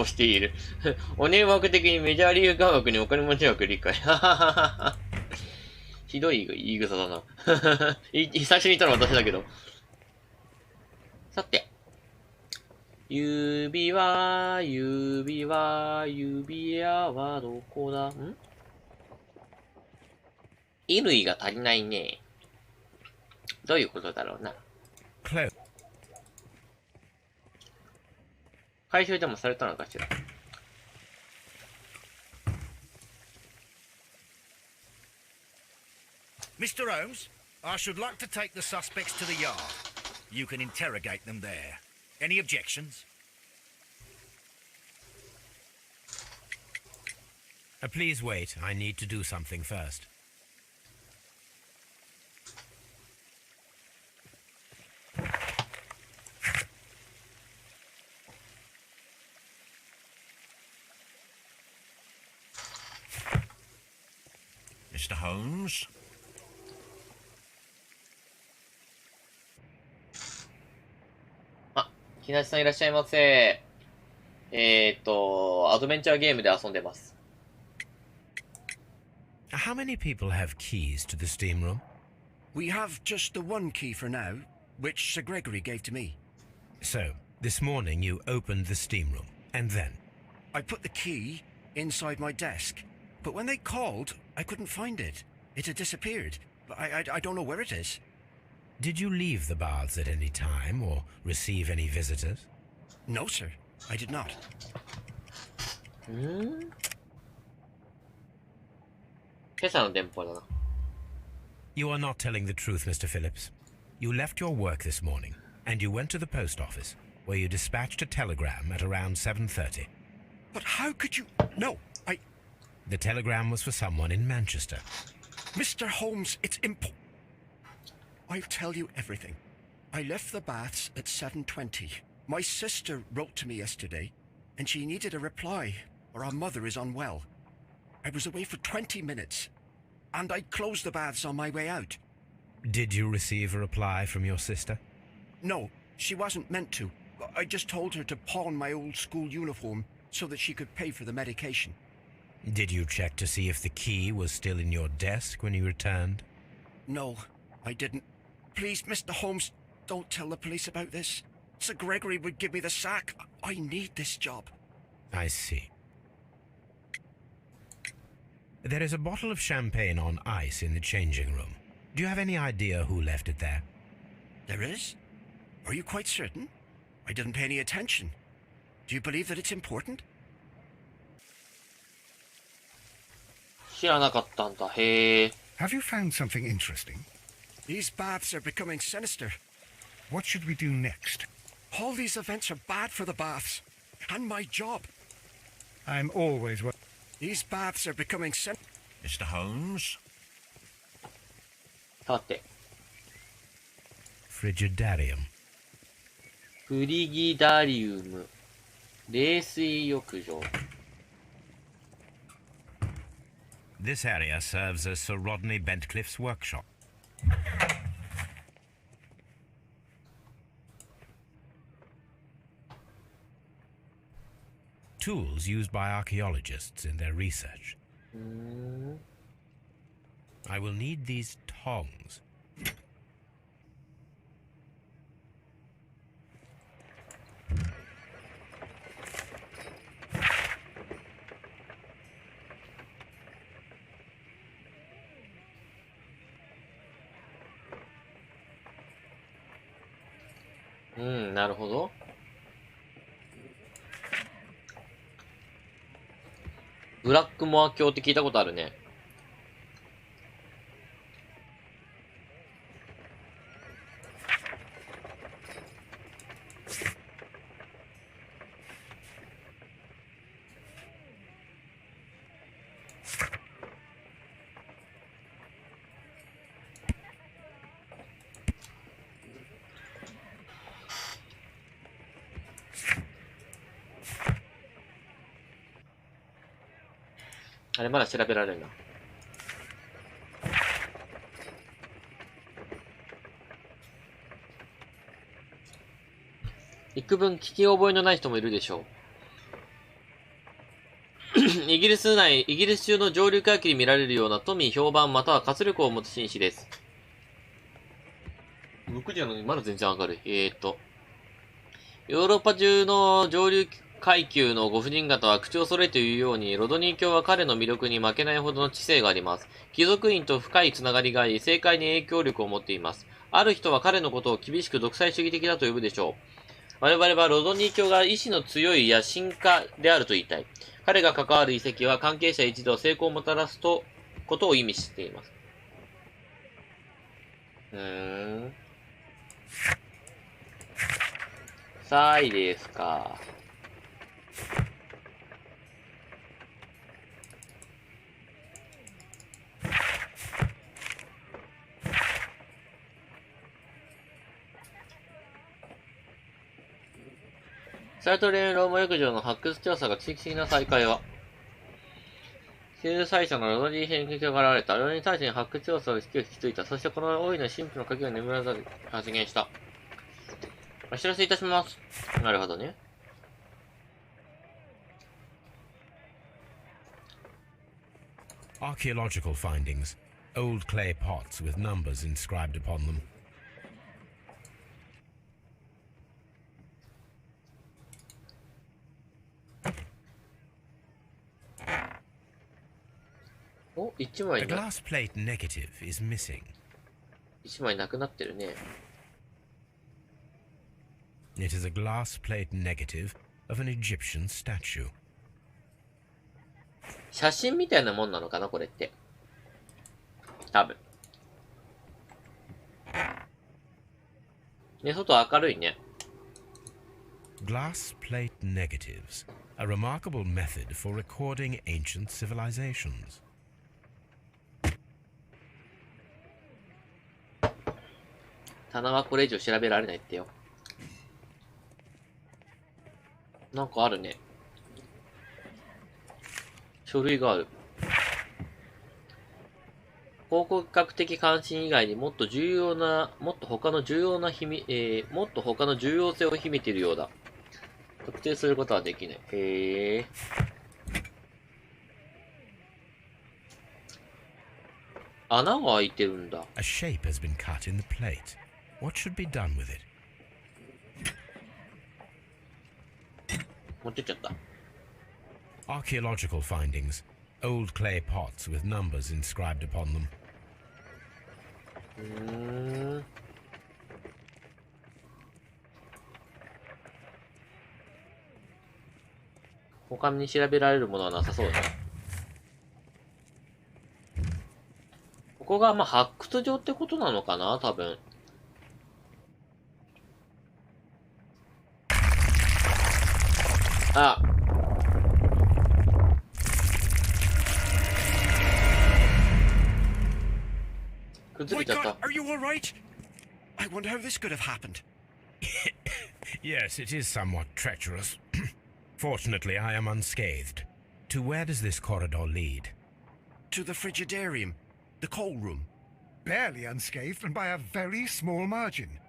している。お迷惑的にメジャーリーグ科学にお金持ち枠理解。ひどい言い草だな。最初に言ったのは私だけど。さて。指輪はどこだ？衣類が足りないね。どういうことだろうな。回収でもされたのかしら。Mr. Holmes, I should like to take the suspects to the yard. You can interrogate them there. Any objections? Please wait. I need to do something first. Mr. Holmes? あ、木梨さんいらっしゃいませ。アドベンチャーゲームで遊んでます。How many people have keys to the steam room? We have just the one key for now, which Sir Gregory gave to me. So, this morning you opened the steam room, and then? I put the key inside my desk, but when they called, I couldn't find it. It had disappeared. I don't know where it is. Did you leave the baths at any time or receive any visitors? No, sir. I did not. 今朝の電報だな。You are not telling the truth, Mr. Phillips. You left your work this morning, and you went to the post office, where you dispatched a telegram at around 7:30. But how could you... No, The telegram was for someone in Manchester. Mr. Holmes, it's I'll tell you everything. I left the baths at 7:20. My sister wrote to me yesterday, and she needed a reply, or our mother is unwell. I was away for 20 minutes, and I closed the baths on my way out. Did you receive a reply from your sister? No, she wasn't meant to. I just told her to pawn my old school uniform so that she could pay for the medication. Did you check to see if the key was still in your desk when you returned? No, I didn't. Please, Mr. Holmes, don't tell the police about this. Sir Gregory would give me the sack. I need this job. I see. There is a bottle of champagne on ice in the changing room. Do you have any idea who left it there? There is? Are you quite certain? I didn't pay any attention. Do you believe that it's important? 知らなかったんだ。へえ。Have you found something interesting? These baths are becoming sinister. What should we do next? All these events are bad for the baths. And my job. I'm always... These baths are becoming Mr. Holmes? さて。Frigidarium. フリギダリウム。冷水浴場。This area serves as Sir Rodney Bentcliffe's workshop. Tools used by archaeologists in their research. I will need these tongs. .なるほど。ブラックモア教って聞いたことあるね。あれまだ調べられるな。幾分聞き覚えのない人もいるでしょう。イギリス中の上流階級に見られるような富、評判または活力を持つ紳士です。6時なのにまだ全然明るい。ヨーロッパ中の上流階級のご婦人方は口を揃えて言うように、ロドニー教は彼の魅力に負けないほどの知性があります。貴族院と深いつながりがあり、政界に影響力を持っています。ある人は彼のことを厳しく独裁主義的だと呼ぶでしょう。我々はロドニー教が意志の強い野心家であると言いたい。彼が関わる遺跡は関係者一同成功をもたらすことを意味しています。サイですか。サイトレーンローマ浴場の発掘調査が地域的な再開は。救済者のロドリー編劇が現れた。ロドリーに対して発掘要素を引き継いだ。そしてこの大いな神秘の鍵が眠らざる発言した。お知らせいたします。なるほどね。Archaeological findings. Old clay pots with numbers inscribed upon them. お、一枚 The な。glass plate negative is missing. 一枚なくなってるね。It is a glass plate negative of an Egyptian statue. 写真みたいなもんなのかな、これって。多分。ね、外明るいね。Glass plate negatives. A remarkable method for recording ancient civilizations. 棚はこれ以上調べられないってよ。なんかあるね。書類がある。考古学的関心以外にもっと他の重要性を秘めているようだ。特定することはできない。へえ。穴が開いてるんだ。A shape has been cut in the plate. What should be done with it? 持ってっちゃった。Archaeological findings. Old clay pots with numbers inscribed upon them. 他に調べられるものはなさそうだね。ここがまあ発掘場ってことなのかな、多分。あ。崩れちゃった。Are you all right? I wonder how this could have happened. Yes, it is somewhat treacherous. Fortunately, I am unscathed. To where does this corridor lead? To the frigidarium, the coal room. Barely unscathed and by a very small margin.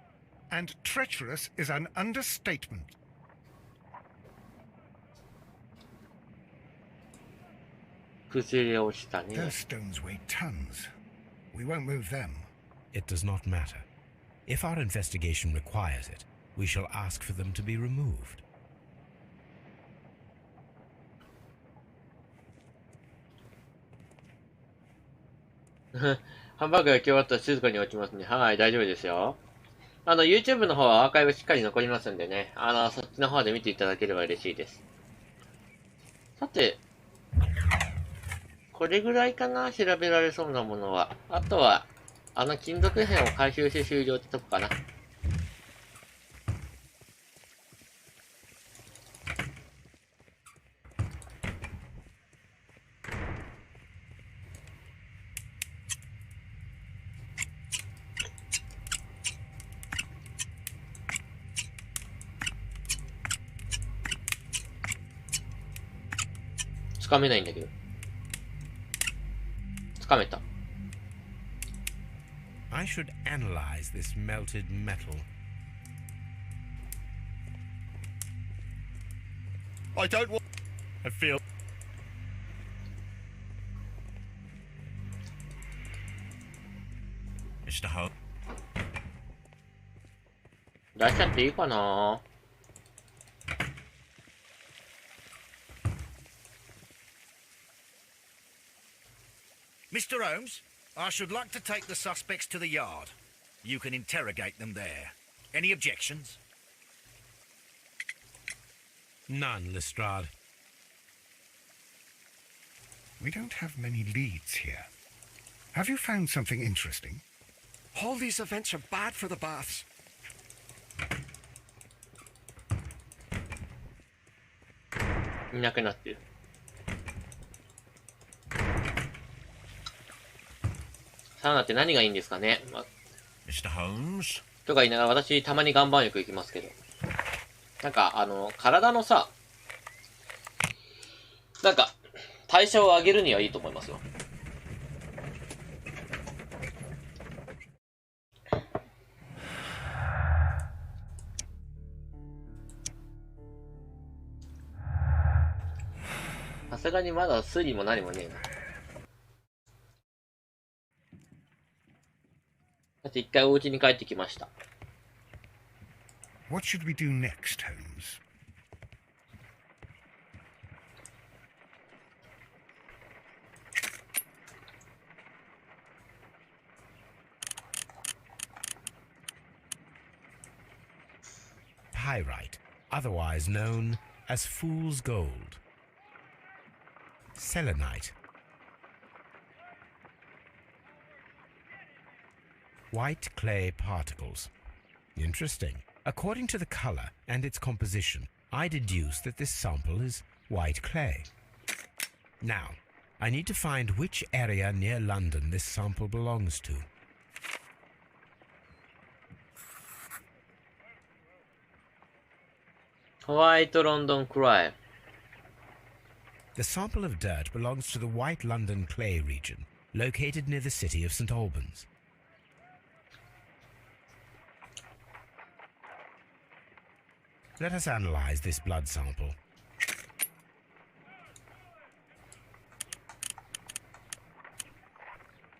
And treacherous is an understatement. 崩れ落ちたね。 Those stones weigh tons. We won't move them. It does not matter. If our investigation requires it, we shall ask for them to be removed. ハンバーグが今日あったら静かに落ちますね。はい、大丈夫ですよ。YouTube の方はアーカイブしっかり残りますんでね。そっちの方で見ていただければ嬉しいです。さて、これぐらいかな、調べられそうなものは。あとは、金属片を回収して終了ってとこかな。つかめないんだけど。つかめた。I should analyze this melted metal. I don't want. I feel. Mr. Holmes. 出しちゃっていいかな。Mr. Holmes, I should like to take the suspects to the yard. You can interrogate them there. Any objections? None, Lestrade. We don't have many leads here. Have you found something interesting? All these events are bad for the baths. いなくなってる。サウナって何がいいんですかね。Mr. Holmes? とか言いながら私たまに岩盤浴行きますけど。なんか体のさ、なんか代謝を上げるにはいいと思いますよ。さすがにまだ推理も何もねえな。だって一回お家に帰ってきました。What should we do next, Holmes? Pyrite, otherwise known as fool's gold. Selenite. White clay particles. Interesting. According to the color and its composition, I deduce that this sample is white clay. Now, I need to find which area near London this sample belongs to. White London clay. The sample of dirt belongs to the White London clay region, located near the city of St. Albans. Let us analyze this blood sample.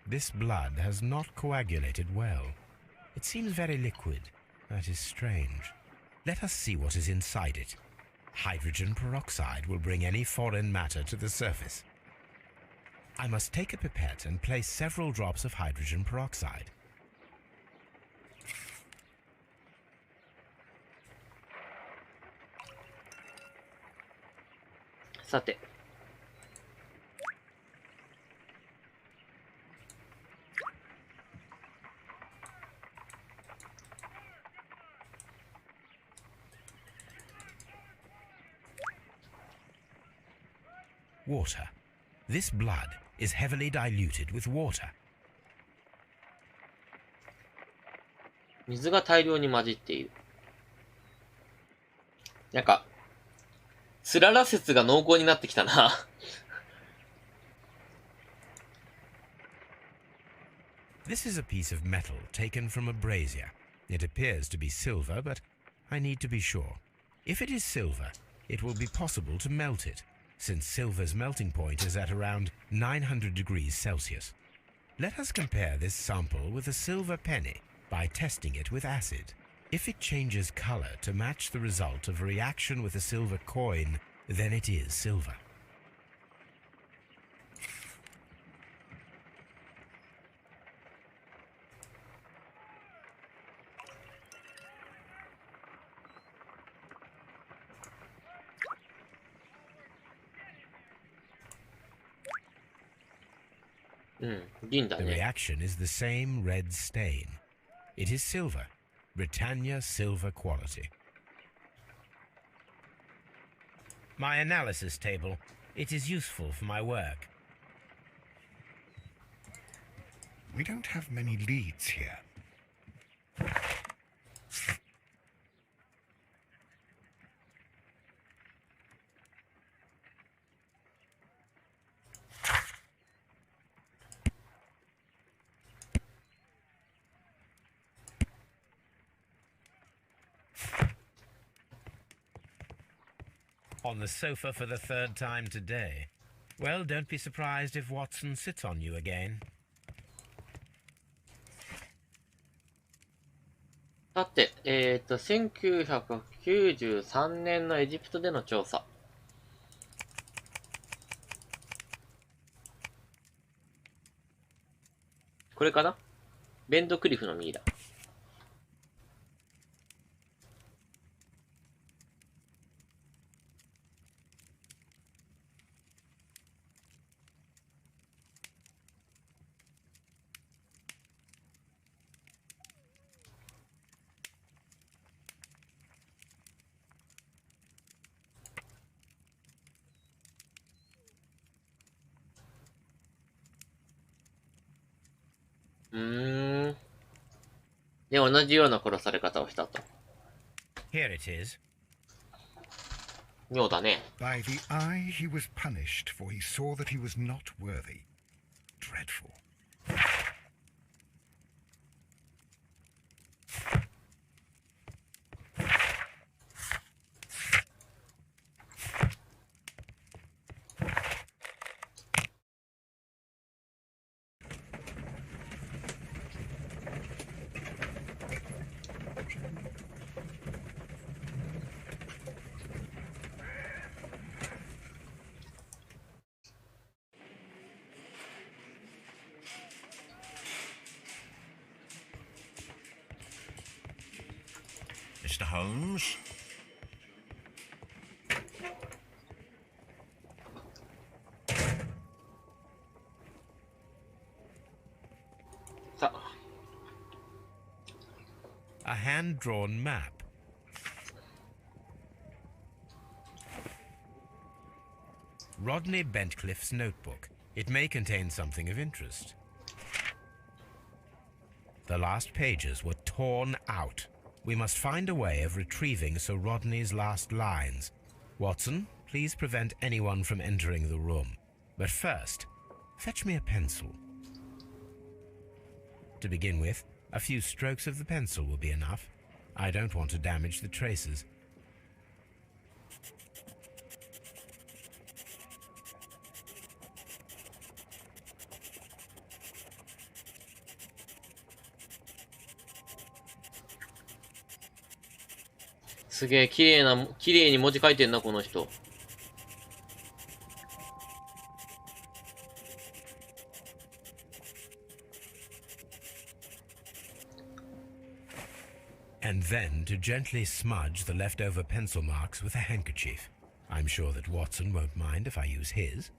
This blood has not coagulated well. It seems very liquid. That is strange. Let us see what is inside it. Hydrogen peroxide will bring any foreign matter to the surface. I must take a pipette and place several drops of hydrogen peroxide. Sate. Water. This blood is heavily diluted with water. 水が大量に混じっている。なんか、つらら説が濃厚になってきたな。This is a piece of metal taken from a brazier. It appears to be silver, but I need to be sure. If it is silver, it will be possible to melt it, since silver's melting point is at around 900 degrees Celsius. Let us compare this sample with a silver penny by testing it with acid. If it changes color to match the result of a reaction with a silver coin, then it is silver. The reaction is the same red stain. It is silver, Britannia silver quality. My analysis table. It is useful for my work. We don't have many leads here. On the sofa for the third time today. Well, don't be surprised if Watson sits on you again. さて、1993年のエジプトでの調査。これかな？ベンドクリフのミイラ。で、同じような殺され方をしたと。Here it is. 妙だね。 By the eye he was punished, for he saw that he was not worthy. Dreadful. Mr. Holmes? さあ。 A hand-drawn map. Rodney Bentcliffe's notebook. It may contain something of interest. The last pages were torn out. We must find a way of retrieving Sir Rodney's last lines. Watson, please prevent anyone from entering the room. But first, fetch me a pencil. To begin with, a few strokes of the pencil will be enough. I don't want to damage the traces.すげえ、綺麗に文字書いてんな、この人。And then to gently smudge the leftover pencil marks with a handkerchief. I'm sure that Watson won't mind if I use his.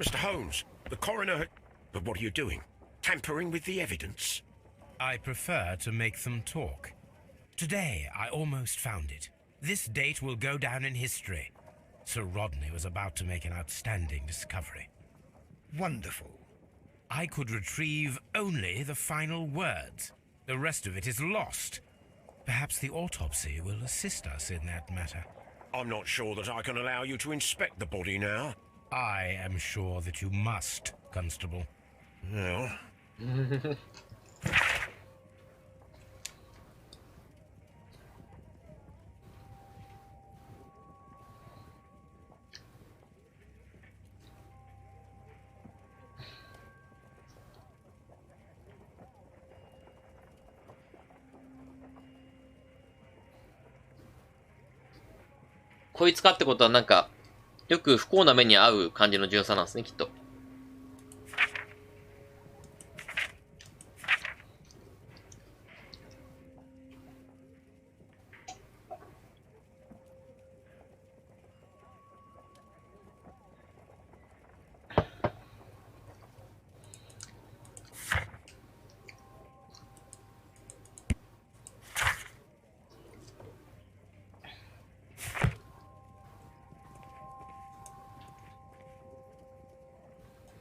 Mr. Holmes, the coroner... But what are you doing? Tampering with the evidence? I prefer to make them talk. Today, I almost found it. This date will go down in history. Sir Rodney was about to make an outstanding discovery. Wonderful. I could retrieve only the final words. The rest of it is lost. Perhaps the autopsy will assist us in that matter. I'm not sure that I can allow you to inspect the body now. I am sure that you must, Constable. Well... こいつかってことはなんか、よく不幸な目に遭う感じの巡査なんですね、きっと。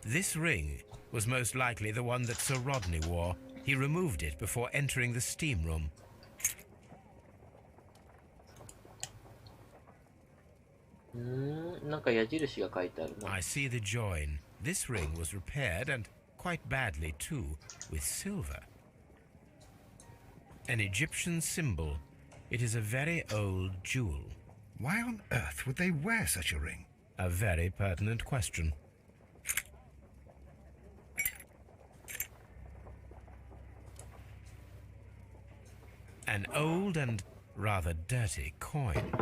This ring was most likely the one that Sir Rodney wore. He removed it before entering the steam room. I see the join. This ring was repaired, and quite badly too, with silver. An Egyptian symbol. It is a very old jewel. Why on earth would they wear such a ring? A very pertinent question. An old and rather dirty coin.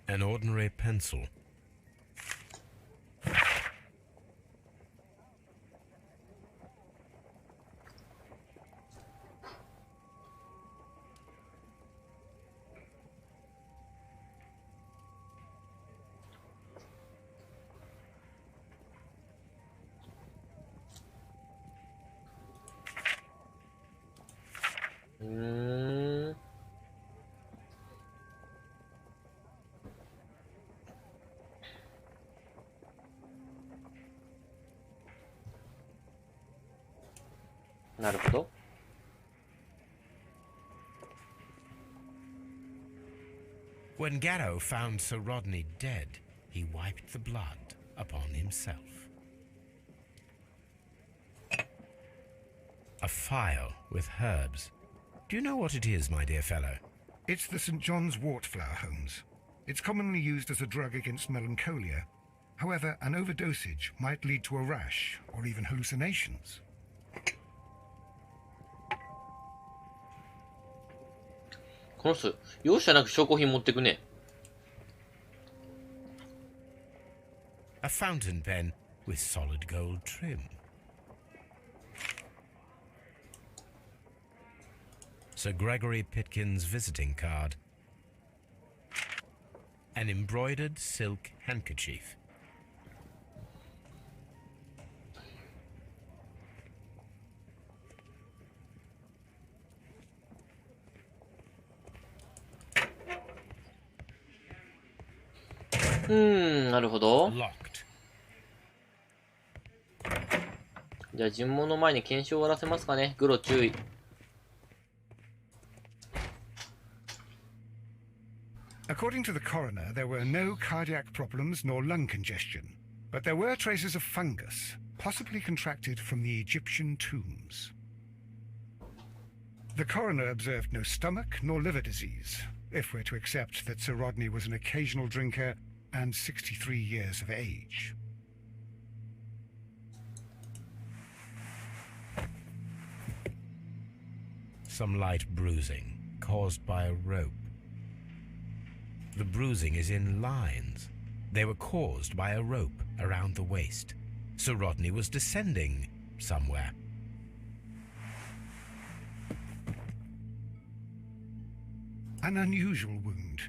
An ordinary pencil. ーん。なるほど。When Garrow found Sir Rodney dead, he wiped the blood upon himself. A phial with herbs. Do you know what it is, my dear fellow? It's the St. John's wort flower, Holmes. It's commonly used as a drug against melancholia. However, an overdosage might lead to a rash or even hallucinations. この人、容赦なく証拠品持ってくね。A fountain pen with solid gold trim. Sir Gregory Pitkin's visiting card. An embroidered silk handkerchief. Hmm, なるほど。じゃあ尋問の前に検証を終わらせますかね。グロ注意。According to the coroner, there were no cardiac problems nor lung congestion, but there were traces of fungus, possibly contracted from the Egyptian tombs. The coroner observed no stomach nor liver disease, if we're to accept that Sir Rodney was an occasional drinker and 63 years of age. Some light bruising caused by a rope. The bruising is in lines. They were caused by a rope around the waist. Sir Rodney was descending somewhere. An unusual wound,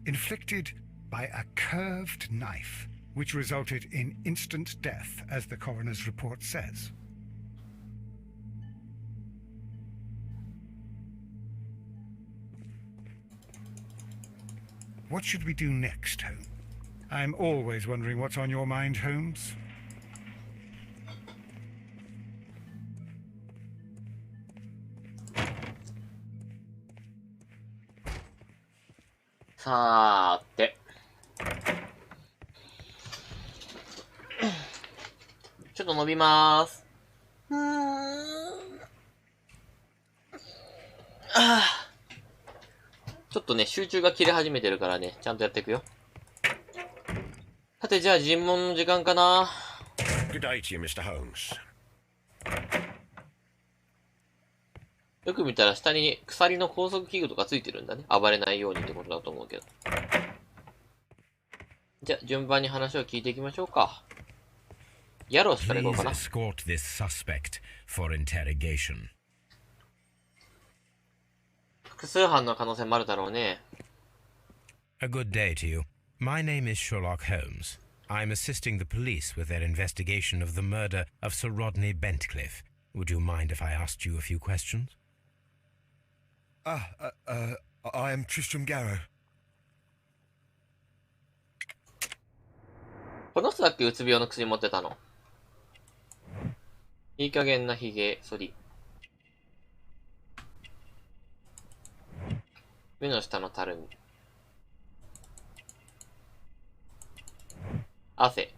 inflicted by a curved knife, which resulted in instant death, as the coroner's report says. What should we do next, Holmes? I'm always wondering what's on your mind, Holmes. さーて。ちょっと伸びまーす。ちょっとね、集中が切れ始めてるからね、ちゃんとやっていくよ。さて、じゃあ尋問の時間かな。Good day to you, Mr. Holmes. よく見たら下に鎖の拘束器具とかついてるんだね。暴れないようにってことだと思うけど。じゃあ、順番に話を聞いていきましょうか。ヤロスからいこうかな。 Please escort this suspect for interrogation. 複数犯の可能性もあるだろうね。A good day to you. My name is Sherlock Holmes. I'm assisting the police with their investigation of the murder of Sir Rodney Bentcliffe. Would you mind if I asked you a few questions? I am Tristram Garrow. この人だっけうつ病の薬持ってたの。いい加減なヒゲ、剃り。目の下のたるみ。汗。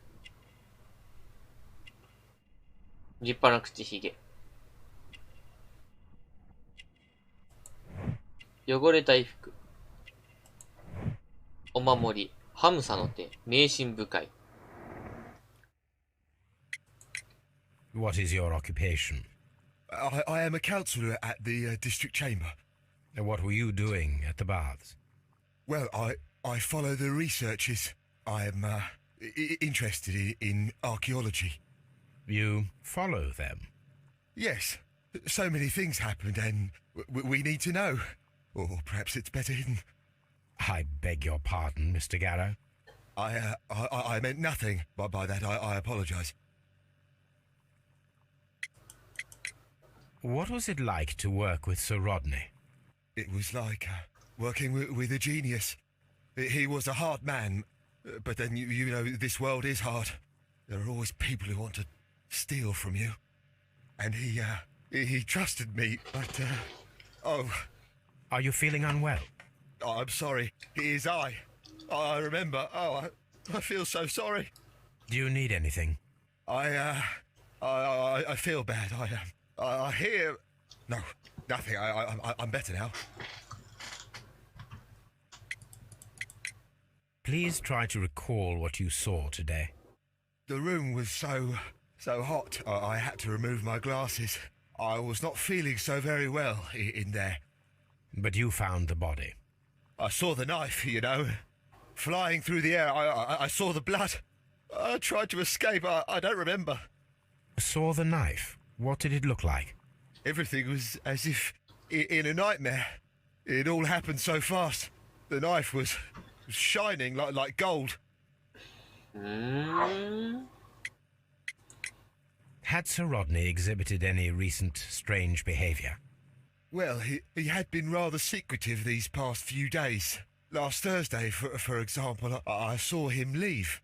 立派な口ひげ。汚れた衣服。お守り。ハムサの手。迷信深い。What is your occupation? I am a counsellor at the district chamber. And what were you doing at the baths? Well, I follow the researches. I am interested in archaeology. You follow them? Yes. So many things happened and we need to know. Or perhaps it's better hidden. I beg your pardon, Mr. Garrow. I meant nothing by that. I apologise. What was it like to work with Sir Rodney? It was like working with a genius. He was a hard man, but then you know this world is hard. There are always people who want to steal from you. And he trusted me, but Are you feeling unwell? I'm sorry. It is I remember. I feel so sorry. Do you need anything? I feel bad. I hear... No, nothing. I'm better now. Please try to recall what you saw today. The room was so hot. I had to remove my glasses. I was not feeling so very well in there. But you found the body. I saw the knife, you know, flying through the air. I saw the blood. I tried to escape. I don't remember. Saw the knife? What did it look like? Everything was as if in a nightmare. It all happened so fast. The knife was shining like gold. Had Sir Rodney exhibited any recent strange behaviour? Well, he had been rather secretive these past few days. Last Thursday, for example, I saw him leave.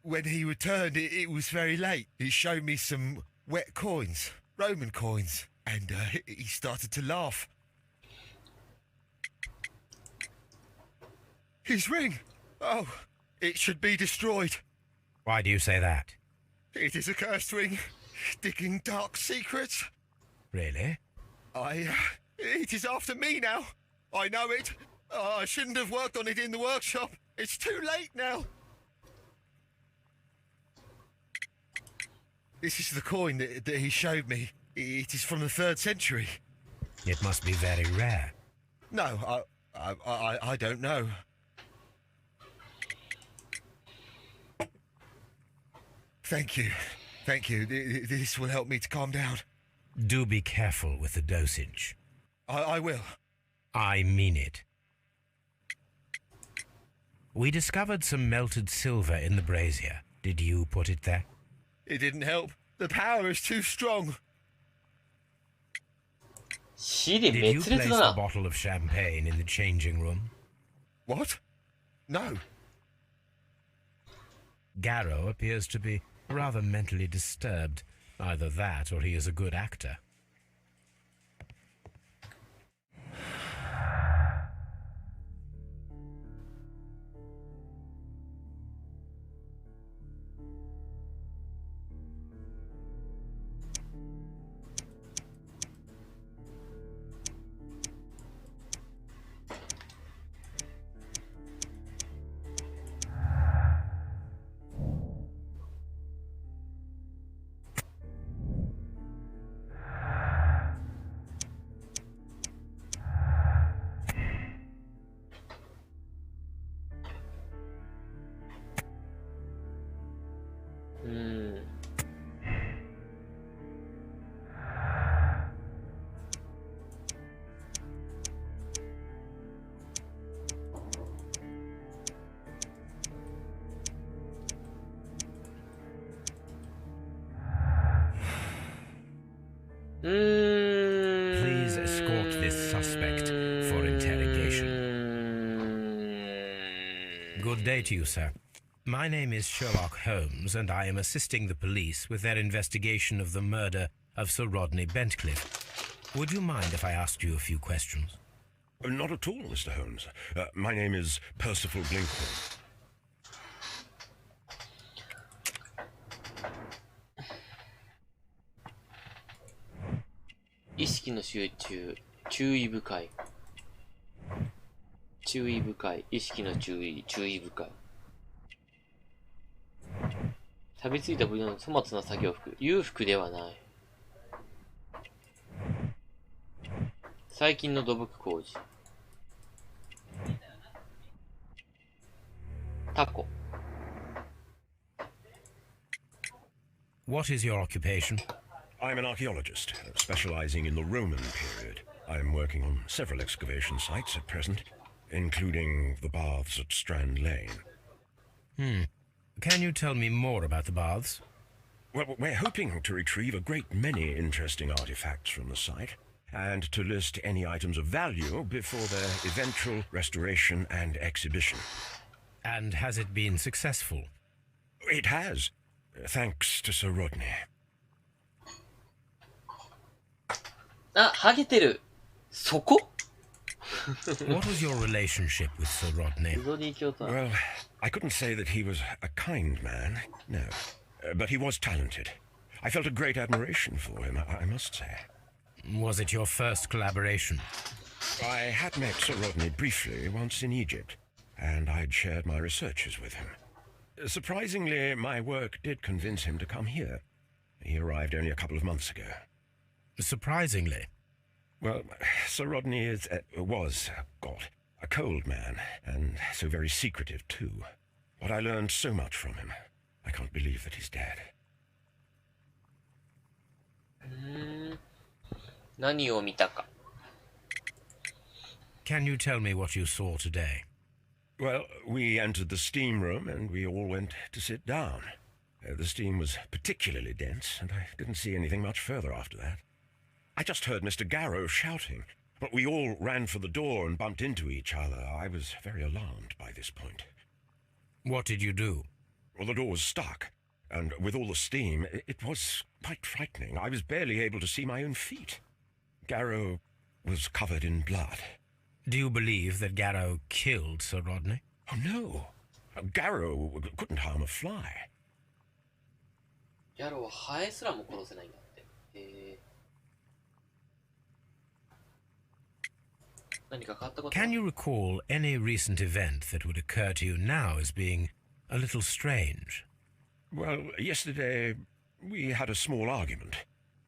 When he returned, it was very late. He showed me some wet coins, Roman coins, and he started to laugh. His ring! Oh, it should be destroyed. Why do you say that? It is a cursed ring, digging dark secrets. Really? It is after me now. I know it. I shouldn't have worked on it in the workshop. It's too late now. This is the coin that he showed me. It is from the 3rd century. It must be very rare. No, I don't know. Thank you. Thank you. This will help me to calm down. Do be careful with the dosage. I will. I mean it. We discovered some melted silver in the brazier. Did you put it there? It didn't help. The power is too strong. Did you place a bottle of champagne in the changing room? What? No. Garrow appears to be rather mentally disturbed. Either that or he is a good actor. Please escort this suspect for interrogation. Good day to you, sir. My name is Sherlock Holmes, and I am assisting the police with their investigation of the murder of Sir Rodney Bentcliffe. Would you mind if I asked you a few questions? Not at all, Mr. Holmes. My name is Percival Blinkhorn.意識の集中、注意深い。注意深い、意識の注意、注意深い。錆びついた部分の粗末な作業服、裕福ではない。最近の土木工事。タコ。What is your occupation? I'm an archaeologist, specializing in the Roman period. I'm working on several excavation sites at present, including the baths at Strand Lane. Can you tell me more about the baths? Well, we're hoping to retrieve a great many interesting artifacts from the site, and to list any items of value before their eventual restoration and exhibition. And has it been successful? It has, thanks to Sir Rodney. あ、ハゲてる。そこ What was your relationship with Sir Rodney? Well, I couldn't say that he was a kind man, no. But he was talented. I felt a great admiration for him, I must say. Was it your first collaboration? I had met Sir Rodney briefly once in Egypt, and I'd shared my researches with him. Surprisingly, my work did convince him to come here. He arrived only a couple of months ago. Surprisingly? Well, Sir Rodney was a cold man, and so very secretive too. But I learned so much from him. I can't believe that he's dead. 何を見たか。Can you tell me what you saw today? Well, we entered the steam room and we all went to sit down. The steam was particularly dense, and I didn't see anything much further after that. I just heard Mr. Garrow shouting, but we all ran for the door and bumped into each other. I was very alarmed by this point. What did you do? Well, the door was stuck, and with all the steam, it was quite frightening. I was barely able to see my own feet. Garrow was covered in blood. Do you believe that Garrow killed Sir Rodney? Oh, no. Garrow couldn't harm a fly. ギャロはハエすらも殺せないんだって。何か変わったことは Can you recall any recent event that would occur to you now as being a little strange? Well, yesterday we had a small argument.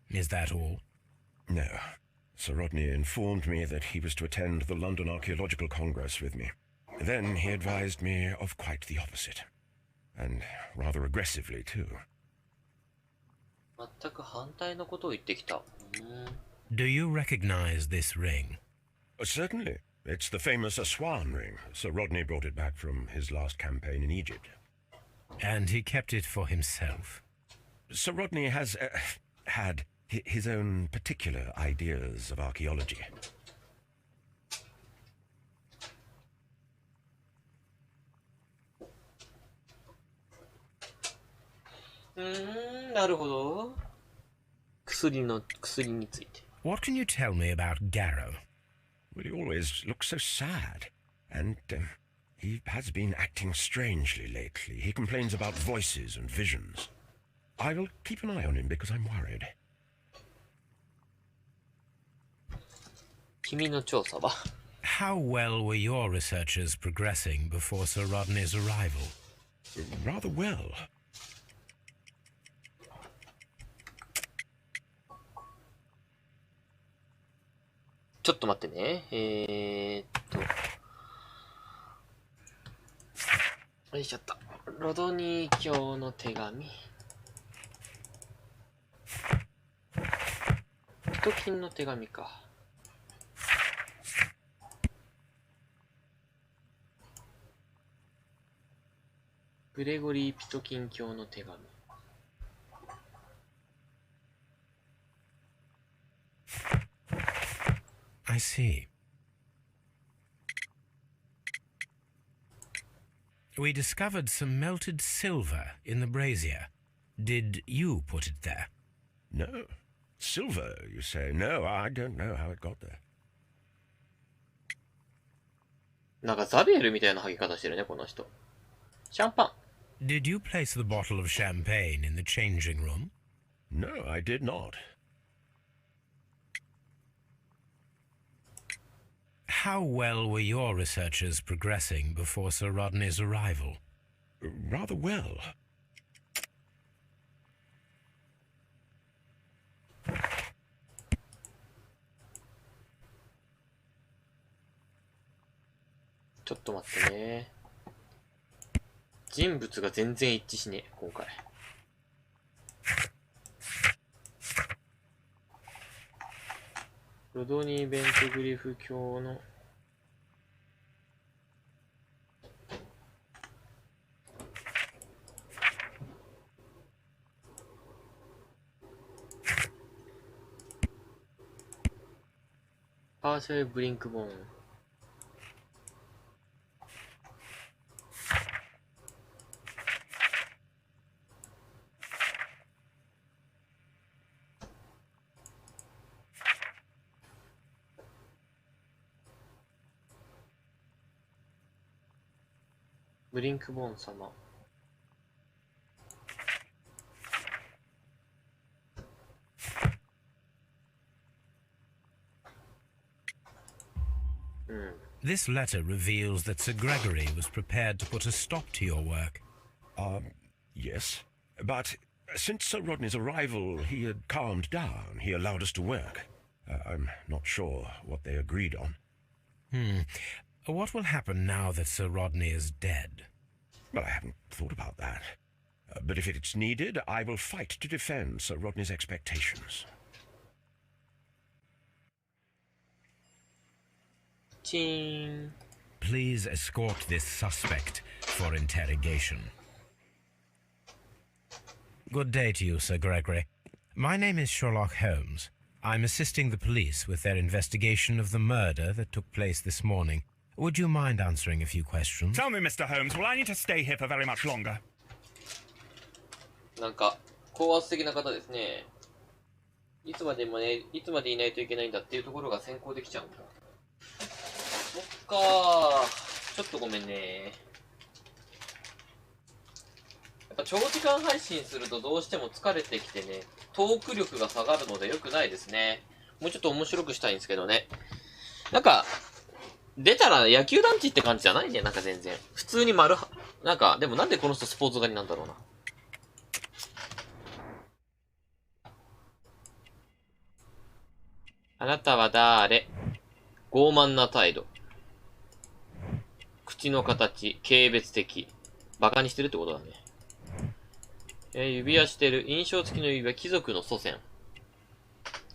Is that all? No. Sir Rodney informed me that he was to attend the London Archaeological Congress with me. Then he advised me of quite the opposite. And rather aggressively, too. 全く反対のことを言ってきた。Do you recognize this ring? Certainly. It's the famous Aswan ring. Sir Rodney brought it back from his last campaign in Egypt. And he kept it for himself? Sir Rodney has had his own particular ideas of archaeology. What can you tell me about Garrow? Well, he always looks so sad. And he has been acting strangely lately. He complains about voices and visions. I will keep an eye on him because I'm worried. 君の調査は How well were your researchers progressing before Sir Rodney's arrival? Rather well. ちょっと待ってね。よいしょっと。ロドニー卿の手紙。ピトキンの手紙か。グレゴリー・ピトキン卿の手紙。I see. We discovered some melted silver in the brazier. Did you put it there? No. Silver, you say? No, I don't know how it got there. なんかザビエルみたいな剥ぎ方してるね、この人。シャンパン。Did you place the bottle of champagne in the changing room? No, I did not. How well were your researchers progressing before Sir Rodney's arrival? Rather well.ちょっと待ってね。人物が全然一致しねえ、今回。ロドニー・ベントグリフ卿のパーシャルブリンクボーン。ブリンクボーン様。This letter reveals that Sir Gregory was prepared to put a stop to your work. Yes. But since Sir Rodney's arrival, he had calmed down. He allowed us to work. I'm not sure what they agreed on. What will happen now that Sir Rodney is dead? Well, I haven't thought about that. But if it's needed, I will fight to defend Sir Rodney's expectations. Ching. Please escort this suspect for interrogation. Good day to you, Sir Gregory. My name is Sherlock Holmes. I'm assisting the police with their investigation of the murder that took place this morning. Would you mind answering a few questions? Tell me, Mr. Holmes, will I need to stay here for very much longer? なんか高圧的な方ですね。いつまでいないといけないんだっていうところが先行できちゃうんだ。そっかー。ちょっとごめんね。やっぱ長時間配信するとどうしても疲れてきてね、トーク力が下がるので良くないですね。もうちょっと面白くしたいんですけどね。なんか出たら野球団地って感じじゃないね。なんか全然普通になんかでもなんでこの人スポーツ狩りなんだろうな。あなたは誰？傲慢な態度。口の形、軽蔑的。バカにしてるってことだね。指輪してる。印象付きの指輪、貴族の祖先。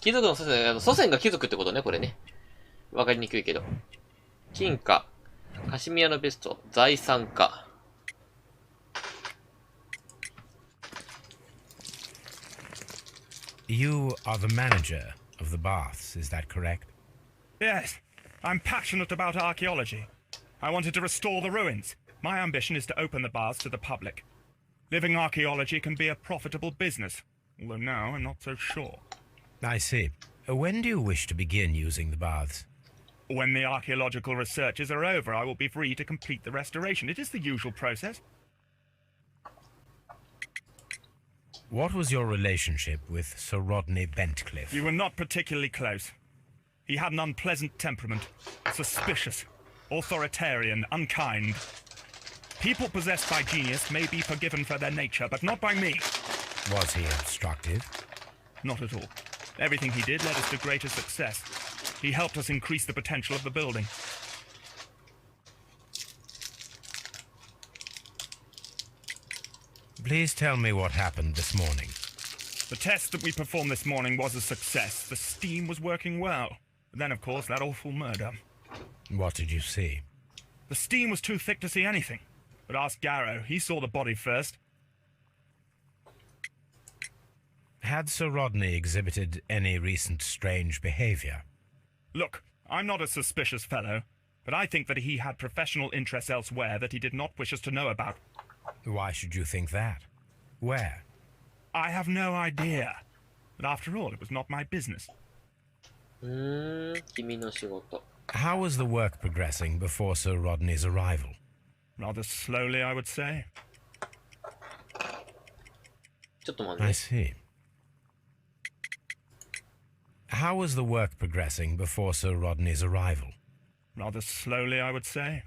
貴族の祖先、祖先が貴族ってことね、これね。わかりにくいけど。金貨。カシミヤのベスト。財産家。You are the manager of the baths, is that correct? Yes. I'm passionate about archaeology. I wanted to restore the ruins. My ambition is to open the baths to the public. Living archaeology can be a profitable business, although now I'm not so sure. I see. When do you wish to begin using the baths? When the archaeological researches are over, I will be free to complete the restoration. It is the usual process. What was your relationship with Sir Rodney Bentcliffe? We were not particularly close. He had an unpleasant temperament, suspicious, authoritarian, unkind. People possessed by genius may be forgiven for their nature, but not by me. Was he obstructive? Not at all. Everything he did led us to greater success. He helped us increase the potential of the building. Please tell me what happened this morning. The test that we performed this morning was a success. The steam was working well. But then, of course, that awful murder. What did you see? The steam was too thick to see anything. But ask Garrow. He saw the body first. Had Sir Rodney exhibited any recent strange behavior? Look, I'm not a suspicious fellow, but I think that he had professional interests elsewhere that he did not wish us to know about. Why should you think that? Where? I have no idea. But after all, it was not my business. How was the work progressing before Sir Rodney's arrival? Rather slowly, I would say. I see. How was the work progressing before Sir Rodney's arrival? Rather slowly, I would say.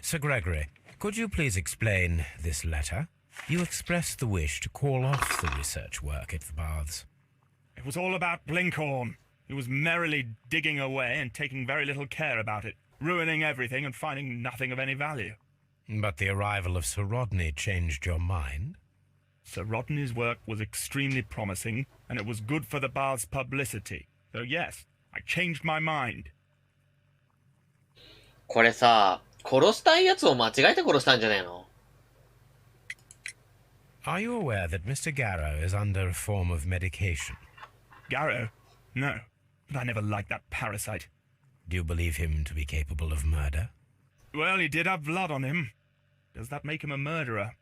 Sir Gregory, could you please explain this letter? You expressed the wish to call off the research work at the baths. It was all about Blinkhorn. He was merrily digging away and taking very little care about it, ruining everything and finding nothing of any value. But the arrival of Sir Rodney changed your mind? Sir Rodney's work was extremely promising, and it was good for the bath's publicity. So yes, I changed my mind. これさ、殺したいやつを間違えて殺したんじゃねえの Are you aware that Mr. Garrow is under a form of medication? Garrow? No, but I never liked that parasite. Do you believe him to be capable of murder? Well, he did have blood on him. Does that make him a murderer?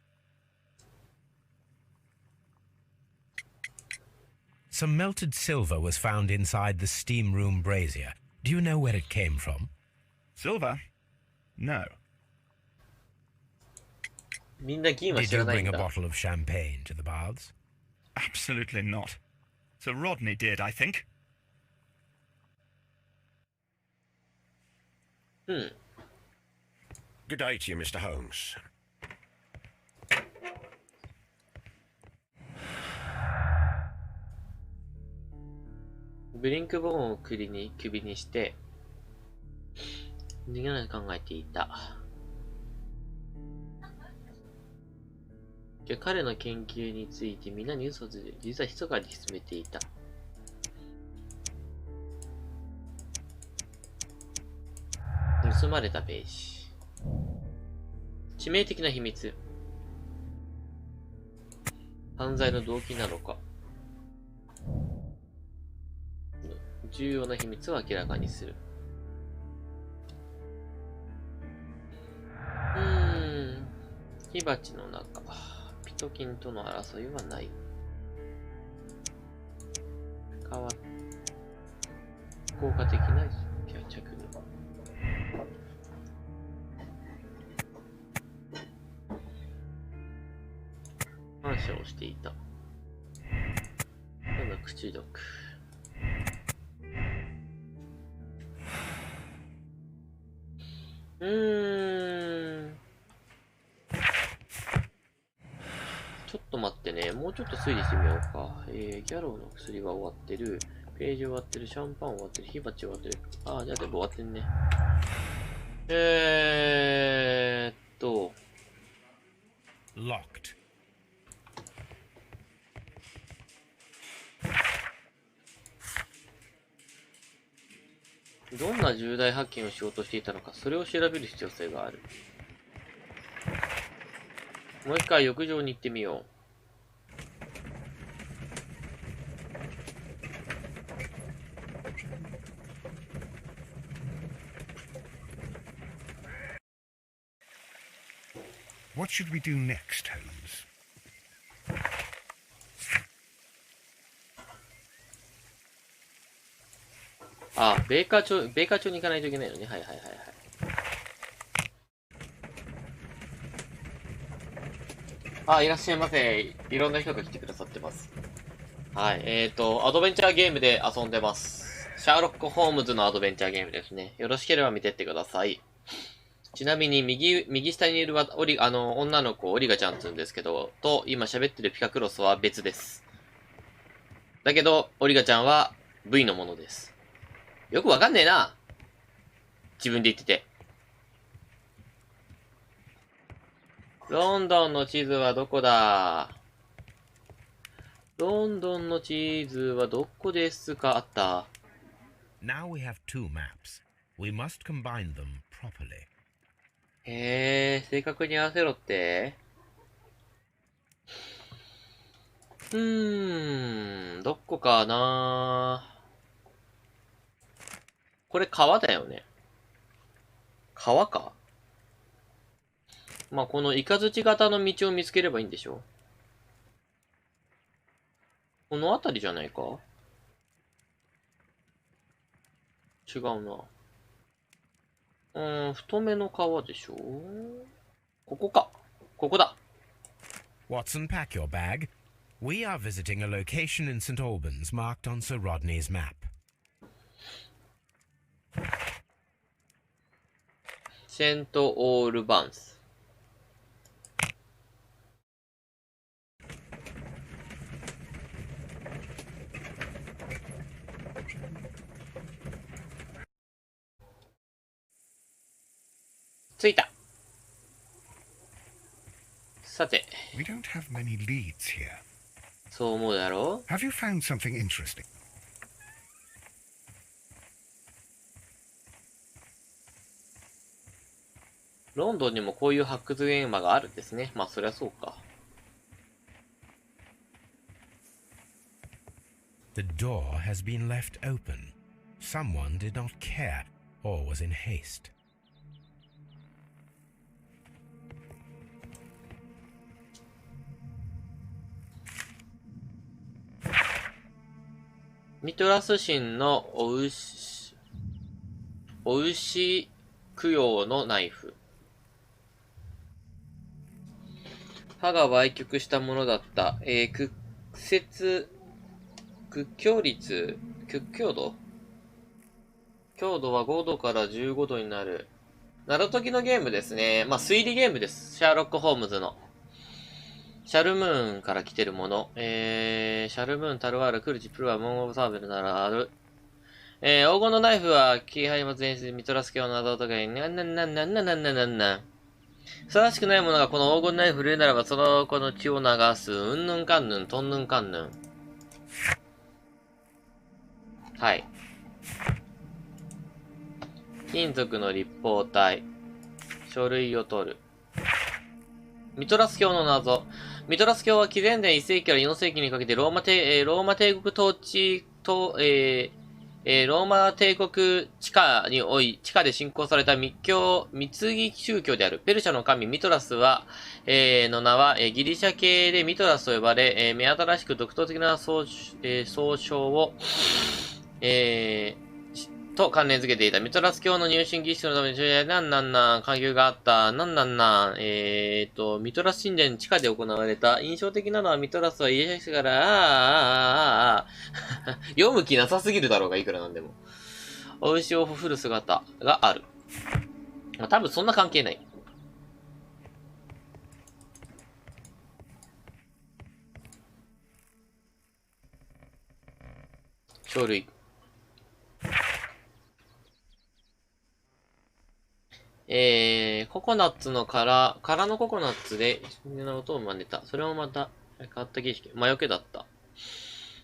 Some melted silver was found inside the steam room brazier. Do you know where it came from? Silver? No. Did you bring a bottle of champagne to the baths? Absolutely not. Sir Rodney did, I think. Good day to you, Mr. Holmes.ブリンクボーンを首にして、逃げない考えていた。彼の研究についてみんなに嘘で、実は密かに進めていた。盗まれたページ。致命的な秘密。犯罪の動機なのか。重要な秘密を明らかにする。火鉢の中。ピトキンとの争いはない。効果的な着具。反射をしていた。ただ口毒。ちょっと待ってね。もうちょっと推理してみようか。ギャローの薬は終わってる。ページ終わってる。シャンパン終わってる。火鉢終わってる。ああ、じゃあ全部終わってんね。Locked. どんな重大発見をしようとしていたのか、それを調べる必要性がある。もう一回浴場に行ってみよう。What should we do next, Holmes? あ、ベーカー町に行かないといけないのね。はいはいはいはい。あ、いらっしゃいませ。いろんな人が来てくださってます。はい。アドベンチャーゲームで遊んでます。シャーロック・ホームズのアドベンチャーゲームですね。よろしければ見てってください。ちなみに、右下にいる女の子、オリガちゃんって言うんですけど、今喋ってるピカクロスは別です。だけど、オリガちゃんは V のものです。よくわかんねえな。自分で言ってて。ロンドンの地図はどこだ？ロンドンの地図はどこですか？あった。Now we have two maps. We must combine them properly. 正確に合わせろって？どこかな？これ川だよね。川か？まあ、このイカズチ型の道を見つければいいんでしょ？この辺りじゃないか？違うな。太めの川でしょ？ここか。ここだ。Watson, pack your bag. We are visiting a location in St. Albans marked on Sir Rodney's map. セントオールバンス。着いた。さて。We don't have many leads here. そう思うだろう？ Have you found something interesting? ロンドンにもこういう発掘現場があるんですね。まあ、そりゃそうか。The door has been left open. Someone did not care or was in haste. ミトラス神のお牛供養のナイフ。歯が歪曲したものだった。屈強率、強度は5度から15度になる。謎解きのゲームですね。まあ、推理ゲームです。シャーロック・ホームズの。シャルムーンから来てるもの。シャルムーン、タルワール、クルチ、プルワ、モンゴブサーベルならある。黄金のナイフは、キーハイマツ演出、ミトラス教の謎を解け、ふさわしくないものがこの黄金ナイフを振るならば、その子の血を流す、うんぬんかんぬん、とんぬんかんぬん。はい。金属の立方体。書類を取る。ミトラス教の謎。ミトラス教は紀元前1世紀から4世紀にかけてローマ帝国統治と、ローマ帝国地下で信仰された密議宗教である。ペルシャの神ミトラスは、の名は、ギリシャ系でミトラスと呼ばれ、目新しく独特的な総称を、と関連づけていた。ミトラス教の入信儀式のために、関係があった。ミトラス神殿地下で行われた。印象的なのはミトラスはイエスから、読む気なさすぎるだろうが、いくらなんでも。お牛を振る姿がある。まあ、多分そんな関係ない。書類。ココナッツの殻のココナッツで、の音を真似た。それもまた、変わった儀式。魔除けだった。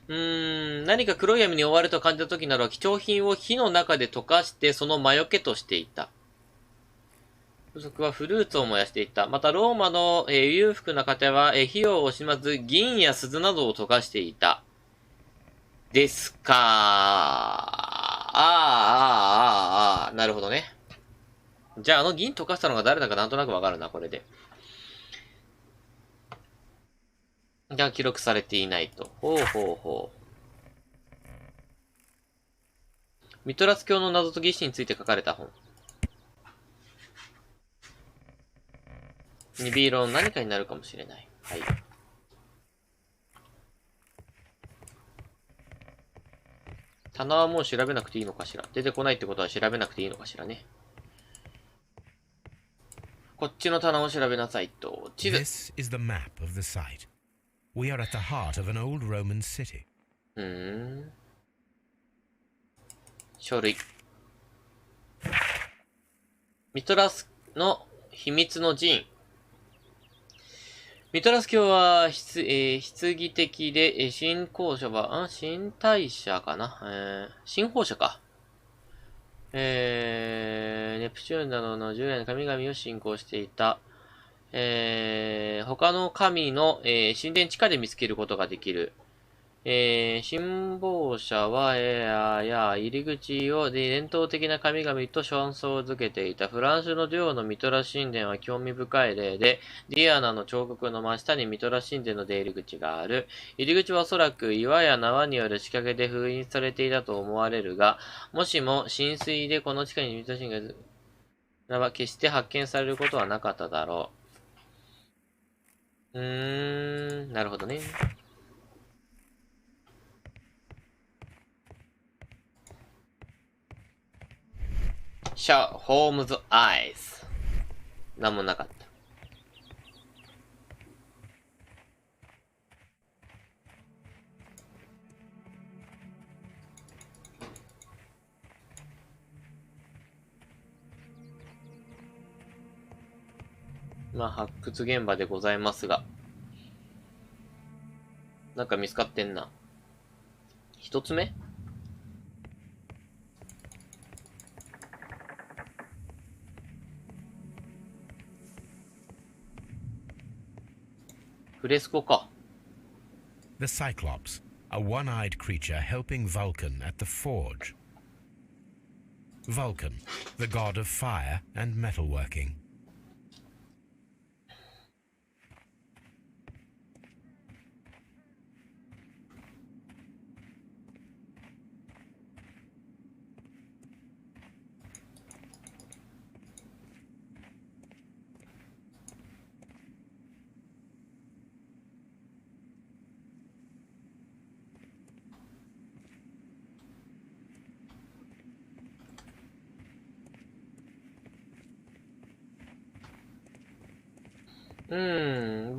何か黒い闇に追われると感じた時など、貴重品を火の中で溶かして、その魔除けとしていた。部族はフルーツを燃やしていた。また、ローマの、裕福な方は、火を惜しまず、銀や鈴などを溶かしていた。ですかー。なるほどね。じゃあ、銀溶かしたのが誰だかなんとなくわかるな、これで。じゃあ、記録されていないと。ほう。ミトラス教の謎解き史について書かれた本。ニビーロの何かになるかもしれない。はい。棚はもう調べなくていいのかしら。出てこないってことは調べなくていいのかしらね。こっちの棚を調べなさいと。地図。This is the map of the site. We are at the heart of an old Roman city. 書類。ミトラスの秘密の寺院。ミトラス教は、棺的で、信仰者は、神大者かな信奉者か。ネプチューンなどの従来の神々を信仰していた。他の神の、神殿地下で見つけることができる。信奉者は、入り口を伝統的な神々と称相づけていた。フランスのデュオのミトラ神殿は興味深い例で、ディアナの彫刻の真下にミトラ神殿の出入り口がある。入り口はおそらく岩や縄による仕掛けで封印されていたと思われるが、もしも浸水でこの地下にミトラ神殿ならば決して発見されることはなかっただろう。なるほどね。ホームズ・アイズ。なんもなかった。まあ、発掘現場でございますが。なんか見つかってんな。一つ目？フレスコか。The Cyclops, a one-eyed creature helping Vulcan at the forge. Vulcan, the god of fire and metalworking.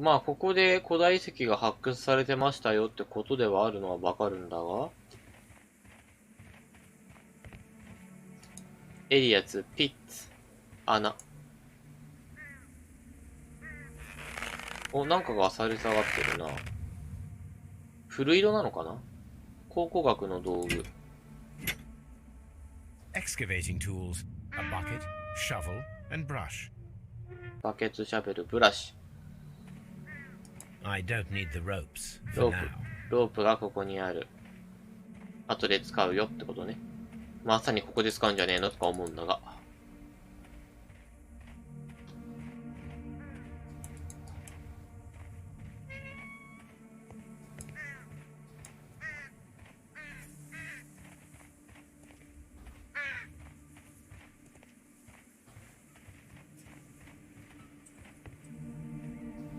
まあ、ここで古代遺跡が発掘されてましたよってことではあるのはわかるんだが。エリアツ、ピッツ、穴。お、なんかが漁り下がってるな。古色なのかな？考古学の道具。Excavating tools, a bucket, shovel, and brush. バケツ、シャベル、ブラシ。I don't need the ropes ロ for ー now. プ。ロープがここにある。後で使うよってことね。まさにここで使うんじゃねえのとか思うんだが。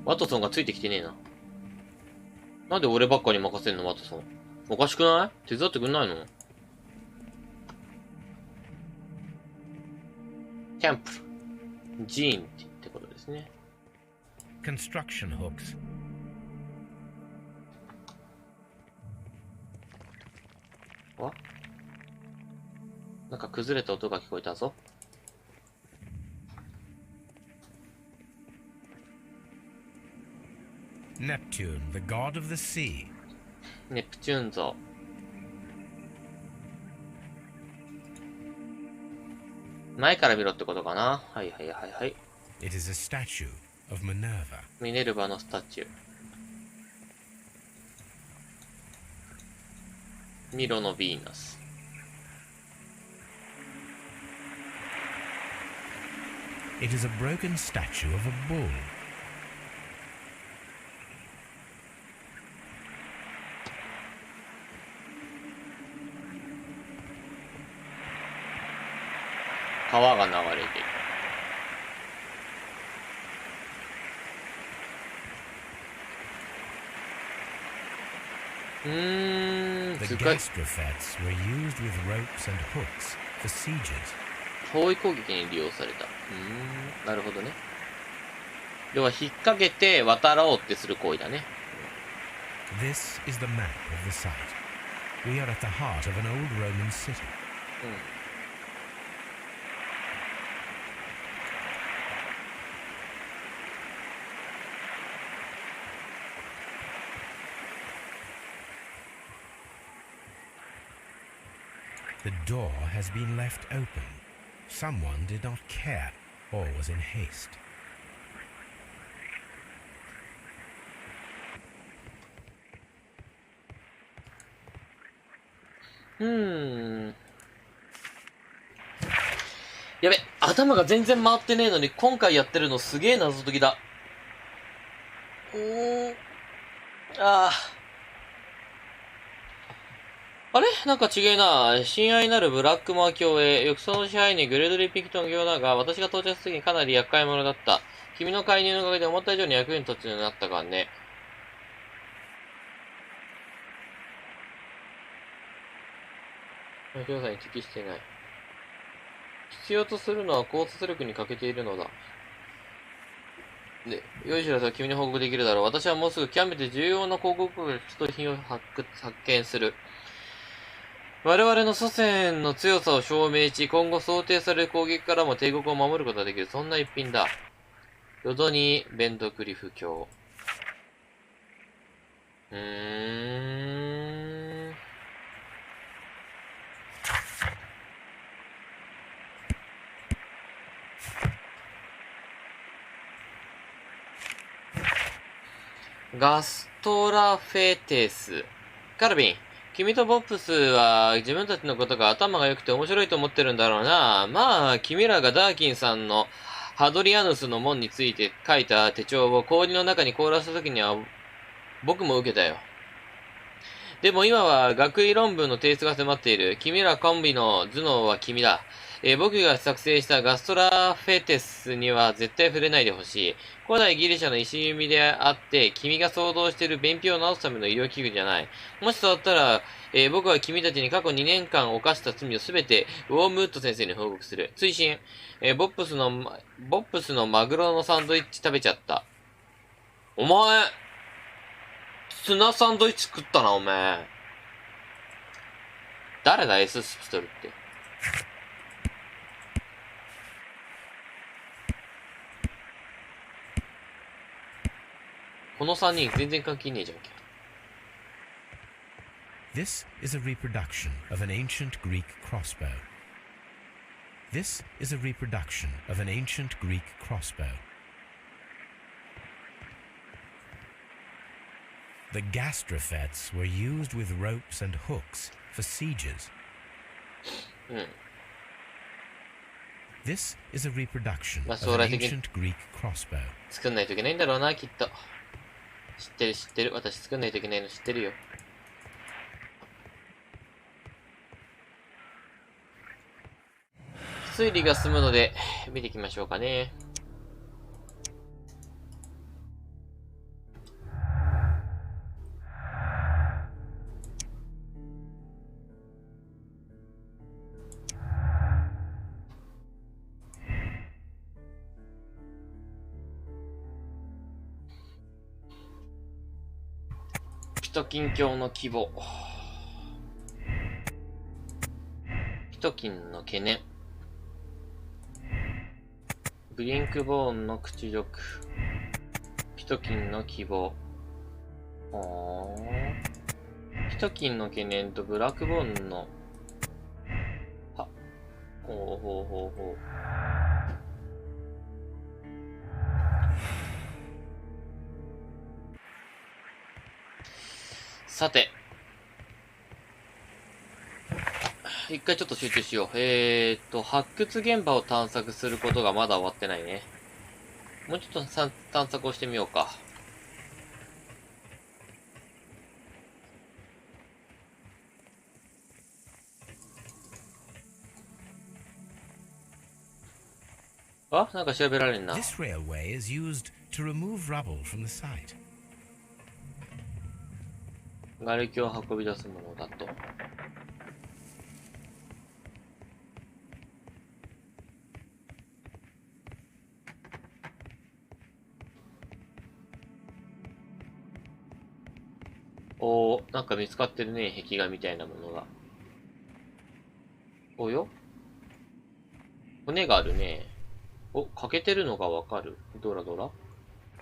ワトソンがついてきてねえな。なんで俺ばっかに任せんのワトソン。おかしくない？手伝ってくんないの？テンプル。ジーンってことですね。Construction hooks. わ？なんか崩れた音が聞こえたぞ。Neptune, the god of the sea. ネプチューン像。前から見ろってことかな。はいはいはいはい。It is a statue of Minerva. ミネルヴァのスタチュー。ミロのヴィーナス。It is a broken statue of a bull. 川が流れてる。The gastrofets were used with ropes and hooks for sieges. 包囲攻撃に利用された。なるほどね。要は引っ掛けて渡ろうってする行為だね。This is the map of the site. We are at the heart of an old Roman city. The door has been left open. Someone did not care or was in haste. やべ、頭が全然回ってねえのに今回やってるのすげえ謎解きだ。あれなんか違えな。親愛なるブラックマー教へ、翼その支配にグレドリー・ピクトン教だが、私が到着した時にかなり厄介者だった。君の介入のおかげで思った以上に役に立つようになったからね。教材に適していない。必要とするのは高出力に欠けているのだ。で、よいしろさ、君に報告できるだろう。私はもうすぐ極めて重要な広告品を発見する。我々の祖先の強さを証明し、今後想定される攻撃からも帝国を守ることができる。そんな一品だ。ロドニー・ベンドクリフ教。ガストラフェテス。カルビン、君とボップスは自分たちのことが頭が良くて面白いと思ってるんだろうな。まあ、君らがダーキンさんのハドリアヌスの門について書いた手帳を氷の中に凍らせた時には僕も受けたよ。でも今は学位論文の提出が迫っている。君らコンビの頭脳は君だ。僕が作成したガストラフェテスには絶対触れないでほしい。古代ギリシャの石弓であって、君が想像している便秘を治すための医療器具じゃない。もしそうだったら、僕は君たちに過去2年間犯した罪をすべてウォームウッド先生に報告する。追伸、ボップスのマグロのサンドイッチ食べちゃった。お前、ツナサンドイッチ食ったな、お前。誰だ、S スピトルって。この3人全然関係ねえじゃんけ。This is a reproduction of an ancient Greek crossbow. This is a reproduction of an ancient Greek crossbow. The gastrofettes were used with ropes and hooks for sieges. This is a reproduction of an ancient Greek crossbow. 作んないといけないんだろうな、きっと。知ってる。私作んないといけないの知ってるよ。推理が進むので、見ていきましょうかね。ピトキン教の規模。ピトキンの懸念。ブリンクボーンの屈辱。ピトキンの希望。ピトキンの懸念とブラックボーンの、さて。一回ちょっと集中しよう。発掘現場を探索することがまだ終わってないね。もうちょっと探索をしてみようか。あ、なんか調べられんな。This railway is used to remove rubble from the site. 瓦礫を運び出すものだと。なんか見つかってるね、壁画みたいなものが。およ？骨があるね。欠けてるのがわかる。どらどら？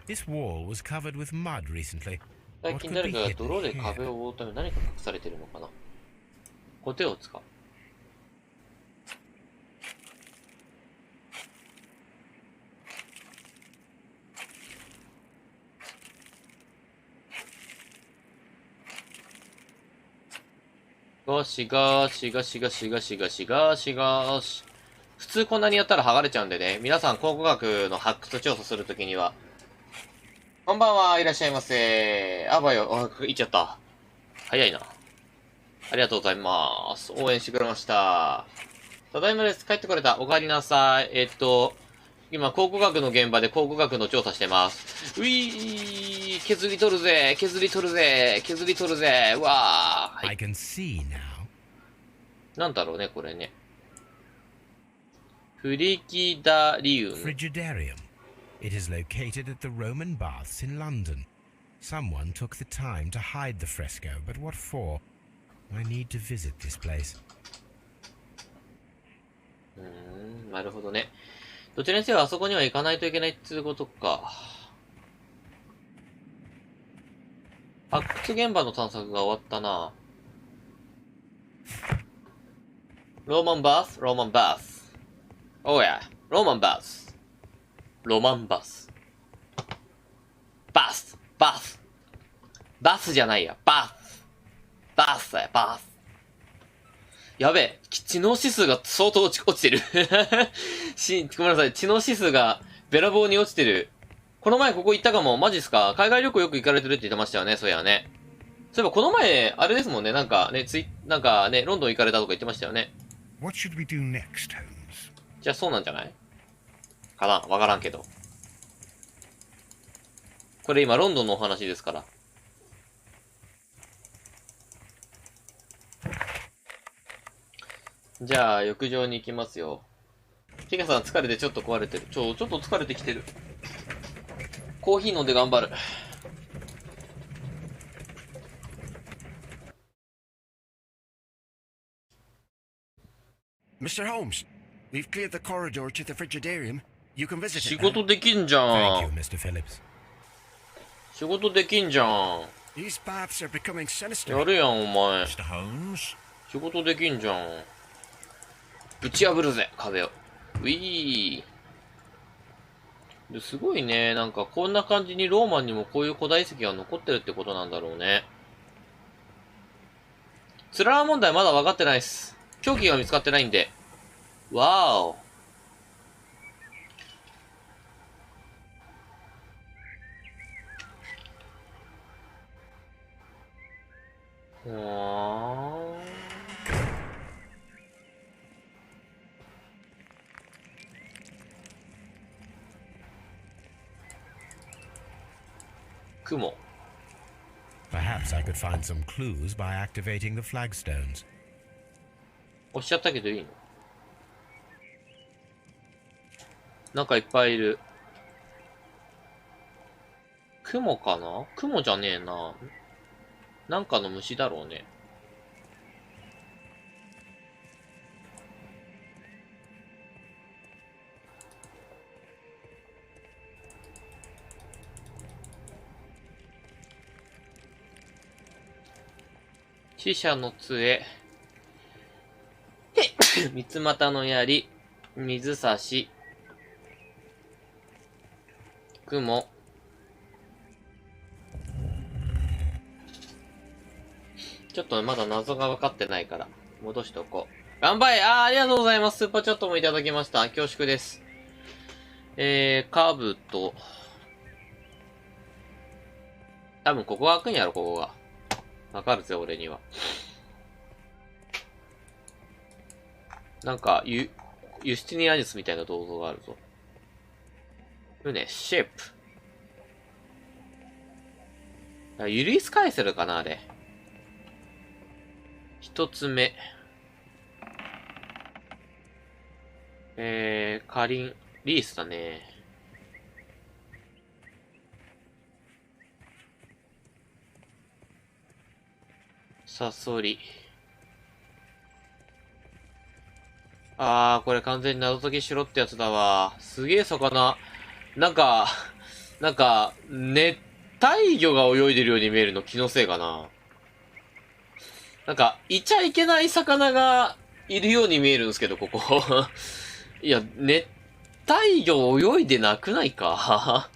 This wall was covered with mud recently. 最近誰かが泥で壁を覆うため何か隠されてるのかな。コテを使う。ガシガシガシガシガシガシガシガシ。普通こんなにやったら剥がれちゃうんでね。皆さん考古学の発掘調査するときには。こんばんは、いらっしゃいませ。あばよ、行っちゃった。早いな。ありがとうございます。応援してくれました。ただいまです。帰ってこれた。お帰りなさい。今、考古学の現場で考古学の調査してます。ういー、削り取るぜ、削り取るぜ、削り取るぜ、うわー。はい、I can see now. なんだろうね、これね。フリキダリウム。Frigidarium. It is located at the Roman baths in London. Someone took the time to hide the fresco, but what for? I need to visit this place. なるほどね。どちらにせよあそこには行かないといけないっていうことか。発掘現場の探索が終わったな。ローマンバスローマンバス。おうや、ローマンバス。ロマンバス。バスバスバスじゃないや、バス。バースだよ、バース。やべえ、知能指数が相当落ちてる。ごめんなさい、知能指数がべらぼうに落ちてる。この前ここ行ったかも、マジっすか？海外旅行よく行かれてるって言ってましたよね、そういやね。そういえばこの前、あれですもんね、なんかね、ロンドン行かれたとか言ってましたよね。What should we do next, Holmes? じゃあそうなんじゃないかな？わからんけど。これ今ロンドンのお話ですから。じゃあ、浴場に行きますよ。ピカさん疲れてちょっと壊れてる。ちょっと疲れてきてる。コーヒー飲んで頑張る。Mr. Holmes, we've cleared the corridor to the frigidarium. You can visit it. 仕事できんじゃん。Thank you, Mr. Phillips. 仕事できんじゃん。These baths are becoming sinister. やるやん、お前。 Mr. Holmes? 仕事できんじゃん。ぶち破るぜ、壁を。ウィー。ですごいね。なんかこんな感じにローマンにもこういう古代遺跡が残ってるってことなんだろうね。つらら問題まだ分かってないっす。凶器が見つかってないんで。わーお。雲。 Perhaps I could find some clues by activating the flagstones. 押しちゃったけどいいの？なんかいっぱいいる。雲かな？雲じゃねえな。なんかの虫だろうね。死者の杖。三つ股の槍。水差し。雲。ちょっとまだ謎が分かってないから、戻しとこう。頑張れ！ありがとうございます。スーパーチャットもいただきました。恐縮です。カブト。多分ここが開くんやろ、ここが。わかるぜ、俺には。なんか、ユスティニアニスみたいな銅像があるぞ。船、シェイプ。ユリスカイセルかな、あれ。一つ目。カリン、リースだね。サソリ。これ完全に謎解きしろってやつだわ。すげえ魚。なんか、熱帯魚が泳いでるように見えるの気のせいかな。なんか、いちゃいけない魚がいるように見えるんですけど、ここ。いや、熱帯魚泳いでなくないか？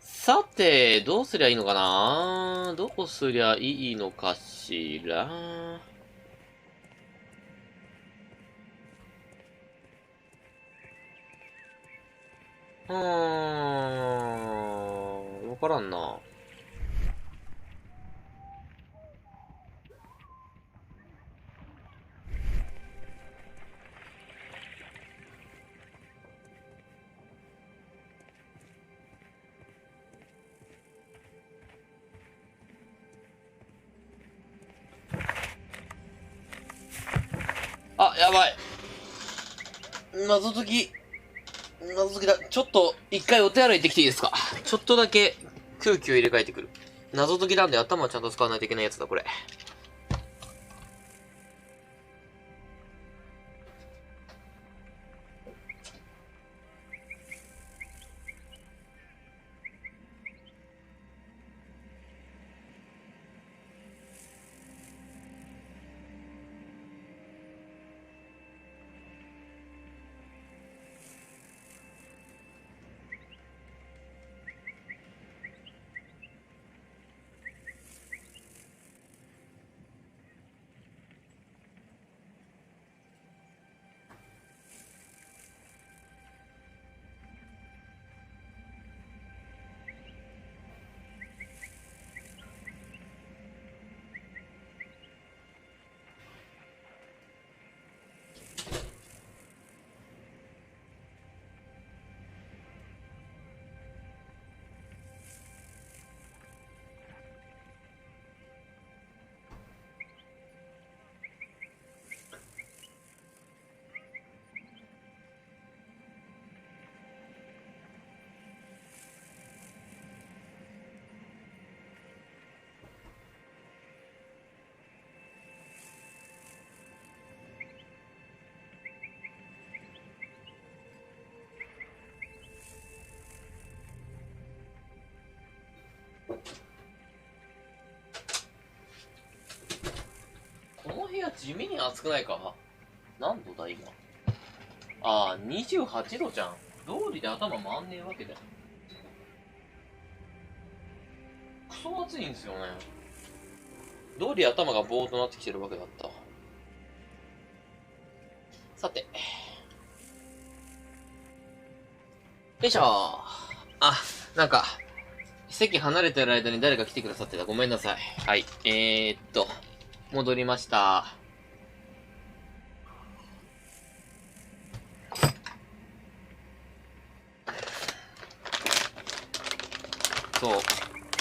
さて、どうすりゃいいのかな？どうすりゃいいのかしら？わからんな。やばい。謎解きだ。ちょっと、一回お手洗い行ってきていいですか？ちょっとだけ空気を入れ替えてくる。謎解きなんで頭をちゃんと使わないといけないやつだ、これ。地味に暑くないか？何度だ今。ああ、28度じゃん。道理で頭回んねえわけだよ。クソ暑いんですよね。道理頭がボーっとなってきてるわけだった。さて。よいしょ。あ、なんか、席離れてる間に誰か来てくださってた。ごめんなさい。はい。戻りました。そう。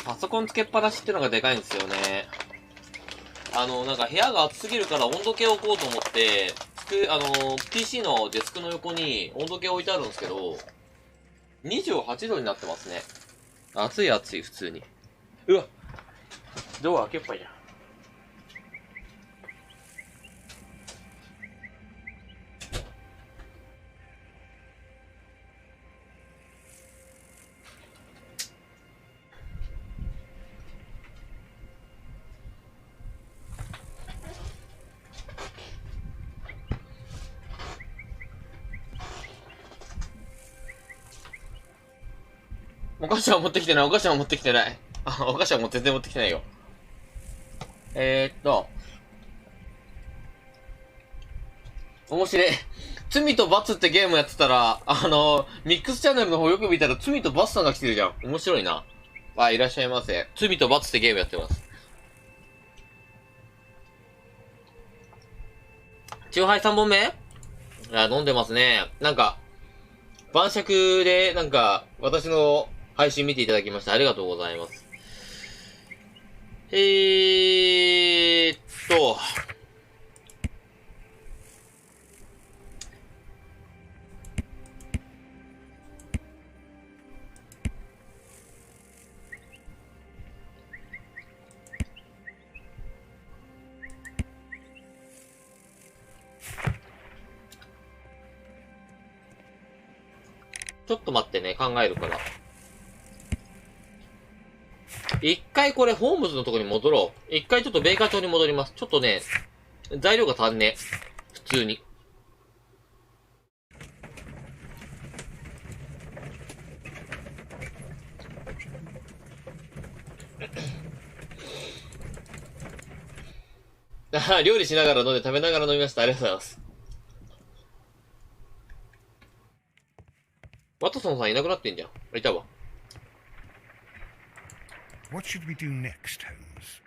パソコンつけっぱなしってのがでかいんですよね。なんか部屋が暑すぎるから温度計を置こうと思って、PC のデスクの横に温度計置いてあるんですけど、28度になってますね。暑い暑い、普通に。うわ、ドア開けっぱいじゃん。お菓子は持ってきてない、お菓子は持ってきてない。あ、お菓子はもう全然持ってきてないよ。面白い。罪と罰ってゲームやってたら、ミックスチャンネルの方よく見たら罪と罰さんが来てるじゃん。面白いな。あ、いらっしゃいませ。罪と罰ってゲームやってます。チューハイ3本目？あ、飲んでますね。なんか、晩酌で、なんか、私の配信見ていただきましてありがとうございます。ちょっと待ってね、考えるから。一回これ、ホームズのとこに戻ろう。一回ちょっとベーカー町に戻ります。ちょっとね、材料が足んねえ。普通に。あ、料理しながら飲んで食べながら飲みました。ありがとうございます。ワトソンさんいなくなってんじゃん。いたわ。What should we do next, Holmes?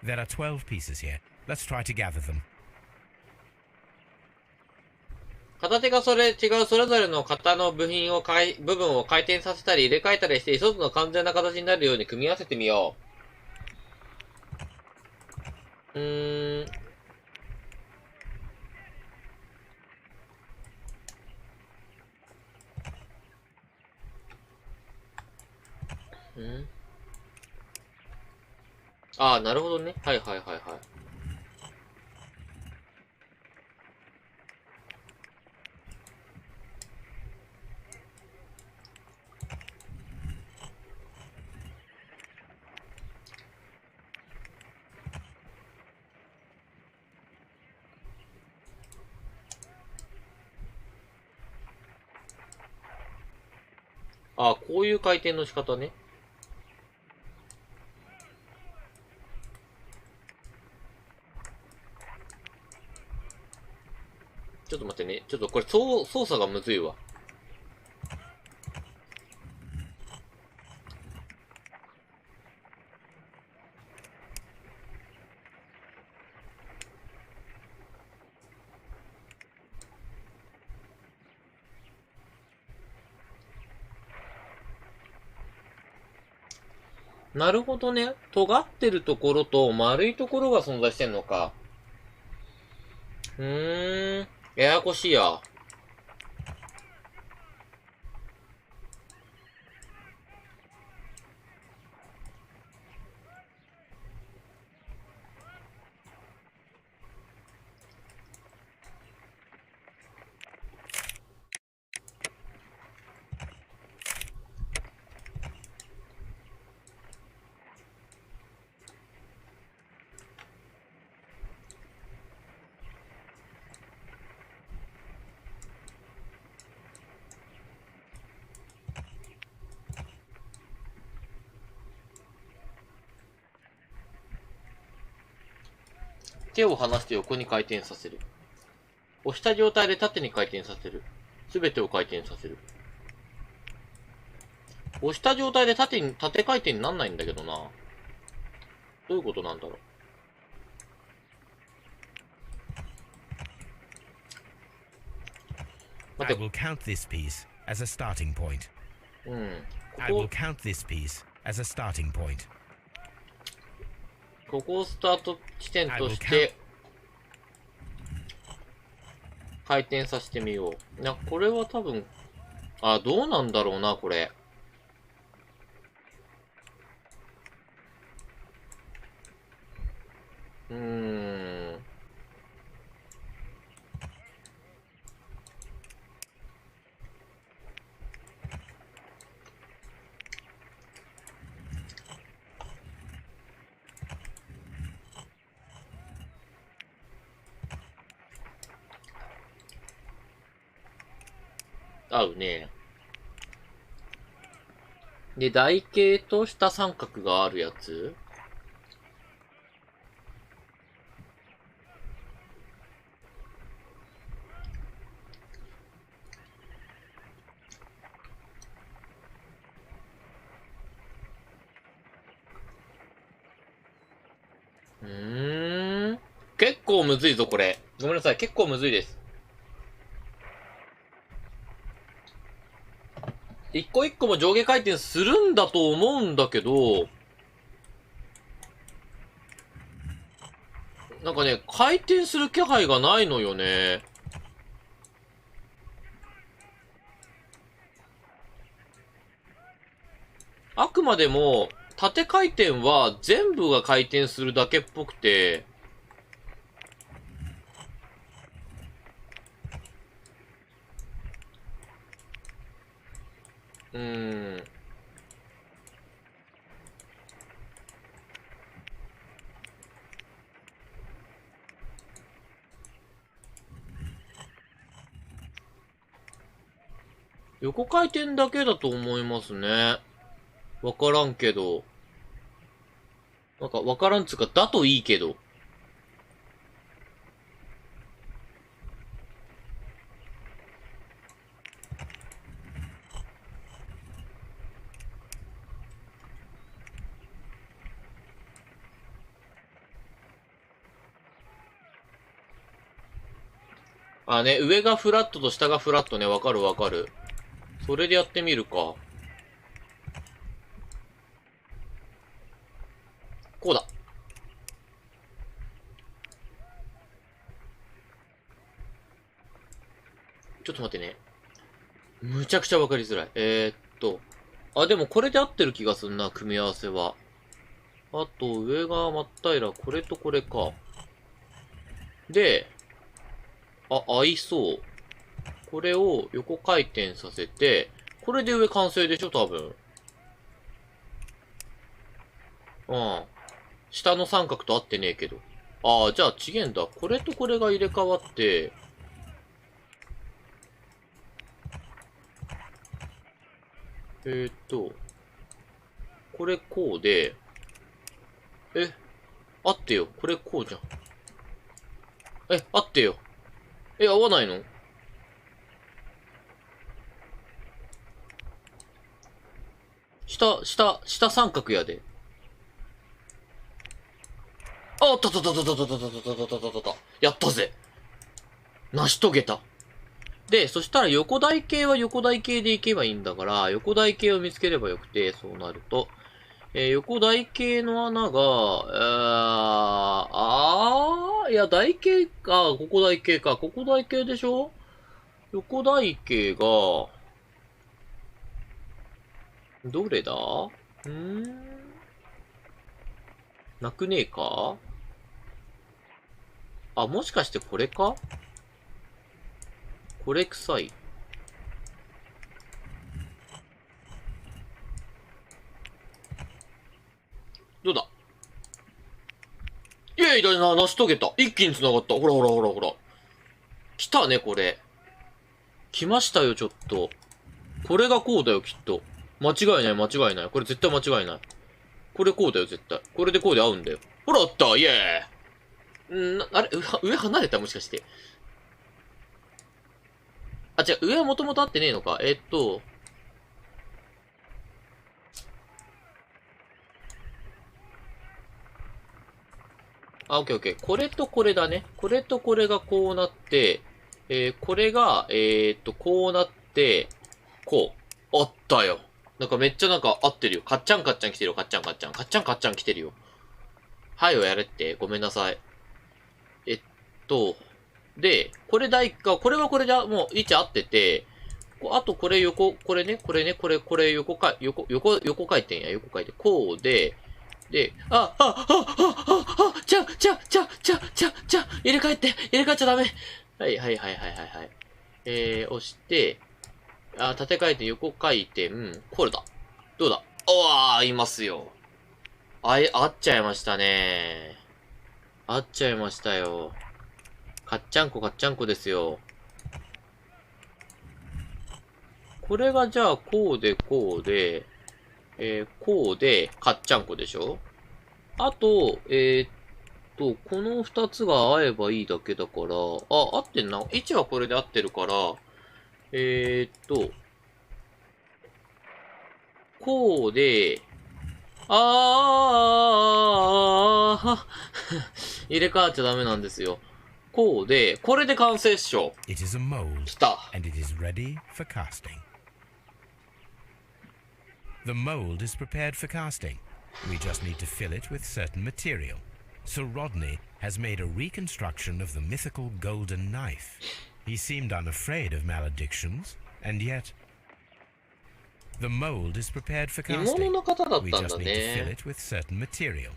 There are 12 pieces here. Let's try to gather them. 片手がそれぞれの型の部分を回転させたり入れ替えたりして一つの完全な形になるように組み合わせてみよう。ああ、なるほどね。はいはいはいはい。ああ、こういう回転の仕方ね。ちょっと待ってね。ちょっとこれ操作がむずいわ。なるほどね。尖ってるところと丸いところが存在してんのか。ややこしいや。手を離して横に回転させる。押した状態で縦に回転させる。すべてを回転させる。押した状態で縦回転になんないんだけどな。どういうことなんだろう。I will count this piece as a starting point. うん。I will count this piece as a starting point. ここをスタート地点として、回転させてみよう。これは多分、どうなんだろうな、これ。合うね。で、台形と下三角があるやつ。結構むずいぞ、これ。ごめんなさい、結構むずいです。一個一個も上下回転するんだと思うんだけど、なんかね、回転する気配がないのよね。あくまでも、縦回転は全部が回転するだけっぽくて、横回転だけだと思いますね。わからんけど。なんかわからんつうか、だといいけど。ね、上がフラットと下がフラットね、わかるわかる。それでやってみるか。こうだ。ちょっと待ってね。むちゃくちゃわかりづらい。でもこれで合ってる気がすんな、組み合わせは。あと、上が真っ平ら、これとこれか。で、合いそう。これを横回転させて、これで上完成でしょ、多分。下の三角と合ってねえけど。じゃあ違えんだ。これとこれが入れ替わって、これこうで、合ってよ。これこうじゃん。合ってよ。合わないの？下三角やで。やったぜ。成し遂げた。で、そしたら横台形は横台形でいけばいいんだから、横台形を見つければよくて、そうなると。横台形の穴が、いや、台形か、ここ台形か、ここ台形でしょ？横台形が、どれだ？なくねえか？もしかしてこれか？これ臭い。どうだ？いやいや、成し遂げた。一気に繋がった。ほらほらほらほら。来たね、これ。来ましたよ、ちょっと。これがこうだよ、きっと。間違いない、間違いない。これ絶対間違いない。これこうだよ、絶対。これでこうで合うんだよ。ほら、あったイェーイあれ上離れたもしかして。あ、違う、上はもともとあってねえのか。オッケーオッケー。これとこれだね。これとこれがこうなって、これが、こうなって、こう。あったよ。なんかめっちゃなんか合ってるよ。カッチャンカッチャン来てるよ。カッチャンカッチャン。カッチャンカッチャン来てるよ。はいをやれって。ごめんなさい。で、これ第1回、これはこれでもう位置合ってて、あとこれ横、これね、これ横回転や、横回転。こうで、で、ちゃ、入れ替えちゃダメ。はい。押して、縦回転、横回転、これだ。どうだ？合いますよ。合っちゃいましたね。合っちゃいましたよ。カッチャンコですよ。これがじゃあ、こうで、こうで、カッチャンコでしょ？あと、この二つが合えばいいだけだから、合ってんな。位置はこれで合ってるから、こうで、入れ替わっちゃダメなんですよ。こうで、これで完成っしょ。It is a mold, 来た。and it is ready for casting. The mold is prepared for casting. We just need to fill it with certain material. So Rodney has made a reconstruction of the mythical golden knife. He seemed unafraid of maledictions, and yet the mold is prepared for casting. We just need to fill it with certain material.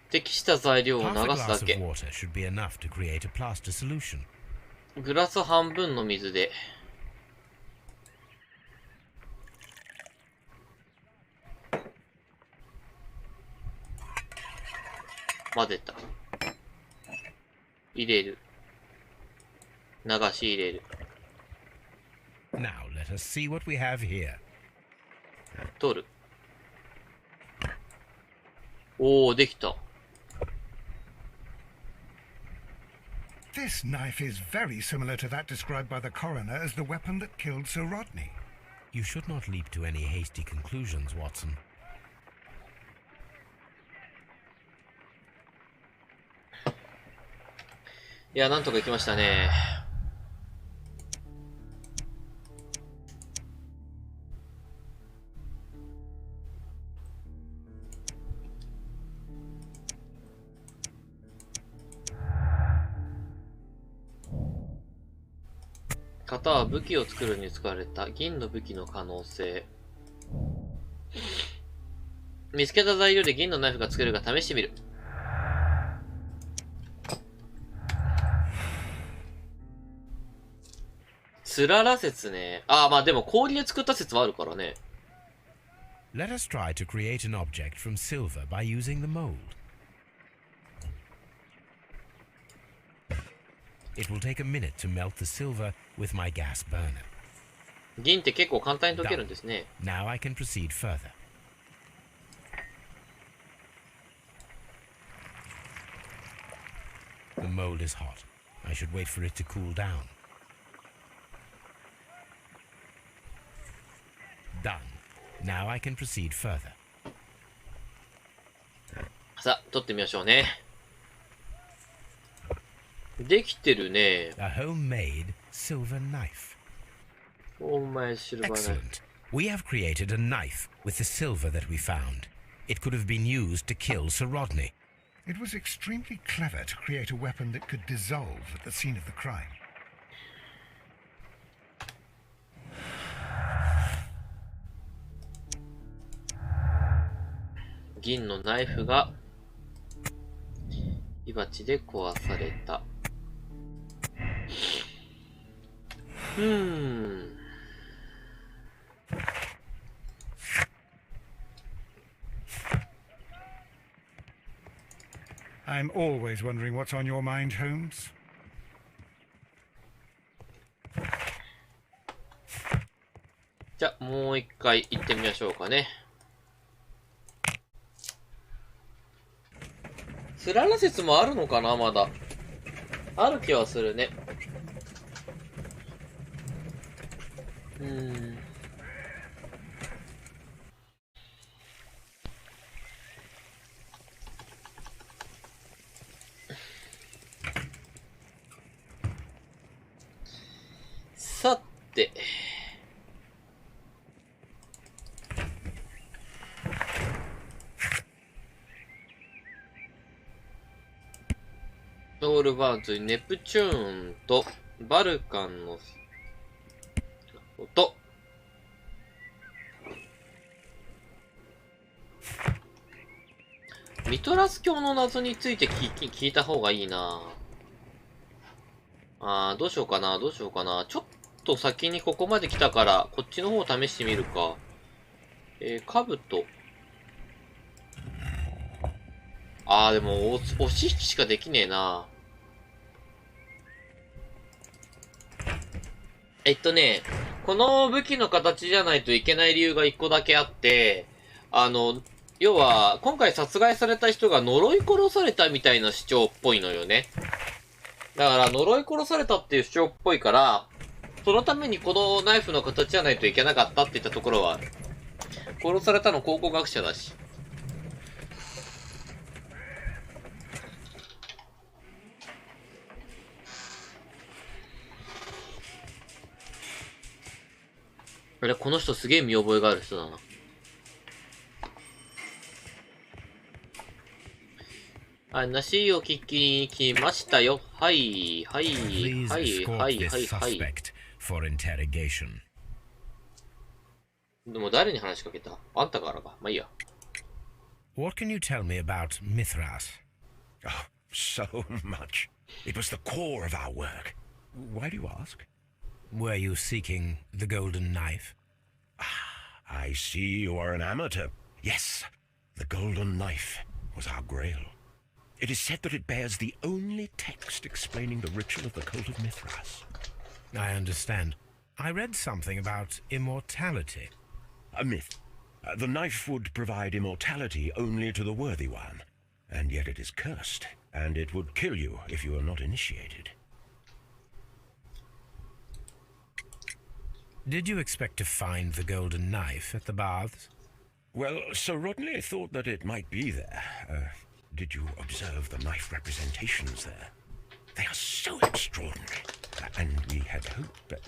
適した材料を流 Half a す glass だ of け。 water should be enough to create a plaster solution. グラス半分の水で。混ぜた。入れる。流し入れる。Now let us see what we have here. 取る。おー、できた。This knife is very similar to that described by the coroner as the weapon that killed Sir Rodney. You should not leap to any hasty conclusions, Watson. いや、なんとか行きましたね。型は武器を作るに使われた銀の武器の可能性。見つけた材料で銀のナイフが作れるか試してみる。つらら説ね。まあでも氷で作った説はあるからね。Let us try to create an object from silver by using the mold. It will take a minute to melt the silver with my gas burner. 銀って結構簡単に溶けるんですね。Now I can proceed further. The mold is hot. I should wait for it to cool down. Done. Now I can proceed further. さあ、取ってみましょうね。できてるね。A homemade silver knife. Homemade silver knife. Excellent. We have created a knife with the silver that we found. It could have been used to kill Sir Rodney. It was extremely clever to create a weapon that could dissolve at the scene of the crime. 銀のナイフが火鉢で壊された。I'm always wondering what's on your mind, Holmes. じゃあ、もう一回行ってみましょうかね。つらら説もあるのかな、まだ。ある気はするね。さて。オールバーズ、ネプチューンとバルカンの音。ミトラス教の謎について聞いた方がいいな。どうしようかな、どうしようかな。ちょっと先にここまで来たから、こっちの方を試してみるか。カブト。でも、押し引きしかできねえな。この武器の形じゃないといけない理由が一個だけあって、要は、今回殺害された人が呪い殺されたみたいな主張っぽいのよね。だから、呪い殺されたっていう主張っぽいから、そのためにこのナイフの形じゃないといけなかったって言ったところはある。殺されたの考古学者だし。あれ、この人すげえ見覚えがある人だな。話を聞きに来ましたよ。はい、はい、はい、はい、はい、はい。でも誰に話しかけた？あんたからか。まあいいや。What can you tell me about Mithras? Oh, so much. It was the core of our work. Why do you ask? Were you seeking the golden knife? I see you are an amateur. Yes, the golden knife was our grail. It is said that it bears the only text explaining the ritual of the cult of Mithras. I understand. I read something about immortality. A myth. The knife would provide immortality only to the worthy one, and yet it is cursed, and it would kill you if you are not initiated. Did you expect to find the golden knife at the baths? Well, Sir Rodney thought that it might be there. Did you observe the knife representations there? They are so extraordinary, and we had hoped, but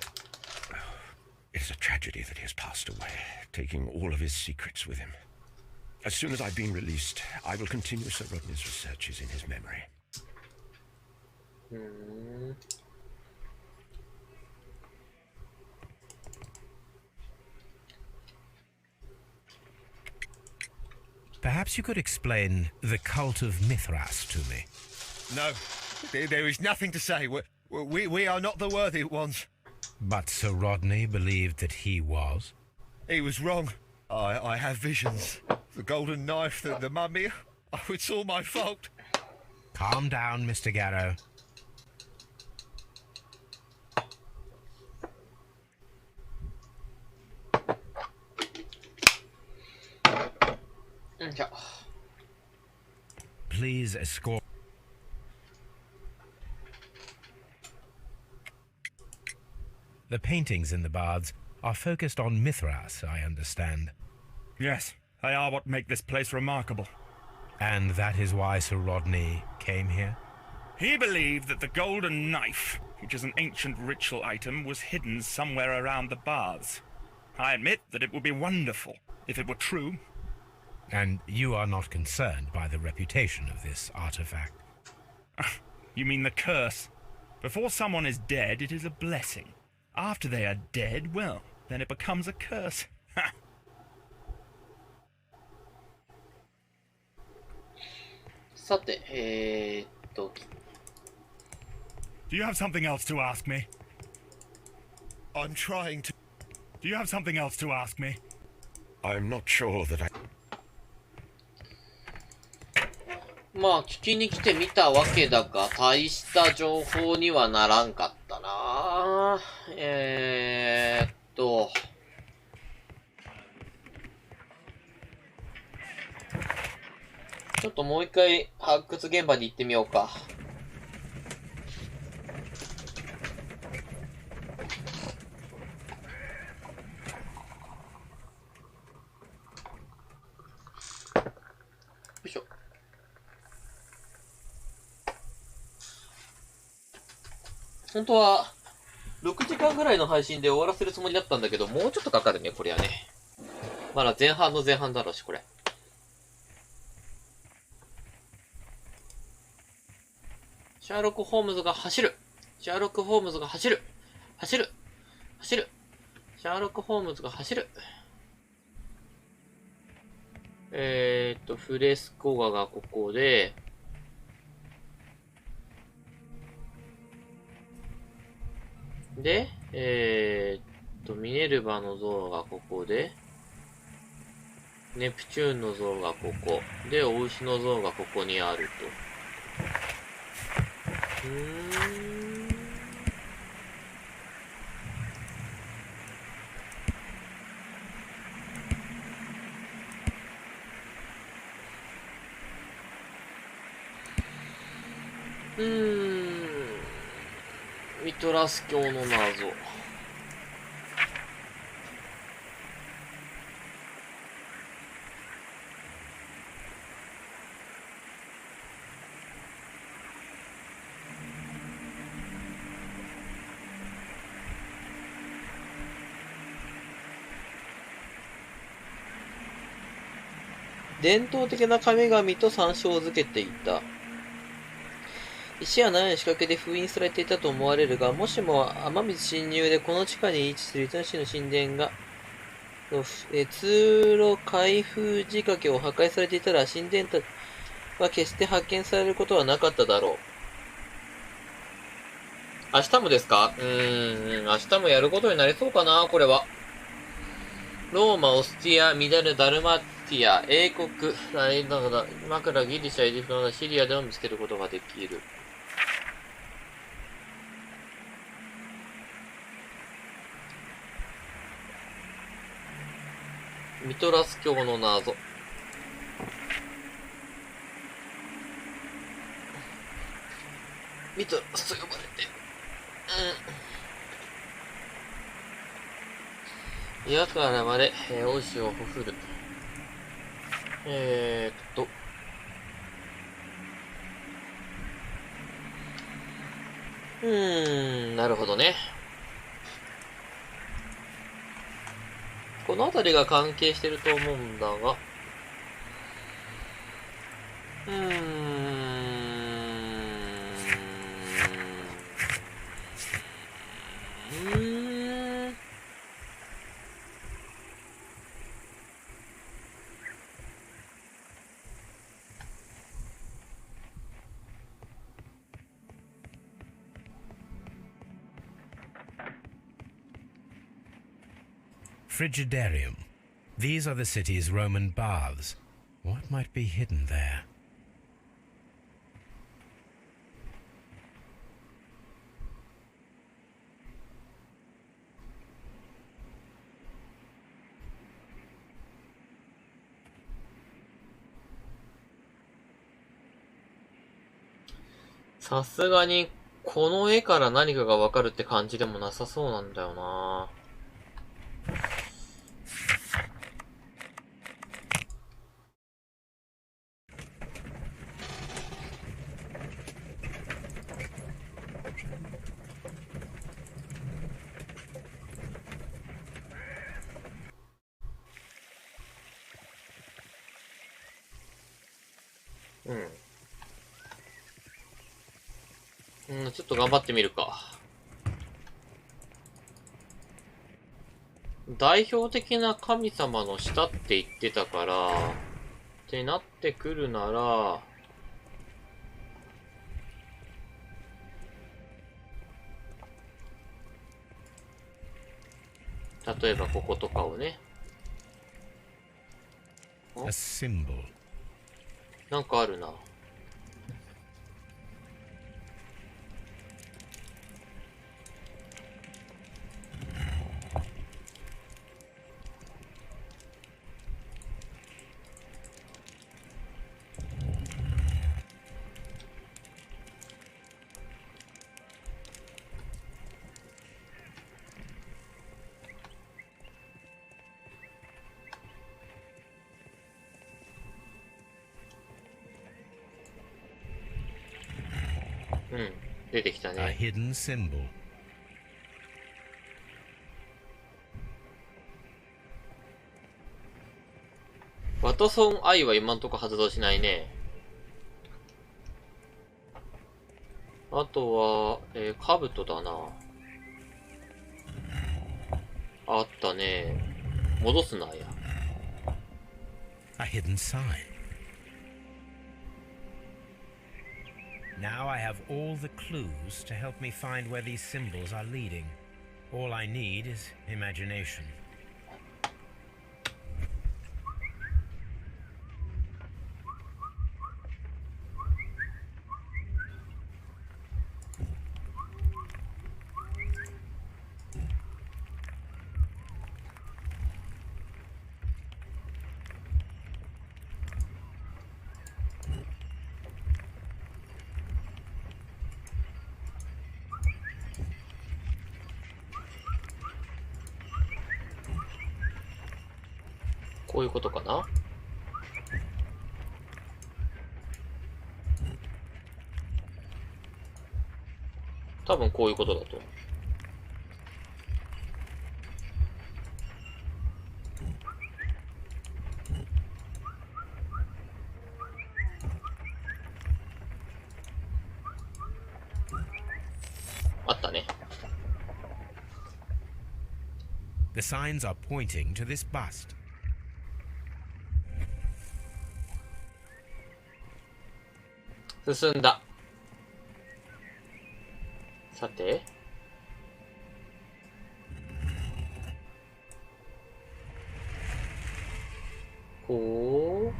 it is a tragedy that he has passed away, taking all of his secrets with him. As soon as I've been released, I will continue Sir Rodney's researches in his memory. Perhaps you could explain the cult of Mithras to me. No, there is nothing to say. We are not the worthy ones. But Sir Rodney believed that he was? He was wrong. I have visions. The golden knife, the mummy. Oh, it's all my fault. Calm down, Mr. Garrow. Please escort. The paintings in the baths are focused on Mithras, I understand. Yes, they are what make this place remarkable. And that is why Sir Rodney came here? He believed that the golden knife, which is an ancient ritual item, was hidden somewhere around the baths. I admit that it would be wonderful if it were true. And you are not concerned by the reputation of this artifact? You mean the curse? Before someone is dead, it is a blessing. After they are dead, well, then it becomes a curse. Do you have something else to ask me? I'm trying to... Do you have something else to ask me? I'm not sure that I... まあ、聞きに来てみたわけだが、大した情報にはならんかったな。ちょっともう一回発掘現場に行ってみようか。よいしょ。本当は6時間ぐらいの配信で終わらせるつもりだったんだけど、もうちょっとかかるね、これはね。まだ前半の前半だろうし、これ。シャーロック・ホームズが走る。シャーロック・ホームズが走る。走る。走る。シャーロック・ホームズが走る。フレスコガがここで、で、ミネルヴァの像がここで、ネプチューンの像がここ。で、お牛の像がここにあると。ミトラス教の謎。伝統的な神々と参照づけていた。石や苗の仕掛けで封印されていたと思われるが、もしも雨水侵入でこの地下に位置する糸の神殿が、通路開封仕掛けを破壊されていたら、神殿は決して発見されることはなかっただろう。明日もですか？明日もやることになりそうかな、これは。ローマ、オスティア、ミダル、ダルマティア、英国、今からギリシャ、エジプトなどシリアでも見つけることができる。ミトラス教の謎。ミトラスと呼ばれて。岩からまで、欧州をほふる。なるほどね。この辺りが関係してると思うんだが。Frigidarium. These are the city's Roman baths. What might be hidden there? さすがに、この絵から何かがわかるって感じでもなさそうなんだよな。ちょっと頑張ってみるか。代表的な神様の下って言ってたから、ってなってくるなら、例えばこことかをね。A symbol. なんかあるな。ん、出てきた A ね。 hidden symbol. ワトソンアイは今んとこ発動しないね。あとは、カブトだな。あったね。戻すなや。A hidden sign. Now I have all the clues to help me find where these symbols are leading. All I need is imagination. こういうことかな。多分こういうことだと思う。あったね。The signs are pointing to this bust. 進んだ。さて。ほう。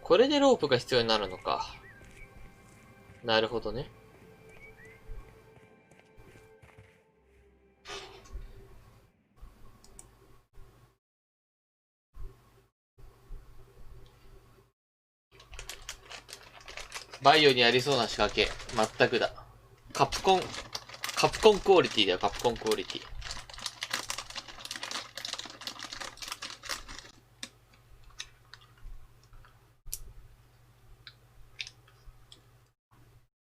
これでロープが必要になるのか。なるほどね。バイオにありそうな仕掛け。全くだ。カプコンクオリティだよ、カプコンクオリティ。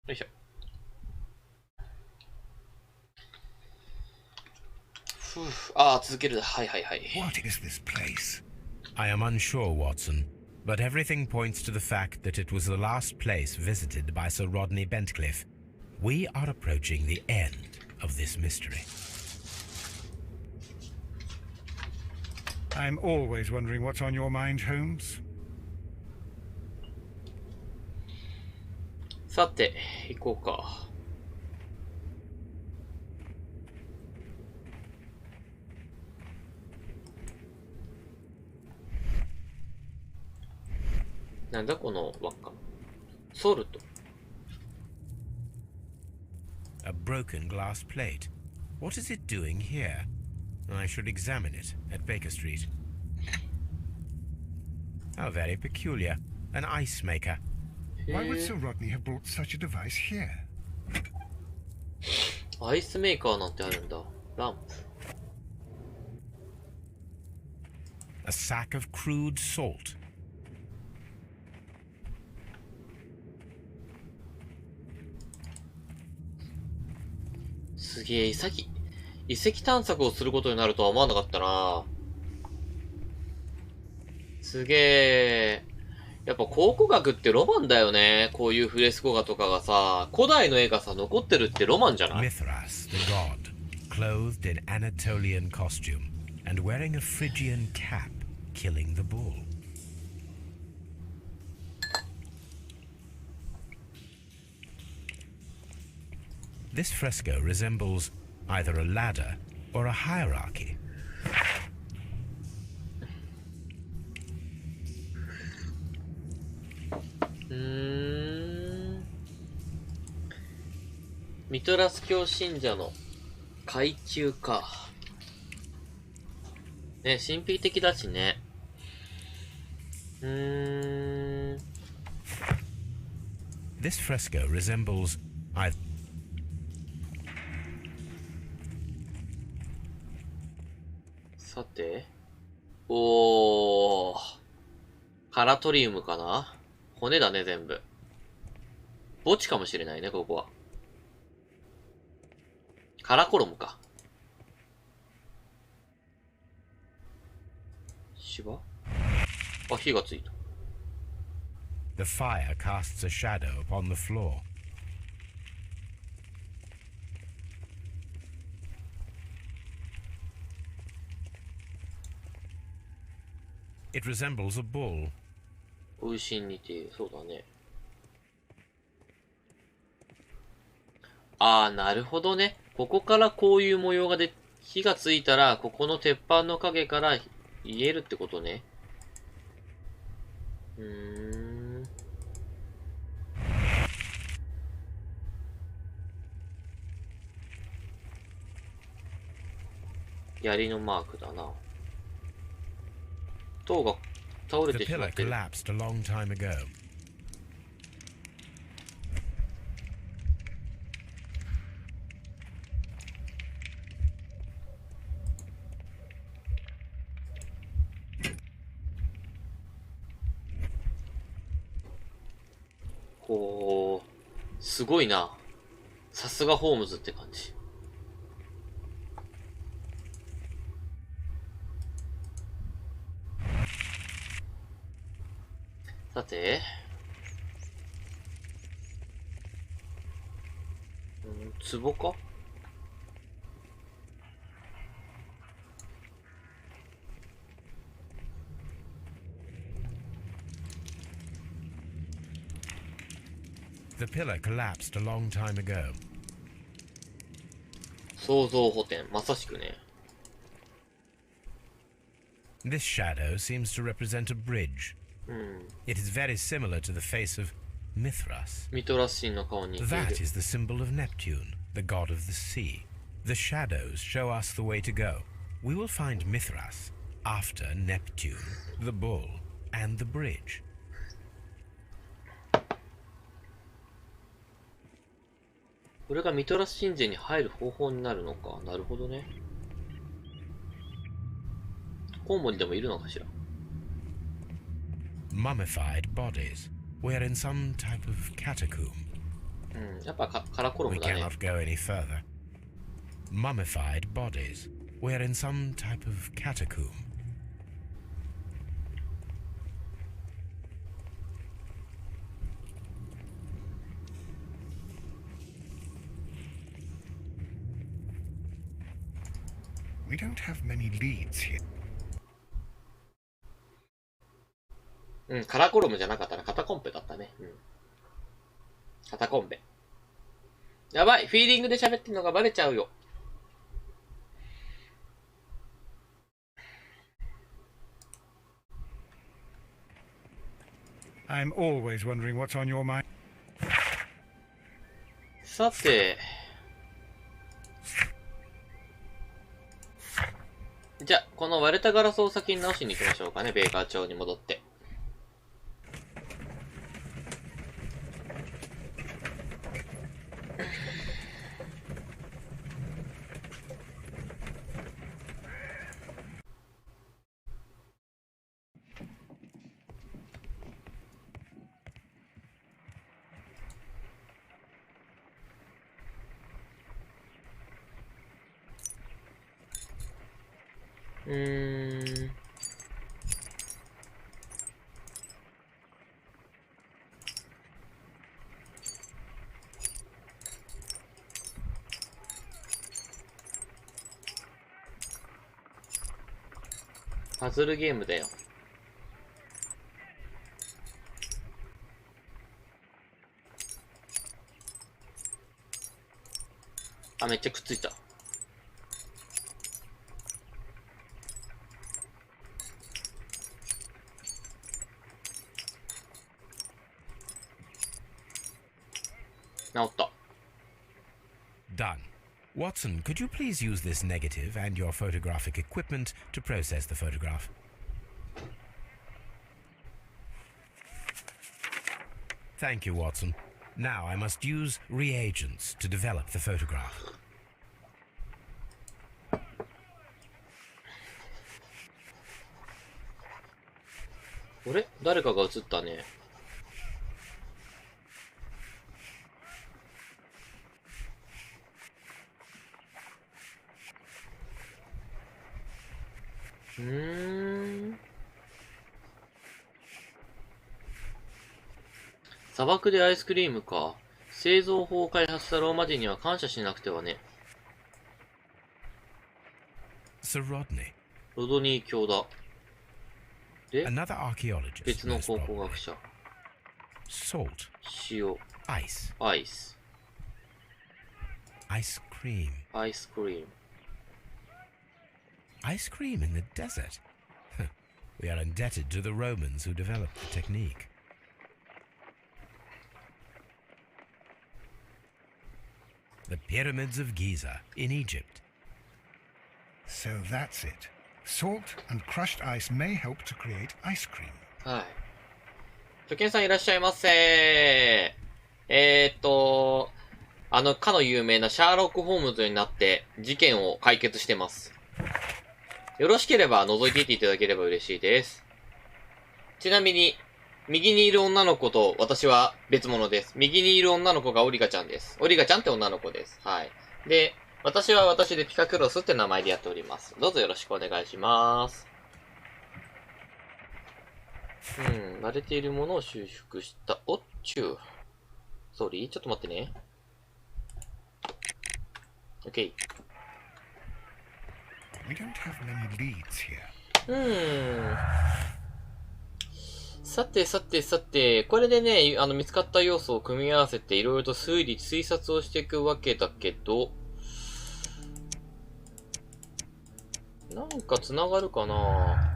よいしょ。ふう。ああ、続ける。はいはいはい。What is this place? I am unsure, Watson, but everything points to the fact that it was the last place visited by Sir Rodney Bentcliffe. We are approaching the end of this mystery. I'm always wondering what's on your mind, Holmes. さて、行こうか。なんだこの輪っか。ソルト。A broken glass plate. What is it doing here? I should examine it at Baker Street. How very peculiar. An ice maker. Why would Sir Rodney have brought such a device here? アイスメーカーなんてあるんだ。ランプ。A sack of crude salt. すげえ、遺跡探索をすることになるとは思わなかったな。すげえ。やっぱ考古学ってロマンだよね。こういうフレスコ画とかがさ、古代の絵がさ、残ってるってロマンじゃない？ Mithras, the god, clothed in Anatolian costume and wearing a Phrygian cap, killing the bull. This fresco resembles either a ladder or a hierarchy. ミトラス教信者の海中か。ね、神秘的だしね。This fresco resembles either. さて。おー。カラトリウムかな。骨だね、全部。墓地かもしれないね、ここは。カラコロムか。芝？あ、火がついた。The fire casts a shadow upon the floor. It resembles a bull. 牛に似ている。そうだね。ああ、なるほどね。ここからこういう模様が火がついたら、ここの鉄板の影から言えるってことね。槍のマークだな。塔が倒れてしまってる。 The pillar collapsed a long time ago. こう、すごいな。さすがホームズって感じ。さて、壺か？The pillar collapsed a long time ago. 創造補填、まさしくね。This shadow seems to represent a bridge. It is very similar to the face of Mithras. ミトラス神の顔に似ている。 That is the symbol of Neptune, the god of the sea. The shadows show us the way to go. We will find Mithras after Neptune, the bull, and the bridge. これがミトラス神殿に入る方法になるのか。なるほどね。コウモリでもいるのかしら。Mummified bodies. We are in some type of catacomb. やっぱカラコロム We だね。 cannot go any further. Mummified bodies. We are in some type of catacomb. We don't have many leads here. カラコロムじゃなかったらカタコンペだったね。カタコンペ。やばい、フィーリングで喋ってるのがバレちゃうよ。I'm always wondering what's on your mind. さて。じゃあ、この割れたガラスを先に直しに行きましょうかね、ベーカー町に戻って。パズルゲームだよ。あ、めっちゃくっついた。治った。Done. Watson, could you please use this negative and your photographic equipment to process the photograph? Thank you, Watson. Now I must use reagents to develop the photograph. あれ誰かが映ったね。砂漠でアイスクリームか。製造法を開発したローマ人には感謝しなくてはね。Sir Rodney. ロドニー卿だ。で、 Another archaeologist. 別の考古学者。Salt. 塩。Ice. アイス。 Ice cream. アイスクリーム。 Ice cream in the desert. We are indebted to the Romans who developed the technique. The pyramids of Giza in Egypt. So that's it. Salt and crushed ice may help to create ice cream. はい。初見さんいらっしゃいませ。かの有名なシャーロック・ホームズになって事件を解決してます。よろしければ覗いていっていただければ嬉しいです。ちなみに、右にいる女の子と私は別物です。右にいる女の子がオリガちゃんです。オリガちゃんって女の子です。はい。で、私は私でピカクロスって名前でやっております。どうぞよろしくお願いします。慣れているものを修復した。おっちゅう。ソーリーちょっと待ってね。OK。We don't have many leads here. さて、これでね、見つかった要素を組み合わせていろいろと推察をしていくわけだけど、なんか繋がるかな？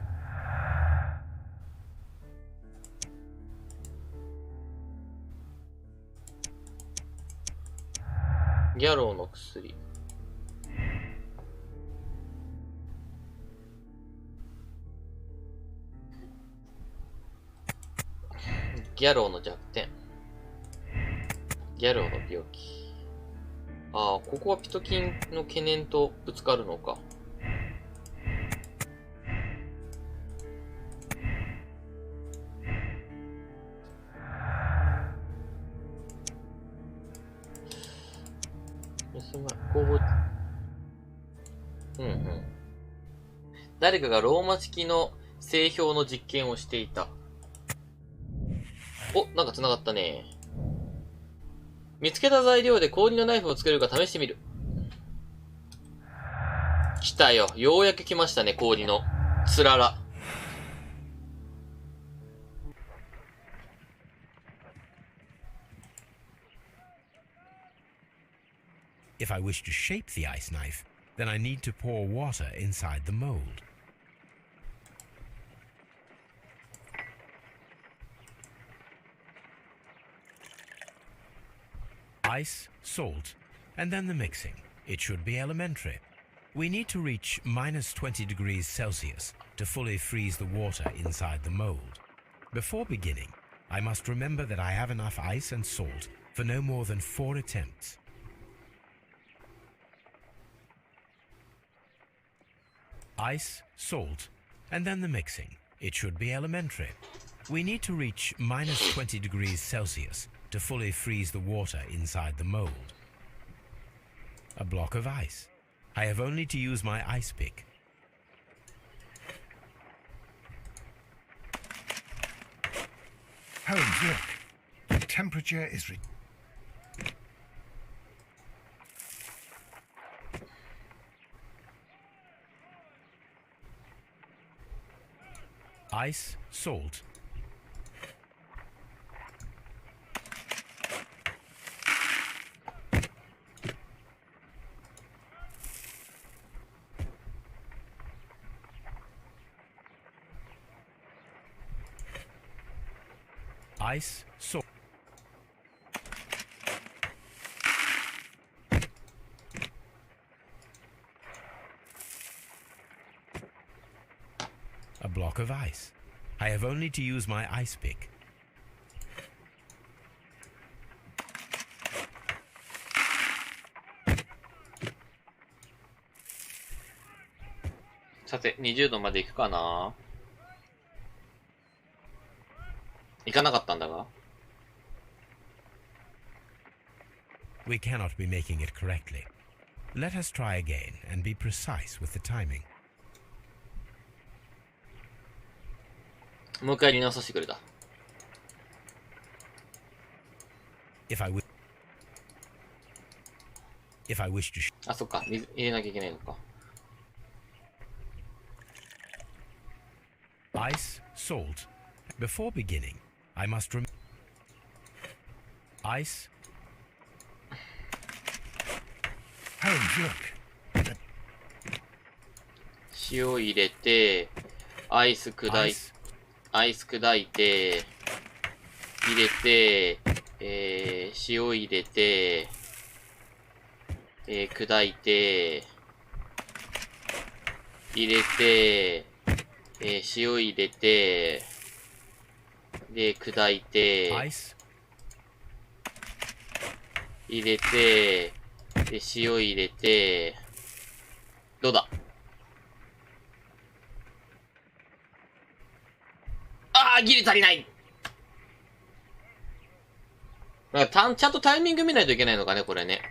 ギャローの薬。ギャローの弱点。ギャローの病気。ああ、ここはピトキンの懸念とぶつかるのか。誰かがローマ式の製氷の実験をしていた。お、なんか繋がったね。見つけた材料で氷のナイフを作れるか試してみる。来たよ。ようやく来ましたね、氷のつらら。If I wish to shape the ice knife, then I need to pour water inside the mold. Ice, salt, and then the mixing. It should be elementary. We need to reach minus 20 degrees Celsius to fully freeze the water inside the mold. Before beginning, I must remember that I have enough ice and salt for no more than 4 attempts. Ice, salt, and then the mixing. It should be elementary. We need to reach minus 20 degrees Celsius to fully freeze the water inside the mold. A block of ice. I have only to use my ice pick. Holmes, look. The temperature is Ice, salt. Ice, salt. A block of ice. I have only to use my ice pick.さて、20度まで行くかな。行かなかったんだが。We cannot be making it correctly. Let us try again and be precise with the timing. もう一回やり直させてくれた。If I wish to... あ、そっか。水入れなきゃいけないのか。Ice, salt. Before beginning, I must Ice. Holmes, look. 塩入れて、アイス砕いて、入れて、塩入れて、砕いて、入れて、塩入れて、で、砕いて、入れて、で、塩入れて、どうだ？ああ、ギリ足りない。だからちゃんとタイミング見ないといけないのかね、これね。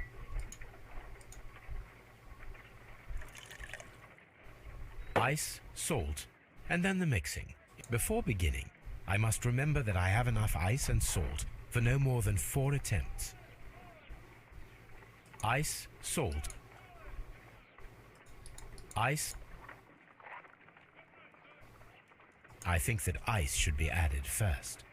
Ice, salt, and then the mixing. Before beginning, I must remember that I have enough ice and salt for no more than 4 attempts. Ice, salt. Ice. I think that ice should be added first.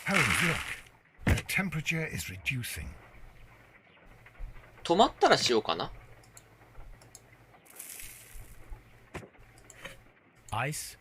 Holmes, look. The temperature is reducing. 止まったらしようかな。Ice.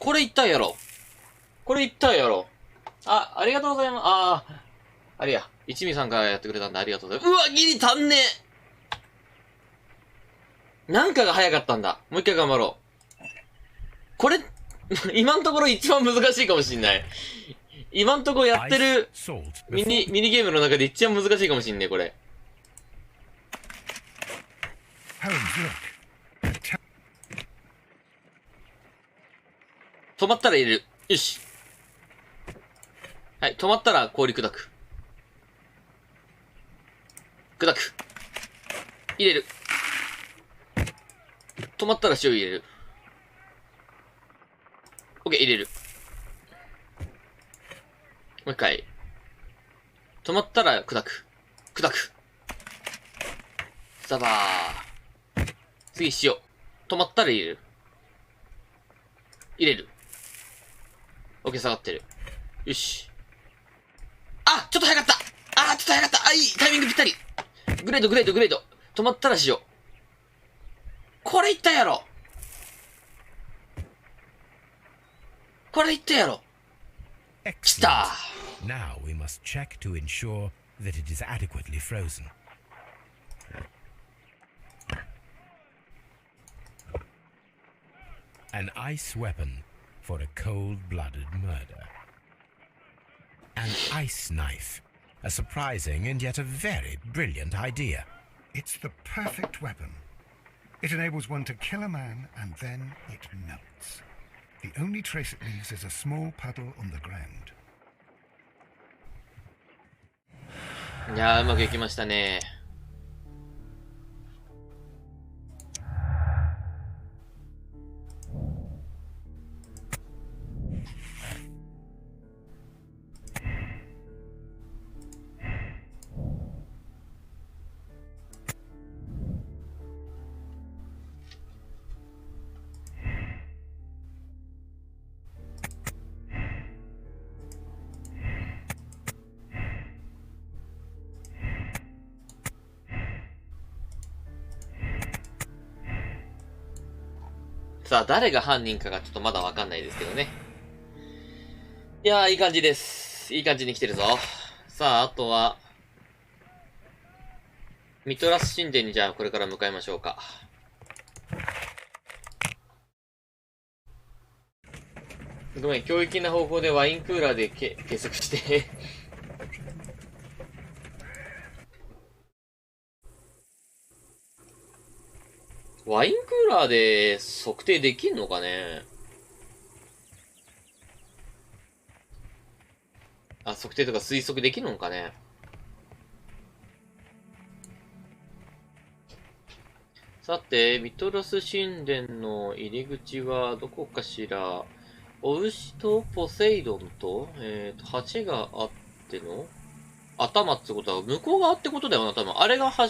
これ言ったんやろ。これ言ったんやろ。あ、ありがとうございます。ああ、あれや。一味さんがやってくれたんでありがとうございます。うわ、ギリ足んねえ。なんかが早かったんだ。もう一回頑張ろう。これ、今のところ一番難しいかもしんない。今のところやってるミニゲームの中で一番難しいかもしんねえ、これ。止まったら入れる。よし。はい、止まったら氷砕く。砕く。入れる。止まったら塩入れる。OK、入れる。もう一回。止まったら砕く。砕く。ザバー。次塩。止まったら入れる。入れる。OK、下がってる。よし。あ、ちょっと早かった。あ、ちょっと早かった。あ、いい。タイミングぴったり。グレード、グレード、グレード。止まったらしよう。これいったやろ。これいったやろ。来た。Now we must check to ensure that it is adequately frozen. An ice weapon for a cold-blooded murder. An ice knife. A surprising and yet a very brilliant idea. It's the perfect weapon. It enables one to kill a man and then it melts. The only trace it leaves is a small puddle on the ground. いやー、うまくいきましたね。さあ、誰が犯人かがちょっとまだわかんないですけどね。いやー、いい感じです。いい感じに来てるぞ。さあ、あとは、ミトラス神殿にじゃあこれから向かいましょうか。ごめん、教育的な方法でワインクーラーで計測してワインクーラーで測定できんのかね。あ、測定とか推測できるのかね。さて、ミトラス神殿の入り口はどこかしら。お牛とポセイドンと、橋があっての頭ってことは、向こう側ってことだよな、多分。あれが橋、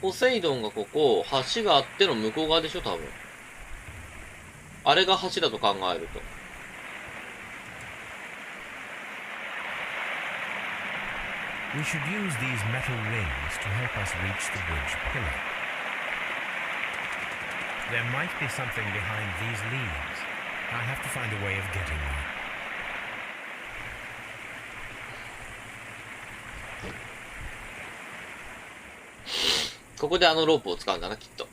ポセイドンがここ、橋があっての向こう側でしょ、多分。あれが橋だと考えると。We should use these metal rings to help us reach the bridge pillar. There might be something behind these leaves. I have to find a way of getting there. ここであのロープを使うんだな、きっと。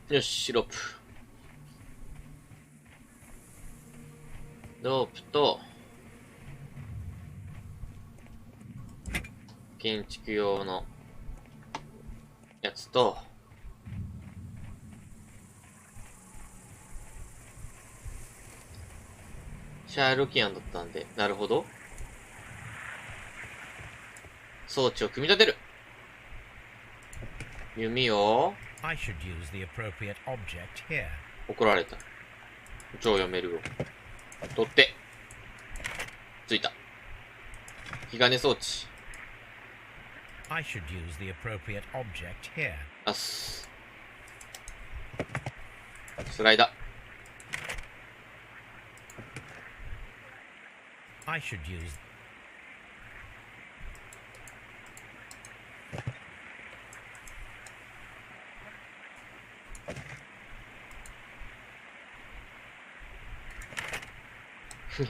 よし、ロープ。ロープと、建築用のやつと、シャーロキアンだったんで、なるほど。装置を組み立てる。弓を、I should use the appropriate object here. 怒られた。超読めるよ。取って。ついた。引き金装置。I should use the appropriate object here. あっす。スライダー。I should use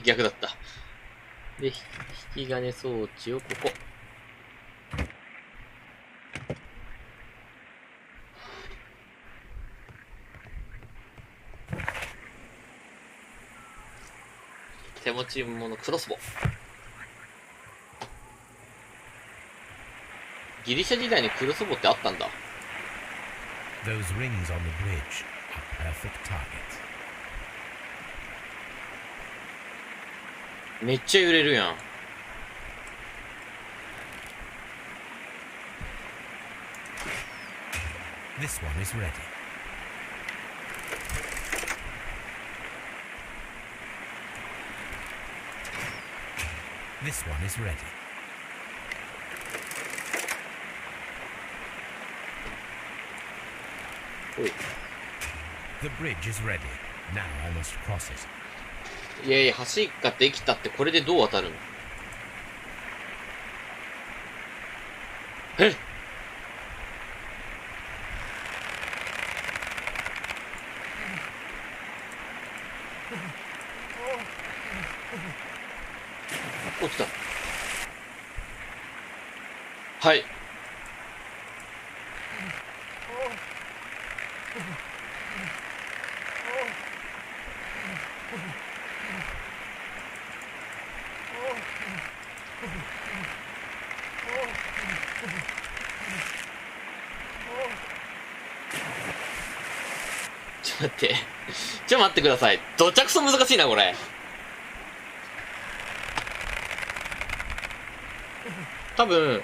逆だった。で、引き金装置をここ。手持ち物クロスボウ。ギリシャ時代にクロスボウってあったんだ。Those rings on the bridge are perfect targets. めっちゃ揺れるやん。This one is ready. This one is ready. The bridge is ready. Now I must cross it. いやいや、橋ができたってこれでどう渡るの？えっ！起きた。はい。ちょっと待って。ちょっと待ってください。どちゃくそ難しいな、これ。多分、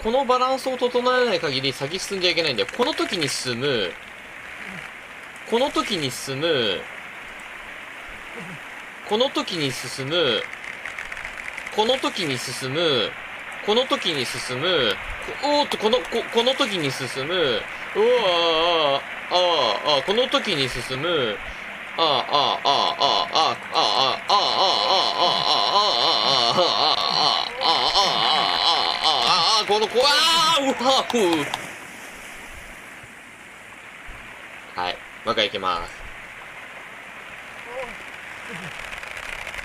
このバランスを整えない限り先進んじゃいけないんだよ。この時に進む、この時に進む、この時に進む、この時に進む、この時に進む。おーっと、この時に進む。うわー、この時に進む。この子、はい。もう一回いきます。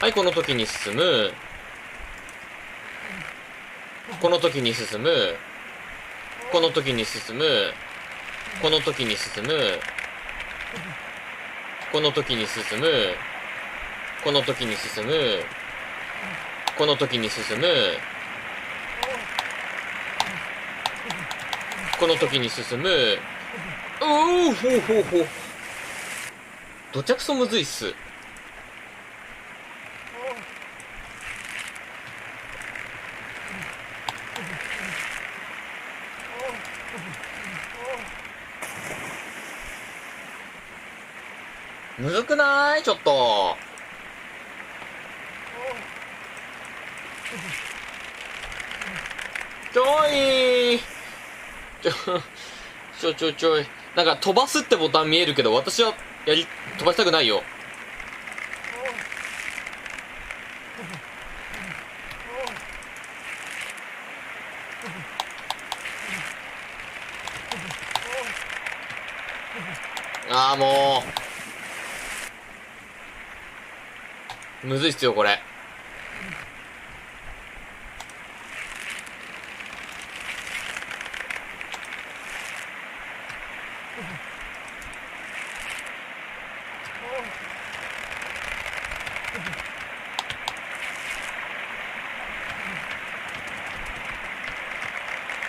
はい、この時に進む。この時に進む。この時に進む。この時に進む。この時に進む。この時に進む。この時に進む。この時に進む。ほうほうほう。どちゃくそむずいっす。むずくない？ちょっと。ちょい。なんか飛ばすってボタン見えるけど、私は飛ばしたくないよ。ああ、もう。むずいっすよ、これ。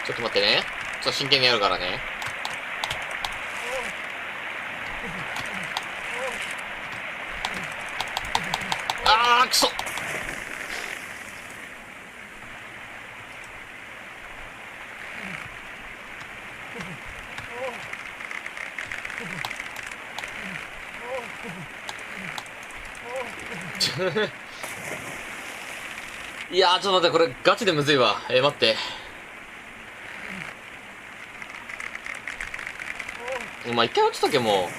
ちょっと待ってね。ちょっと真剣にやるからね。あー、くそいやー、ちょっと待って、これガチでむずいわ。待って。お前一回落ちとけ、もう。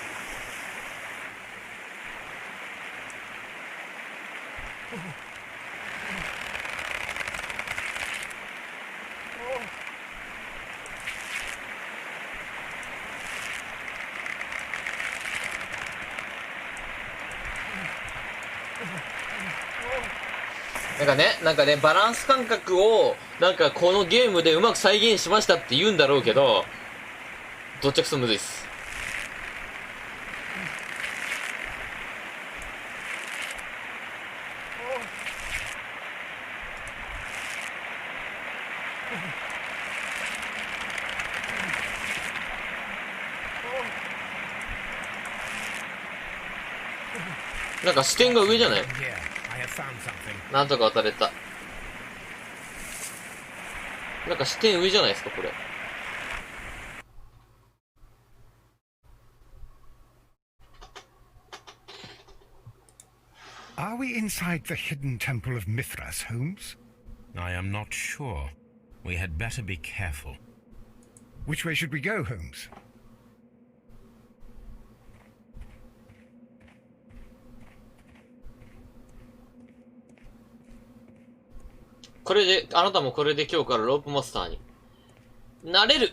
なんかね、バランス感覚を、なんかこのゲームでうまく再現しましたって言うんだろうけど、どっちゃくそむずいっす。なんか視点が上じゃない？なんとか渡れた。なんか視点上じゃないですか、これ。Are we inside the hidden temple of Mithras, Holmes? I am not sure. We had better be careful. Which way should we go, Holmes? これで、あなたもこれで今日からロープマスターになれる。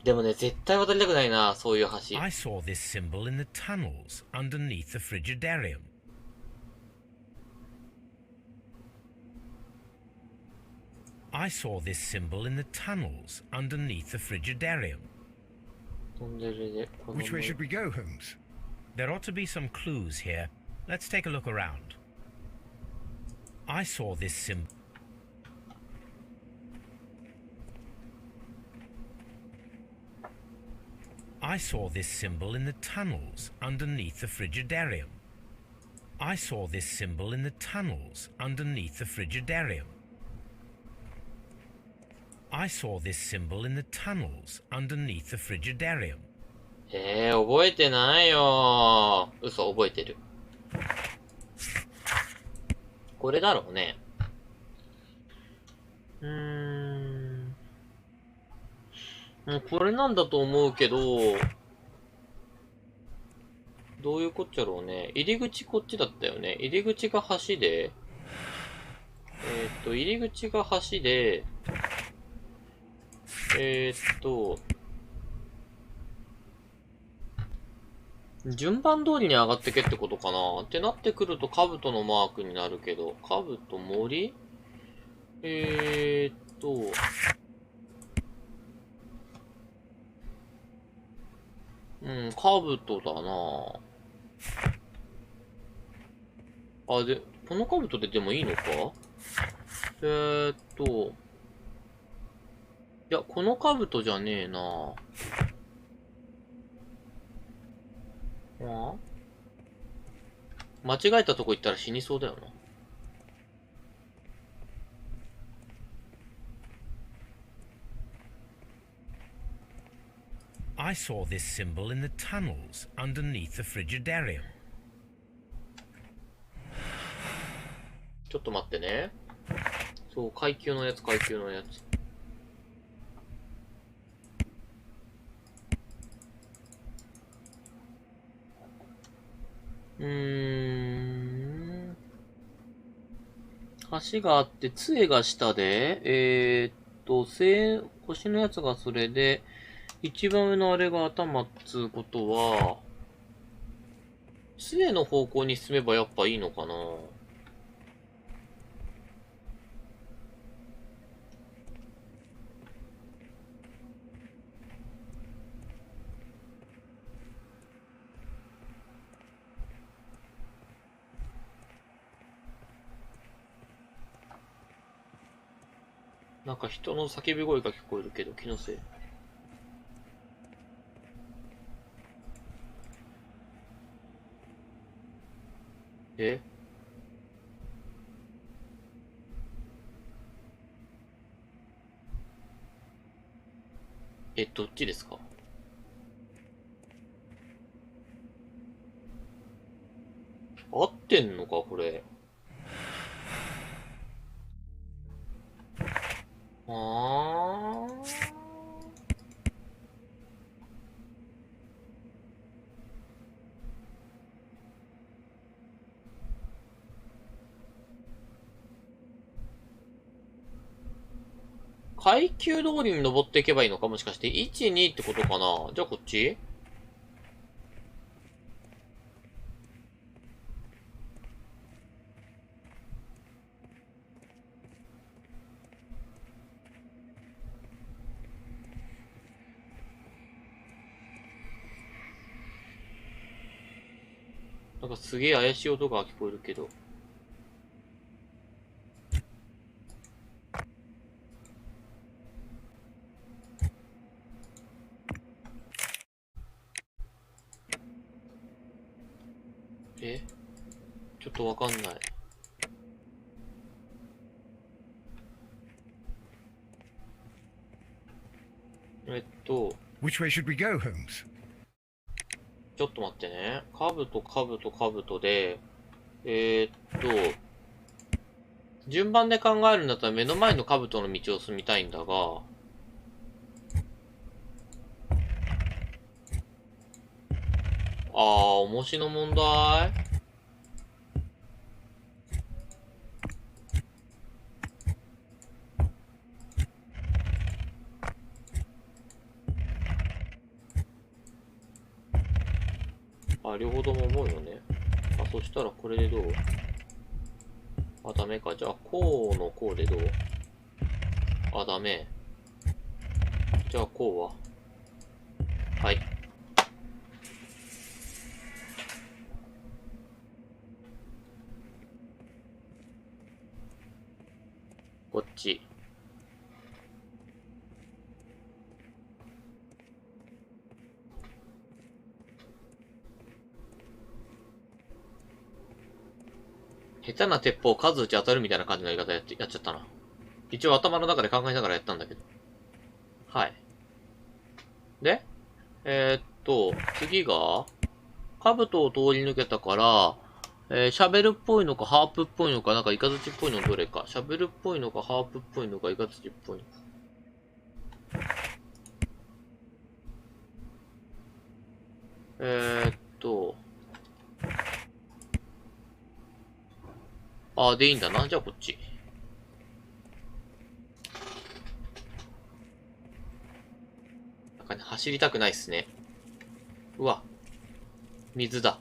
でもね、絶対渡りたくないな、そういう橋。I saw this symbol in the tunnels underneath the frigidarium. I saw this symbol in the tunnels underneath the frigidarium. Which way should we go, Holmes? There ought to be some clues here. Let's take a look around. I saw this symbol. I saw this symbol in the tunnels underneath the frigidarium. I saw this symbol in the tunnels underneath the frigidarium. I saw this symbol in the tunnels underneath the frigidarium. 覚えてないよ。嘘、覚えてる。これだろうね。これなんだと思うけど、どういうこっちゃろうね。入り口こっちだったよね。入り口が橋で、入り口が橋で、順番通りに上がってけってことかなってなってくると、兜のマークになるけど、兜森兜だなあ、で、この兜ででもいいのかいや、この兜じゃねえな間違えたとこ行ったら死にそうだよな。I saw this symbol in the tunnels underneath the Frigidarium. ちょっと待ってね。そう、階級のやつ。橋があって、杖が下で、腰のやつがそれで、一番上のあれが頭っつうことは、杖の方向に進めばやっぱいいのかな。なんか人の叫び声が聞こえるけど、気のせい。どっちですか？合ってんのか、これ。階級通りに登っていけばいいのか？もしかして、1、2ってことかな？じゃあこっち？なんかすげえ怪しい音が聞こえるけど。ちょっとわかんない。Which way should we go, Holmes? ちょっと待ってね。兜で、順番で考えるんだったら目の前の兜の道を進みたいんだが、重しの問題？両方とも思うよね。そしたらこれでどう？ダメか。じゃあ、こうのこうでどう？ダメ。じゃあ、こうは？はい。こっち。下手な鉄砲数打ち当たるみたいな感じの言い方やっちゃったな。一応頭の中で考えながらやったんだけど。はい。で、次が、兜を通り抜けたから、喋るっぽいのか、ハープっぽいのか、なんかイカズチっぽいのどれか。喋るっぽいのか、ハープっぽいのか、イカズチっぽいのか。あ、でいいんだな。じゃあこっち。なんかね、走りたくないっすね。うわ。水だ。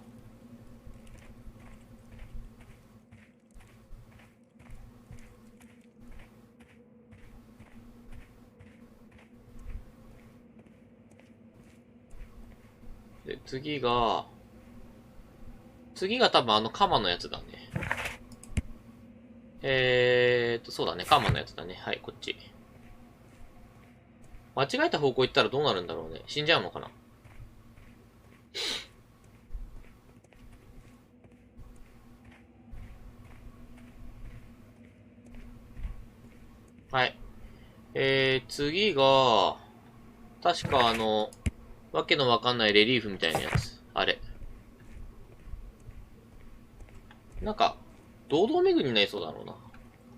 で、次が多分カマのやつだね。そうだね。カマのやつだね。はい、こっち。間違えた方向行ったらどうなるんだろうね。死んじゃうのかな。はい。次が、確かわけのわかんないレリーフみたいなやつ。あれ。なんか、堂々巡りになりそうだろうな。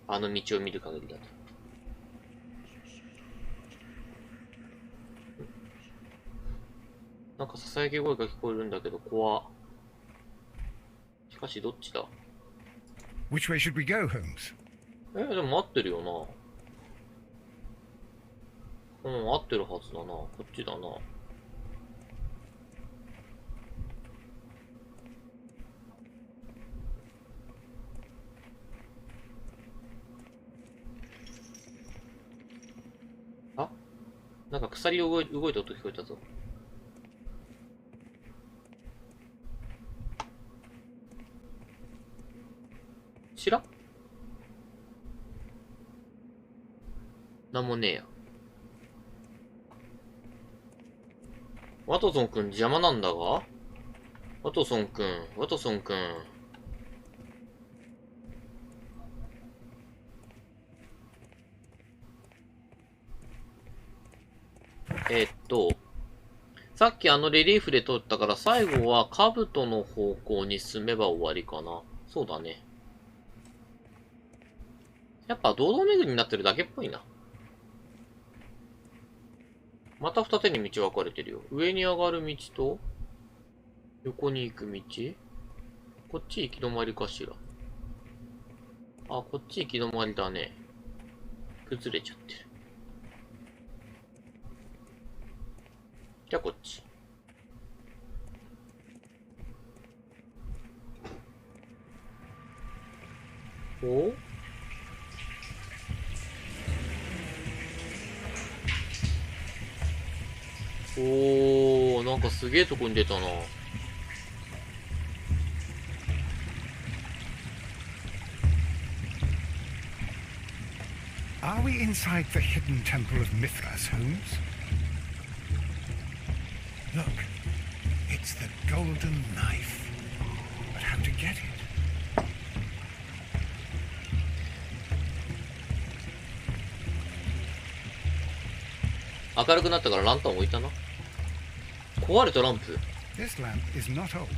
あの道を見る限りだと。なんか囁き声が聞こえるんだけど、怖。しかし、どっちだ？ Which way should we go, Holmes? でも合ってるよな。うん、合ってるはずだな。こっちだな。あ？なんか鎖動いた音聞こえたぞ。知らん？なんもねえや。ワトソンくん邪魔なんだが？ワトソンくん。さっきレリーフで撮ったから最後は兜の方向に進めば終わりかな。そうだね。やっぱ堂々巡りになってるだけっぽいな。また二手に道分かれてるよ。上に上がる道と、横に行く道？こっち行き止まりかしら。あ、こっち行き止まりだね。崩れちゃってる。じゃあこっち。お？おー、なんかすげえとこに出たな。Are we inside the hidden temple of Mithras, Holmes? Look, it's the golden knife. But how to get it? 明るくなったからランタン置いたな。壊れたランプ。 This lamp is not old.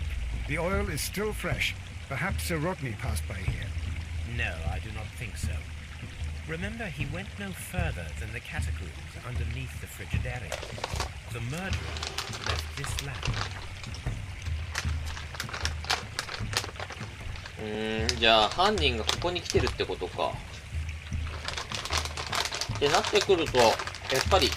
The oil is still fresh. Perhaps Sir Rodney passed by here. No, I do not think so. Remember, he went no further than the catacombs underneath the Frigidaire. The murderer left this lamp. じゃあ犯人がここに来てるってことか。ってなってくると、やっぱり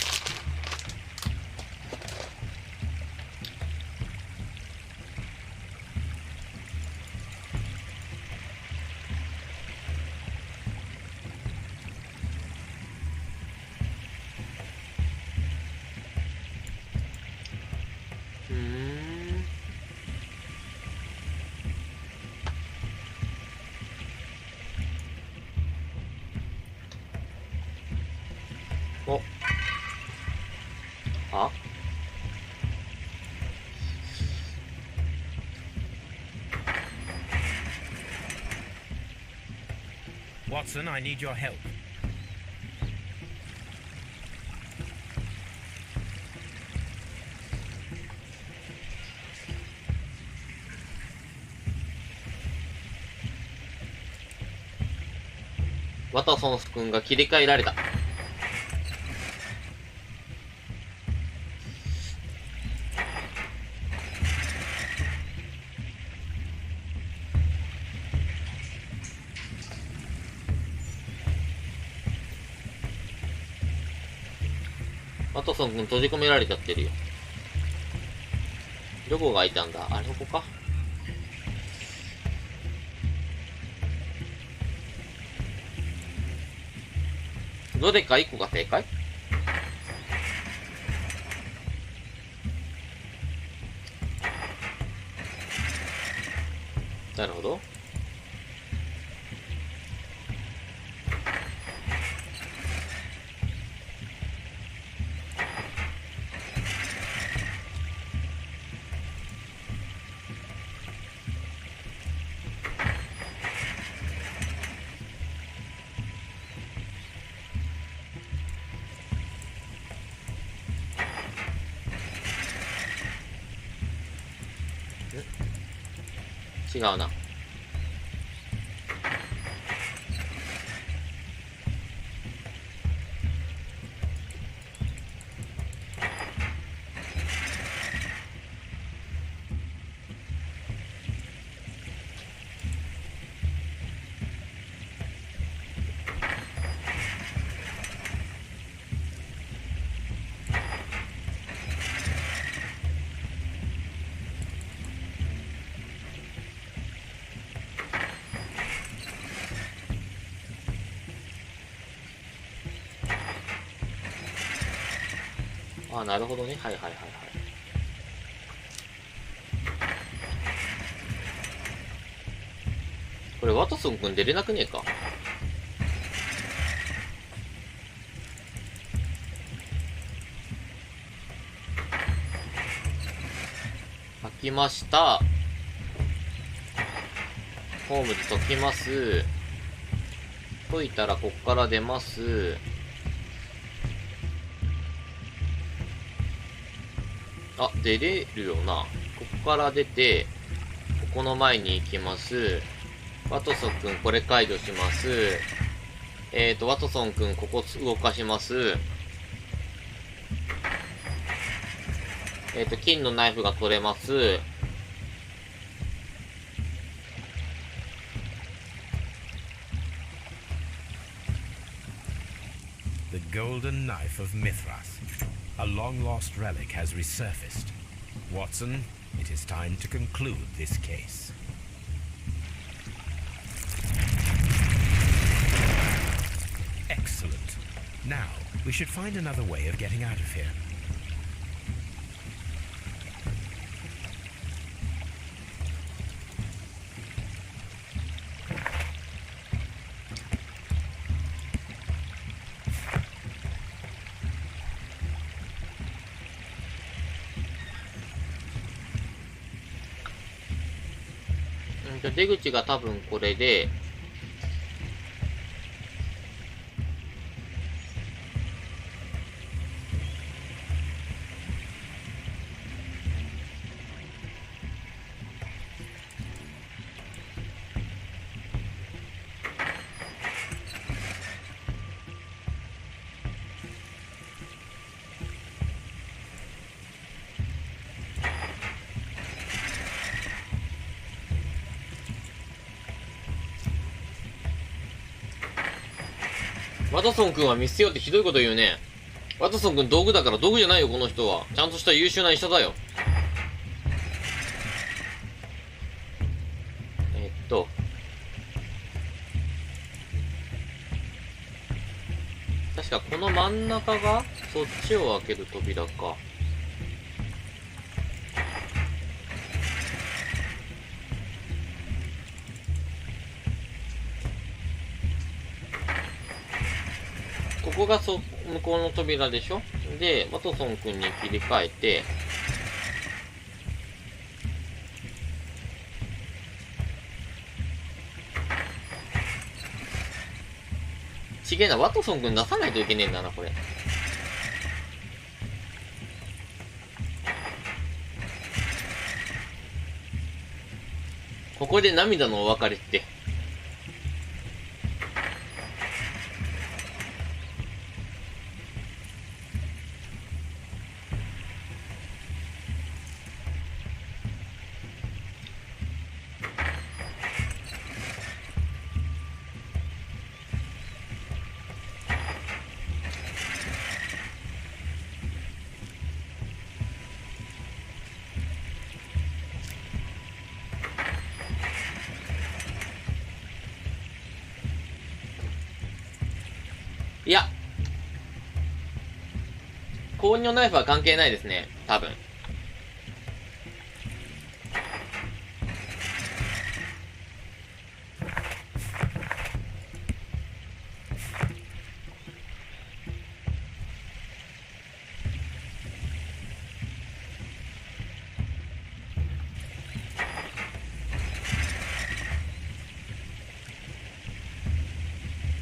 お。あ？ Watson, I need your help. ワトソン君が切り替えられた。ワトソン君閉じ込められちゃってるよ。どこがいたんだ？あれここか。どれか一個が正解？なるほど。違うな。あ、なるほどね。はいはいはいはい。これワトソン君出れなくねえか。開きました。ホームズ解きます。解いたらこっから出ます。あ、出れるよな。ここから出て、ここの前に行きます。ワトソン君これ解除します。ワトソン君ここ動かします。金のナイフが取れます。The golden knife of Mithras. A long-lost relic has resurfaced. Watson, it is time to conclude this case. Excellent. Now, we should find another way of getting out of here.じゃ出口が多分これで、ワトソン君は見捨てようってひどいこと言うね。ワトソン君道具だから道具じゃないよ、この人は。ちゃんとした優秀な医者だよ。確かこの真ん中がそっちを開ける扉か。ここが向こうの扉でしょ。で、ワトソン君に切り替えて、ちげえな、ワトソン君出さないといけねえんだな、これ。ここで涙のお別れって。高2のナイフは関係ないですね。多分。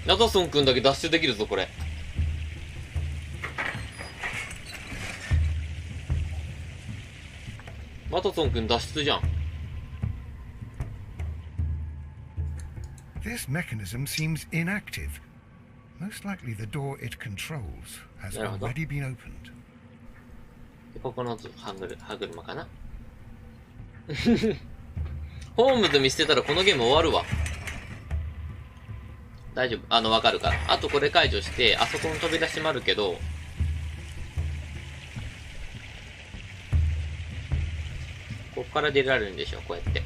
ナタソン君だけ脱出できるぞ、これ。マタソン君脱出じゃん。This mechanism seems inactive. Most likely the door it controls has already been opened. ここの歯車かな。ホームズ見捨てたらこのゲーム終わるわ。大丈夫。わかるから。あとこれ解除して、あそこの扉閉まるけど、ここから出られるんでしょ、こうやって。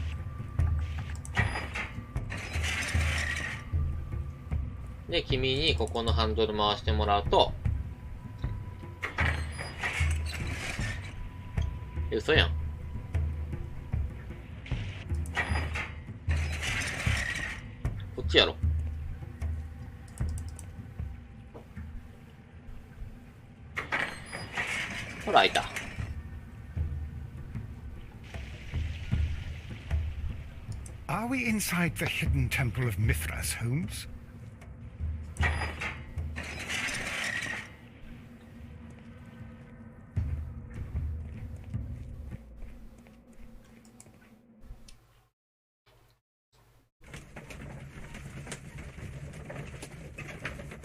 で、君にここのハンドル回してもらうと、嘘やん。こっちやろ。ほら、開いた。Are we inside the hidden temple of Mithras, Holmes?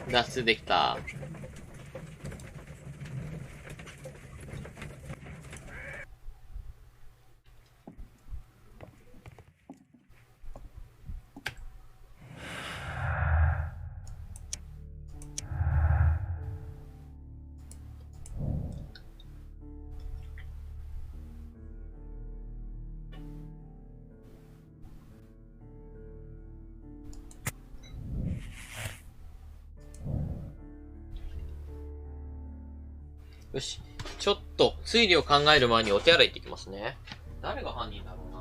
「脱出できた」よし。ちょっと、推理を考える前にお手洗い行ってきますね。誰が犯人だろうな。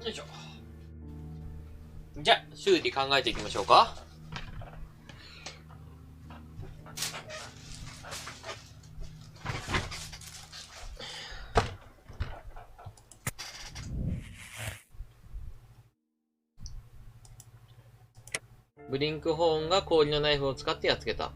よいしょ。じゃあ、修理考えていきましょうか。ブリンクホーンが氷のナイフを使ってやっつけた。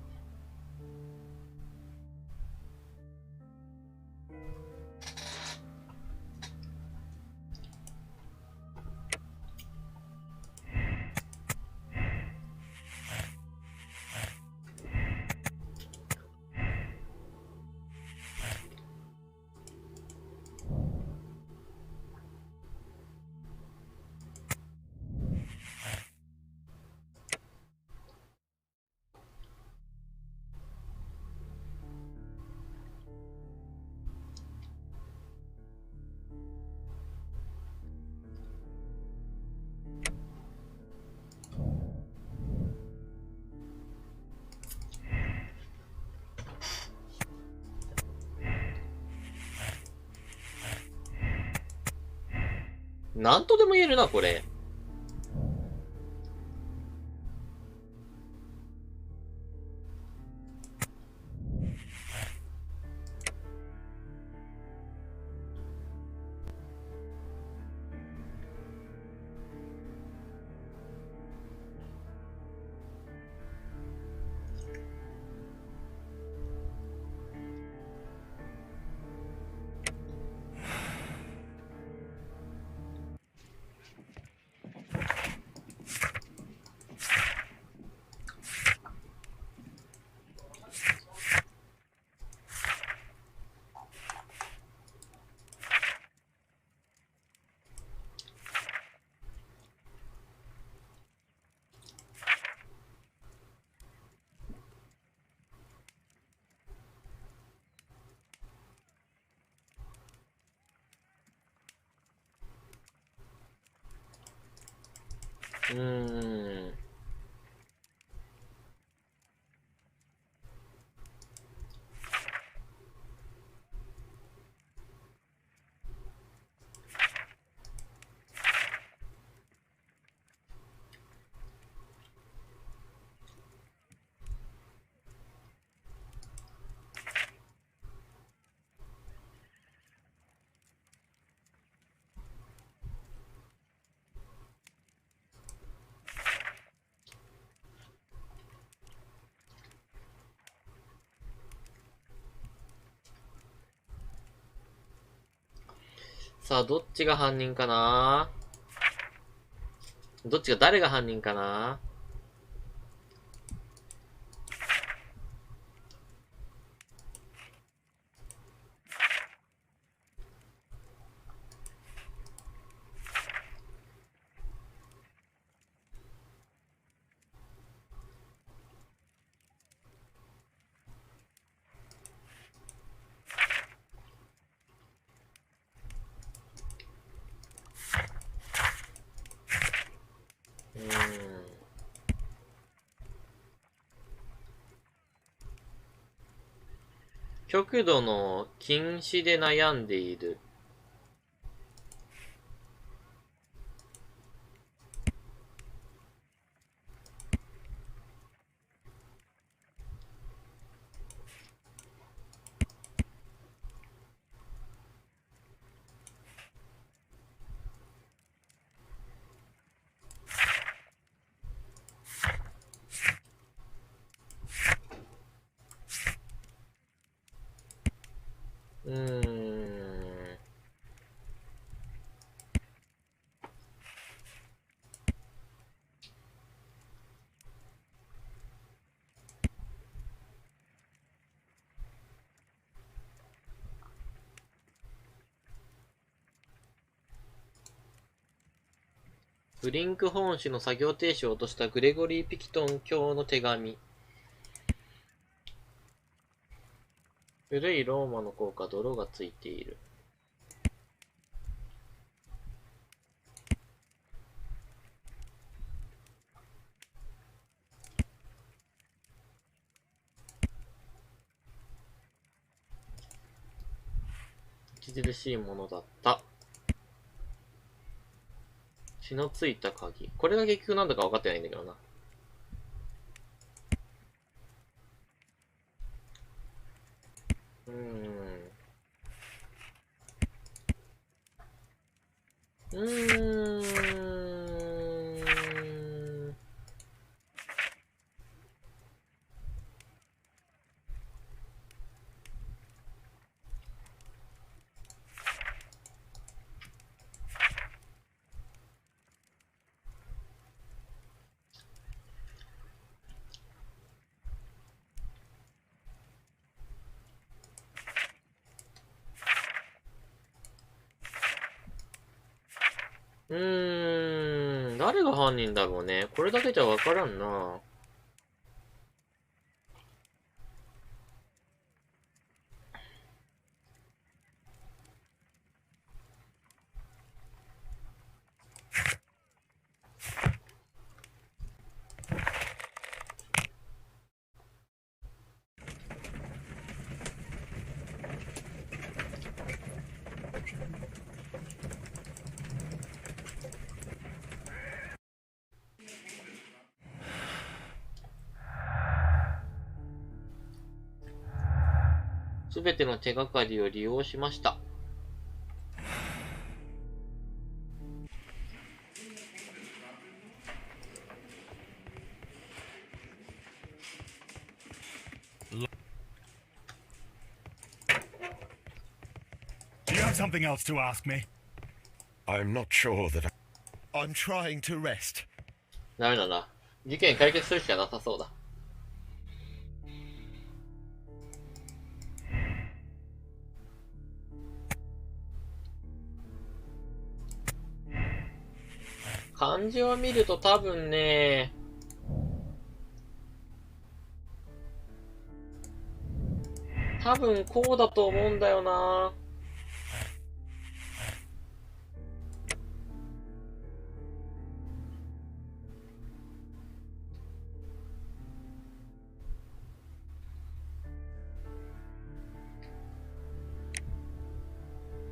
なんとでも言えるな、これ。ーん。さあ、どっちが犯人かな？どっちが、誰が犯人かな？極度の近視で悩んでいる。ブリンク本誌の作業停止を落としたグレゴリー・ピキトン卿の手紙。古いローマの硬貨、泥がついている。著しいものだった。血のついた鍵。これが結局なんだか分かってないんだけどな。誰が犯人だろうね。これだけじゃわからんな。すべての手がかりを利用しました。Do you have something else to ask me? I'm not sure that I'm trying to rest. ダメだな。事件解決するしかなさそうだ。漢字を見ると多分ね、多分こうだと思うんだよな。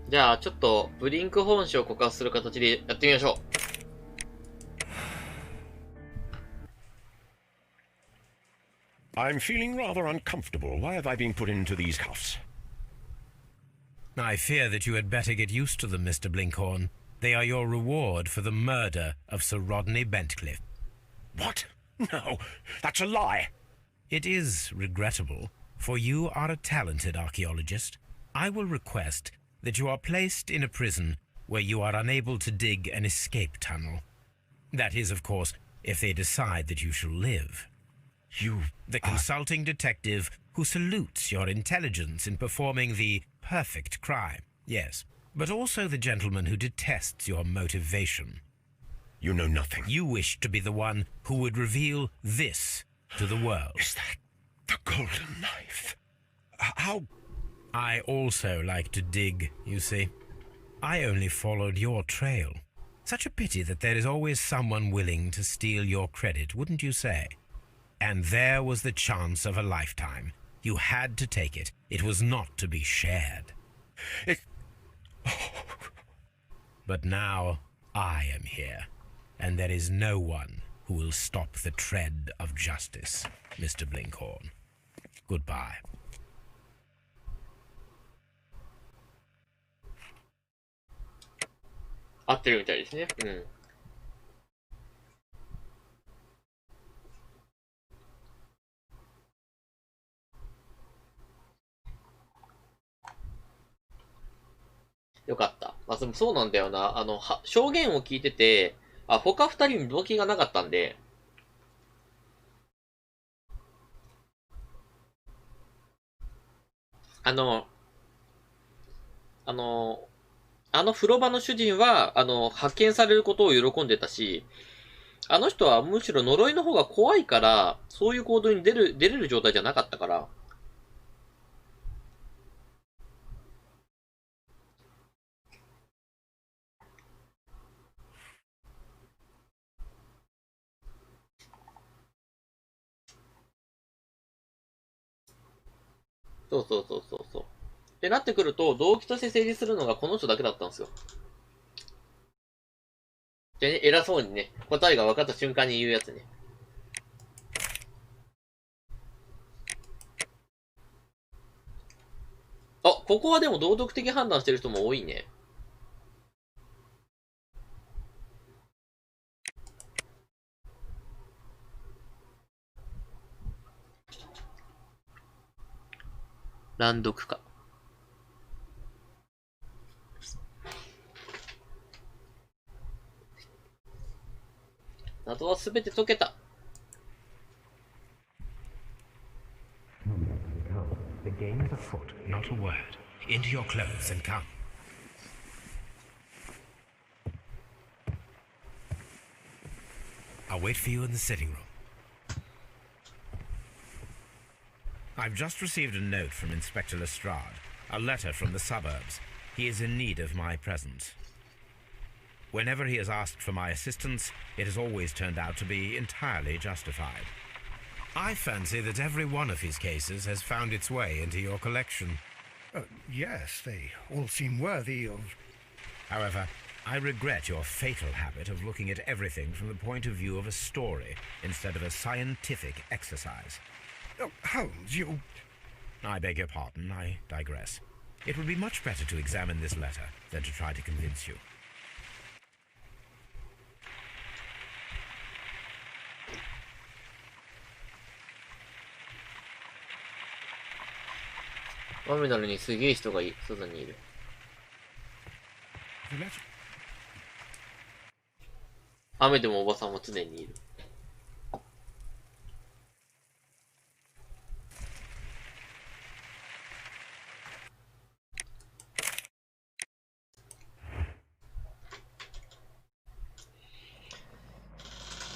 じゃあ、ちょっと、ブリンク本誌を告発する形でやってみましょう。I'm feeling rather uncomfortable. Why have I been put into these cuffs? I fear that you had better get used to them, Mr. Blinkhorn. They are your reward for the murder of Sir Rodney Bentcliffe. What? No, that's a lie. It is regrettable, for you are a talented archaeologist. I will request that you are placed in a prison where you are unable to dig an escape tunnel. That is, of course, if they decide that you shall live. The consulting detective who salutes your intelligence in performing the perfect crime, yes, but also the gentleman who detests your motivation. You know nothing. You wish to be the one who would reveal this to the world. Is that the golden knife? How? I also like to dig, you see. I only followed your trail. Such a pity that there is always someone willing to steal your credit, wouldn't you say? And there was the chance of a lifetime. You had to take it. It was not to be shared. But now I am here, and there is no one who will stop the tread of justice, Mr. Blinkhorn. Goodbye.合ってるみたいですね。うん。よかった。まあ、でもそうなんだよな。証言を聞いてて、他二人に動機がなかったんで、風呂場の主人は、発見されることを喜んでたし、あの人はむしろ呪いの方が怖いから、そういう行動に出れる状態じゃなかったから、そう。ってなってくると、動機として成立するのがこの人だけだったんですよ。でね、偉そうにね、答えが分かった瞬間に言うやつね。ここはでも道徳的判断してる人も多いね。乱読か。謎はすべて解けた。The game is afoot, not a word. Into your clothes and come. I'll wait for you in the sitting room. I've just received a note from Inspector Lestrade, a letter from the suburbs. He is in need of my presence. Whenever he has asked for my assistance, it has always turned out to be entirely justified. I fancy that every one of his cases has found its way into your collection. Yes, they all seem worthy of... However, I regret your fatal habit of looking at everything from the point of view of a story instead of a scientific exercise. Oh, Holmes, you... I beg your pardon, I digress. It would be much better to examine this letter than to try to convince you.雨なのにすげえ人が外にいる。雨でもおばさんも常にいる。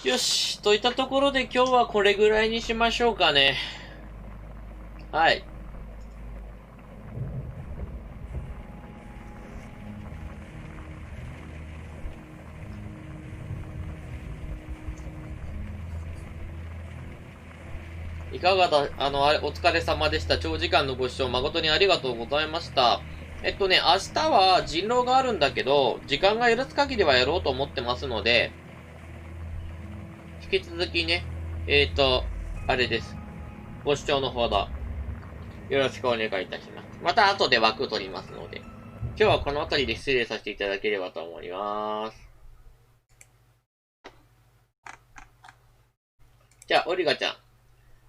よし、といったところで今日はこれぐらいにしましょうかね。はい。いかがだ、お疲れ様でした。長時間のご視聴誠にありがとうございました。明日は人狼があるんだけど、時間が許す限りはやろうと思ってますので、引き続きね、あれです。ご視聴のほど、よろしくお願いいたします。また後で枠取りますので、今日はこの辺りで失礼させていただければと思います。じゃあ、オリガちゃん、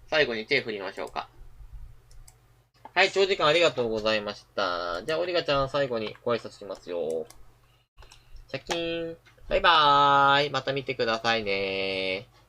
最後に手振りましょうか。はい、長時間ありがとうございました。じゃあ、オリガちゃん、最後にご挨拶しますよ。シャキーン。バイバーイ。また見てくださいねー。